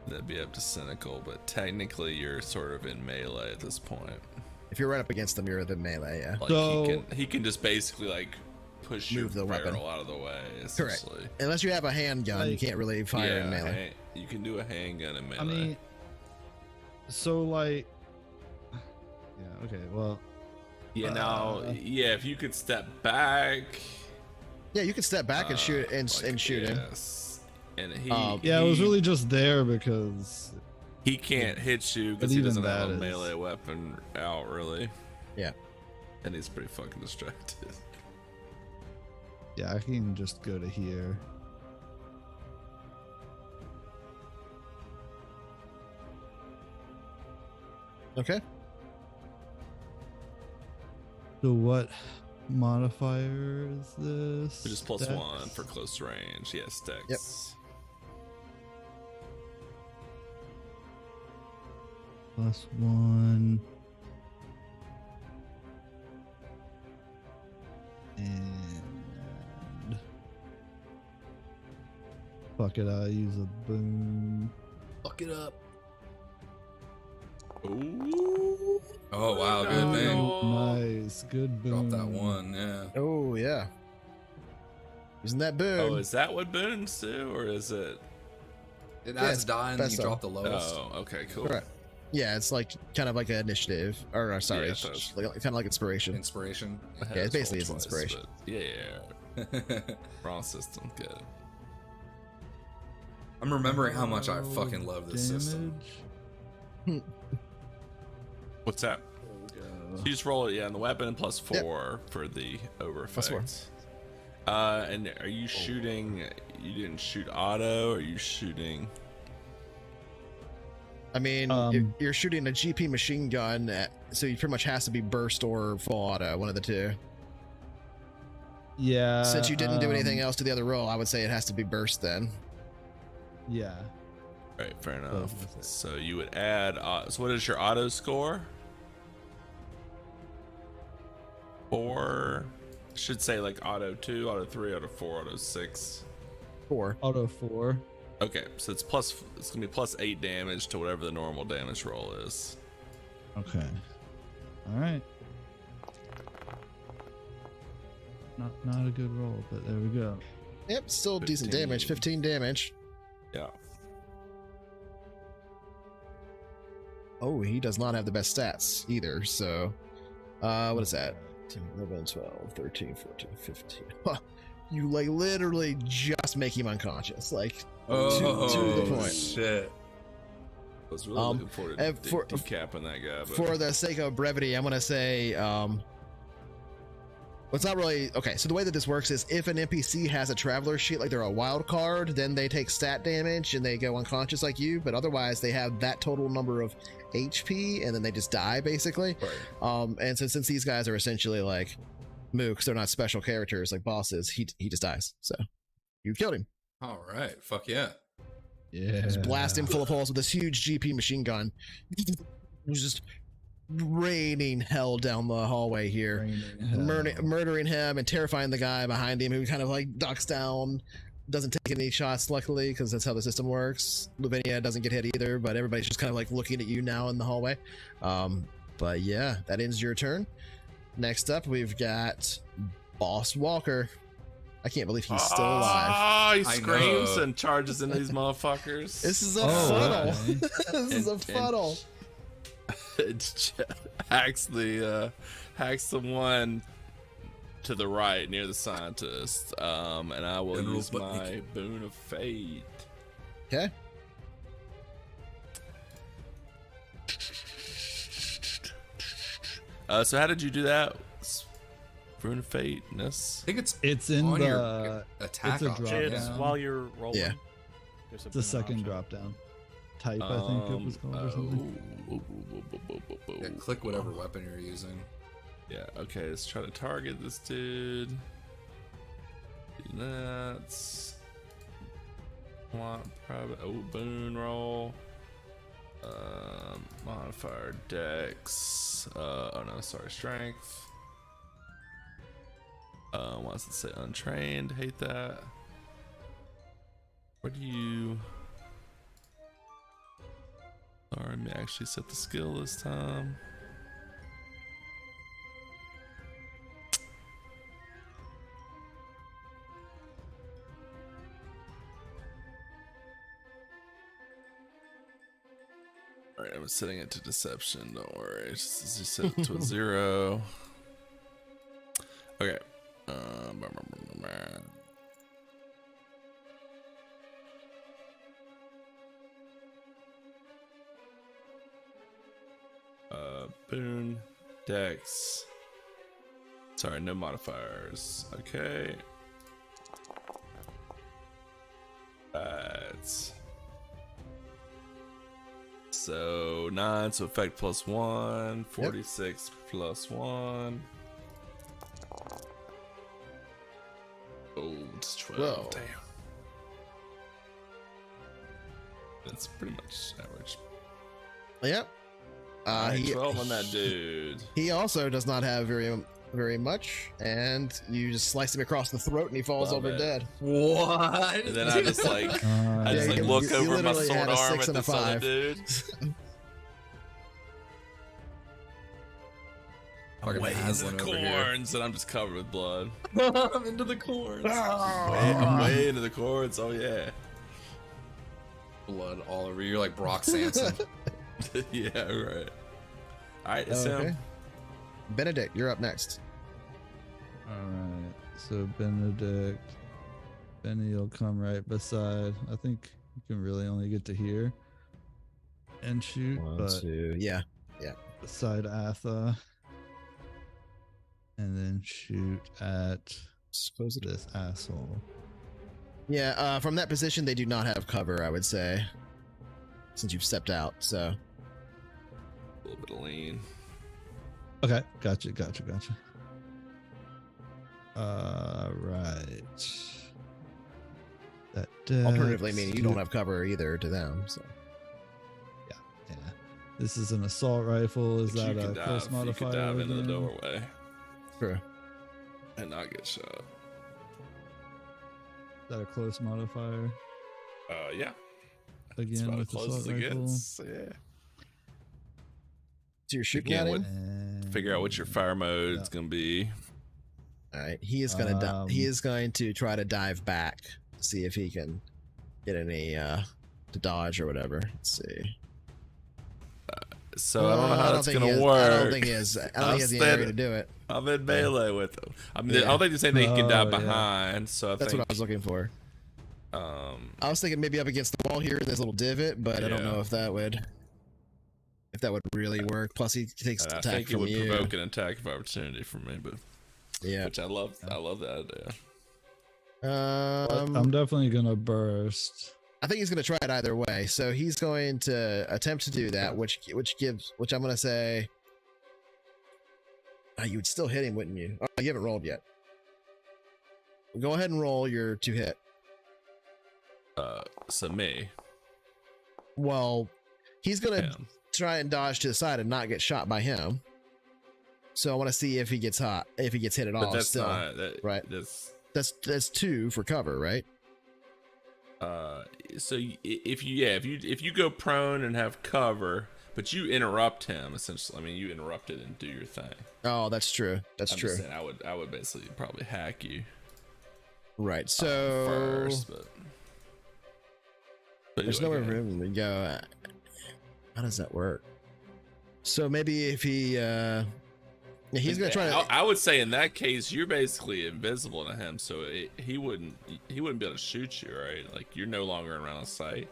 That'd be up to Cynycal, but technically you're sort of in melee at this point. If you're right up against them, you're in melee. Yeah. Like So- he can just basically like push Move your the weapon. barrel out of the way. Correct. Essentially. Unless you have a handgun, you Like- can't really fire in melee. You can do a handgun in melee. I mean, so like, yeah, okay, well, if you could step back. Yeah, you can step back and shoot and shoot him. Yes. And he yeah, it was really just there because he can't hit you But because he even doesn't have that a is- melee weapon out really. Yeah. And he's pretty fucking distracted. yeah, I can just go to here. Okay. So what modifier is this? Just plus Dex? 1 for close range. Yes, Dex. Yep. +1. And fuck it, I'll use a boon. Fuck it up. Ooh. Oh wow, good thing. Nice, good Drop boon. that one, yeah. Oh yeah. Using that boon. Oh, is that what boons do, or is it? It Yeah, adds it's die and then you best drop of. the lowest. Oh, okay, cool. Correct. Yeah, it's like kind of like an initiative, or sorry, Yeah, it's it does. kind of like inspiration. Inspiration. I had Yeah, it to basically roll is twice, inspiration. but yeah, wrong system. Good. I'm remembering how much I fucking love this system. Damage. What's that? There we So go. you just roll it, yeah, and the weapon and +4 for the over +4. effect. And are you shooting? You didn't shoot auto? Or are you shooting? I mean, you're shooting a GP machine gun, so it pretty much has to be burst or full auto, one of the two. Yeah. Since you didn't do anything else to the other roll, I would say it has to be burst then. Yeah. Right, fair Oh, enough. that's it. So you would add. So what is your auto score? 4. Should say like auto 2, auto 3, auto 4, auto 6. 4. Auto 4. Okay, so it's gonna be +8 damage to whatever the normal damage roll is. Okay. All right. Not a good roll, but there we go. Yep, still decent 15. damage. 15 damage. Yeah. Oh, he does not have the best stats either, so... what is that? 10, 11, 12, 13, 14, 15. Huh. You, like, literally just make him unconscious. Like, to the point. Shit. I was really looking forward to and for- decapping that guy. But For the sake of brevity, I'm going to say... well, it's not really... Okay, so the way that this works is if an NPC has a traveler sheet, like they're a wild card, then they take stat damage and they go unconscious like you, but otherwise they have that total number of HP and then they just die, basically. right. And so since these guys are essentially like mooks, they're not special characters like bosses, he just dies. So you killed him. All right. Fuck yeah. Yeah. Just blast him full of holes with this huge GP machine gun. It was just raining hell down the hallway here. Murdering him and terrifying the guy behind him who kind of like ducks down, doesn't take any shots luckily because that's how the system works. Lavinia doesn't get hit either, but everybody's just kind of like looking at you now in the hallway. But yeah, that ends your turn. Next up we've got Boss Walker. I can't believe he's still alive. Oh, he I screams know. and charges into these motherfuckers. This is a Oh, funnel. okay. This is a And- funnel. It hacks the one to the right near the scientist. And I will General use Butnick. my boon of fate. Okay. So how did you do that? Boon of fateness. I think it's It's in on the. your attack it's a option. drop It's down. while you're rolling. Yeah. There's It's the second drop down. Type, I think it was called, or something. Yeah, click whatever weapon you're using. Yeah, okay, let's try to target this dude. Do that. Want private boon roll. Modifier dex. Oh no, sorry, strength. Wants to say untrained. Hate that. Where do you? Sorry, let me actually set the skill this time. All right, I'm setting it to deception. Don't worry. Just set it to a 0. Okay. Boon, Dex. Sorry, no modifiers. Okay. That's so 9, so effect +1, 46 +1. Oh, it's 12. Whoa. Damn. That's pretty much average. Yep. Right, 12 on that dude. He also does not have very much, and you just slice him across the throat, and he falls Love over it. dead. What? And then I just like you look over my literally sword had a arm 6 at and a this other 5. dude. Fucking Way into Aslan the over here. corns, and I'm just covered with blood. I'm into the corns. I'm way into the corns. Oh yeah. Blood all over you. You're like Brock Samson. Yeah, right. All right, it's him. Benedict, you're up next. Alright, so Benedict. Benny will come right beside. I think you can really only get to here and shoot, 1, but 2, yeah. beside Atha. And then shoot at Suppose it is. this asshole. Yeah, from that position, they do not have cover, I would say, since you've stepped out, so. A little bit of lean. Okay, gotcha. Right. That Alternatively, meaning you don't have cover either to them, so. Yeah. This is an assault rifle. Is But that you a could close dive. You modifier? could dive into the again? doorway True. and not get shot. Is that a close modifier? Yeah. It's Again about as with close assault as it rifle. gets. Yeah. So you're shooting Again, at what- him? Figure out what your fire mode is Yeah. gonna be. Alright, he is gonna he is going to try to dive back, see if he can get any to dodge or whatever. Let's see. So I don't know how that's think gonna he is. work. I don't think he is. I don't think he has the area to do it. I'm in melee with him. I mean, I Yeah. don't think they're saying they can dive Oh, yeah. behind. So I That's think what I was looking for. I was thinking maybe up against the wall here in this little divot, but I don't Yeah. know if that would really work. Plus, he takes I attack think it from would you. provoke an attack of opportunity for me, but Yeah. which I love that idea. I'm definitely gonna burst. I think he's going to try it either way. So he's going to attempt to do that, which I'm going to say. You would still hit him, wouldn't you? Oh, you haven't rolled yet. Go ahead and roll your 2 hit. So me. Well, he's going to Him. try and dodge to the side and not get shot by him. So I want to see if he gets hot, if he gets hit at all. But that's still. not that, right. That's 2 for cover, right? So if you go prone and have cover, but you interrupt him essentially. I mean, you interrupted and do your thing. Oh, that's true. That's I'm true. just saying, I would basically probably hack you Right. So first, but there's anyway, nowhere for him to go. How does that work? So maybe if he he's gonna try to. I would say in that case, you're basically invisible to him, so he wouldn't be able to shoot you, right? Like you're no longer in round of sight.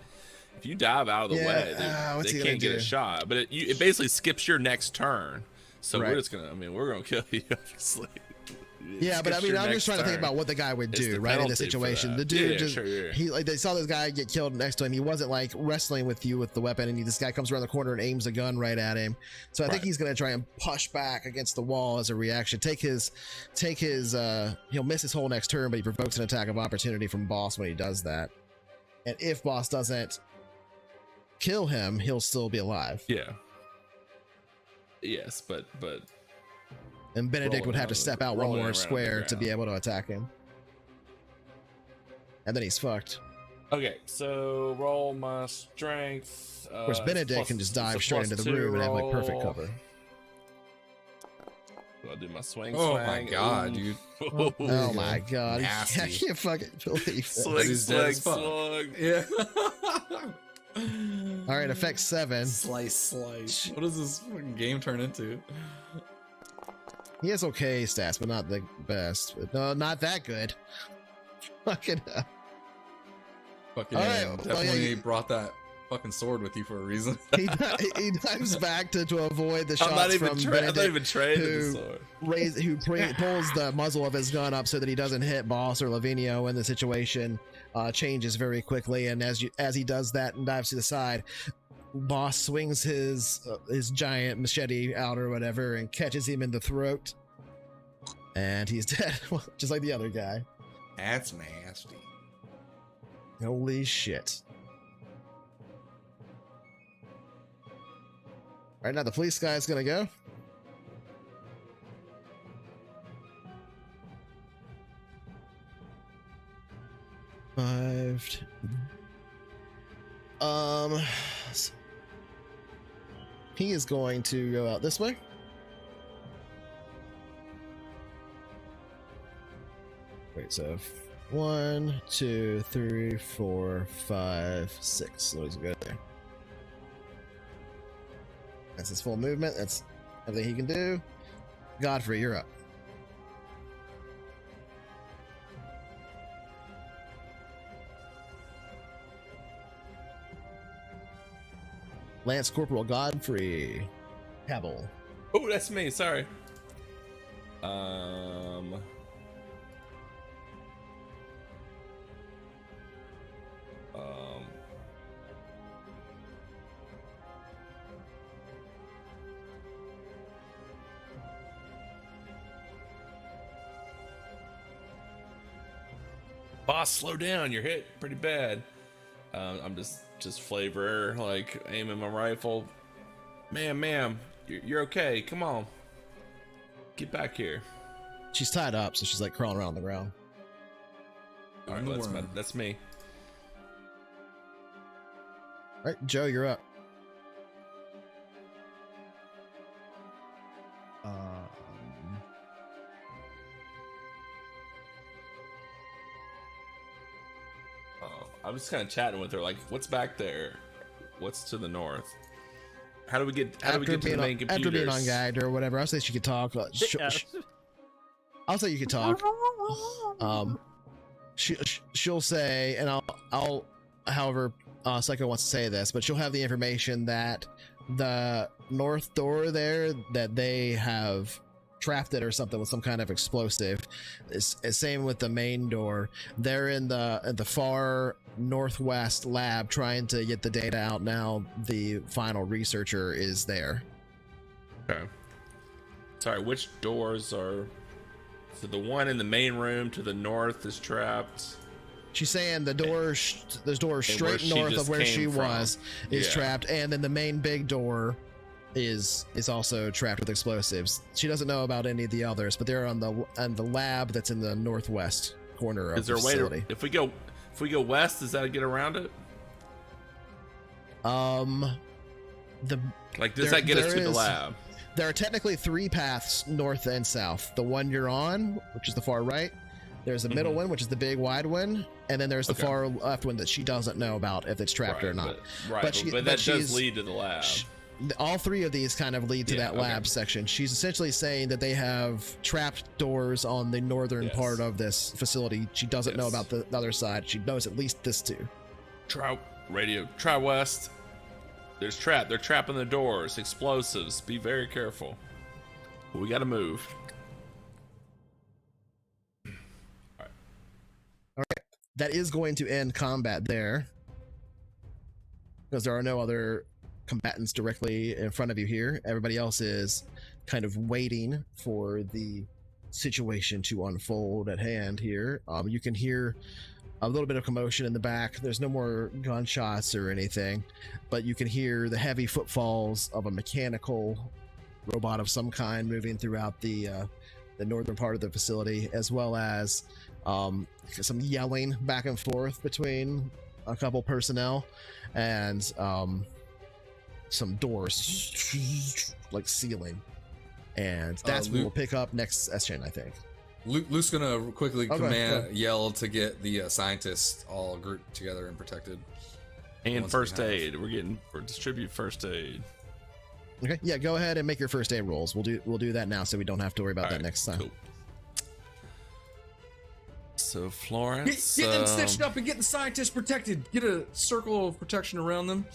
If you dive out of the way, what's they he can't gonna get a do? shot. But it basically skips your next turn. So Right. we're just gonna. I mean, we're gonna kill you, obviously. Yeah, but I Skips mean, your I'm next just trying to think turn. about what the guy would It's do, the right, in penalty this for situation. that. The dude Yeah, just sure. he like they saw this guy get killed next to him. He wasn't like wrestling with you with the weapon, and this guy comes around the corner and aims a gun right at him. So I think Right. he's gonna try and push back against the wall as a reaction. Take his he'll miss his whole next turn, but he provokes an attack of opportunity from boss when he does that. And if boss doesn't kill him, he'll still be alive. Yeah. Yes, but And Benedict would have to step out one rolling more around the square to be ground. able to attack him. And then he's fucked. Okay, so roll my strength. Of course, Benedict can just dive straight into the room and have like perfect cover. I'll do my swing. Oh my god, Ooh. dude. Oh my god. Nasty. I can't fucking believe it. Swing, He's dead swing, as fuck. swing. Yeah. Alright, effect 7. Slice. What does this fucking game turn into? He has okay stats, but not the best. No, not that good. Fucking Fucking All right, well, definitely yeah, brought that fucking sword with you for a reason. he dives back to avoid the shots I'm not even from I'm not Benedict, even trained in who the sword. pulls the muzzle of his gun up so that he doesn't hit Boss or Lavinio, and the situation changes very quickly. And as he does that and dives to the side, Boss swings his giant machete out or whatever and catches him in the throat, and he's dead, just like the other guy. That's nasty. Holy shit. Right now, the police guy's gonna go. Five. He is going to go out this way. Wait, so 1, 2, 3, 4, 5, 6. So he's good there. That's his full movement. That's everything he can do. Godfrey, you're up. Lance Corporal Godfrey Cabell. Oh, that's me. Sorry. Boss, slow down. You're hit pretty bad. I'm just flavor, like aiming my rifle. Ma'am, you're okay. Come on, get back here. She's tied up, so she's like crawling around the ground. All right, that's me. All right, Joe, you're up. I was kind of chatting with her, like, what's back there? What's to the north? How do we get to the main computers? After being on guide or whatever, I'll say she could talk. I'll say you could talk. She'll say, and I'll however Psycho wants to say this, but she'll have the information that the north door there, that they have trapped it or something with some kind of explosive. Same with the main door. They're in the far northwest lab trying to get the data out now. The final researcher is there. Okay. Sorry, which doors are... So the one in the main room to the north is trapped. She's saying the door straight north of where she was is trapped, and then the main big door is also trapped with explosives. She doesn't know about any of the others, but they're on the lab that's in the northwest corner of the facility. Is there a way to, if we go west, does that get around it? Does that get us to the lab? There are technically 3 paths, north and south. The one you're on, which is the far right. There's the middle one, which is the big wide one, and then there's the far left one that she doesn't know about if it's trapped or not. But that does lead to the lab. All 3 of these kind of lead to that lab section. She's essentially saying that they have trapped doors on the northern part of this facility. She doesn't know about the other side. She knows at least this 2. Try west. They're trapping the doors. Explosives. Be very careful. We gotta move. All right. That is going to end combat there, because there are no other combatants directly in front of you here. Everybody else is kind of waiting for the situation to unfold at hand here. You can hear a little bit of commotion in the back. There's no more gunshots or anything, but you can hear the heavy footfalls of a mechanical robot of some kind moving throughout the northern part of the facility, as well as some yelling back and forth between a couple personnel, and some doors like sealing, and that's what we'll pick up next session, I think. Luke's gonna quickly yell to get the scientists all grouped together and protected. And first aid. We're getting distribute first aid. Okay, yeah, go ahead and make your first aid rolls. We'll do that now, so we don't have to worry about that next time. Cool. So Florence, get them stitched up and get the scientists protected. Get a circle of protection around them.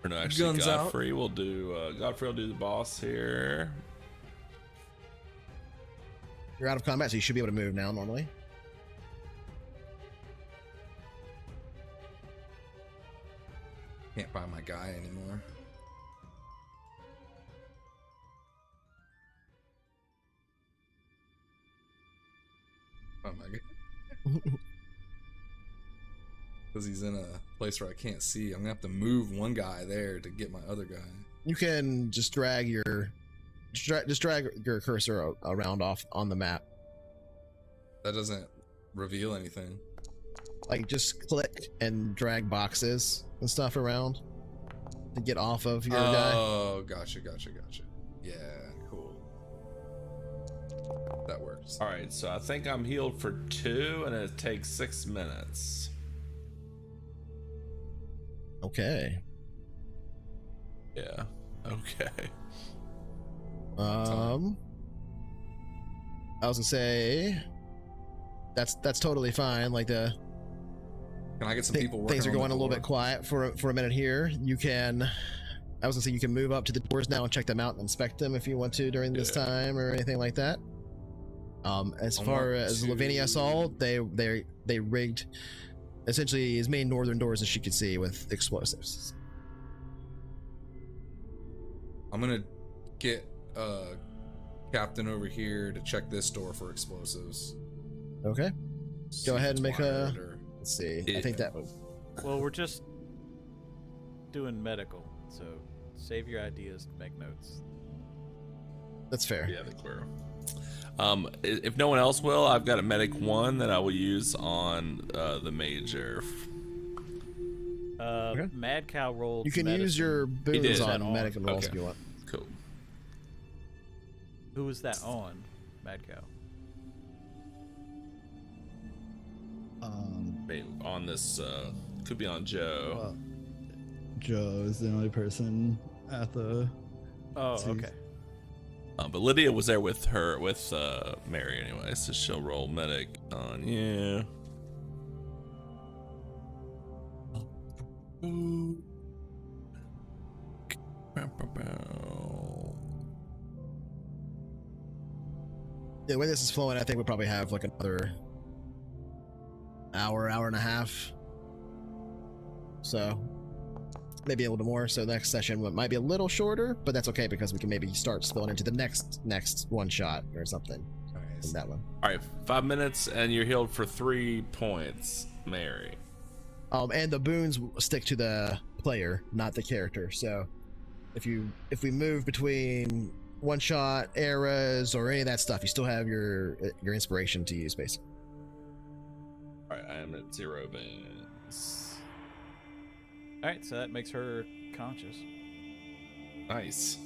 Or no, actually, Guns Godfrey will do. Godfrey will do the boss here. You're out of combat, so you should be able to move now normally. Can't find my guy anymore. Oh my god. Because he's in a place where I can't see. I'm gonna have to move one guy there to get my other guy. You can just drag your cursor around off on the map. That doesn't reveal anything. Like, just click and drag boxes and stuff around to get off of your guy. Oh, gotcha. Yeah, cool. That works. All right, so I think I'm healed for 2, and it takes 6 minutes. Okay. Yeah. Okay. I was gonna say that's totally fine. Like Can I get some people working things are on going the a little door? bit quiet for a minute here. You can. I was gonna say you can move up to the doors now and check them out and inspect them if you want to during this time or anything like that. As far as Lavinia saw, they rigged essentially as many northern doors as she could see with explosives. I'm gonna get Captain over here to check this door for explosives. Okay. Go ahead and make a. Let's see. I think that was. Well, we're just doing medical, so save your ideas to make notes. That's fair. Yeah, I think we're. If no one else will, I've got a medic 1 that I will use on the major. Okay. Mad Cow rolled. You can use your boons on medical rolls if you want. Cool. Who was that on? Mad Cow. On this, could be on Joe. Well, Joe is the only person at the. Oh, okay. But Lydia was there with Mary anyway, so she'll roll medic on you. The way this is flowing, I think we'll probably have like another hour and a half. So maybe a little more. So next session might be a little shorter, but that's okay because we can maybe start spilling into the next one shot or something. In that one. All right, 5 minutes, and you're healed for 3 points, Mary. And the boons stick to the player, not the character. So if we move between one shot eras or any of that stuff, you still have your inspiration to use, basically. All right, I am at 0 boons. All right, so that makes her conscious. Nice.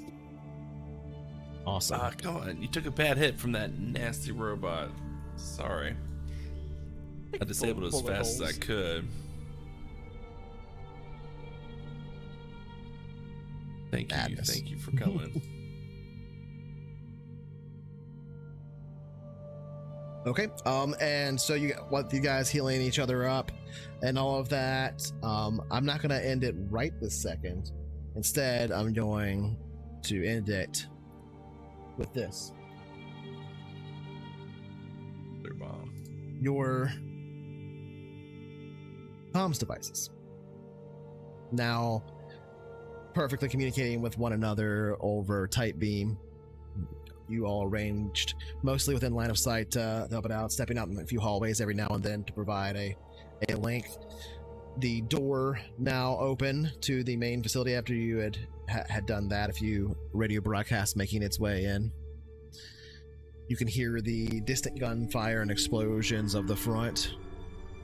Awesome. Come on, you took a bad hit from that nasty robot. Sorry. I disabled it as fast as I could. Thank you. Madness. Thank you for coming. Okay. And so you guys healing each other up and all of that. I'm not gonna end it right this second. Instead, I'm going to end it with this. Their bomb. Your comms devices. Now perfectly communicating with one another over tight beam. You all arranged mostly within line of sight to help it out, stepping out in a few hallways every now and then to provide a link. the door now open to the main facility after you had done that. A few radio broadcasts making its way in. You can hear the distant gunfire and explosions of the front.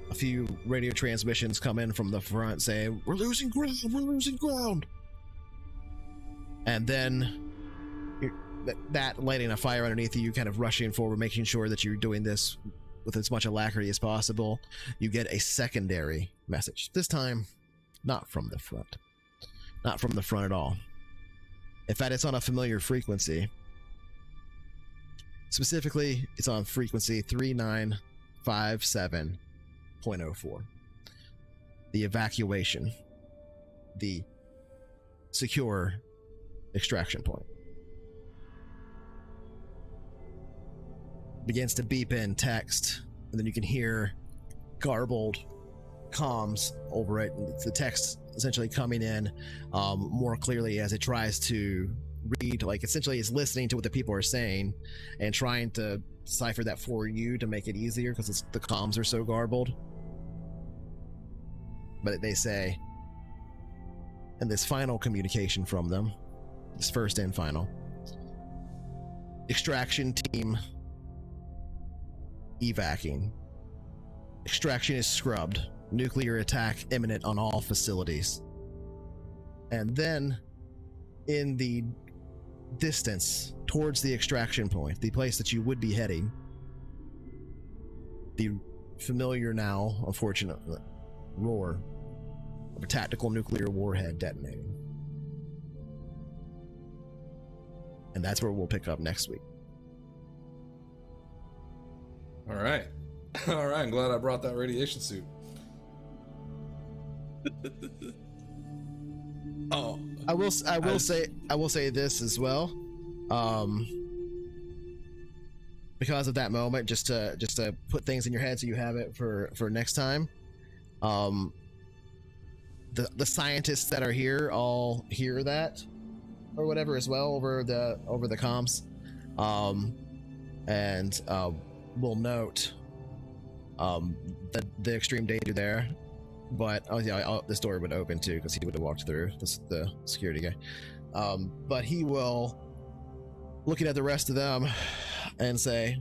A few radio transmissions come in from the front saying, "We're losing ground, we're losing ground." And then that lighting a fire underneath you, kind of rushing forward, making sure that you're doing this with as much alacrity as possible. You get a secondary message. This time, not from the front. Not from the front at all. In fact, it's on a familiar frequency. Specifically, it's on frequency 3957.04. The evacuation. The secure extraction point. Begins to beep in text, and then you can hear garbled comms over it. It's the text essentially coming in more clearly as it tries to read, like essentially it's listening to what the people are saying and trying to decipher that for you to make it easier because the comms are so garbled. But they say, and this final communication from them, this first and final, extraction team evacing. Extraction is scrubbed. Nuclear attack imminent on all facilities. And then, in the distance towards the extraction point, the place that you would be heading, the familiar now, unfortunately, roar of a tactical nuclear warhead detonating. And that's where we'll pick up next week. All right. All right. I'm glad I brought that radiation suit. Oh, I will say this as well. Because of that moment, just to put things in your head so you have it for next time. The scientists that are here all hear that or whatever as well over the comms. And will note the extreme danger there, but this door would open too because he would have walked through the security guy. But he will, looking at the rest of them, and say,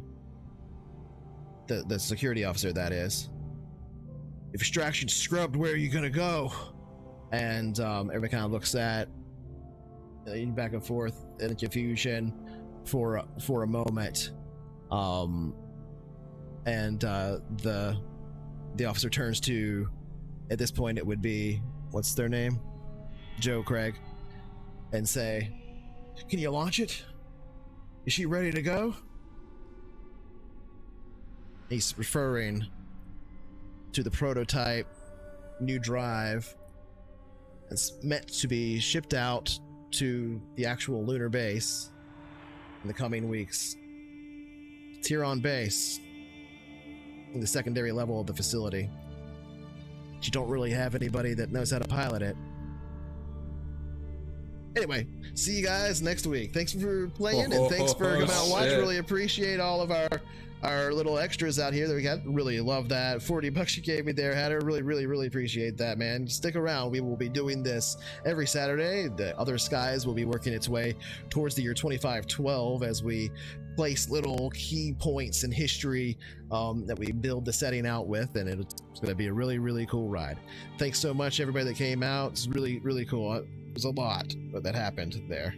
the security officer that is, "If extraction's scrubbed, where are you gonna go?" And everybody kind of looks at back and forth in confusion for a moment. And the officer turns to, at this point it would be, what's their name? Joe Craig, and say, "Can you launch it? Is she ready to go?" He's referring to the prototype new drive that's meant to be shipped out to the actual lunar base in the coming weeks. It's here on base, in the secondary level of the facility. You don't really have anybody that knows how to pilot it. Anyway, see you guys next week. Thanks for playing, and thanks for coming out and watch. Really appreciate all of our little extras out here that we got. Really love that. $40 you gave me there, Hatter. Really appreciate that, man. Stick around. We will be doing this every Saturday. The Other Skies will be working its way towards the year 2512 as we place little key points in history that we build the setting out with, and it's going to be a really cool ride. Thanks so much, everybody that came out. It's really cool. There's a lot that happened there.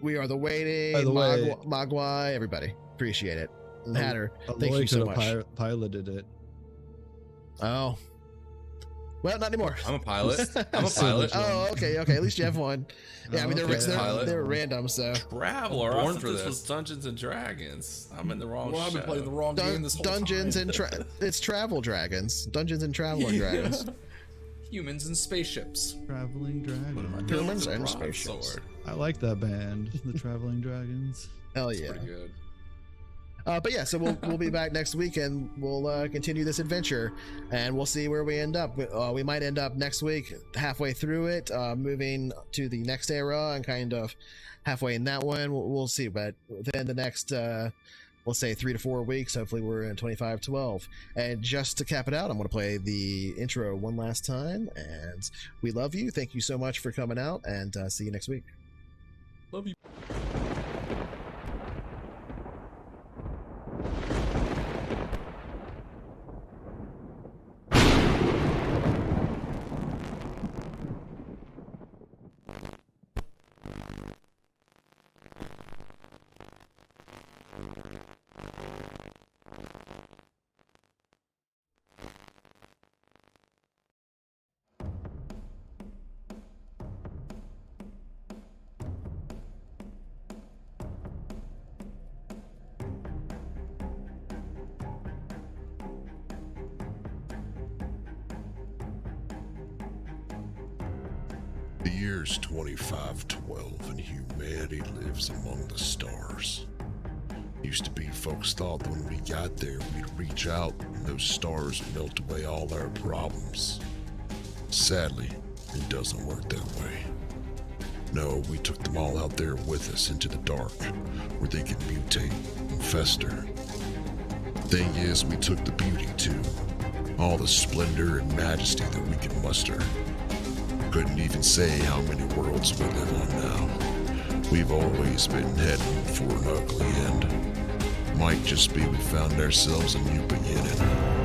We are the waiting, Magwai, everybody. Appreciate it. And Hatter, thank you so much. Piloted it. Oh. Well, not anymore. I'm a pilot. I'm a pilot. Oh, okay. At least you have one. Yeah, I mean, they're random, so. Traveler. I thought this was Dungeons and Dragons. I'm in the wrong show. I've been playing the wrong game this whole Dungeons time. It's Travel Dragons. Dungeons and Traveling Dragons. Humans and spaceships. Traveling Dragons. Humans and spaceships. Sword. I like that band, the Traveling Dragons. Hell yeah. Pretty good. But yeah, so we'll be back next week, and we'll continue this adventure, and we'll see where we end up. We might end up next week halfway through it, moving to the next era, and kind of halfway in that one. We'll see. But within the next let's say 3 to 4 weeks. Hopefully we're in 2512. And just to cap it out, I'm going to play the intro one last time. And we love you. Thank you so much for coming out, and see you next week. Love you. The year's 2512 and humanity lives among the stars. Used to be folks thought that when we got there we'd reach out and those stars melt away all our problems. Sadly, it doesn't work that way. No, we took them all out there with us into the dark, where they could mutate and fester. Thing is, we took the beauty too, all the splendor and majesty that we could muster. Couldn't even say how many worlds we live on now. We've always been heading for an ugly end. Might just be we found ourselves a new beginning.